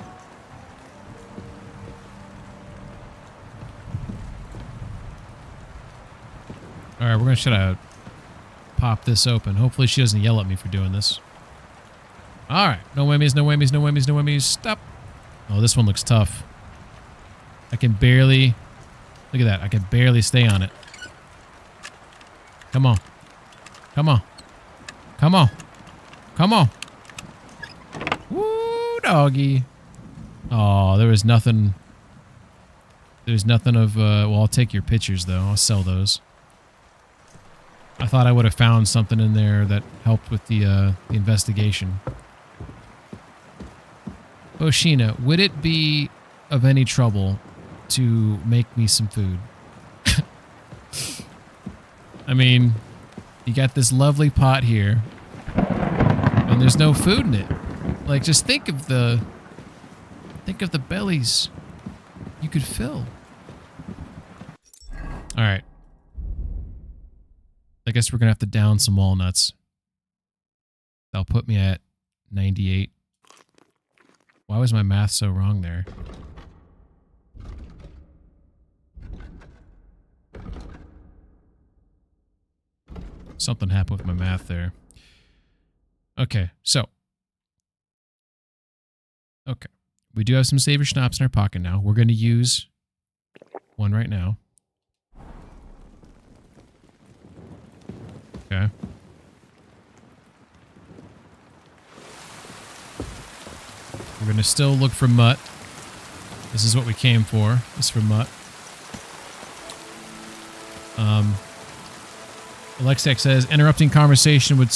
Alright, we're gonna try to pop this open. Hopefully she doesn't yell at me for doing this. Alright, no whammies, no whammies, no whammies, no whammies. Stop. Oh, this one looks tough. I can barely... Look at that. I can barely stay on it. Come on. Come on. Come on. Come on. Woo, doggy. Oh, there was nothing... There's nothing of... well, I'll take your pictures, though. I'll sell those. I thought I would have found something in there that helped with the investigation. Oshina, would it be of any trouble to make me some food? I mean, you got this lovely pot here, and there's no food in it. Like, just think of the bellies you could fill. All right. I guess we're gonna have to down some walnuts. That'll put me at 98. Why was my math so wrong there? Something happened with my math there. Okay, so. Okay. We do have some Savior Schnapps in our pocket now. We're going to use one right now. Okay. We're going to still look for mutt. This is what we came for. This is for mutt. Alexiak says, interrupting conversation would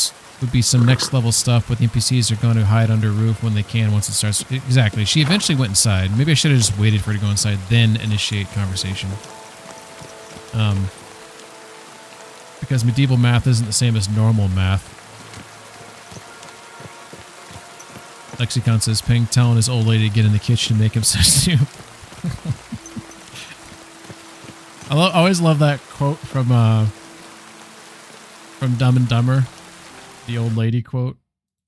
be some next level stuff, but the NPCs are going to hide under a roof when they can once it starts. Exactly. She eventually went inside. Maybe I should have just waited for her to go inside, then initiate conversation. Because medieval math isn't the same as normal math. Lexicon says, Ping telling his old lady to get in the kitchen and make him some soup. I always love that quote from Dumb and Dumber. The old lady quote.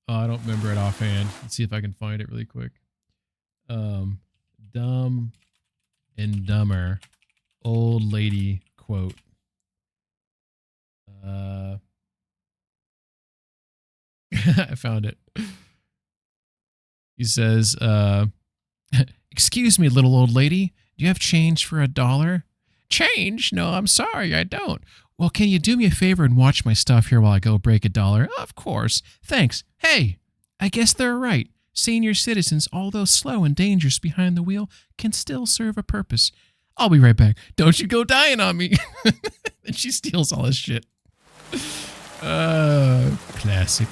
Oh, I don't remember it offhand. Let's see if I can find it really quick. Dumb and Dumber. Old lady quote. I found it. He says, excuse me, little old lady. Do you have change for $1? Change? No, I'm sorry, I don't. Well, can you do me a favor and watch my stuff here while I go break $1? Of course. Thanks. Hey, I guess they're right. Senior citizens, although slow and dangerous behind the wheel, can still serve a purpose. I'll be right back. Don't you go dying on me. And she steals all his shit. Classic.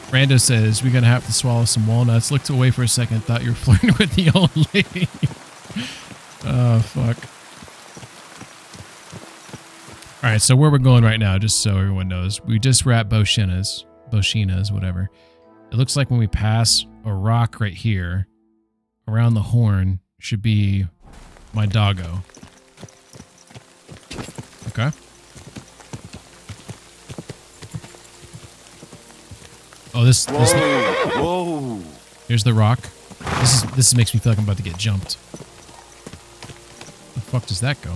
Rando says, we're going to have to swallow some walnuts. Looked away for a second, thought you were flirting with the old lady. Oh, fuck. All right, so where we're going right now, just so everyone knows, we just were at Boshina's, whatever. It looks like when we pass a rock right here, around the horn should be my doggo. Okay. Oh, this. Whoa! Here's the rock. This makes me feel like I'm about to get jumped. Where the fuck does that go?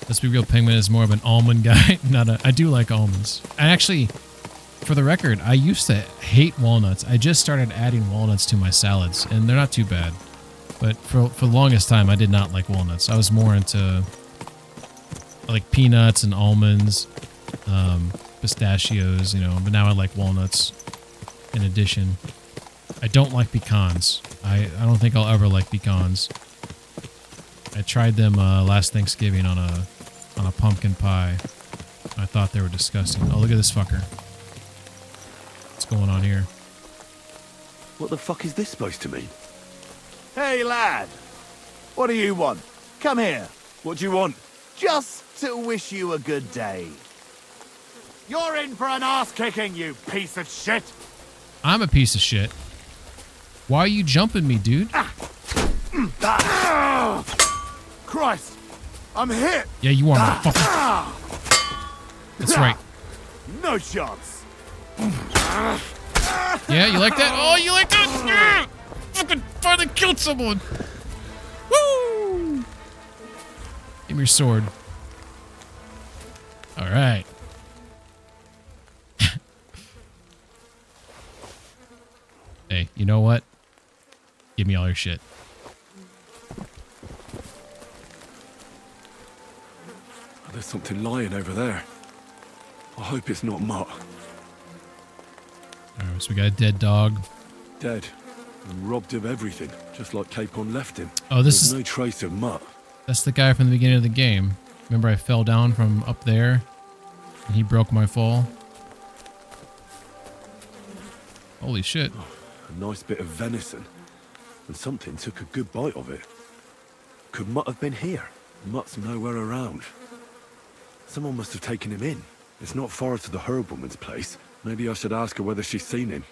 Let's be real, Penguin is more of an almond guy. Not a. I do like almonds. And actually, for the record, I used to hate walnuts. I just started adding walnuts to my salads, and they're not too bad. But for the longest time, I did not like walnuts. I was more into like peanuts and almonds, pistachios, you know. But now I like walnuts in addition. I don't like pecans. I don't think I'll ever like pecans. I tried them last Thanksgiving on a pumpkin pie. I thought they were disgusting. Oh, look at this fucker. What's going on here? What the fuck is this supposed to mean? Hey, lad. What do you want? Come here. What do you want? Just to wish you a good day. You're in for an ass-kicking, you piece of shit. I'm a piece of shit. Why are you jumping me, dude? Christ, I'm hit. Yeah, you are, motherfucker. That's right. No chance. Yeah, you like that? Oh, you like that? Fucking finally killed someone. Woo! Give me your sword. All right. Hey, you know what? Give me all your shit. There's something lying over there. I hope it's not Mutt. Alright, so we got a dead dog. Dead. And robbed of everything, just like Capon left him. Oh, this There's is... no trace of Mutt. That's the guy from the beginning of the game. Remember I fell down from up there? And he broke my fall? Holy shit. Oh, a nice bit of venison. And something took a good bite of it. Could Mutt have been here? Mutt's nowhere around. Someone must have taken him in. It's not far to the herb woman's place. Maybe I should ask her whether she's seen him.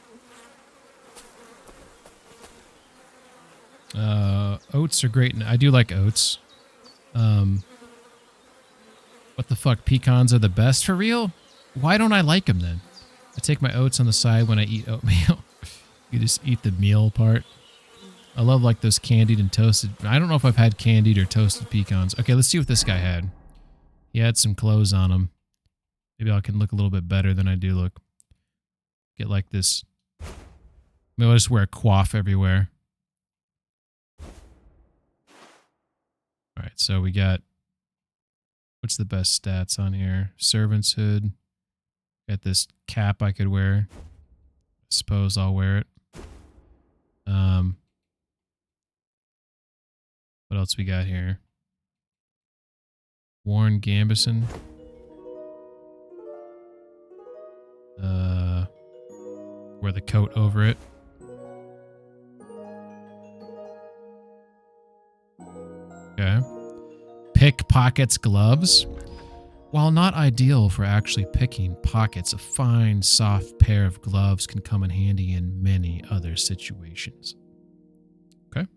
Oats are great. I do like oats. What the fuck? Pecans are the best for real? Why don't I like them then? I take my oats on the side when I eat oatmeal. You just eat the meal part. I love like those candied and toasted. I don't know if I've had candied or toasted pecans. Okay, let's see what this guy had. He had some clothes on him. Maybe I can look a little bit better than I do look. Get like this. Maybe I'll just wear a coif everywhere. Alright, so we got... What's the best stats on here? Servant's hood. Got this cap I could wear. I suppose I'll wear it. What else we got here? Warren Gambison. Wear the coat over it. Okay. Pickpockets gloves. While not ideal for actually picking pockets, a fine, soft pair of gloves can come in handy in many other situations. Okay.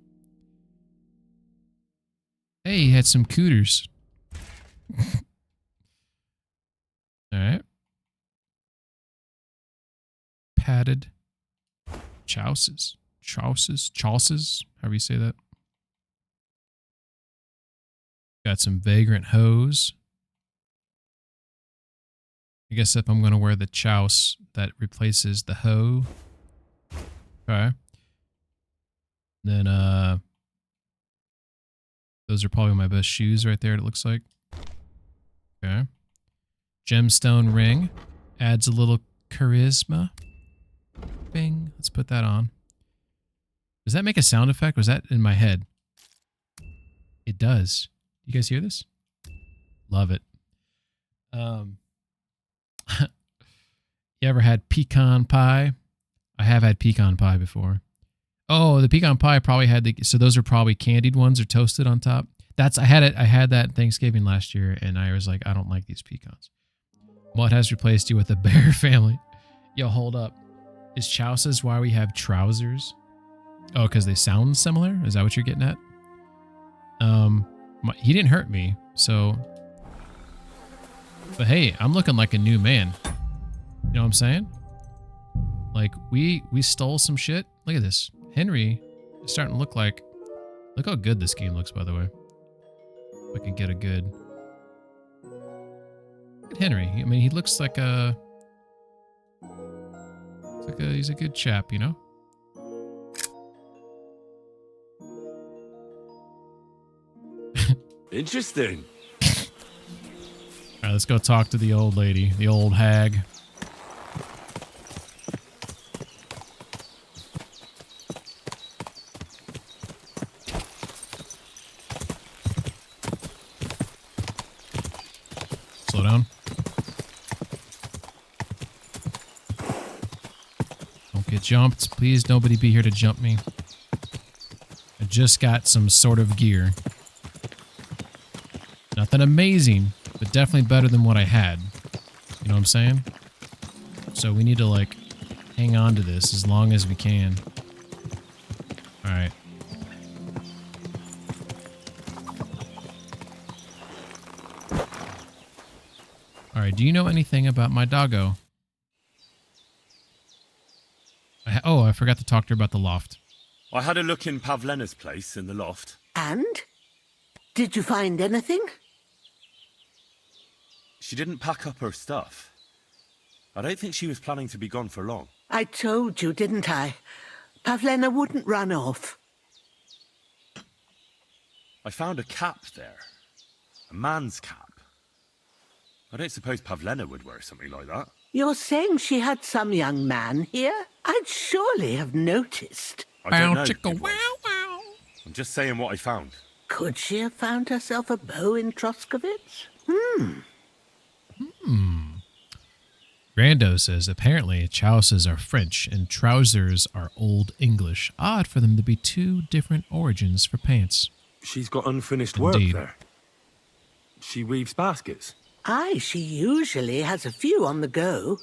Hey, he had some cooters. Alright. Padded chouses. Chauses, however you say that. Got some vagrant hose. I guess if I'm going to wear the chouse, that replaces the hoe. Okay. Then, those are probably my best shoes right there, it looks like. Okay. Gemstone ring. Adds a little charisma. Bing. Let's put that on. Does that make a sound effect? Was that in my head? It does. You guys hear this? Love it. You ever had pecan pie? I have had pecan pie before. Oh, the pecan pie probably had the... So those are probably candied ones or toasted on top. That's... I had that Thanksgiving last year, and I was like, I don't like these pecans. What has replaced you with the Bear family? Yo, hold up. Is chouses why we have trousers? Oh, because they sound similar? Is that what you're getting at? He didn't hurt me, so... But hey, I'm looking like a new man. You know what I'm saying? Like, we stole some shit. Look at this. Henry is starting to look like... Look how good this game looks, by the way. If I can get a good... Look at Henry. I mean, he looks like a... He's a good chap, you know? Interesting. Alright, let's go talk to the old lady, the old hag. Slow down. Don't get jumped. Please, nobody be here to jump me. I just got some sort of gear. Nothing amazing, but definitely better than what I had. You know what I'm saying? So we need to, like, hang on to this as long as we can. Alright. Alright, do you know anything about my doggo? I forgot to talk to her about the loft. I had a look in Pavlena's place in the loft. And? Did you find anything? She didn't pack up her stuff. I don't think she was planning to be gone for long. I told you, didn't I? Pavlena wouldn't run off. I found a cap there. A man's cap. I don't suppose Pavlena would wear something like that. You're saying she had some young man here? I'd surely have noticed. I don't know. I'm just saying what I found. Could she have found herself a beau in Troskovitz? Grando says, apparently chouses are French and trousers are Old English. Odd for them to be two different origins for pants. She's got unfinished Indeed. work there. She weaves baskets. Aye, she usually has a few on the go,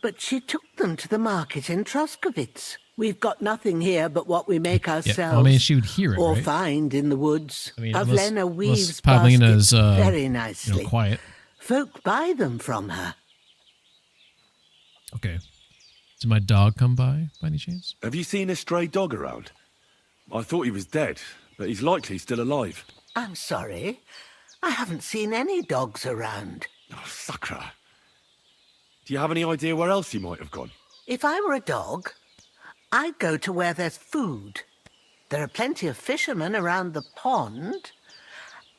but she took them to the market in Troskovitz. We've got nothing here but what we make ourselves. Yeah, well, I mean, she would hear it, or right? find in the woods. I mean, Pavlena weaves Pavlena's, baskets very nicely. you know, quiet. Folk buy them from her. Okay. Did my dog come by any chance? Have you seen a stray dog around? I thought he was dead, but he's likely still alive. I'm sorry. I haven't seen any dogs around. Oh, Sakra. Do you have any idea where else he might have gone? If I were a dog, I'd go to where there's food. There are plenty of fishermen around the pond,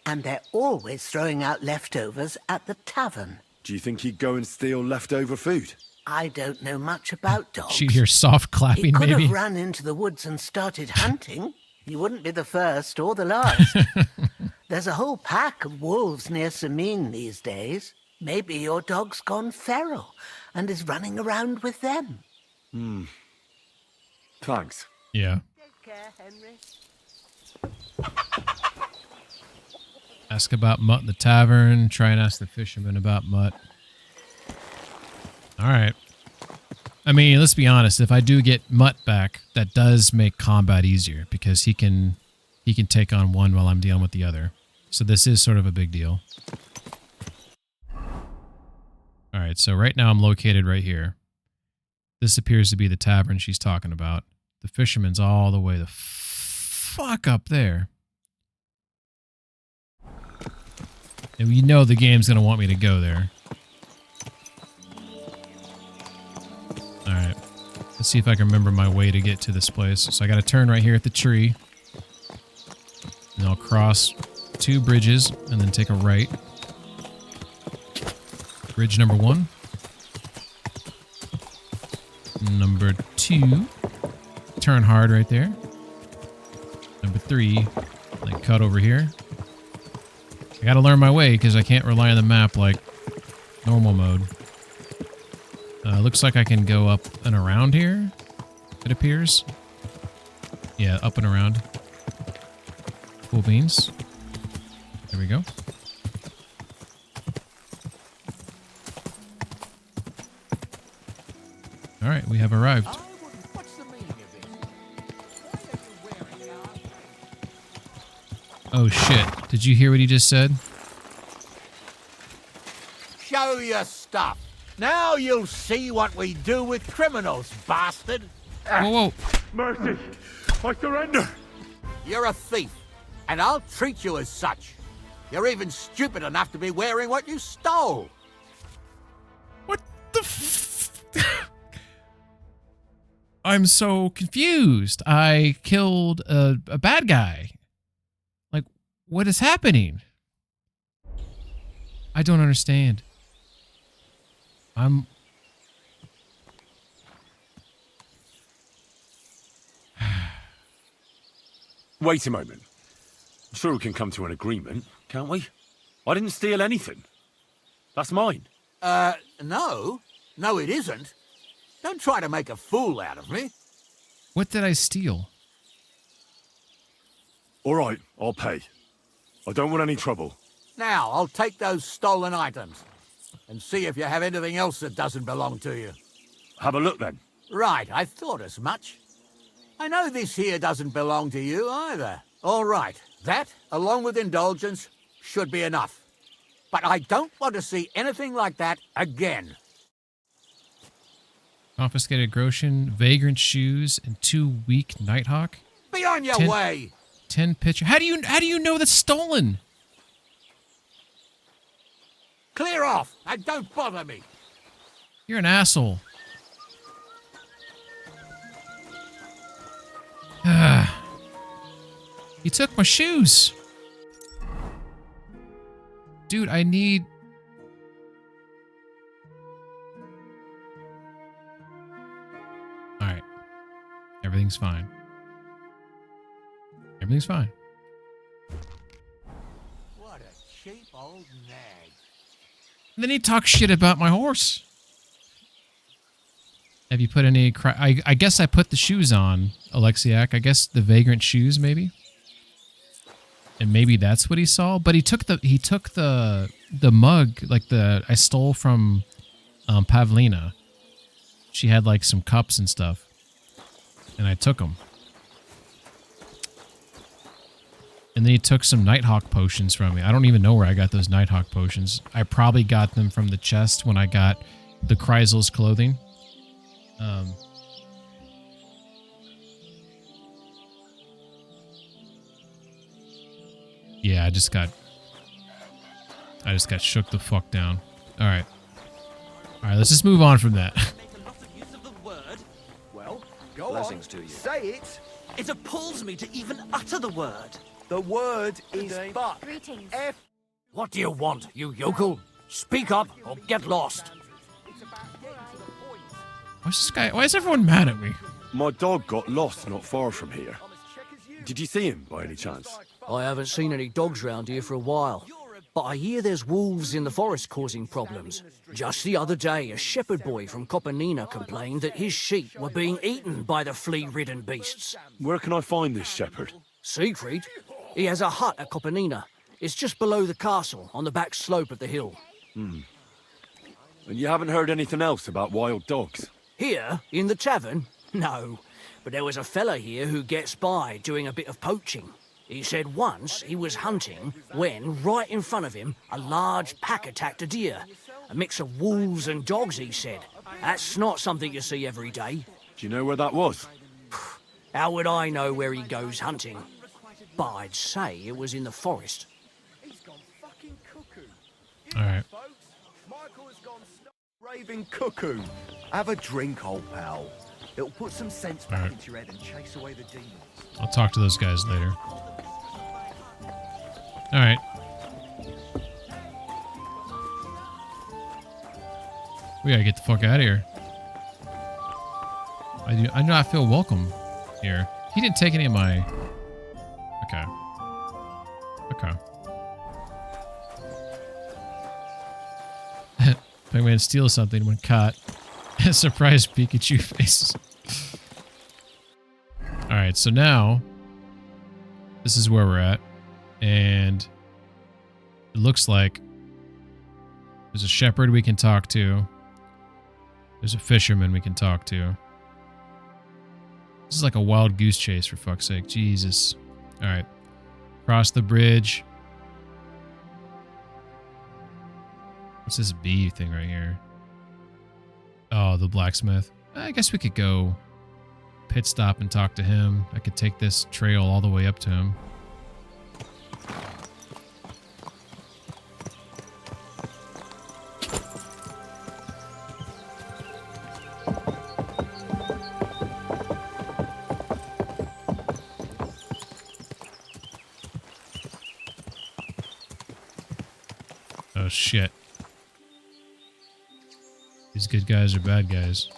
and they're always throwing out leftovers at the tavern. Do you think he'd go and steal leftover food? I don't know much about dogs. She'd hear soft clapping, He could maybe. have run into the woods and started hunting. He wouldn't be the first or the last. There's a whole pack of wolves near Samin these days. Maybe your dog's gone feral and is running around with them. Thanks. Yeah. Take care, Henry. Ask about Mutt in the tavern. Try and ask the fisherman about Mutt. All right. I mean, let's be honest. If I do get Mutt back, that does make combat easier because he can take on one while I'm dealing with the other. So this is sort of a big deal. All right. So right now I'm located right here. This appears to be the tavern she's talking about. The fisherman's all the way the fuck up there. And you know the game's going to want me to go there. Alright. Let's see if I can remember my way to get to this place. So I got to turn right here at the tree. And I'll cross 2 bridges and then take a right. Bridge number 1. Number 2. Turn hard right there. Number 3. Like cut over here. I gotta learn my way because I can't rely on the map like normal mode. Looks like I can go up and around here, it appears. Yeah, up and around. Cool beans. There we go. Alright, we have arrived. Oh shit, did you hear what he just said? Show your stuff. Now you'll see what we do with criminals, bastard. Whoa, whoa. Mercy! I surrender! You're a thief, and I'll treat you as such. You're even stupid enough to be wearing what you stole. I'm so confused. I killed a bad guy. Like, what is happening? I don't understand. Wait a moment. I'm sure we can come to an agreement, can't we? I didn't steal anything. That's mine. No. No, it isn't. Don't try to make a fool out of me. What did I steal? All right, I'll pay. I don't want any trouble. Now, I'll take those stolen items and see if you have anything else that doesn't belong to you. Have a look then. Right, I thought as much. I know this here doesn't belong to you either. All right, that, along with indulgence, should be enough. But I don't want to see anything like that again. Confiscated Groshin, vagrant shoes, and 2 weak Nighthawk. Be on your way! 10 picture. How do you know that's stolen? Clear off and don't bother me. You're an asshole. He took my shoes. Dude, I need... Alright. Everything's fine. Everything's fine. What a cheap old nag. And then he talks shit about my horse. Have you put any... I guess I put the shoes on, Alexiak. I guess the vagrant shoes, maybe? And maybe that's what he saw. But he took the mug, like I stole from Pavlina. She had like some cups and stuff. And I took them. And then he took some Nighthawk potions from me. I don't even know where I got those Nighthawk potions. I probably got them from the chest when I got the Chrysal's clothing. Yeah, I just got shook the fuck down. All right, let's just move on from that. Well, go Blessings on. To you. Say it. It appalls me to even utter the word. The word is but. Greetings. What do you want, you yokel? Speak up or get lost. Why is everyone mad at me? My dog got lost not far from here. Did you see him by any chance? I haven't seen any dogs round here for a while, but I hear there's wolves in the forest causing problems. Just the other day, a shepherd boy from Kopanina complained that his sheep were being eaten by the flea-ridden beasts. Where can I find this shepherd? Siegfried? He has a hut at Kopanina. It's just below the castle, on the back slope of the hill. And you haven't heard anything else about wild dogs? Here, in the tavern? No. But there was a fella here who gets by doing a bit of poaching. He said once he was hunting when, right in front of him, a large pack attacked a deer. A mix of wolves and dogs, he said. That's not something you see every day. Do you know where that was? How would I know where he goes hunting? But I'd say it was in the forest. Alright. Raving cuckoo. Have a drink, old pal. It'll put some sense back into your head and chase away the demons. I'll talk to those guys later. Alright. We gotta get the fuck out of here. I do not feel welcome here. He didn't take any of my... Okay. Okay. Pigman steals something when caught. Surprise Pikachu face. Alright, so now this is where we're at. And it looks like there's a shepherd we can talk to. There's a fisherman we can talk to. This is like a wild goose chase, for fuck's sake. Jesus. Alright. Cross the bridge. What's this bee thing right here? Oh, the blacksmith. I guess we could go pit stop and talk to him. I could take this trail all the way up to him. Oh, shit. These good guys are bad guys.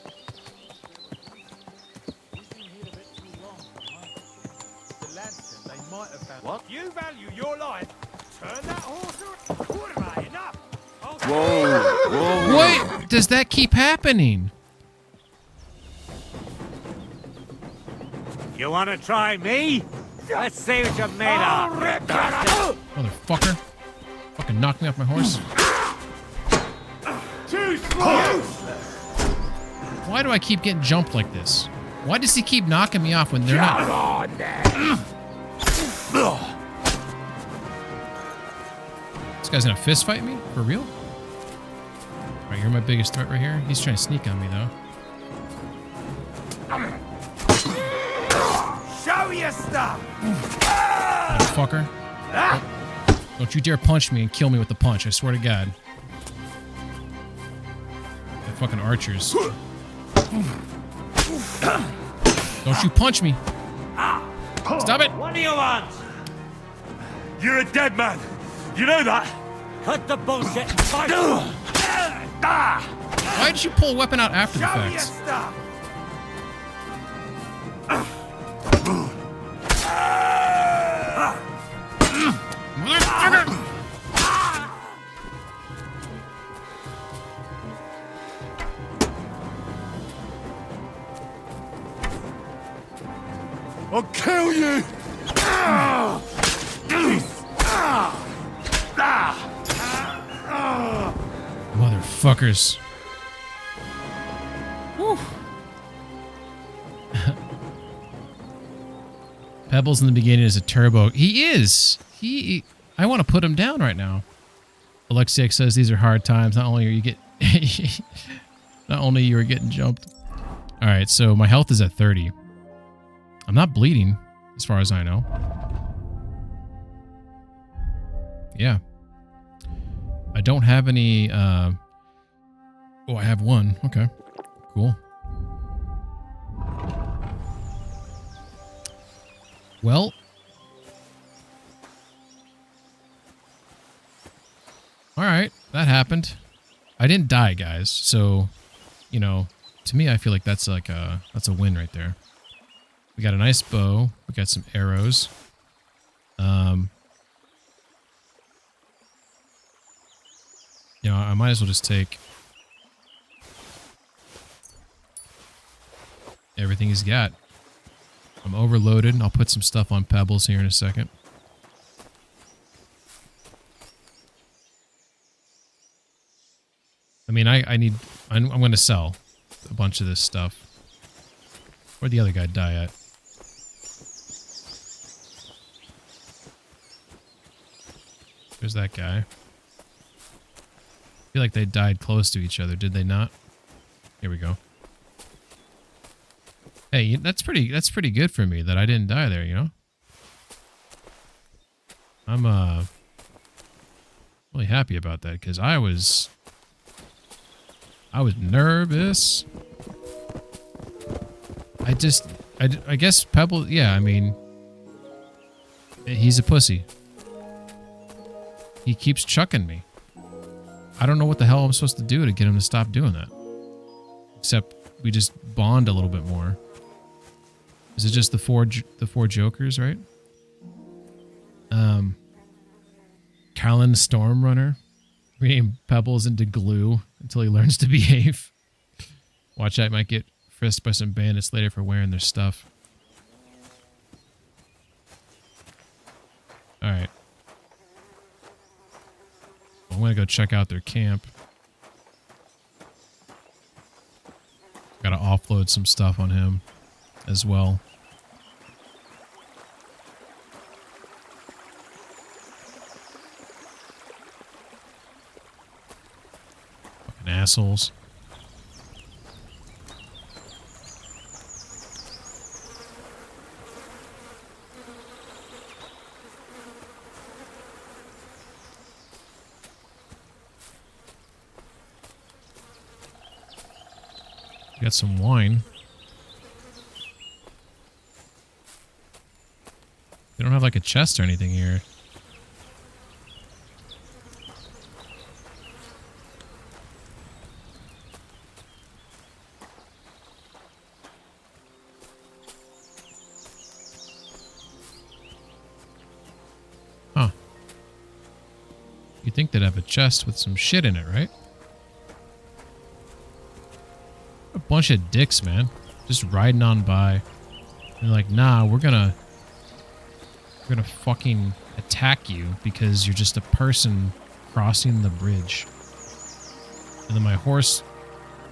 What? You value your life? Turn that horse around. Enough. Whoa. What? Does that keep happening? You want to try me? Let's see what you're made of. Motherfucker. Fucking knocked me off my horse. Too slow. Why do I keep getting jumped like this? Why does he keep knocking me off when they're not? Come on, then. This guy's gonna fist fight me? For real? Alright, you're my biggest threat right here. He's trying to sneak on me, though. Show your stuff. Motherfucker. Don't you dare punch me and kill me with the punch, I swear to God. They're fucking archers. Don't you punch me. Stop it. What do you want? You're a dead man. You know that. Cut the bullshit and fight. Why did you pull a weapon out after the Show fact? your stuff. I'll kill you. Motherfuckers. Whew. Pebbles in the beginning is a turbo. He is. I want to put him down right now. Alexiak says these are hard times. Not only are you getting jumped. All right, so my health is at 30. I'm not bleeding, as far as I know. Yeah. I don't have any, oh, I have one. Okay. Cool. Well. Alright, that happened. I didn't die, guys, so, you know, to me, I feel like that's like that's a win right there. We got a nice bow. We got some arrows. You know, I might as well just take everything he's got. I'm overloaded. I'll put some stuff on Pebbles here in a second. I mean, I'm going to sell a bunch of this stuff. Where'd the other guy die at? There's that guy. I feel like they died close to each other, did they not? Here we go. Hey, that's pretty good for me that I didn't die there, you know? I'm really happy about that because I was nervous. I guess Pebble, yeah, I mean, he's a pussy. He keeps chucking me. I don't know what the hell I'm supposed to do to get him to stop doing that. Except we just bond a little bit more. Is it just the four jokers, right? Callan Stormrunner. Rename Pebbles into glue until he learns to behave. Watch out, might get frisked by some bandits later for wearing their stuff. Alright. I'm gonna go check out their camp. Gotta offload some stuff on him as well. Fucking assholes. Got some wine. They don't have like a chest or anything here. think they'd have a chest with some shit in it, right? A bunch of dicks, man. Just riding on by. They're like, nah, we're gonna fucking attack you because you're just a person crossing the bridge. And then my horse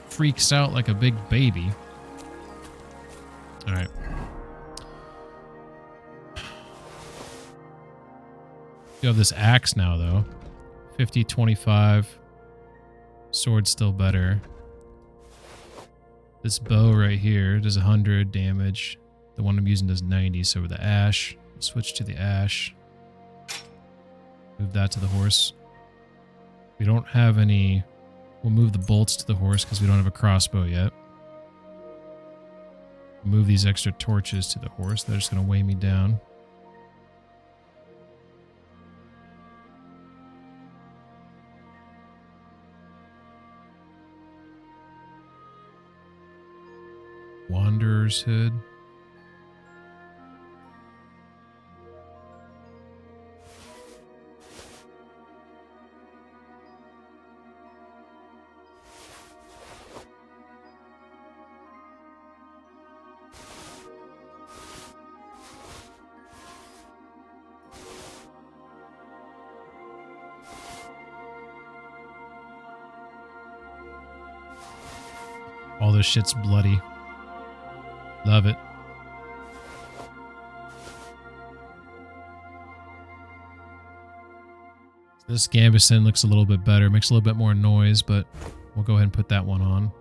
freaks out like a big baby. Alright. You have this axe now, though. 50, 25. Sword's still better. This bow right here does 100 damage. The one I'm using does 90, so with the ash, switch to the ash. Move that to the horse. We don't have any... We'll move the bolts to the horse because we don't have a crossbow yet. Move these extra torches to the horse. They're just going to weigh me down. Wanderer's Hood. All this shit's bloody. Love it. This gambeson looks a little bit better. Makes a little bit more noise, but we'll go ahead and put that one on.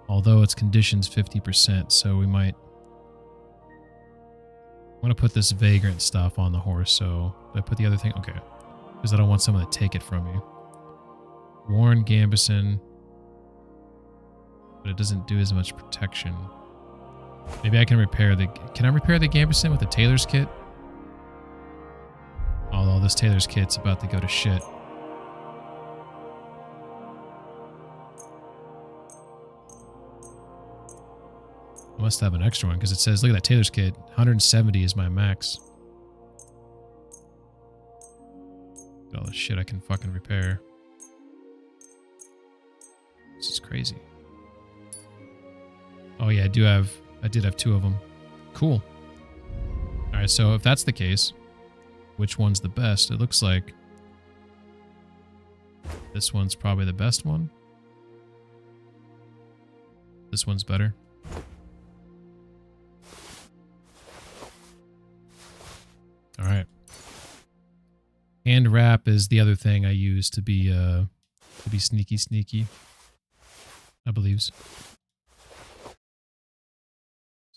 Although its condition's 50%, so we might... I'm going to put this vagrant stuff on the horse, so... Did I put the other thing? Okay. Because I don't want someone to take it from me. Worn gambeson. But it doesn't do as much protection. Maybe I can repair the... Can I repair the gambeson with the tailor's kit? Although this tailor's kit's about to go to shit. I must have an extra one because it says, look at that tailor's kit. 170 is my max. All the shit I can fucking repair. This is crazy. Oh yeah, I did have 2 of them. Cool. Alright, so if that's the case, which one's the best? It looks like this one's probably the best one. This one's better. Alright. Hand wrap is the other thing I use to be sneaky, I believes.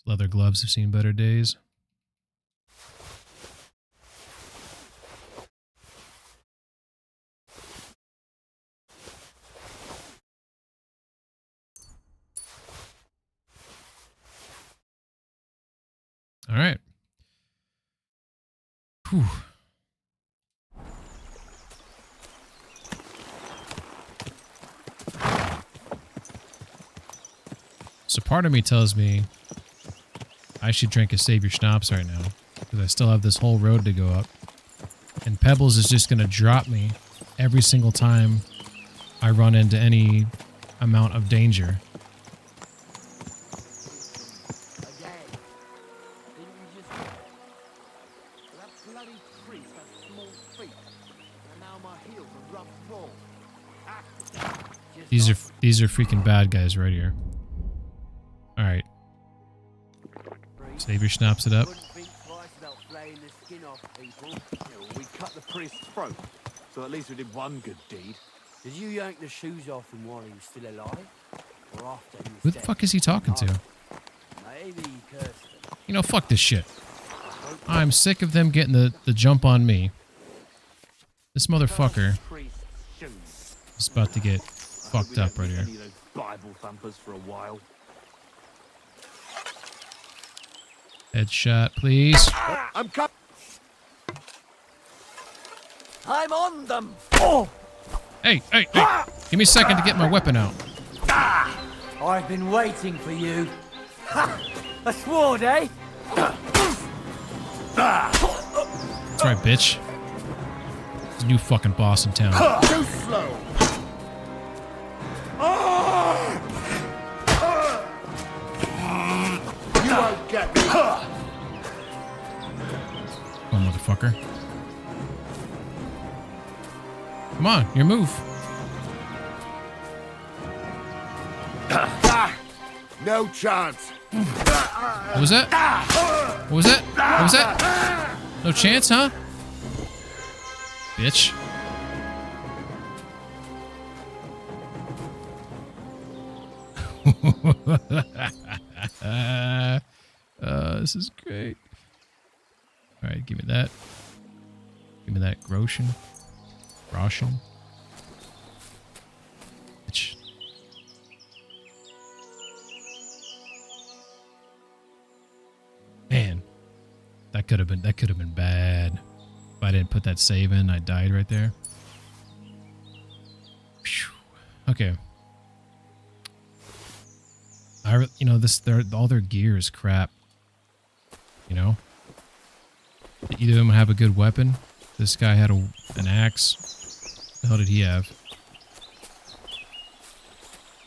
Leather gloves have seen better days. All right. Whew. So part of me tells me I should drink a Savior Schnapps right now because I still have this whole road to go up. And Pebbles is just going to drop me every single time I run into any amount of danger. These are freaking bad guys right here. All right. Savior Schnapps it up. We cut the priest's throat, so at least we did one good deed. Did you yank the shoes off him while he was still alive, or after he was Who the fuck is he talking to? Maybe he cursed them. You know, fuck this shit. I'm sick of them getting the jump on me. This motherfucker is about to get fucked up right here. Bible thumpers for a while. Headshot, please. I'm on them. Oh! Hey! Give me a second to get my weapon out. I've been waiting for you. Ha! A sword, eh? That's right, bitch. the new fucking boss in town. Too slow. You won't get me. Oh, motherfucker. Come on, your move. No chance. What was that? What was that? What was that? No chance, huh? Bitch. This is great. All right, give me that. Give me that Groschen. Bitch. Man, that could have been bad. If I didn't put that save in, I died right there. Whew. Okay. All their gear is crap. You know? Did either of them have a good weapon? This guy had an axe. What the hell did he have?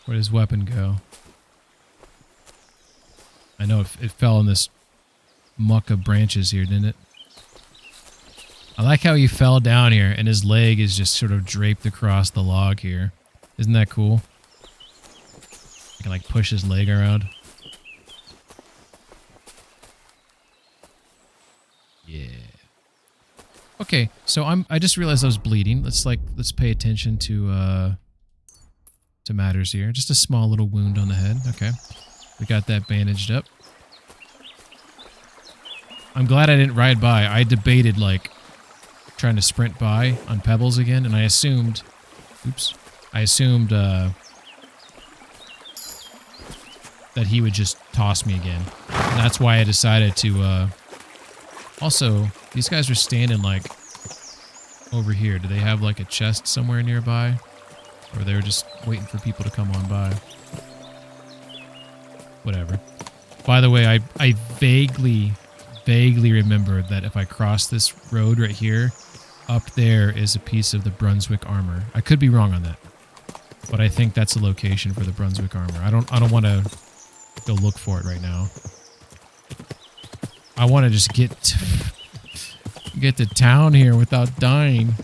Where'd his weapon go? I know it fell in this muck of branches here, didn't it? I like how he fell down here and his leg is just sort of draped across the log here. Isn't that cool? I can like push his leg around. Yeah. Okay, so I just realized I was bleeding. Let's pay attention to matters here. Just a small little wound on the head. Okay. We got that bandaged up. I'm glad I didn't ride by. I debated like trying to sprint by on pebbles again, and I assumed that he would just toss me again. And that's why I decided to also, these guys are standing like over here. Do they have like a chest somewhere nearby? Or they were just waiting for people to come on by? Whatever. By the way, I vaguely remember that if I cross this road right here, up there is a piece of the Brunswick armor. I could be wrong on that, but I think that's a location for the Brunswick armor. I don't want to go look for it right now. I want to just get to town here without dying.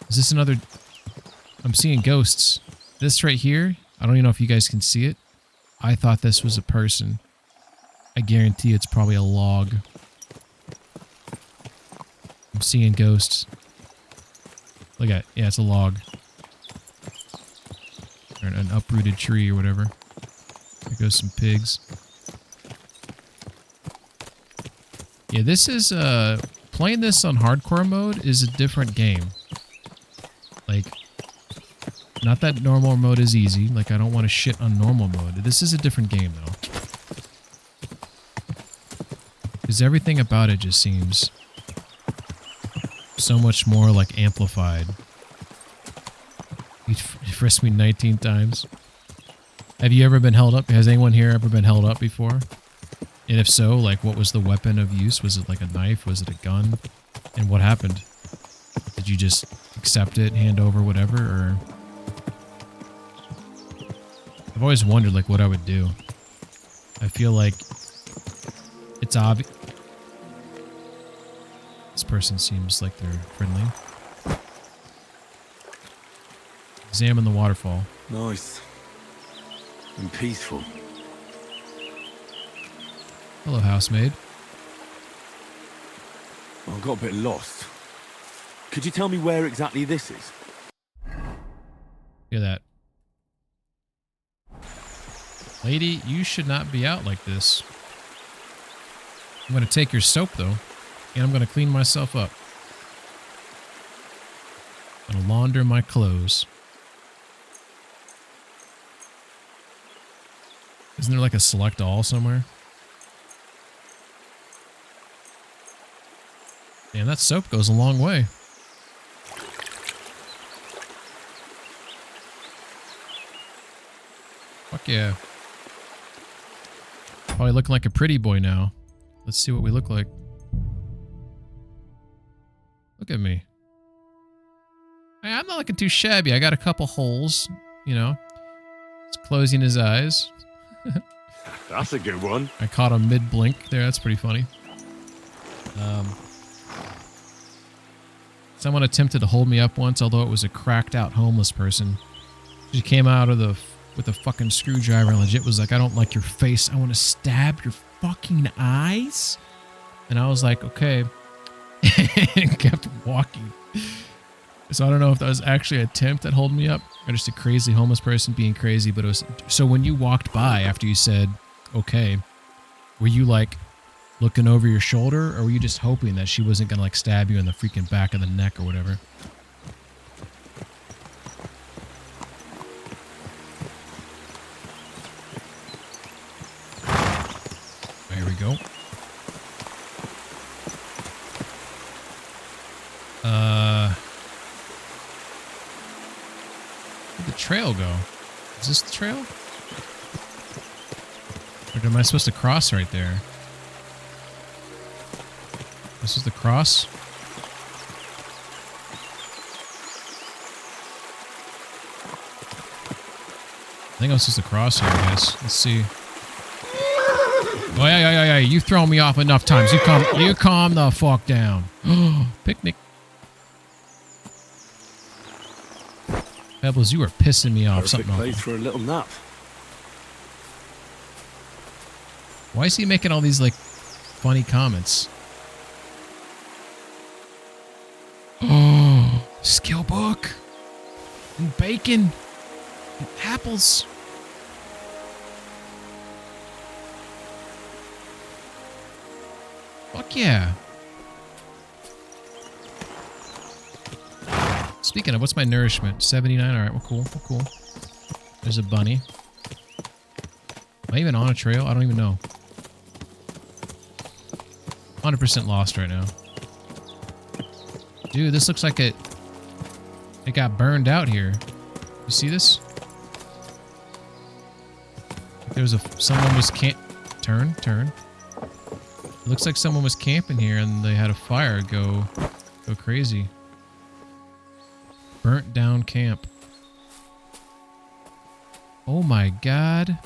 Is this another? I'm seeing ghosts. This right here, I don't even know if you guys can see it. I thought this was a person. I guarantee it's probably a log. I'm seeing ghosts. Look at it. Yeah, it's a log. Or an uprooted tree or whatever. There goes some pigs. Yeah, this is, playing this on hardcore mode is a different game. Like, not that normal mode is easy. Like, I don't want to shit on normal mode. This is a different game, though. Because everything about it just seems so much more, like, amplified. You frisked me 19 times. Have you ever been held up? Has anyone here ever been held up before? And if so, like, what was the weapon of use? Was it like a knife? Was it a gun? And what happened? Did you just accept it, hand over, whatever, or... I've always wondered, like, what I would do. I feel like it's obvious. This person seems like they're friendly. Examine the waterfall. Nice. And peaceful. Hello, housemaid. I got a bit lost. Could you tell me where exactly this is? Hear that. Lady, you should not be out like this. I'm going to take your soap, though, and I'm going to clean myself up. I'm going to launder my clothes. Isn't there like a select all somewhere? Damn, that soap goes a long way. Fuck yeah. Probably looking like a pretty boy now. Let's see what we look like. Look at me. I'm not looking too shabby. I got a couple holes, you know. It's closing his eyes. That's a good one. I caught him mid-blink there. That's pretty funny. Someone attempted to hold me up once, although it was a cracked-out homeless person. She came out of with a fucking screwdriver and legit was like, I don't like your face. I want to stab your fucking eyes. And I was like, okay. And kept walking. So I don't know if that was actually an attempt at holding me up or just a crazy homeless person being crazy. But it was. So when you walked by after you said, okay, were you like looking over your shoulder or were you just hoping that she wasn't going to like stab you in the freaking back of the neck or whatever? There we go. Where'd the trail go? Is this the trail? Or am I supposed to cross right there? This is the cross? I think I'm supposed to cross here, I guess. Let's see. Oh, yeah. You've thrown me off enough times. You calm the fuck down. Picnic. Pebbles, you are pissing me off. Perfect place for a little nap. Why is he making all these, like, funny comments? Oh, skill book. And bacon. And apples. Fuck yeah. Speaking of, what's my nourishment? 79? Alright, we're cool. We're cool. There's a bunny. Am I even on a trail? I don't even know. 100% lost right now. Dude, this looks like it got burned out here. You see this? There was someone was turn. It looks like someone was camping here and they had a fire go crazy. Burnt down camp. Oh my god.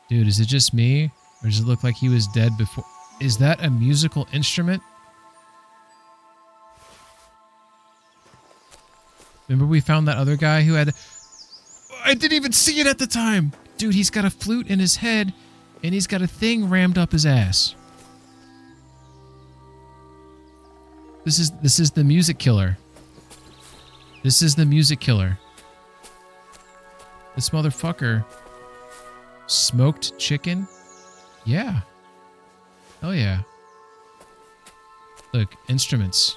Dude, is it just me? Or does it look like he was dead before? Is that a musical instrument? Remember we found that other guy who had... I didn't even see it at the time! Dude, he's got a flute in his head, and he's got a thing rammed up his ass. This is the music killer. This is the music killer. This motherfucker. Smoked chicken? Yeah. Hell yeah. Look, instruments.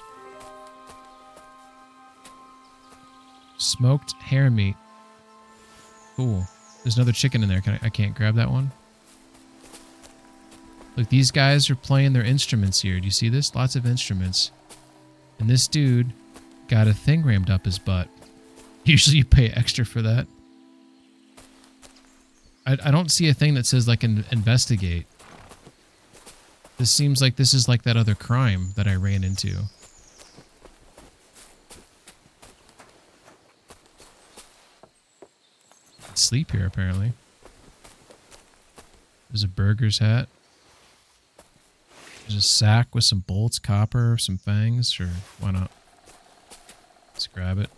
Smoked hare meat. Cool. There's another chicken in there. I can't grab that one? Look, these guys are playing their instruments here. Do you see this? Lots of instruments. And this dude got a thing rammed up his butt. Usually you pay extra for that. I don't see a thing that says, like, investigate. This seems like this is like that other crime that I ran into. Sleep here, apparently. There's a burger's hat. There's a sack with some bolts, copper, some fangs. Sure, why not? Let's grab it.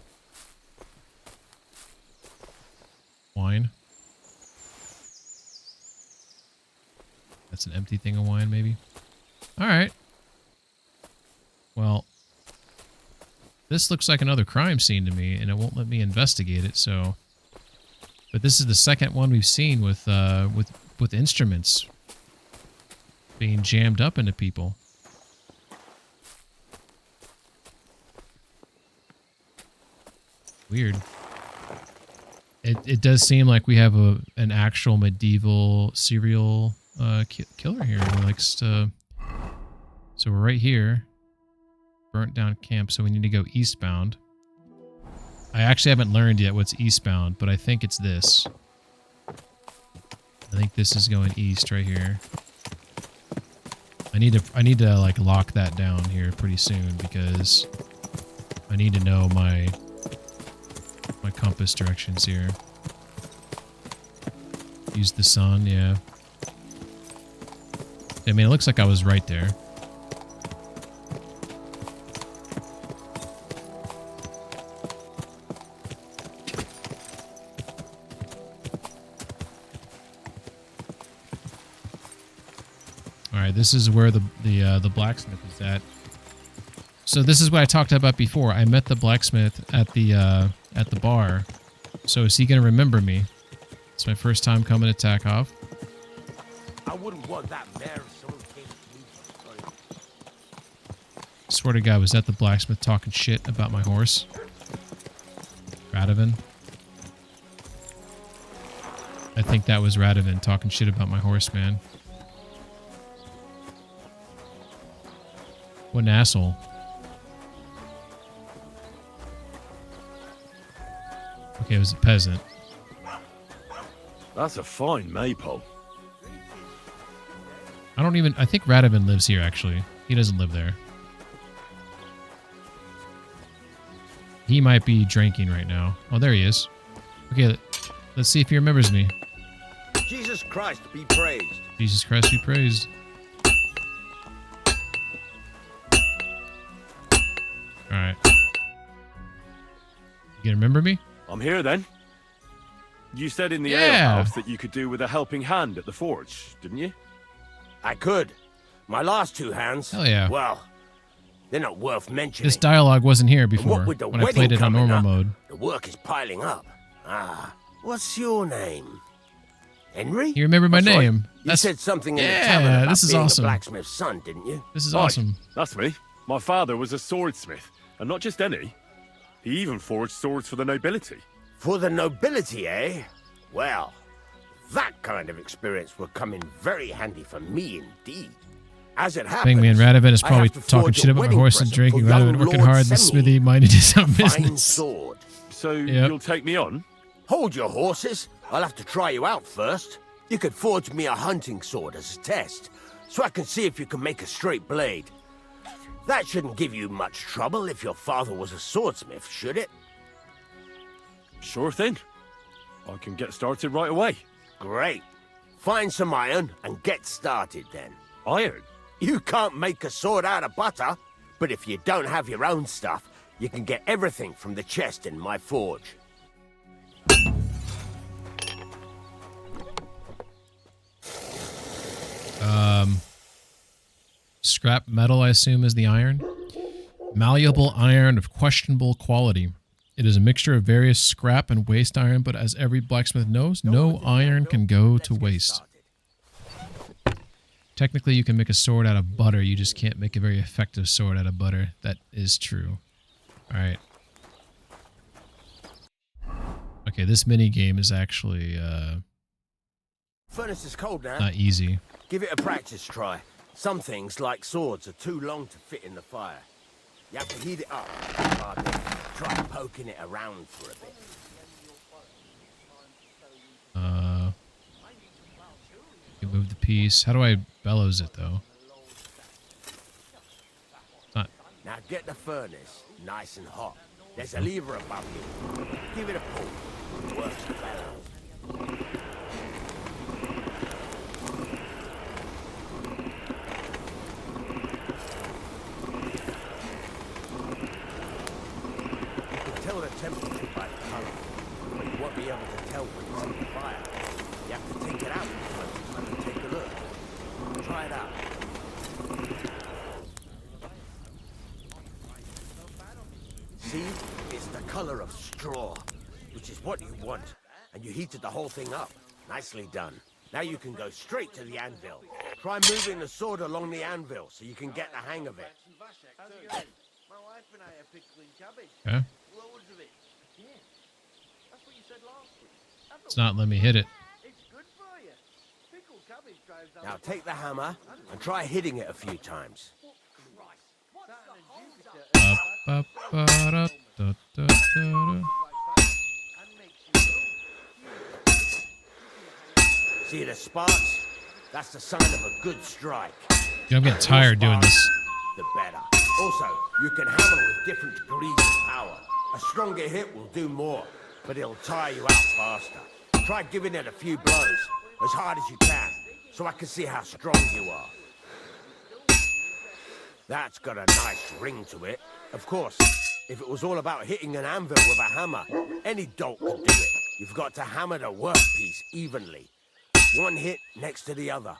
Wine. That's an empty thing of wine, maybe. Alright. Well, this looks like another crime scene to me, and it won't let me investigate it, so... But this is the second one we've seen with instruments being jammed up into people. Weird. It does seem like we have an actual medieval serial killer here who likes to... So we're right here. Burnt down camp, so we need to go eastbound. I actually haven't learned yet what's eastbound, but I think it's this. I think this is going east right here. I need to like lock that down here pretty soon because I need to know my compass directions here. Use the sun, yeah. I mean, it looks like I was right there. All right, this is where the blacksmith is at. So this is what I talked about before. I met the blacksmith at the bar. So is he gonna remember me? It's my first time coming to Takov. I wouldn't want that mare if someone came to me. Swear to God, was that the blacksmith talking shit about my horse? Radovan? I think that was Radovan talking shit about my horse, man. What an asshole. Okay, it was a peasant. That's a fine maypole. I think Radovan lives here, actually. He doesn't live there. He might be drinking right now. Oh, there he is. Okay, let's see if he remembers me. Jesus Christ be praised. Jesus Christ be praised. Alright. You gonna remember me? I'm here then. You said in the Yeah. alehouse that you could do with a helping hand at the forge, didn't you? I could. My last two hands. Hell yeah. Well, they're not worth mentioning. This dialogue wasn't here And before what with the when I wedding played it on coming normal up, mode. The work is piling up. What's your name? Henry? You remember my That's right. name. You said something in the Yeah, tavern about this is being awesome. a blacksmith's son, didn't you? This is Aye, awesome. That's me. My father was a swordsmith, and not just any. He even forged swords for the nobility. For the nobility, eh? Well, that kind of experience will come in very handy for me indeed. As it happens, Thing, man, Radovan is I probably have to talking forge shit a about my wedding horse and present drinking for rather young than working Lord hard in the Semyon. smithy, minding his own Fine business. sword. So Yep. you'll take me on? Hold your horses. I'll have to try you out first. You could forge me a hunting sword as a test, so I can see if you can make a straight blade. That shouldn't give you much trouble if your father was a swordsmith, should it? Sure thing. I can get started right away. Great. Find some iron and get started then. Iron? You can't make a sword out of butter, but if you don't have your own stuff, you can get everything from the chest in my forge. Scrap metal, I assume, is the iron. Malleable iron of questionable quality. It is a mixture of various scrap and waste iron, but as every blacksmith knows, no iron can go to waste. Technically, you can make a sword out of butter. You just can't make a very effective sword out of butter. That is true. All right. Okay, this mini game is actually Furnace is cold now. not easy. Give it a practice try. Some things, like swords, are too long to fit in the fire. You have to heat it up. Try poking it around for a bit. You move the piece. How do I bellows it though? Not. Now get the furnace nice and hot. There's a lever above you. Give it a pull. Works the bellows. You can tell the temperature by the color, but you won't be able to tell when it's in the fire. You have to take it out from time to time and take a look. Try it out. See? It's the color of straw, which is what you want. And you heated the whole thing up. Nicely done. Now you can go straight to the anvil. Try moving the sword along the anvil so you can get the hang of it. My wife and I are pickling cabbage. Okay. Loads of it. Yeah. That's what you said last week. It's not letting me hit it. It's good for you. Pickled cabbage drives down. Now take the hammer and try hitting it a few times. Ba-ba-ba-da-da-da-da-da. See the sparks? That's the sign of a good strike. Dude, I'm getting tired doing this. The better. Also, you can hammer with different degrees of power. A stronger hit will do more, but it'll tire you out faster. Try giving it a few blows, as hard as you can, so I can see how strong you are. That's got a nice ring to it. Of course, if it was all about hitting an anvil with a hammer, any dolt could do it. You've got to hammer the workpiece evenly. One hit next to the other.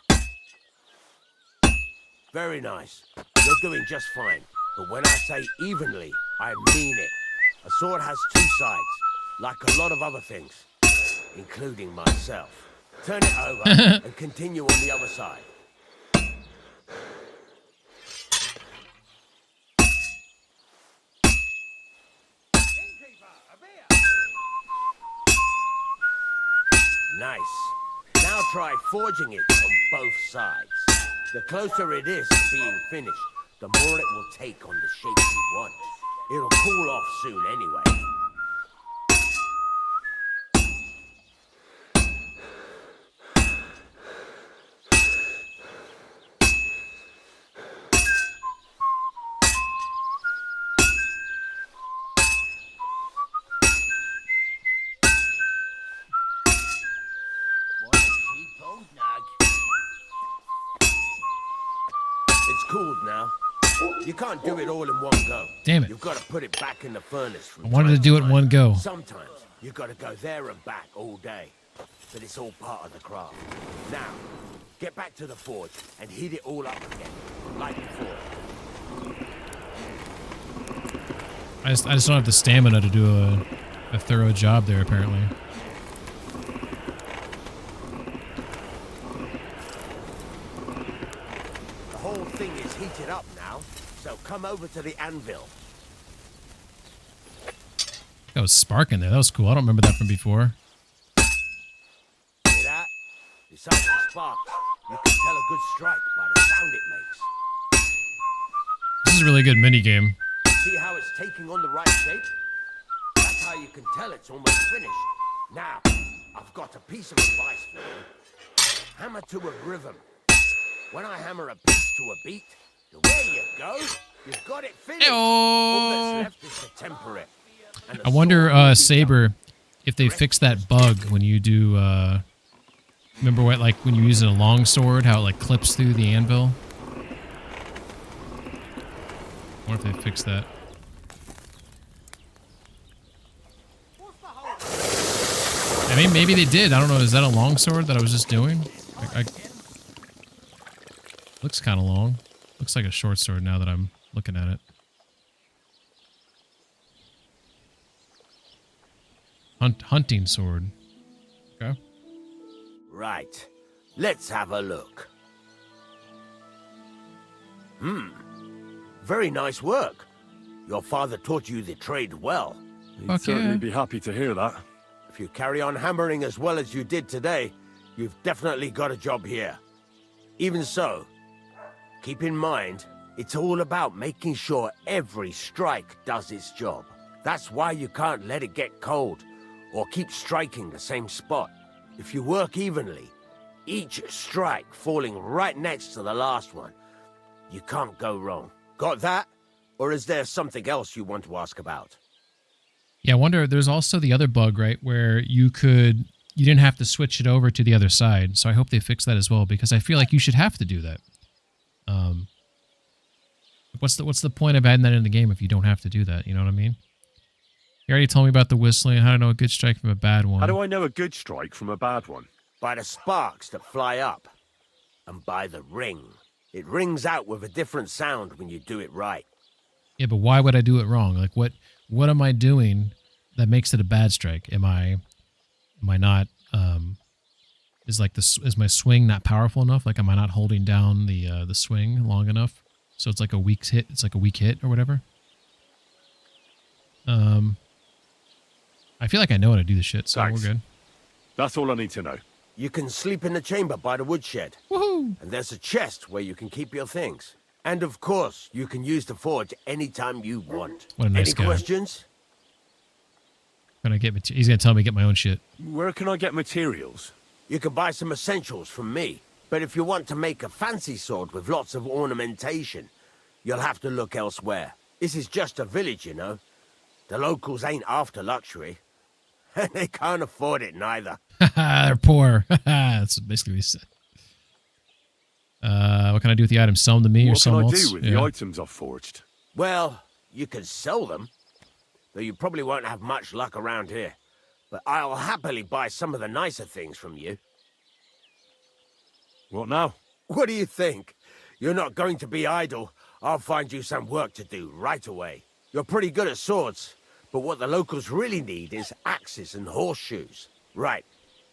Very nice. You're doing just fine. But when I say evenly, I mean it. A sword has two sides, like a lot of other things, including myself. Turn it over and continue on the other side. Nice. Now try forging it on both sides. The closer it is to being finished, the more it will take on the shape you want. It'll cool off soon anyway. It's cooled now. You can't do it all in one go. Damn it. You've got to put it back in the furnace. I wanted to do it in one go. Sometimes you've got to go there and back all day. But it's all part of the craft. Now, get back to the forge and heat it all up again, like before. I just don't have the stamina to do a thorough job there, apparently. The whole thing is heated up now, so come over to the anvil. That was sparking there. That was cool. I don't remember that from before. Hear that? Besides the sparks, you can tell a good strike by the sound it makes. This is a really good minigame. See how it's taking on the right shape? That's how you can tell it's almost finished. Now, I've got a piece of advice for you. Hammer to a rhythm. When I hammer a piece to a beat, there you go. You've got it finished. All that's left is to temper it. And I wonder, Saber, if they fix that bug when you do, remember what, like, when you're using a long sword, how it, like, clips through the anvil? I wonder if they fixed that. I mean, maybe they did. I don't know. Is that a long sword that I was just doing? Looks kind of long. Looks like a short sword now that I'm looking at it. Hunting sword. Okay. Right. Let's have a look. Very nice work. Your father taught you the trade well. He'd certainly be happy to hear that. If you carry on hammering as well as you did today, you've definitely got a job here. Even so, keep in mind, it's all about making sure every strike does its job. That's why you can't let it get cold, or keep striking the same spot. If you work evenly, each strike falling right next to the last one, you can't go wrong. Got that? Or is there something else you want to ask about? Yeah, I wonder, there's also the other bug, right, where you didn't have to switch it over to the other side. So I hope they fix that as well, because I feel like you should have to do that. What's the point of adding that in the game if you don't have to do that? You know what I mean? You already told me about the whistling, how to know a good strike from a bad one. How do I know a good strike from a bad one? By the sparks that fly up, and by the ring. It rings out with a different sound when you do it right. Yeah, but why would I do it wrong? Like, what am I doing that makes it a bad strike? Am I not, is my swing not powerful enough? Like, am I not holding down the swing long enough? So it's like a weak hit. It's like a weak hit or whatever. I feel like I know how to do this shit, so Thanks. we're good. That's all I need to know. You can sleep in the chamber by the woodshed. Woohoo! And there's a chest where you can keep your things. And of course, you can use the forge anytime you want. What a nice Any guy. questions? He's gonna tell me to get my own shit. Where can I get materials? You can buy some essentials from me. But if you want to make a fancy sword with lots of ornamentation, you'll have to look elsewhere. This is just a village, you know. The locals ain't after luxury. They can't afford it neither. They're poor. That's basically what he said. What can I do with the items? Sell them to me or What can someone I else? do with the items I've forged? Well, you can sell them, though you probably won't have much luck around here. But I'll happily buy some of the nicer things from you. What now? What do you think? You're not going to be idle. I'll find you some work to do right away. You're pretty good at swords, but what the locals really need is axes and horseshoes. Right,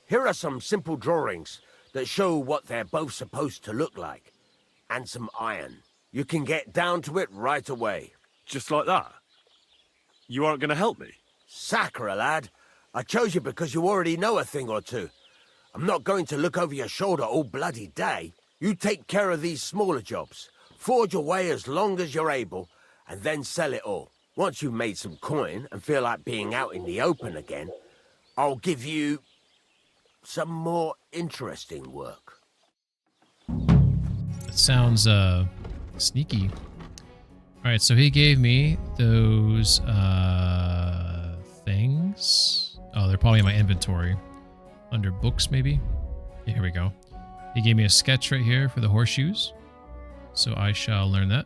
here are some simple drawings that show what they're both supposed to look like. And some iron. You can get down to it right away. Just like that? You aren't going to help me? Sacre, lad. I chose you because you already know a thing or two. I'm not going to look over your shoulder all bloody day. You take care of these smaller jobs. Forge away as long as you're able, and then sell it all. Once you've made some coin and feel like being out in the open again, I'll give you some more interesting work. That sounds sneaky. All right, so he gave me those things. Oh, they're probably in my inventory. Under books, maybe? Yeah, here we go. He gave me a sketch right here for the horseshoes. So I shall learn that.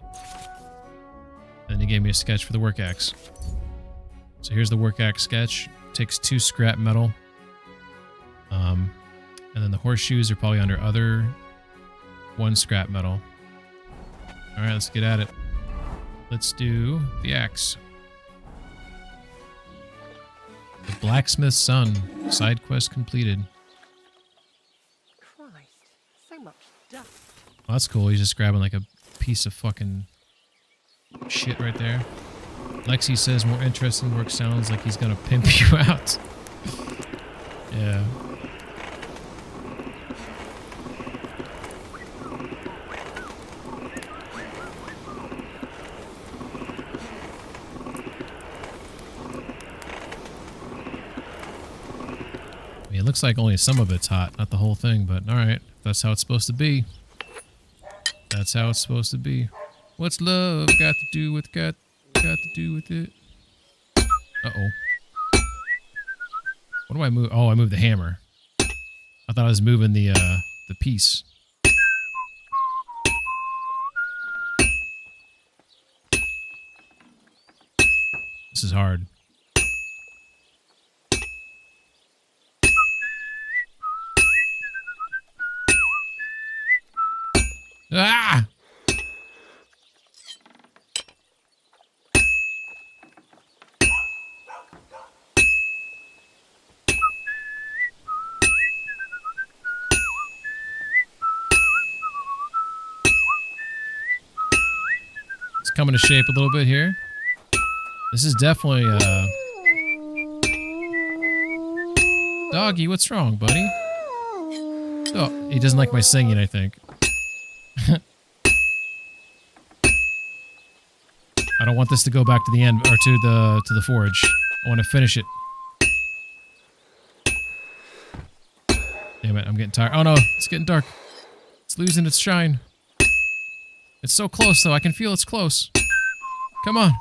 And he gave me a sketch for the work axe. So here's the work axe sketch. Takes 2 scrap metal. And then the horseshoes are probably under other, 1 scrap metal. All right, let's get at it. Let's do the axe. The Blacksmith's Son. Side quest completed. Christ, so much dust. Well, that's cool. He's just grabbing like a piece of fucking shit right there. Lexi says more interesting work sounds like he's gonna pimp you out. Yeah. I mean, it looks like only some of it's hot, not the whole thing, but alright. That's how it's supposed to be. That's how it's supposed to be. What's love got to do with got to do with it? Uh-oh. What do I move? Oh, I moved the hammer. I thought I was moving the piece. This is hard. Ah! It's coming to shape a little bit here. This is definitely Doggy, what's wrong, buddy? Oh, he doesn't like my singing, I think. I don't want this to go back to the end or to the forge. I want to finish it. Damn it, I'm getting tired. Oh no, it's getting dark. It's losing its shine. It's so close though, I can feel it's close. Come on.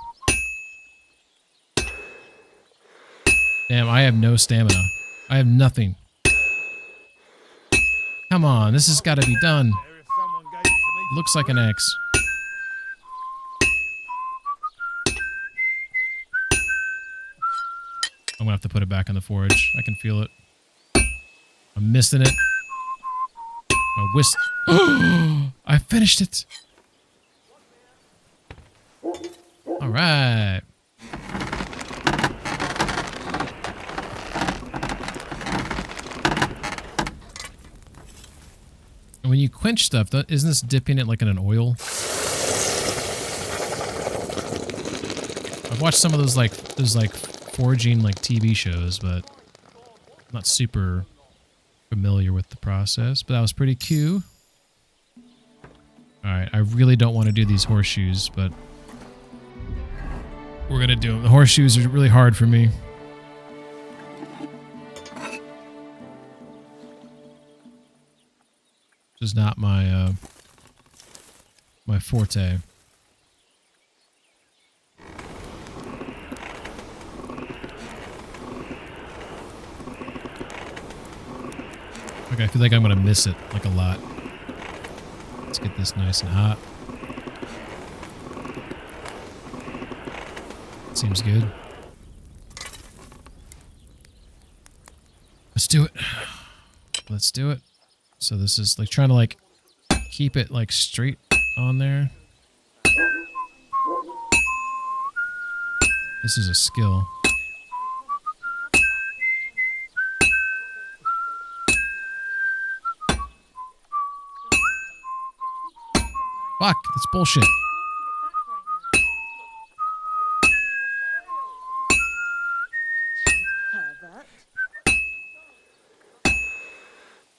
Damn, I have no stamina. I have nothing. Come on, this has got to be done. Looks like an axe. I'm gonna have to put it back in the forge. I can feel it. I'm missing it. My whisk. I finished it. All right. And when you quench stuff, isn't this dipping it like in an oil? I've watched some of those forging like TV shows, but I'm not super familiar with the process. But that was pretty cute. All right, I really don't want to do these horseshoes, but we're gonna do them. The horseshoes are really hard for me. Which is not my my forte. Okay, I feel like I'm gonna miss it like a lot. Let's get this nice and hot. Seems good. Let's do it. Let's do it. So this is like trying to like keep it like straight on there. This is a skill. Fuck, that's bullshit. Pervert.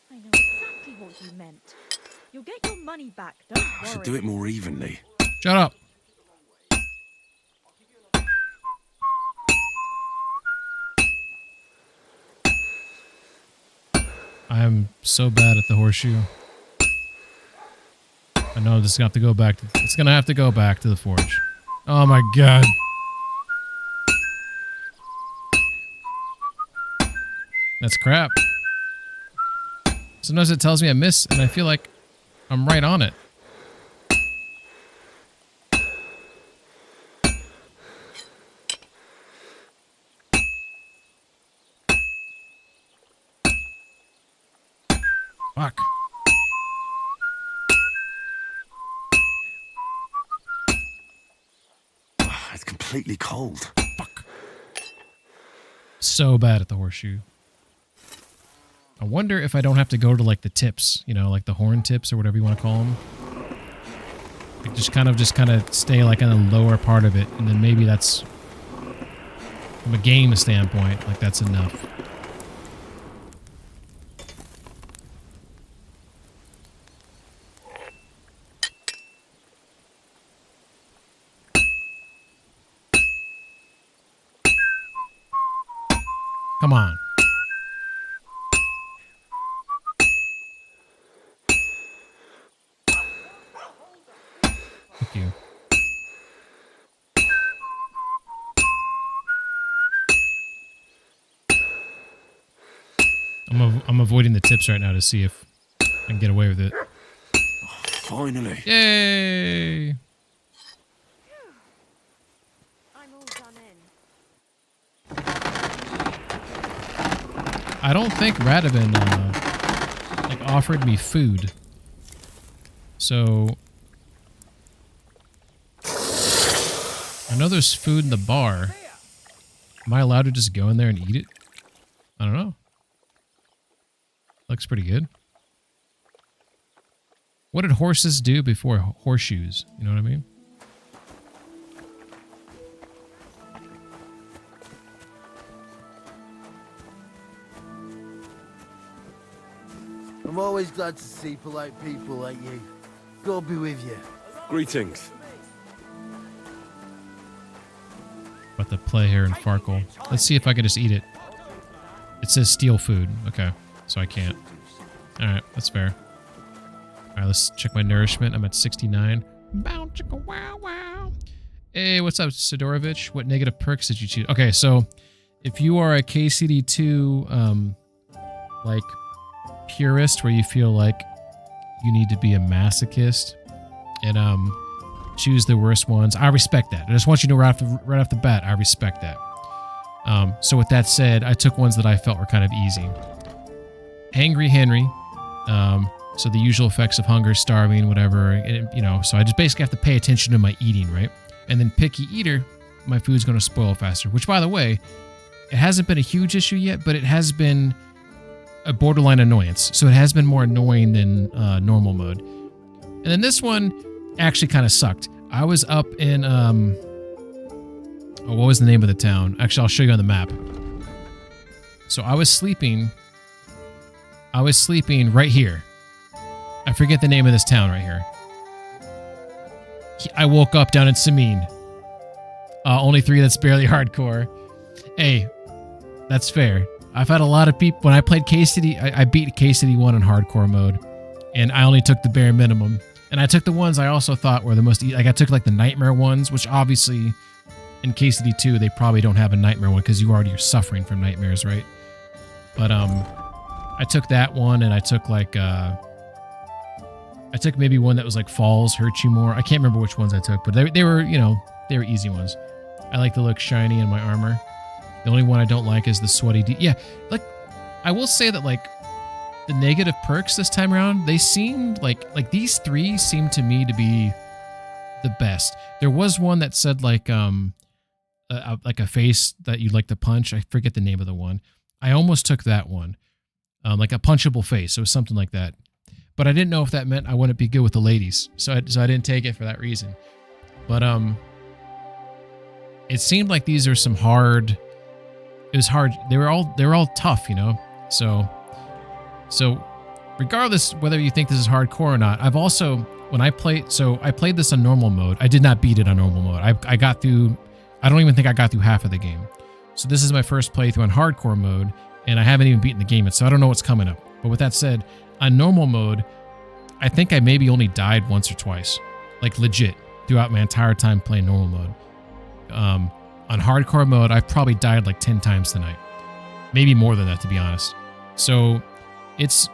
I know exactly what you meant. You'll get your money back, don't worry. I should do it more evenly. Shut up. I am so bad at the horseshoe. I know this is gonna have to go back to, it's gonna have to go back to the forge. Oh my god. That's crap. Sometimes it tells me I miss and I feel like I'm right on it. Fuck. It's completely cold. Fuck. So bad at the horseshoe. I wonder if I don't have to go to like the tips, you know, like the horn tips or whatever you want to call them. Like just kind of stay like on the lower part of it, and then maybe that's from a game standpoint, like that's enough. Come on. Thank you. I'm avoiding the tips right now to see if I can get away with it. Finally. Yay! I don't think Radovan like offered me food. So I know there's food in the bar. Am I allowed to just go in there and eat it? I don't know. Looks pretty good. What did horses do before horseshoes? You know what I mean? I'm always glad to see polite people like you. God be with you. Greetings. About to play here in Farkle. Let's see if I can just eat it. It says steal food. Okay, so I can't. Alright, that's fair. Alright, let's check my nourishment. I'm at 69. Bow chicka wow wow. Hey, what's up, Sidorovich? What negative perks did you choose? Okay, so if you are a KCD2 like purist where you feel like you need to be a masochist and choose the worst ones, I respect that. I just want you to know right off the bat, I respect that. So with that said, I took ones that I felt were kind of easy. Hangry Henry, so the usual effects of hunger, starving, whatever, and, you know, so I just basically have to pay attention to my eating, right? And then Picky Eater, my food's going to spoil faster, which, by the way, it hasn't been a huge issue yet, but it has been a borderline annoyance. So it has been more annoying than normal mode. And then this one actually kind of sucked. I was up in, what was the name of the town? Actually, I'll show you on the map. So I was sleeping right here. I forget the name of this town right here. I woke up down in Samine. Only 3 that's barely hardcore. Hey, that's fair. I've had a lot of people, when I played K-City, I beat K-City 1 in hardcore mode. and I only took the bare minimum. And I took the ones I also thought were the most like I took like the nightmare ones, which obviously in KCD 2 they probably don't have a nightmare one because you already are suffering from nightmares, right? But I took that one, and I took like I took maybe one that was like falls hurt you more. I can't remember which ones I took, but they were, you know, they were easy ones. I like to look shiny in my armor. The only one I don't like is the sweaty yeah, like I will say that like the negative perks this time around, they seemed like these three seemed to me to be the best. There was one that said like a face that you'd like to punch. I forget the name of the one. I almost took that one. Like a punchable face. It was something like that. But I didn't know if that meant I wouldn't be good with the ladies. So I didn't take it for that reason. But it seemed like these are some hard. It was hard. They were all tough, you know. So regardless whether you think this is hardcore or not, I've also I played this on normal mode. I did not beat it on normal mode. I got through. I don't even think I got through half of the game. So this is my first playthrough on hardcore mode, and I haven't even beaten the game yet. So I don't know what's coming up. But with that said, on normal mode, I think I maybe only died once or twice, like legit, throughout my entire time playing normal mode. On hardcore mode, I've probably died like 10 times tonight, maybe more than that, to be honest. So it's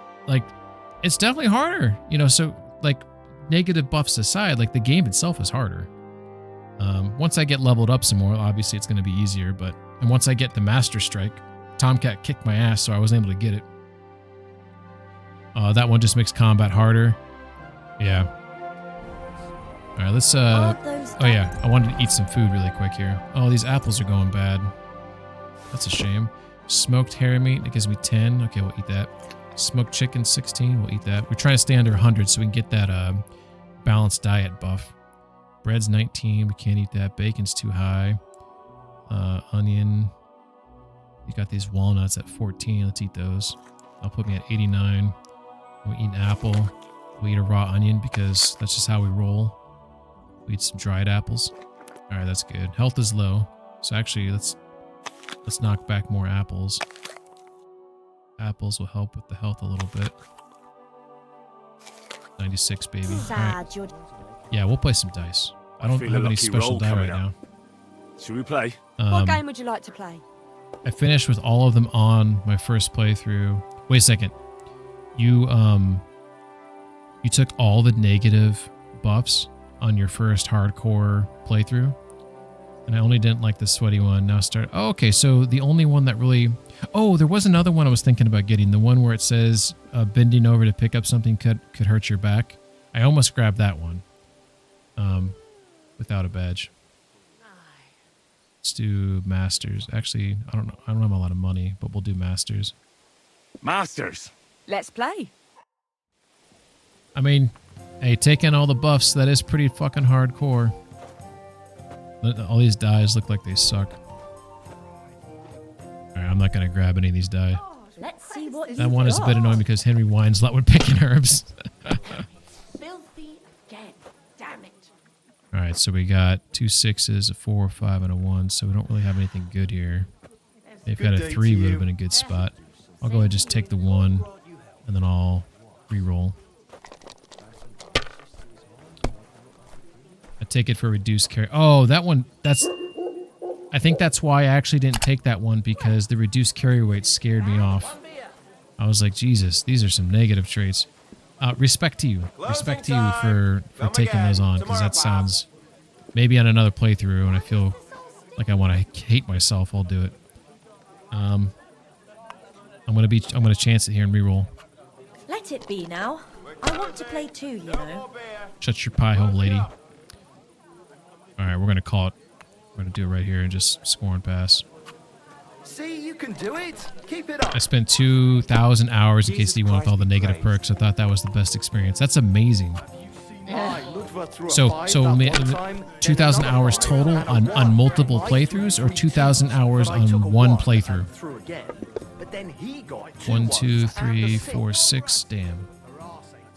definitely harder, you know. So like negative buffs aside, like the game itself is harder. Once I get leveled up some more, obviously it's going to be easier. And once I get the Master Strike, Tomcat kicked my ass, so I was able to get it. That one just makes combat harder. Yeah. All right, let's. Oh yeah, I wanted to eat some food really quick here. Oh, these apples are going bad. That's a shame. Smoked hare meat, it gives me 10. Okay, we'll eat that. Smoked chicken, 16. We'll eat that. We're trying to stay under 100 so we can get that balanced diet buff. Bread's 19. We can't eat that. Bacon's too high. Onion. You got these walnuts at 14. Let's eat those. That'll put me at 89. We'll eat an apple. We'll eat a raw onion because that's just how we roll. We'll eat some dried apples. All right, that's good. Health is low. So actually, let's knock back more apples. Apples will help with the health a little bit. 96, baby. Sad, right. Yeah, we'll play some dice. I don't have any special die right now. Should we play? What game would you like to play? I finished with all of them on my first playthrough. Wait a second. You took all the negative buffs on your first hardcore playthrough. And I only didn't like the sweaty one. Now start. Oh, okay. So the only one that really. Oh, there was another one I was thinking about getting. The one where it says bending over to pick up something could hurt your back. I almost grabbed that one. Without a badge. Let's do masters. Actually, I don't know. I don't have a lot of money, but we'll do masters. Masters. Let's play. I mean, hey, taking all the buffs, that is pretty fucking hardcore. All these dies look like they suck. Alright, I'm not going to grab any of these die. Let's see what That one is a bit annoying because Henry whines a lot when picking herbs. Filthy again. Damn it. Alright, so we got 2 6s, a 4, a 5, and a 1, so we don't really have anything good here. If we had a 3, would have been a good spot. I'll go ahead and just take the 1, and then I'll re-roll. I take it for reduced carry. Oh, that one, I think that's why I actually didn't take that one, because the reduced carry weight scared me off. I was like, Jesus, these are some negative traits. Respect to you. Respect to you for taking those on, because that sounds, maybe on another playthrough, and I feel like I want to hate myself, I'll do it. I'm gonna chance it here and reroll. Let it be now. I want to play too, you know. Shut your pie hole, lady. Alright, we're gonna call it. We're gonna do it right here and just score and pass. See, you can do it. Keep it up. I spent 2,000 hours in KCD 1 with all the negative perks. I thought that was the best experience. That's amazing. So 2,000 hours total on multiple playthroughs, or 2,000 hours on one playthrough? 1, 2, 3, 4, 6. Damn.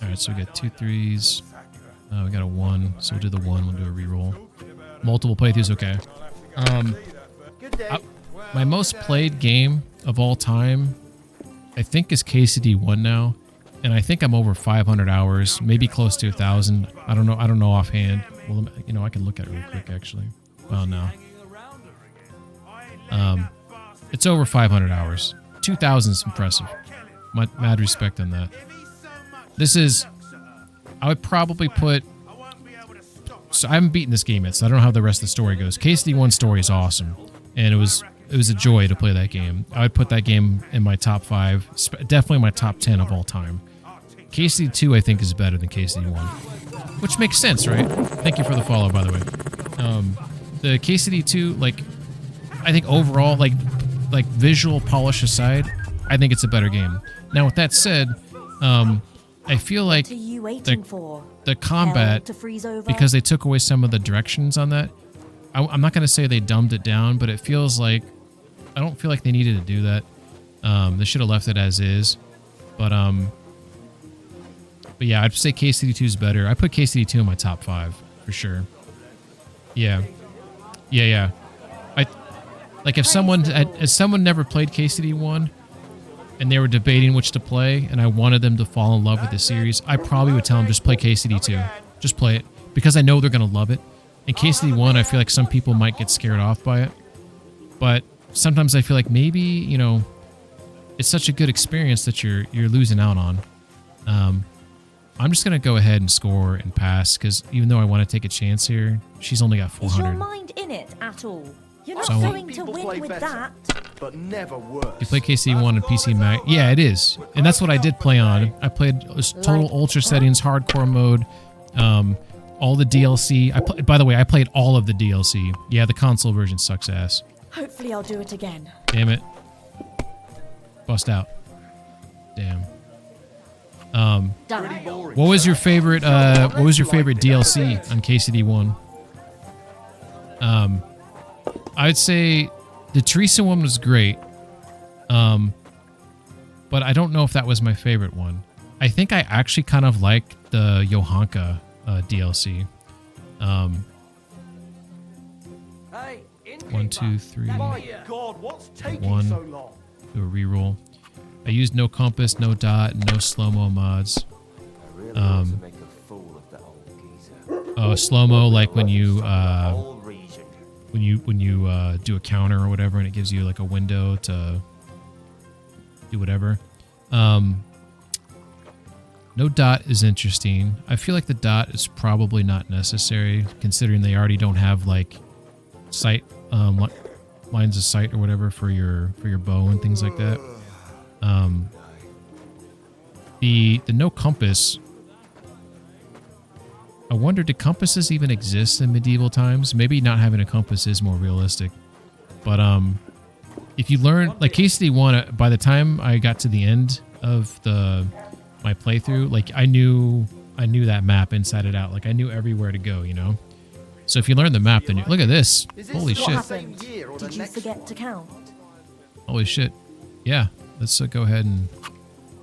Alright, so we got 2 3s. We got a 1, so we'll do the 1. We'll do a reroll. Multiple playthroughs, okay. My most played game of all time, I think, is KCD 1 now. and I think I'm over 500 hours, maybe close to 1,000. I don't know offhand. Well, you know, I can look at it real quick actually. Well, no. It's over 500 hours. 2,000 is impressive. Mad respect on that. This is, I would probably put, so I haven't beaten this game yet, so I don't know how the rest of the story goes. KCD1 story is awesome, and it was a joy to play that game. I would put that game in my top 5, definitely my top 10 of all time. KCD2 I think is better than KCD1, which makes sense, right? Thank you for the follow, by the way. The KCD2, like, I think overall, like visual polish aside, I think it's a better game. Now, with that said, I feel like the combat, because they took away some of the directions on that, I'm not going to say they dumbed it down, but it feels like, I don't feel like they needed to do that. They should have left it as is. But yeah, I'd say KCD2 is better. I put KCD2 in my top 5, for sure. Yeah. Yeah. Like if someone never played KCD1 and they were debating which to play and I wanted them to fall in love with the series, I probably would tell them just play KCD2. Just play it. Because I know they're going to love it. And KCD1, I feel like some people might get scared off by it. But sometimes I feel like maybe, you know, it's such a good experience that you're losing out on. I'm just going to go ahead and score and pass because even though I want to take a chance here, she's only got 400. Is your mind in it at all? You're not So going to win with that. But never worse. You play KC1 and PC Mag. Yeah, it is. And that's what I did play on. I played total ultra settings, hardcore mode, all the DLC. By the way, I played all of the DLC. Yeah, the console version sucks ass. Hopefully I'll do it again. Damn it. Bust out. Damn. What was your favorite DLC on KCD1? I'd say the Teresa one was great. But I don't know if that was my favorite one. I think I actually kind of liked the Johanka DLC. 1, 2, 3. God, what's taking 1. so long? Do a reroll. I used no compass, no dot, no slow-mo mods. Oh, slow-mo like when you do a counter or whatever, and it gives you like a window to do whatever. No dot is interesting. I feel like the dot is probably not necessary, considering they already don't have like sight lines of sight or whatever for your bow and things like that. The no compass. I wonder, did compasses even exist in medieval times? Maybe not having a compass is more realistic. But if you learn, like KCD1, by the time I got to the end of my playthrough, like I knew that map inside and out. Like I knew everywhere to go, you know? So if you learn the map, then look at this. Holy shit. What happened? Did you forget to count? Holy shit. Yeah, let's go ahead and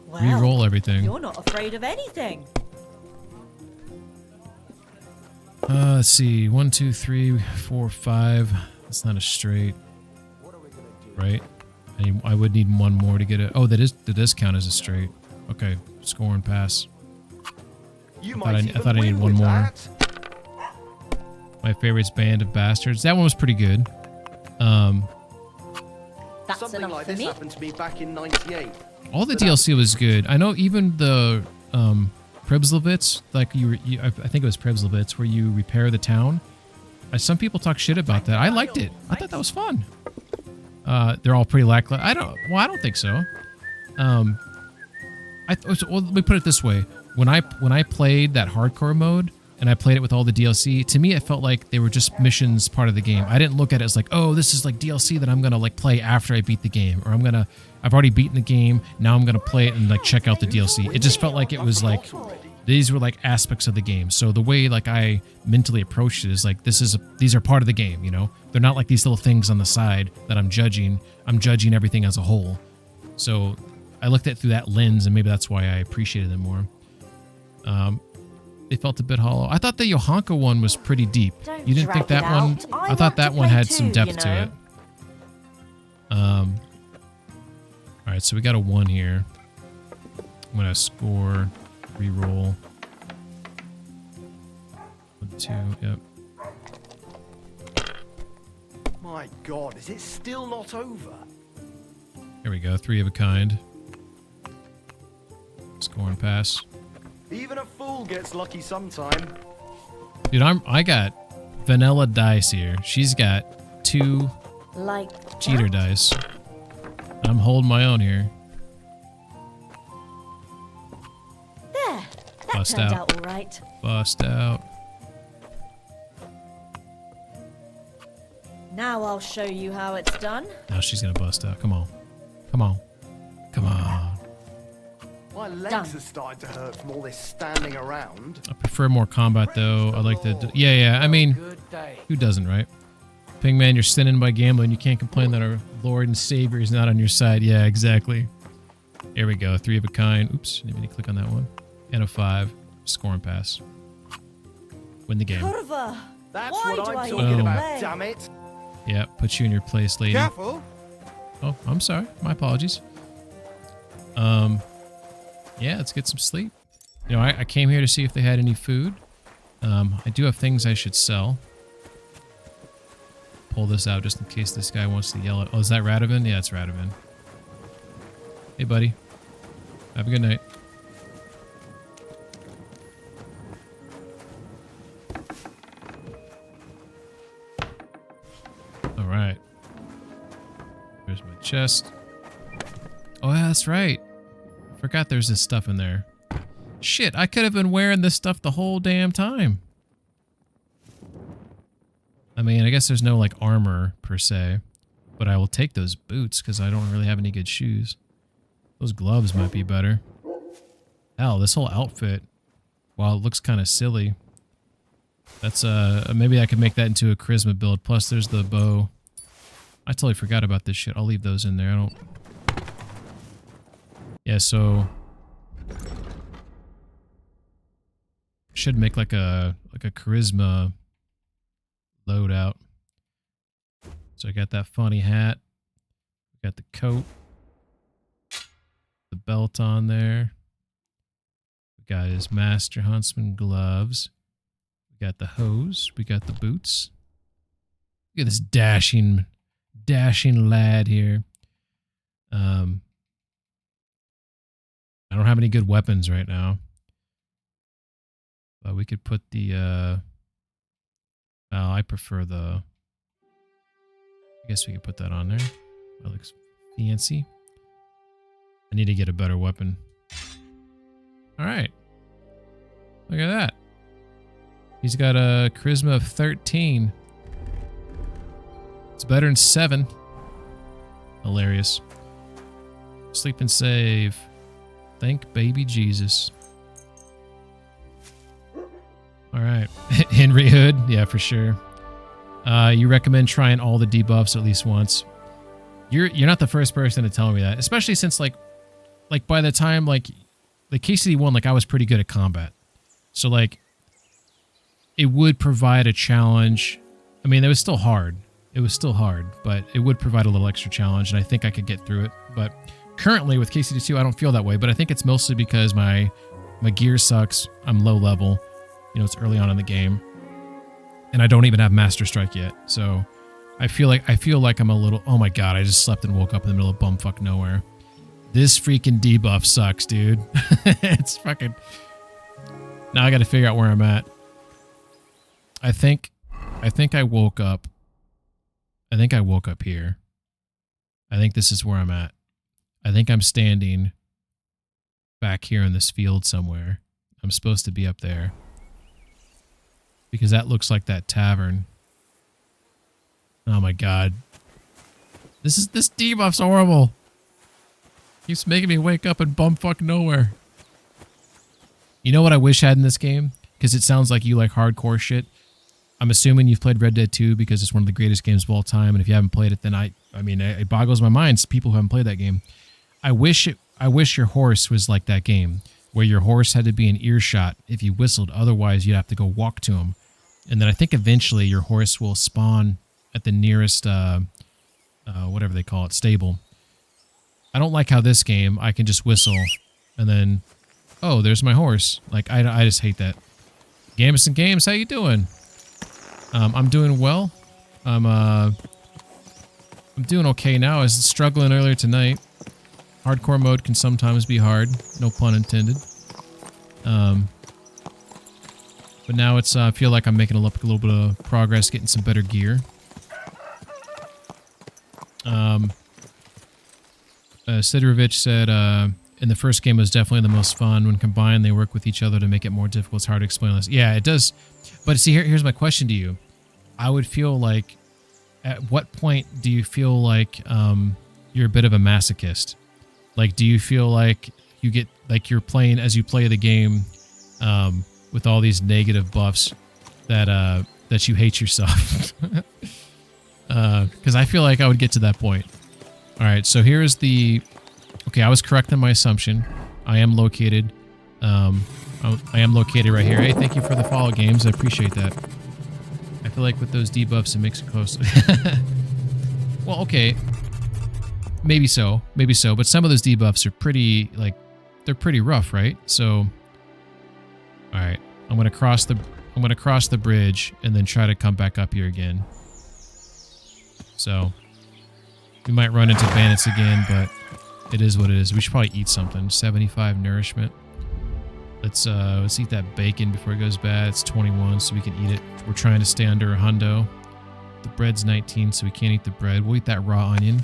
Well, re-roll everything. You're not afraid of anything. Let's see. 1, 2, 3, 4, 5. That's not a straight. Right? I would need one more to get it. Oh, that does count as a straight. Okay, score and pass. I thought I needed one more. My favorite's Band of Bastards. That one was pretty good. That's Something like this happened to me back in '98. All the DLC was good. I know even the Pribslovitz, like I think it was Pribslovitz, where you repair the town. Some people talk shit about that. I liked it. I thought that was fun. They're all pretty lackluster. I don't think so. Well, let me put it this way: when I played that hardcore mode and I played it with all the DLC, to me it felt like they were just missions part of the game. I didn't look at it as like, oh, this is like DLC that I'm gonna like play after I beat the game, or I've already beaten the game, now I'm gonna play it and like check out the DLC. It just felt like it was like these were like aspects of the game. So the way like I mentally approached it is like these are part of the game, you know? They're not like these little things on the side that I'm judging. I'm judging everything as a whole. So I looked at it through that lens, and maybe that's why I appreciated it more. It felt a bit hollow. I thought the Johanka one was pretty deep. You didn't think that one? I thought that one had some depth to it. All right, so we got a 1 here. I'm gonna score, reroll. 1, 2, yep. My God, is it still not over? Here we go, 3 of a kind. Score and pass. Even a fool gets lucky sometime. Dude, I got vanilla dice here. She's got 2 Like cheater dice. I'm holding my own here. There. That Bust turned out. out all right. Bust out. Now I'll show you how it's done. Now she's gonna bust out. Come on. Come on. Come on. My legs are starting to hurt from all this standing around. I prefer more combat though. I like the yeah. I mean, who doesn't, right? Pingman, you're sinning by gambling. You can't complain that our Lord and Savior is not on your side. Yeah, exactly. Here we go. 3 of a kind. Oops, didn't mean to click on that one. And a 5. Score and pass. Win the game. Curva. That's Why what do I'm I talking even about, play? damn it. Yeah, put you in your place, lady. Careful. Oh, I'm sorry. My apologies. Yeah, let's get some sleep. You know, I came here to see if they had any food. I do have things I should sell. Pull this out just in case this guy wants to yell at... Oh, is that Radovan? Yeah, it's Radovan. Hey, buddy. Have a good night. All right. There's my chest. Oh, yeah, that's right. Forgot there's this stuff in there. Shit, I could have been wearing this stuff the whole damn time. I mean, I guess there's no, like, armor, per se. But I will take those boots, because I don't really have any good shoes. Those gloves might be better. Hell, this whole outfit, while it looks kind of silly, that's, maybe I could make that into a charisma build. Plus, there's the bow. I totally forgot about this shit. I'll leave those in there. I don't... Yeah, so... Should make like a charisma loadout. So I got that funny hat. Got the coat. The belt on there. We got his Master Huntsman gloves. We got the hose. We got the boots. Look at this dashing lad here. I don't have any good weapons right now. But we could put the, I prefer the, I guess we could put that on there. That looks fancy. I need to get a better weapon. All right. Look at that. He's got a charisma of 13. It's better than 7. Hilarious. Sleep and save. Thank baby Jesus. All right. Henry Hood. Yeah, for sure. You recommend trying all the debuffs at least once. You're not the first person to tell me that, especially since like by the time like the KCD 1, like I was pretty good at combat. So like it would provide a challenge. I mean, it was still hard. It was still hard, but it would provide a little extra challenge, and I think I could get through it. But currently with KCD 2, I don't feel that way, but I think it's mostly because my gear sucks. I'm low level. You know, it's early on in the game. And I don't even have Master Strike yet. So I feel like I'm a little... Oh my god, I just slept and woke up in the middle of bumfuck nowhere. This freaking debuff sucks, dude. It's fucking... Now I gotta figure out where I'm at. I think I woke up. I think I woke up here. I think this is where I'm at. I think I'm standing back here in this field somewhere. I'm supposed to be up there. Because that looks like that tavern. Oh my god. This debuff's horrible. Keeps making me wake up and bumfuck nowhere. You know what I wish I had in this game? Because it sounds like you like hardcore shit. I'm assuming you've played Red Dead 2 because it's one of the greatest games of all time. And if you haven't played it, then I mean, it boggles my mind. It's people who haven't played that game. I wish your horse was like that game, where your horse had to be in earshot if you whistled. Otherwise, you'd have to go walk to him. And then I think eventually your horse will spawn at the nearest, whatever they call it, stable. I don't like how this game, I can just whistle and then, oh, there's my horse. Like, I just hate that. Gamison Games, how you doing? I'm doing well. I'm doing okay now. I was struggling earlier tonight. Hardcore mode can sometimes be hard. No pun intended. But now it's, I feel like I'm making a little bit of progress, getting some better gear. Sidorovich said, in the first game was definitely the most fun. When combined, they work with each other to make it more difficult. It's hard to explain this. Yeah, it does. But see, here's my question to you. I would feel like, at what point do you feel like you're a bit of a masochist? Like, do you feel like you get, like you're playing, as you play the game, with all these negative buffs that that you hate yourself? Because I feel like I would get to that point. All right, so here's the... Okay, I was correct in my assumption. I am located. I am located right here. Hey, thank you for the follow, games. I appreciate that. I feel like with those debuffs, it makes it close. Well, okay. Maybe so. Maybe so. But some of those debuffs are pretty, like, they're pretty rough, right? So, all right. I'm gonna cross the bridge and then try to come back up here again. So, we might run into bandits again, but it is what it is. We should probably eat something. 75 nourishment. Let's eat that bacon before it goes bad. It's 21, so we can eat it. We're trying to stay under a hundo. The bread's 19, so we can't eat the bread. We'll eat that raw onion.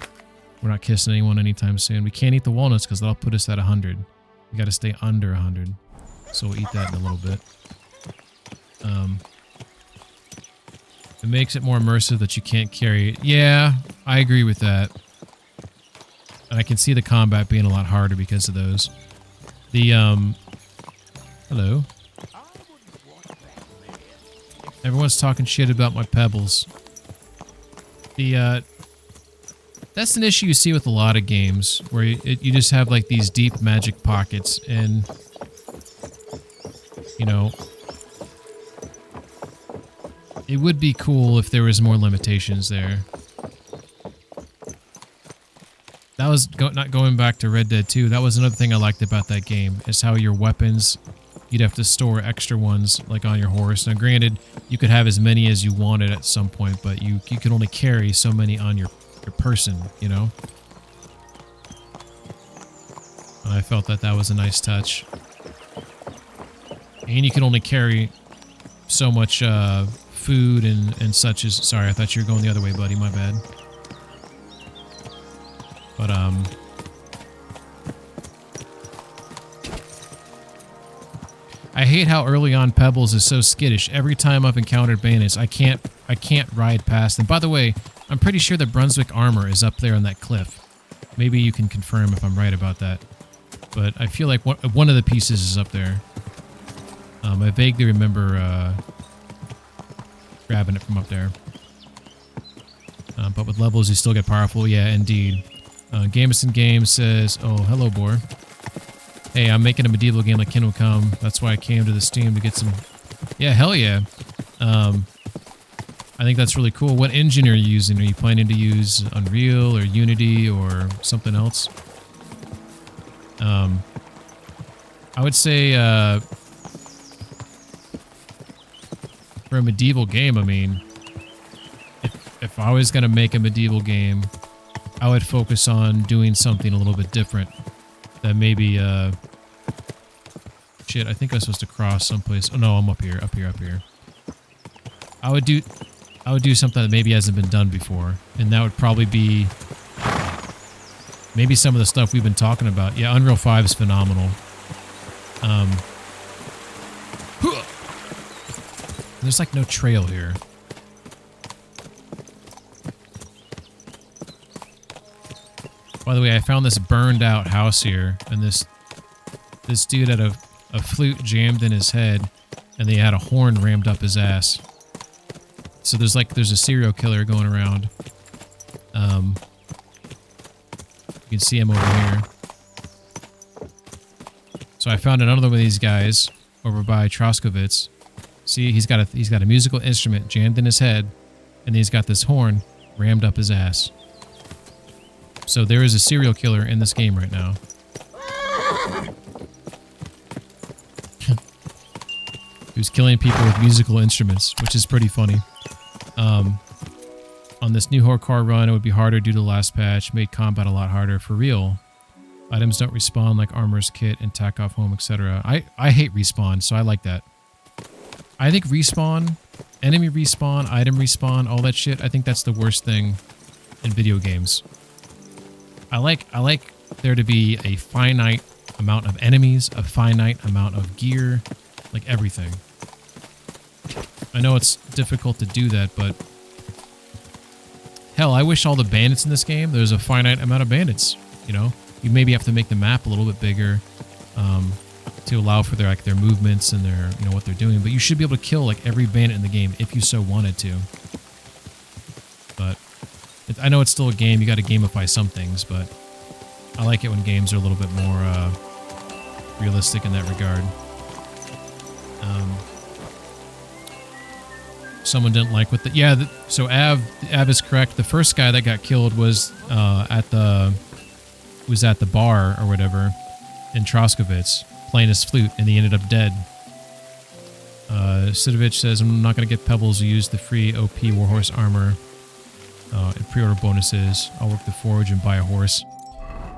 We're not kissing anyone anytime soon. We can't eat the walnuts because that'll put us at 100. We got to stay under 100. So we'll eat that in a little bit. It makes it more immersive that you can't carry it. Yeah, I agree with that. And I can see the combat being a lot harder because of those. The, hello. Everyone's talking shit about my pebbles. The, that's an issue you see with a lot of games, where you just have, like, these deep magic pockets, and, you know, it would be cool if there was more limitations there. That was not going back to Red Dead 2. That was another thing I liked about that game, is how your weapons, you'd have to store extra ones, like, on your horse. Now, granted, you could have as many as you wanted at some point, but you could only carry so many on your person, you know? And I felt that was a nice touch. And you could only carry so much food and such as... Sorry, I thought you were going the other way, buddy. My bad. But, I hate how early on Pebbles is so skittish. Every time I've encountered bandits, I can't ride past them. By the way, I'm pretty sure the Brunswick armor is up there on that cliff. Maybe you can confirm if I'm right about that. But I feel like one of the pieces is up there. I vaguely remember grabbing it from up there. But with levels, you still get powerful. Yeah, indeed. Gamison Games says, oh, hello, Boar. Hey, I'm making a medieval game like Kingdom Come. That's why I came to the Steam to get some... Yeah, hell yeah. I think that's really cool. What engine are you using? Are you planning to use Unreal or Unity or something else? I would say for a medieval game, I mean, if I was going to make a medieval game, I would focus on doing something a little bit different. That maybe, shit, I think I was supposed to cross someplace. Oh no, I'm up here. I would do something that maybe hasn't been done before, and that would probably be maybe some of the stuff we've been talking about. Yeah, Unreal 5 is phenomenal. There's like no trail here. By the way, I found this burned out house here, and this dude had a flute jammed in his head, and they had a horn rammed up his ass. So there's a serial killer going around. You can see him over here. So I found another one of these guys over by Troskovitz. See, he's got a musical instrument jammed in his head, and he's got this horn rammed up his ass. So there is a serial killer in this game right now. who's killing people with musical instruments, which is pretty funny. On this new hardcore run, it would be harder due to the last patch, made combat a lot harder. For real. Items don't respawn like armor's kit and tack off home, etc. I hate respawn, so I like that. I think respawn, enemy respawn, item respawn, all that shit, I think that's the worst thing in video games. I like there to be a finite amount of enemies, a finite amount of gear, like everything. I know it's difficult to do that, but hell, I wish all the bandits in this game, there's a finite amount of bandits, you know? You maybe have to make the map a little bit bigger to allow for their movements and their, you know, what they're doing, but you should be able to kill like every bandit in the game if you so wanted to. But I know it's still a game, you got to gamify some things, but I like it when games are a little bit more realistic in that regard. Someone didn't like what the... Yeah, so Av is correct. The first guy that got killed was at the bar or whatever in Troskowitz playing his flute, and he ended up dead. Sidovich says, I'm not going to get Pebbles. You use the free OP Warhorse armor and pre-order bonuses. I'll work the forge and buy a horse.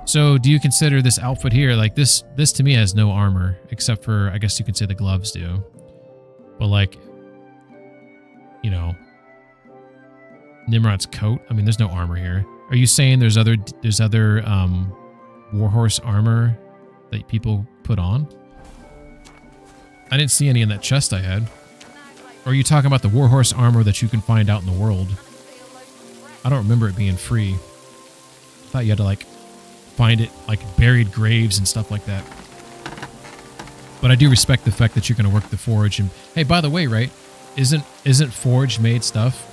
So do you consider this outfit here, like this to me has no armor, except for, I guess you could say the gloves do. But like, you know, Nimrod's coat, I mean, there's no armor here. Are you saying there's other Warhorse armor that people put on? I didn't see any in that chest I had. Or are you talking about the Warhorse armor that you can find out in the world? I don't remember it being free. I thought you had to like find it like buried graves and stuff like that. But I do respect the fact that you're going to work the forge. And hey, by the way, right? Isn't forge made stuff?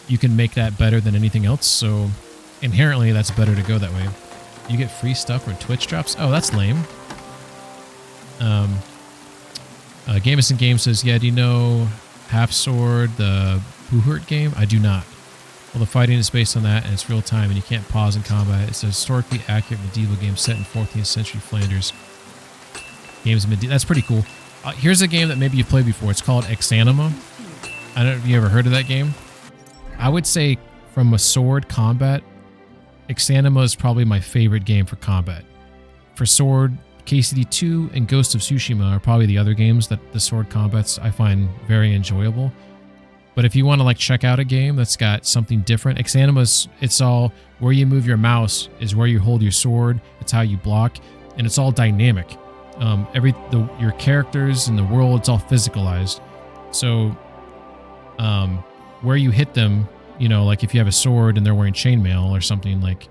You can make that better than anything else. So inherently, that's better to go that way. You get free stuff when Twitch drops. Oh, that's lame. Gamison Game says, yeah, do you know Half Sword, the Buhurt game? I do not. Well, the fighting is based on that, and it's real time, and you can't pause in combat. It's a historically accurate medieval game set in 14th century Flanders. Games that's pretty cool. Here's a game that maybe you've played before. It's called Exanima. I don't know if you ever heard of that game. I would say from a sword combat, Exanima is probably my favorite game for combat. For sword, KCD 2 and Ghost of Tsushima are probably the other games that the sword combats I find very enjoyable. But if you want to like check out a game that's got something different, Exanima's, it's all where you move your mouse is where you hold your sword. It's how you block, and it's all dynamic. Your characters and the world, it's all physicalized. So where you hit them, you know, like if you have a sword and they're wearing chainmail or something, like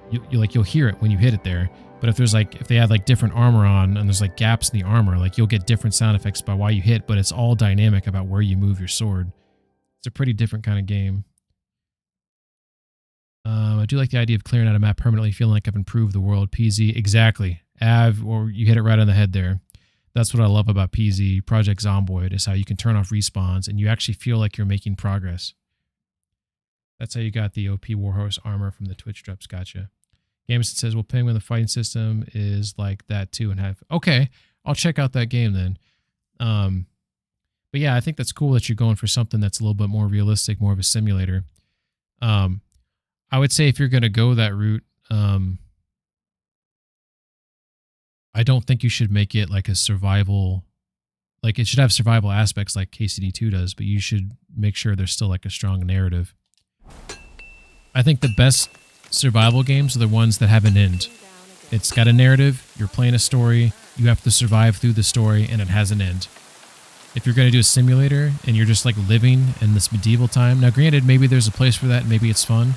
you'll hear it when you hit it there. But if they have like different armor on and there's like gaps in the armor, like you'll get different sound effects by why you hit, but it's all dynamic about where you move your sword. It's a pretty different kind of game. I do like the idea of clearing out a map permanently, feeling like I've improved the world. PZ, exactly. Av, or you hit it right on the head there. That's what I love about PZ, Project Zomboid, is how you can turn off respawns and you actually feel like you're making progress. That's how you got the OP Warhorse armor from the Twitch drops. Gotcha. Gamerson says, well, Penguin, the fighting system is like that too. And have, okay, I'll check out that game then. But yeah, I think that's cool that you're going for something that's a little bit more realistic, more of a simulator. I would say if you're going to go that route, I don't think you should make it like a survival, like it should have survival aspects like KCD2 does, but you should make sure there's still like a strong narrative. I think the best survival games are the ones that have an end. It's got a narrative, you're playing a story, you have to survive through the story, and it has an end. If you're going to do a simulator and you're just like living in this medieval time, now granted, maybe there's a place for that and maybe it's fun.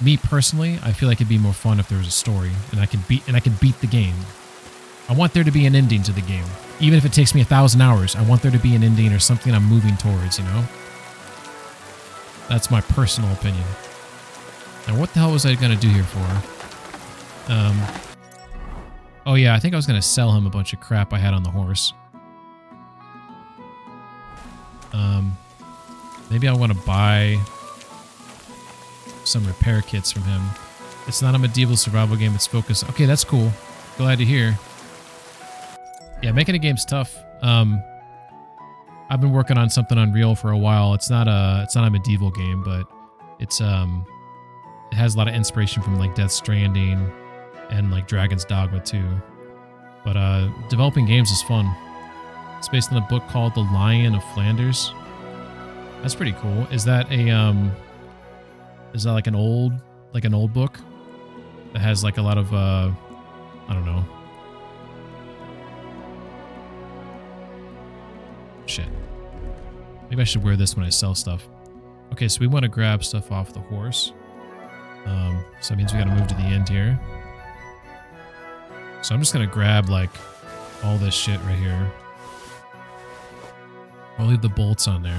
Me personally, I feel like it'd be more fun if there was a story and I could beat the game. I want there to be an ending to the game. Even if it takes me 1,000 hours, I want there to be an ending or something I'm moving towards, you know? That's my personal opinion. Now, what the hell was I going to do here for? Oh yeah, I think I was going to sell him a bunch of crap I had on the horse. Maybe I want to buy some repair kits from him. It's not a medieval survival game, it's focused. Okay, that's cool. Glad to hear. Yeah, making a game's tough. I've been working on something Unreal for a while. It's not a medieval game, but it's it has a lot of inspiration from like Death Stranding and like Dragon's Dogma too. But developing games is fun. It's based on a book called The Lion of Flanders. That's pretty cool. Is that like an old book that has like a lot of I don't know. Shit. Maybe I should wear this when I sell stuff. Okay, so we want to grab stuff off the horse. So that means we got to move to the end here. So I'm just going to grab like all this shit right here. I'll leave the bolts on there.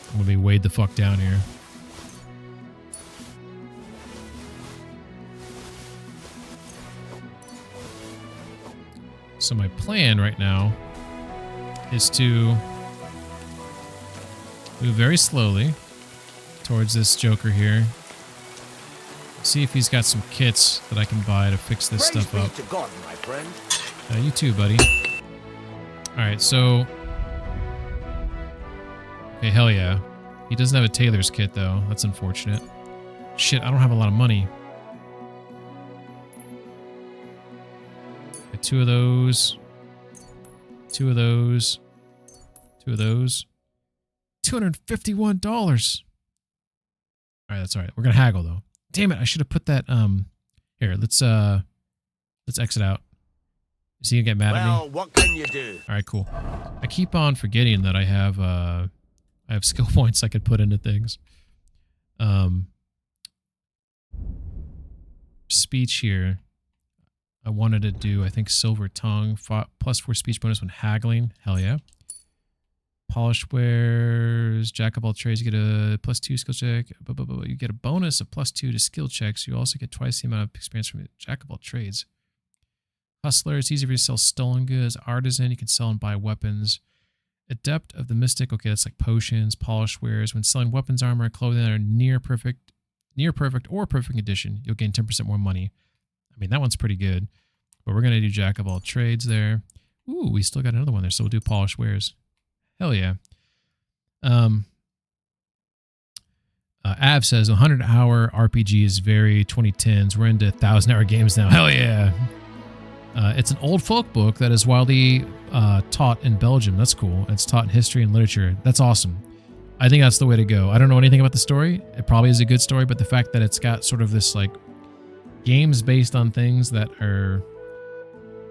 I'm going to be weighed the fuck down here. So my plan right now is to move very slowly towards this Joker here. See if he's got some kits that I can buy to fix this stuff up. To God, my friend. You too, buddy. Alright, so... Okay, hell yeah. He doesn't have a tailor's kit, though. That's unfortunate. Shit, I don't have a lot of money. Okay, 2 of those. 2 of those. 2 of those. $251. Alright, that's alright. We're gonna haggle, though. Damn it, I should have put that, here, let's exit out. Is he gonna get mad at me? Well, what can you do? Alright, cool. I keep on forgetting that I have skill points I could put into things. Speech here. I wanted to do, I think, Silver Tongue. +4 speech bonus when haggling. Hell yeah. Polished wares, jack of all trades, you get a +2 skill check. You get a bonus of +2 to skill checks. You also get twice the amount of experience from jack of all trades. Hustler, it's easy for you to sell stolen goods. Artisan, you can sell and buy weapons. Adept of the Mystic, okay, that's like potions. Polished wares, when selling weapons, armor, and clothing that are near perfect or perfect condition, you'll gain 10% more money. I mean, that one's pretty good. But we're gonna do jack of all trades there. Ooh, we still got another one there, so we'll do polished wares. Hell yeah. Av says 100-hour RPG is very 2010s. We're into 1,000-hour games now. Hell yeah. It's an old folk book that is widely taught in Belgium. That's cool. It's taught in history and literature. That's awesome. I think that's the way to go. I don't know anything about the story. It probably is a good story, but the fact that it's got sort of this like games based on things that are,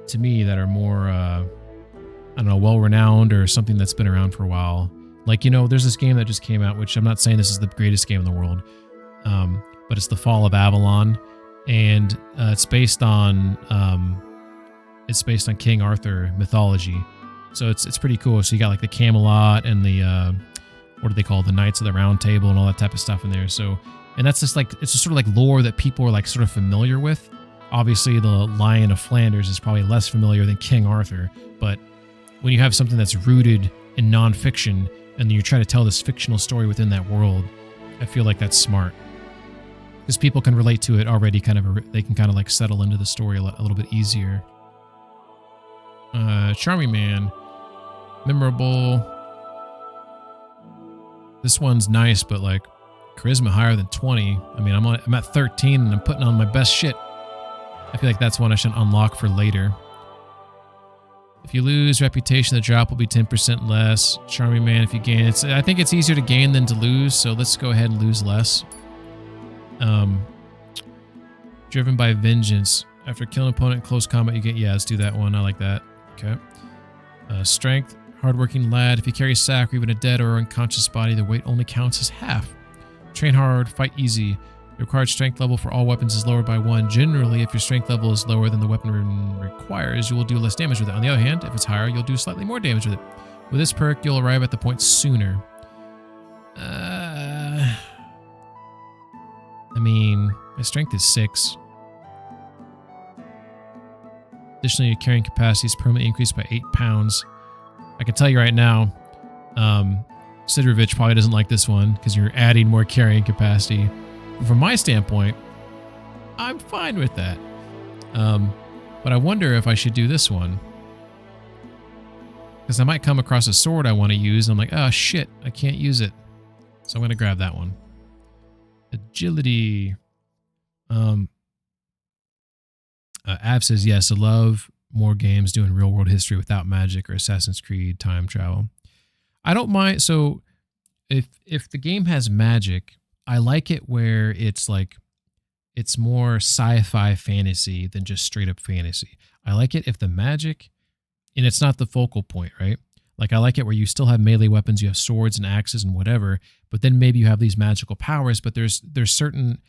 to me, that are more I don't know, well-renowned or something that's been around for a while. Like, you know, there's this game that just came out, which I'm not saying this is the greatest game in the world, but it's The Fall of Avalon, and it's based on King Arthur mythology. So it's pretty cool. So you got like the Camelot and the what do they call it? The Knights of the Round Table and all that type of stuff in there. So, and that's just like, it's just sort of like lore that people are like sort of familiar with. Obviously, the Lion of Flanders is probably less familiar than King Arthur, but when you have something that's rooted in nonfiction and then you try to tell this fictional story within that world, I feel like that's smart. Because people can relate to it already, they can kind of like settle into the story a little bit easier. Charming Man. Memorable. This one's nice, but like charisma higher than 20. I mean, I'm at 13 and I'm putting on my best shit. I feel like that's one I should unlock for later. If you lose reputation, the drop will be 10% less. Charming Man, if you gain, I think it's easier to gain than to lose, so let's go ahead and lose less. Driven by Vengeance. After killing an opponent in close combat, you get, yeah, let's do that one. I like that. Okay. Strength. Hardworking lad. If you carry a sack or even a dead or unconscious body, the weight only counts as half. Train hard, fight easy. The required strength level for all weapons is lowered by 1. Generally, if your strength level is lower than the weapon requires, you will do less damage with it. On the other hand, if it's higher, you'll do slightly more damage with it. With this perk, you'll arrive at the point sooner. I mean, my strength is 6. Additionally, your carrying capacity is permanently increased by 8 pounds. I can tell you right now, Sidrovich probably doesn't like this one because you're adding more carrying capacity. From my standpoint, I'm fine with that. But I wonder if I should do this one. Because I might come across a sword I want to use, and I'm like, oh shit, I can't use it. So I'm going to grab that one. Agility. Av says, yes, I love more games doing real world history without magic or Assassin's Creed time travel. I don't mind. So if the game has magic, I like it where it's like, it's more sci-fi fantasy than just straight up fantasy. I like it if the magic, and it's not the focal point, right? Like I like it where you still have melee weapons, you have swords and axes and whatever, but then maybe you have these magical powers, but there's certain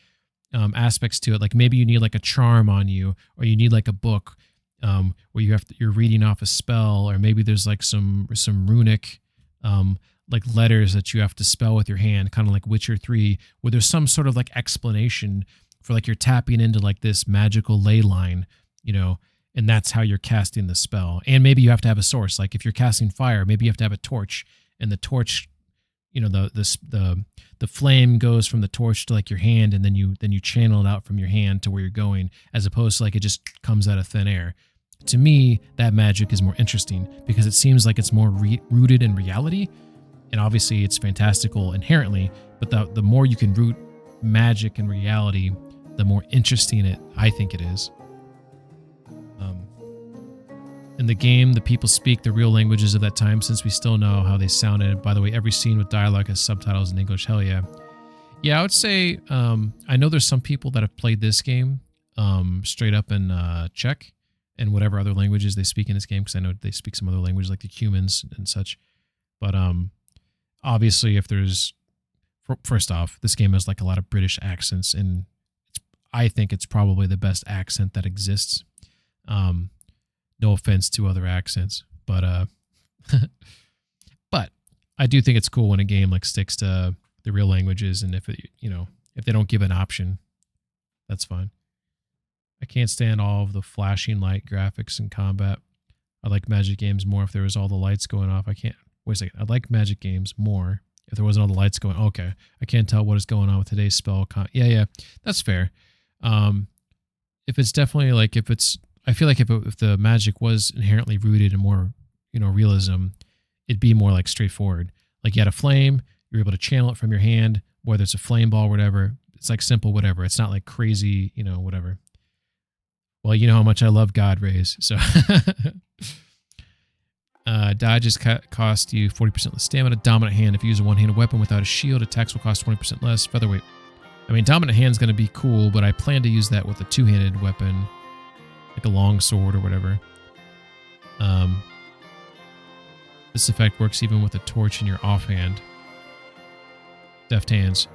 aspects to it. Like maybe you need like a charm on you, or you need like a book where you're reading off a spell, or maybe there's like some runic like letters that you have to spell with your hand, kind of like Witcher 3, where there's some sort of like explanation for like you're tapping into like this magical ley line, you know, and that's how you're casting the spell. And maybe you have to have a source. Like if you're casting fire, maybe you have to have a torch, and the torch, you know, the flame goes from the torch to like your hand, and then you channel it out from your hand to where you're going, as opposed to like it just comes out of thin air. To me, that magic is more interesting because it seems like it's more rooted in reality, and obviously it's fantastical inherently, but the more you can root magic in reality, the more interesting I think it is. In the game, the people speak the real languages of that time, since we still know how they sounded. By the way, every scene with dialogue has subtitles in English. Hell yeah. Yeah, I would say, I know there's some people that have played this game straight up in Czech and whatever other languages they speak in this game, because I know they speak some other languages like the humans and such. But obviously, if there's, first off, this game has like a lot of British accents, and I think it's probably the best accent that exists. No offense to other accents, but but I do think it's cool when a game like sticks to the real languages, and if it, you know, if they don't give an option, that's fine. I can't stand all of the flashing light graphics in combat. I like Magic games more if there was all the lights going off. Wait a second. I like Magic games more if there wasn't all the lights going. Okay, I can't tell what is going on with today's spell. Yeah, that's fair. If it's definitely like, I feel like if the magic was inherently rooted in more, you know, realism, it'd be more like straightforward. Like you had a flame, you're able to channel it from your hand, whether it's a flame ball or whatever. It's like simple whatever. It's not like crazy, you know, whatever. Well, you know how much I love God Rays, so dodges cost you 40% less stamina. Dominant hand, if you use a one-handed weapon without a shield, attacks will cost 20% less. Featherweight. I mean, dominant hand's going to be cool, but I plan to use that with a two-handed weapon, like a long sword or whatever. This effect works even with a torch in your offhand. Deft hands.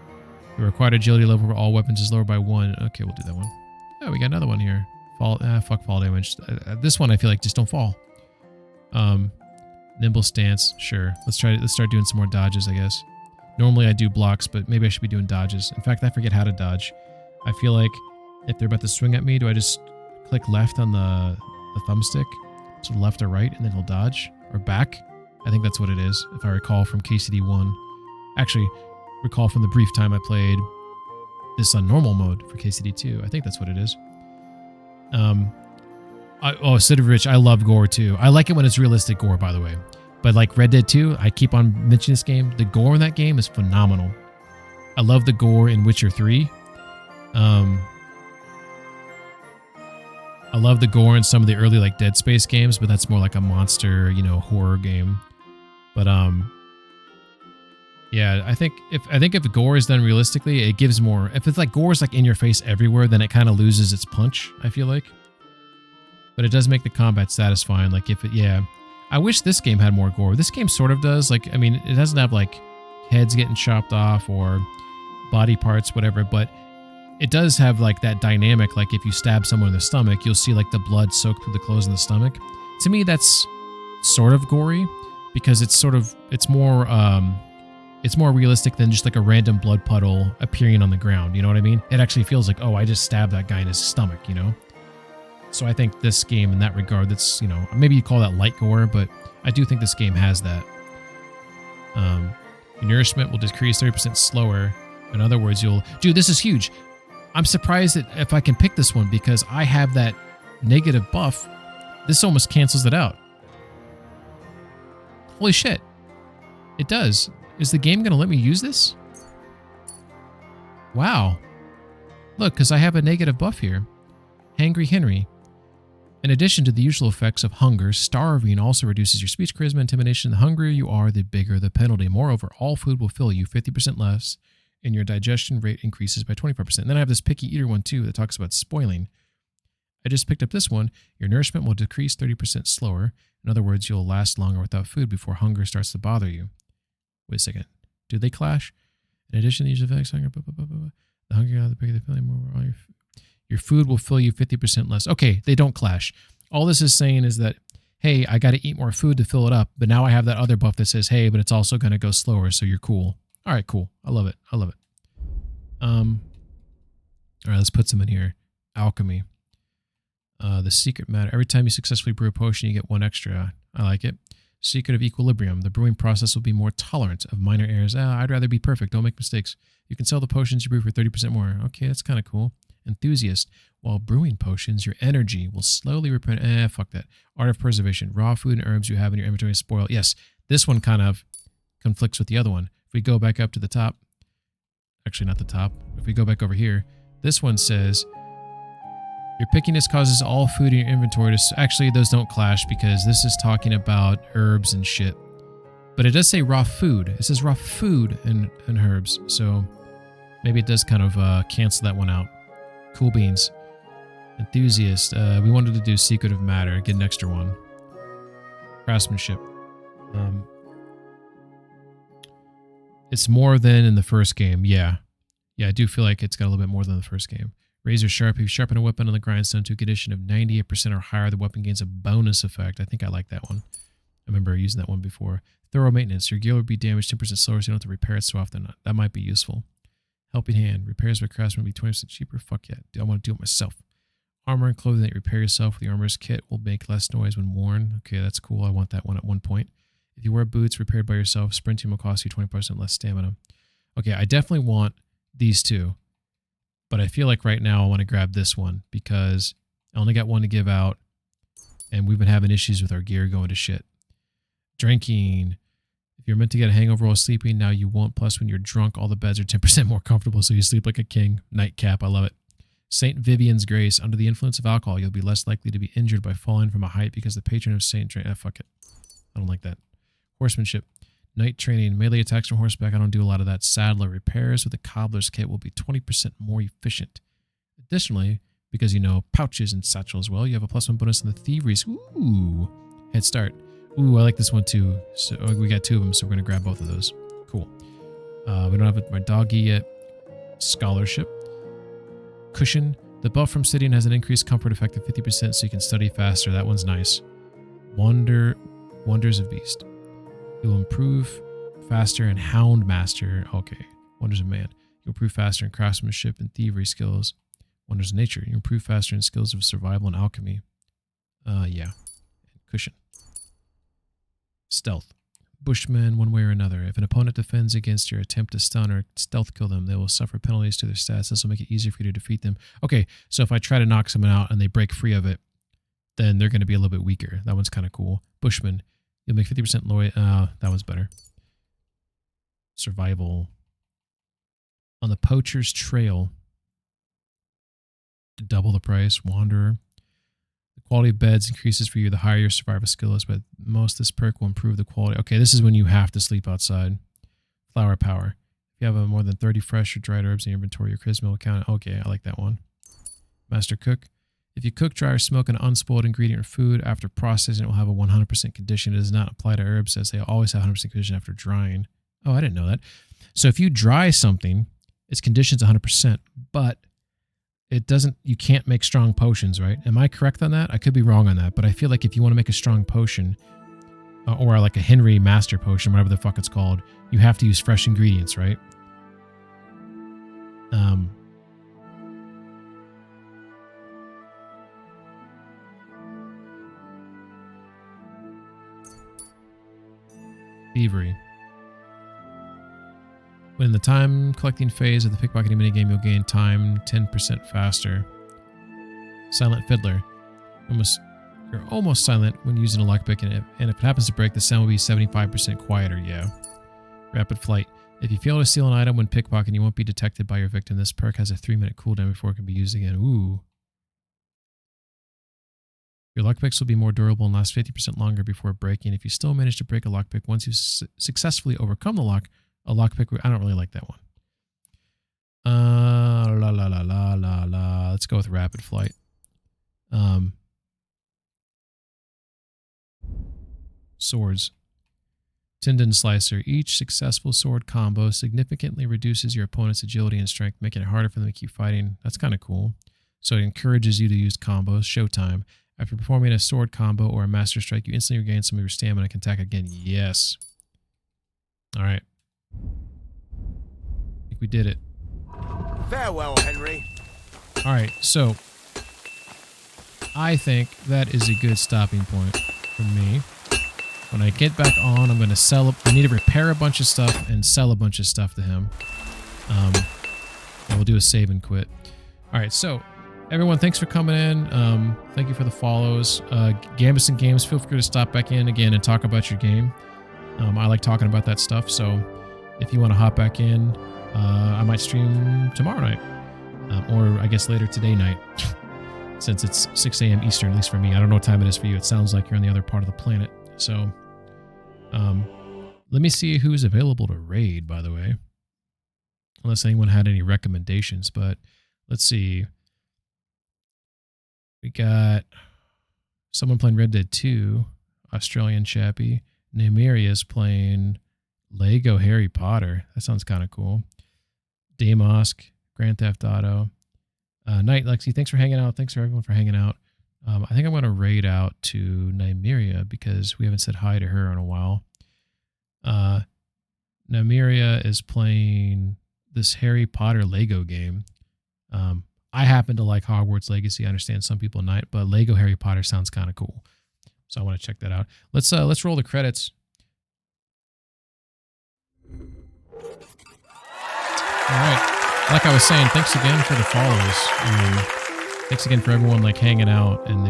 The required agility level for all weapons is lowered by 1. Okay, we'll do that one. Oh, we got another one here. Fuck fall damage. This one I feel like just don't fall. Nimble stance. Sure. Let's start doing some more dodges, I guess. Normally I do blocks, but maybe I should be doing dodges. In fact, I forget how to dodge. I feel like if they're about to swing at me, do I just click left on the thumbstick? So left or right, and then he'll dodge? Or back? I think that's what it is, if I recall from KCD 1. Actually, recall from the brief time I played this on normal mode for KCD 2. I think that's what it is. City of Rich, I love gore too. I like it when it's realistic gore, by the way. But like Red Dead 2, I keep on mentioning this game. The gore in that game is phenomenal. I love the gore in Witcher 3. I love the gore in some of the early like Dead Space games, but that's more like a monster, you know, horror game. But yeah, I think if the gore is done realistically, it gives more. If it's like gore is like in your face everywhere, then it kind of loses its punch, I feel like. But it does make the combat satisfying. Like if it, yeah. I wish this game had more gore. This game sort of does. Like, I mean, it doesn't have like heads getting chopped off or body parts, whatever, but it does have like that dynamic. Like if you stab someone in the stomach, you'll see like the blood soak through the clothes in the stomach. To me, that's sort of gory because it's more realistic than just like a random blood puddle appearing on the ground. You know what I mean? It actually feels like, oh, I just stabbed that guy in his stomach, you know? So I think this game in that regard, that's, you know, maybe you call that light gore, but I do think this game has that. Your nourishment will decrease 30% slower. In other words, dude, this is huge. I'm surprised that if I can pick this one because I have that negative buff, this almost cancels it out. Holy shit. It does. Is the game going to let me use this? Wow. Look, because I have a negative buff here. Hangry Henry. In addition to the usual effects of hunger, starving also reduces your speech, charisma, intimidation. The hungrier you are, the bigger the penalty. Moreover, all food will fill you 50% less, and your digestion rate increases by 25%. And then I have this picky eater one too that talks about spoiling. I just picked up this one. Your nourishment will decrease 30% slower. In other words, you'll last longer without food before hunger starts to bother you. Wait a second. Do they clash? In addition to these effects, hunger, the hungrier, the bigger the penalty. More your food will fill you 50% less. Okay, they don't clash. All this is saying is that, hey, I got to eat more food to fill it up, but now I have that other buff that says, hey, but it's also going to go slower, so you're cool. All right, cool. I love it. I love it. All right, let's put some in here. Alchemy. The secret matter. Every time you successfully brew a potion, you get one extra. I like it. Secret of equilibrium. The brewing process will be more tolerant of minor errors. I'd rather be perfect. Don't make mistakes. You can sell the potions you brew for 30% more. Okay, that's kind of cool. Enthusiast. While brewing potions, your energy will slowly replenish. Fuck that. Art of preservation. Raw food and herbs you have in your inventory spoil. Yes, this one kind of conflicts with the other one. If we go back up to the top, actually not the top. If we go back over here, this one says, your pickiness causes all food in your inventory to... Actually, those don't clash because this is talking about herbs and shit. But it does say raw food. It says raw food and herbs. So maybe it does kind of cancel that one out. Cool beans. Enthusiast. We wanted to do Secret of Matter. Get an extra one. Craftsmanship. It's more than in the first game. Yeah. Yeah, I do feel like it's got a little bit more than the first game. Razor sharp. If you sharpen a weapon on the grindstone to a condition of 98% or higher, the weapon gains a bonus effect. I think I like that one. I remember using that one before. Thorough maintenance. Your gear will be damaged 10% slower, so you don't have to repair it so often. That might be useful. Helping hand. Repairs by craftsman will be 20% cheaper. Fuck yeah. I want to do it myself. Armor and clothing that you repair yourself with the armorer's kit will make less noise when worn. Okay, that's cool. I want that one at one point. If you wear boots repaired by yourself, sprinting will cost you 20% less stamina. Okay, I definitely want these two. But I feel like right now I want to grab this one because I only got one to give out. And we've been having issues with our gear going to shit. Drinking. If you're meant to get a hangover while sleeping, now you won't. Plus, when you're drunk, all the beds are 10% more comfortable, so you sleep like a king. Nightcap, I love it. Saint Vivian's Grace. Under the influence of alcohol, you'll be less likely to be injured by falling from a height because the patron of Saint... fuck it. I don't like that. Horsemanship. Night training. Melee attacks from horseback. I don't do a lot of that. Saddler. Repairs with the cobbler's kit will be 20% more efficient. Additionally, because you know pouches and satchel as well, you have a +1 bonus in the thieveries. Ooh. Head start. Ooh, I like this one too. So we got two of them, so we're going to grab both of those. Cool. We don't have my doggy yet. Scholarship. Cushion. The buff from sitting has an increased comfort effect of 50%, so you can study faster. That one's nice. Wonders of Beast. It will improve faster in Hound Master. Okay. Wonders of Man. You'll improve faster in craftsmanship and thievery skills. Wonders of Nature. You improve faster in skills of survival and alchemy. Yeah. Cushion. Stealth. Bushman, one way or another. If an opponent defends against your attempt to stun or stealth kill them, they will suffer penalties to their stats. This will make it easier for you to defeat them. Okay, so if I try to knock someone out and they break free of it, then they're going to be a little bit weaker. That one's kind of cool. Bushman. You'll make 50% loyal. That one's better. Survival. On the Poacher's Trail. Double the price. Wanderer. The quality of beds increases for you the higher your survival skill is, but most of this perk will improve the quality. Okay, this is when you have to sleep outside. Flower Power. If you have more than 30 fresh or dried herbs in your inventory, your charisma will count. Okay, I like that one. Master Cook. If you cook, dry, or smoke an unspoiled ingredient or food after processing, it will have a 100% condition. It does not apply to herbs as they always have 100% condition after drying. Oh, I didn't know that. So if you dry something, its condition's 100%, but it doesn't, you can't make strong potions, right? Am I correct on that? I could be wrong on that, but I feel like if you want to make a strong potion, or like a Henry Master Potion, whatever the fuck it's called, you have to use fresh ingredients, right? Thievery. When in the time collecting phase of the pickpocketing minigame, you'll gain time 10% faster. Silent Fiddler. You must You're almost silent when using a lockpick, and if it happens to break, the sound will be 75% quieter. Yeah. Rapid flight. If you fail to steal an item when pickpocketing, you won't be detected by your victim. This perk has a 3-minute cooldown before it can be used again. Ooh. Your lockpicks will be more durable and last 50% longer before breaking. If you still manage to break a lockpick once you successfully overcome the lock, a lockpick... I don't really like that one. Let's go with rapid flight. Swords. Tendon Slicer. Each successful sword combo significantly reduces your opponent's agility and strength, making it harder for them to keep fighting. That's kind of cool. So it encourages you to use combos. Showtime. After performing a sword combo or a master strike, you instantly regain some of your stamina and can attack again. Yes. All right. I think we did it. Farewell, Henry. All right, so I think that is a good stopping point for me. When I get back on, I'm going to sell... I need to repair a bunch of stuff and sell a bunch of stuff to him. And we'll do a save and quit. All right, so everyone, thanks for coming in. Thank you for the follows. Gambison Games, feel free to stop back in again and talk about your game. I like talking about that stuff, so if you want to hop back in, I might stream tomorrow night. Or I guess later today night. Since it's 6 a.m. Eastern, at least for me. I don't know what time it is for you. It sounds like you're on the other part of the planet. So, let me see who's available to raid, by the way. Unless anyone had any recommendations, but let's see. We got someone playing Red Dead 2, Australian chappie. Namiria's playing Lego Harry Potter. That sounds kind of cool. Damosk, Grand Theft Auto. Night Lexi, thanks for hanging out. Thanks for everyone for hanging out. I think I'm going to raid out to Nymeria because we haven't said hi to her in a while. Nymeria is playing this Harry Potter Lego game. I happen to like Hogwarts Legacy. I understand some people might, but Lego Harry Potter sounds kind of cool. So I want to check that out. Let's roll the credits. All right. Like I was saying, thanks again for the follows. Thanks again for everyone like hanging out and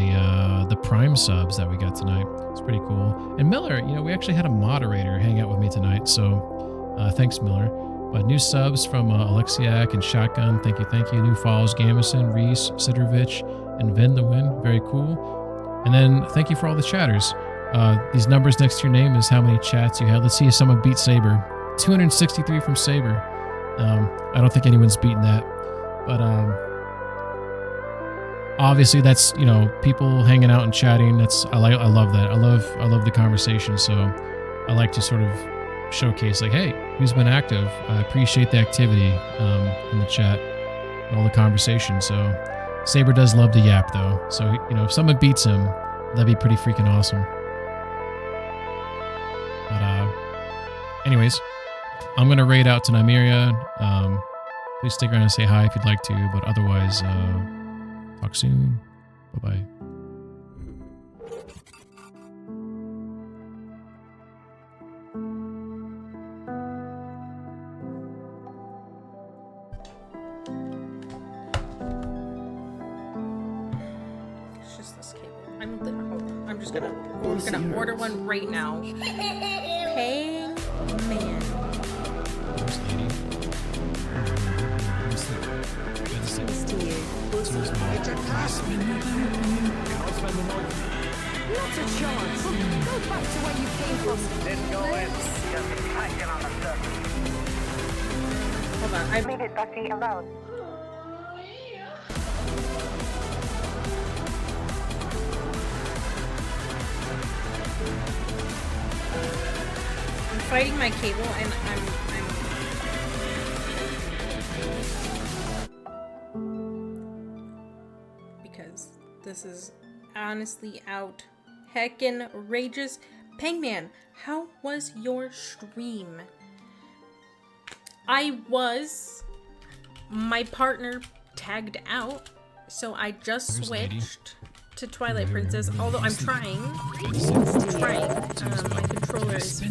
the Prime subs that we got tonight. It's pretty cool. And Miller, you know, we actually had a moderator hang out with me tonight, so thanks, Miller. But new subs from Alexiak and Shotgun. Thank you. New follows, Gamison, Reese, Sidrovich, and Vendowin. Very cool. And then thank you for all the chatters. These numbers next to your name is how many chats you had. Let's see if someone beat Saber. 263 from Saber. I don't think anyone's beaten that. But obviously that's, you know, people hanging out and chatting. I love that. I love the conversation. So I like to sort of showcase like, hey, who's been active? I appreciate the activity in the chat and all the conversation. So Saber does love to yap though. So, you know, if someone beats him, that'd be pretty freaking awesome. But anyways, I'm going to raid out to Nymeria. Please stick around and say hi if you'd like to, but otherwise, talk soon. Bye-bye. It's just this cable. I'm just gonna order one right now. Paying man. Not a chance. Go back to where you came from. Didn't go in. Just hanging on the surface. Hold on. Leave it, Buffy, alone. I'm fighting my cable and I'm because this is honestly out heckin' rageous. Pangman, how was your stream? My partner tagged out, so I just switched to Twilight Princess, although I'm trying. My controller is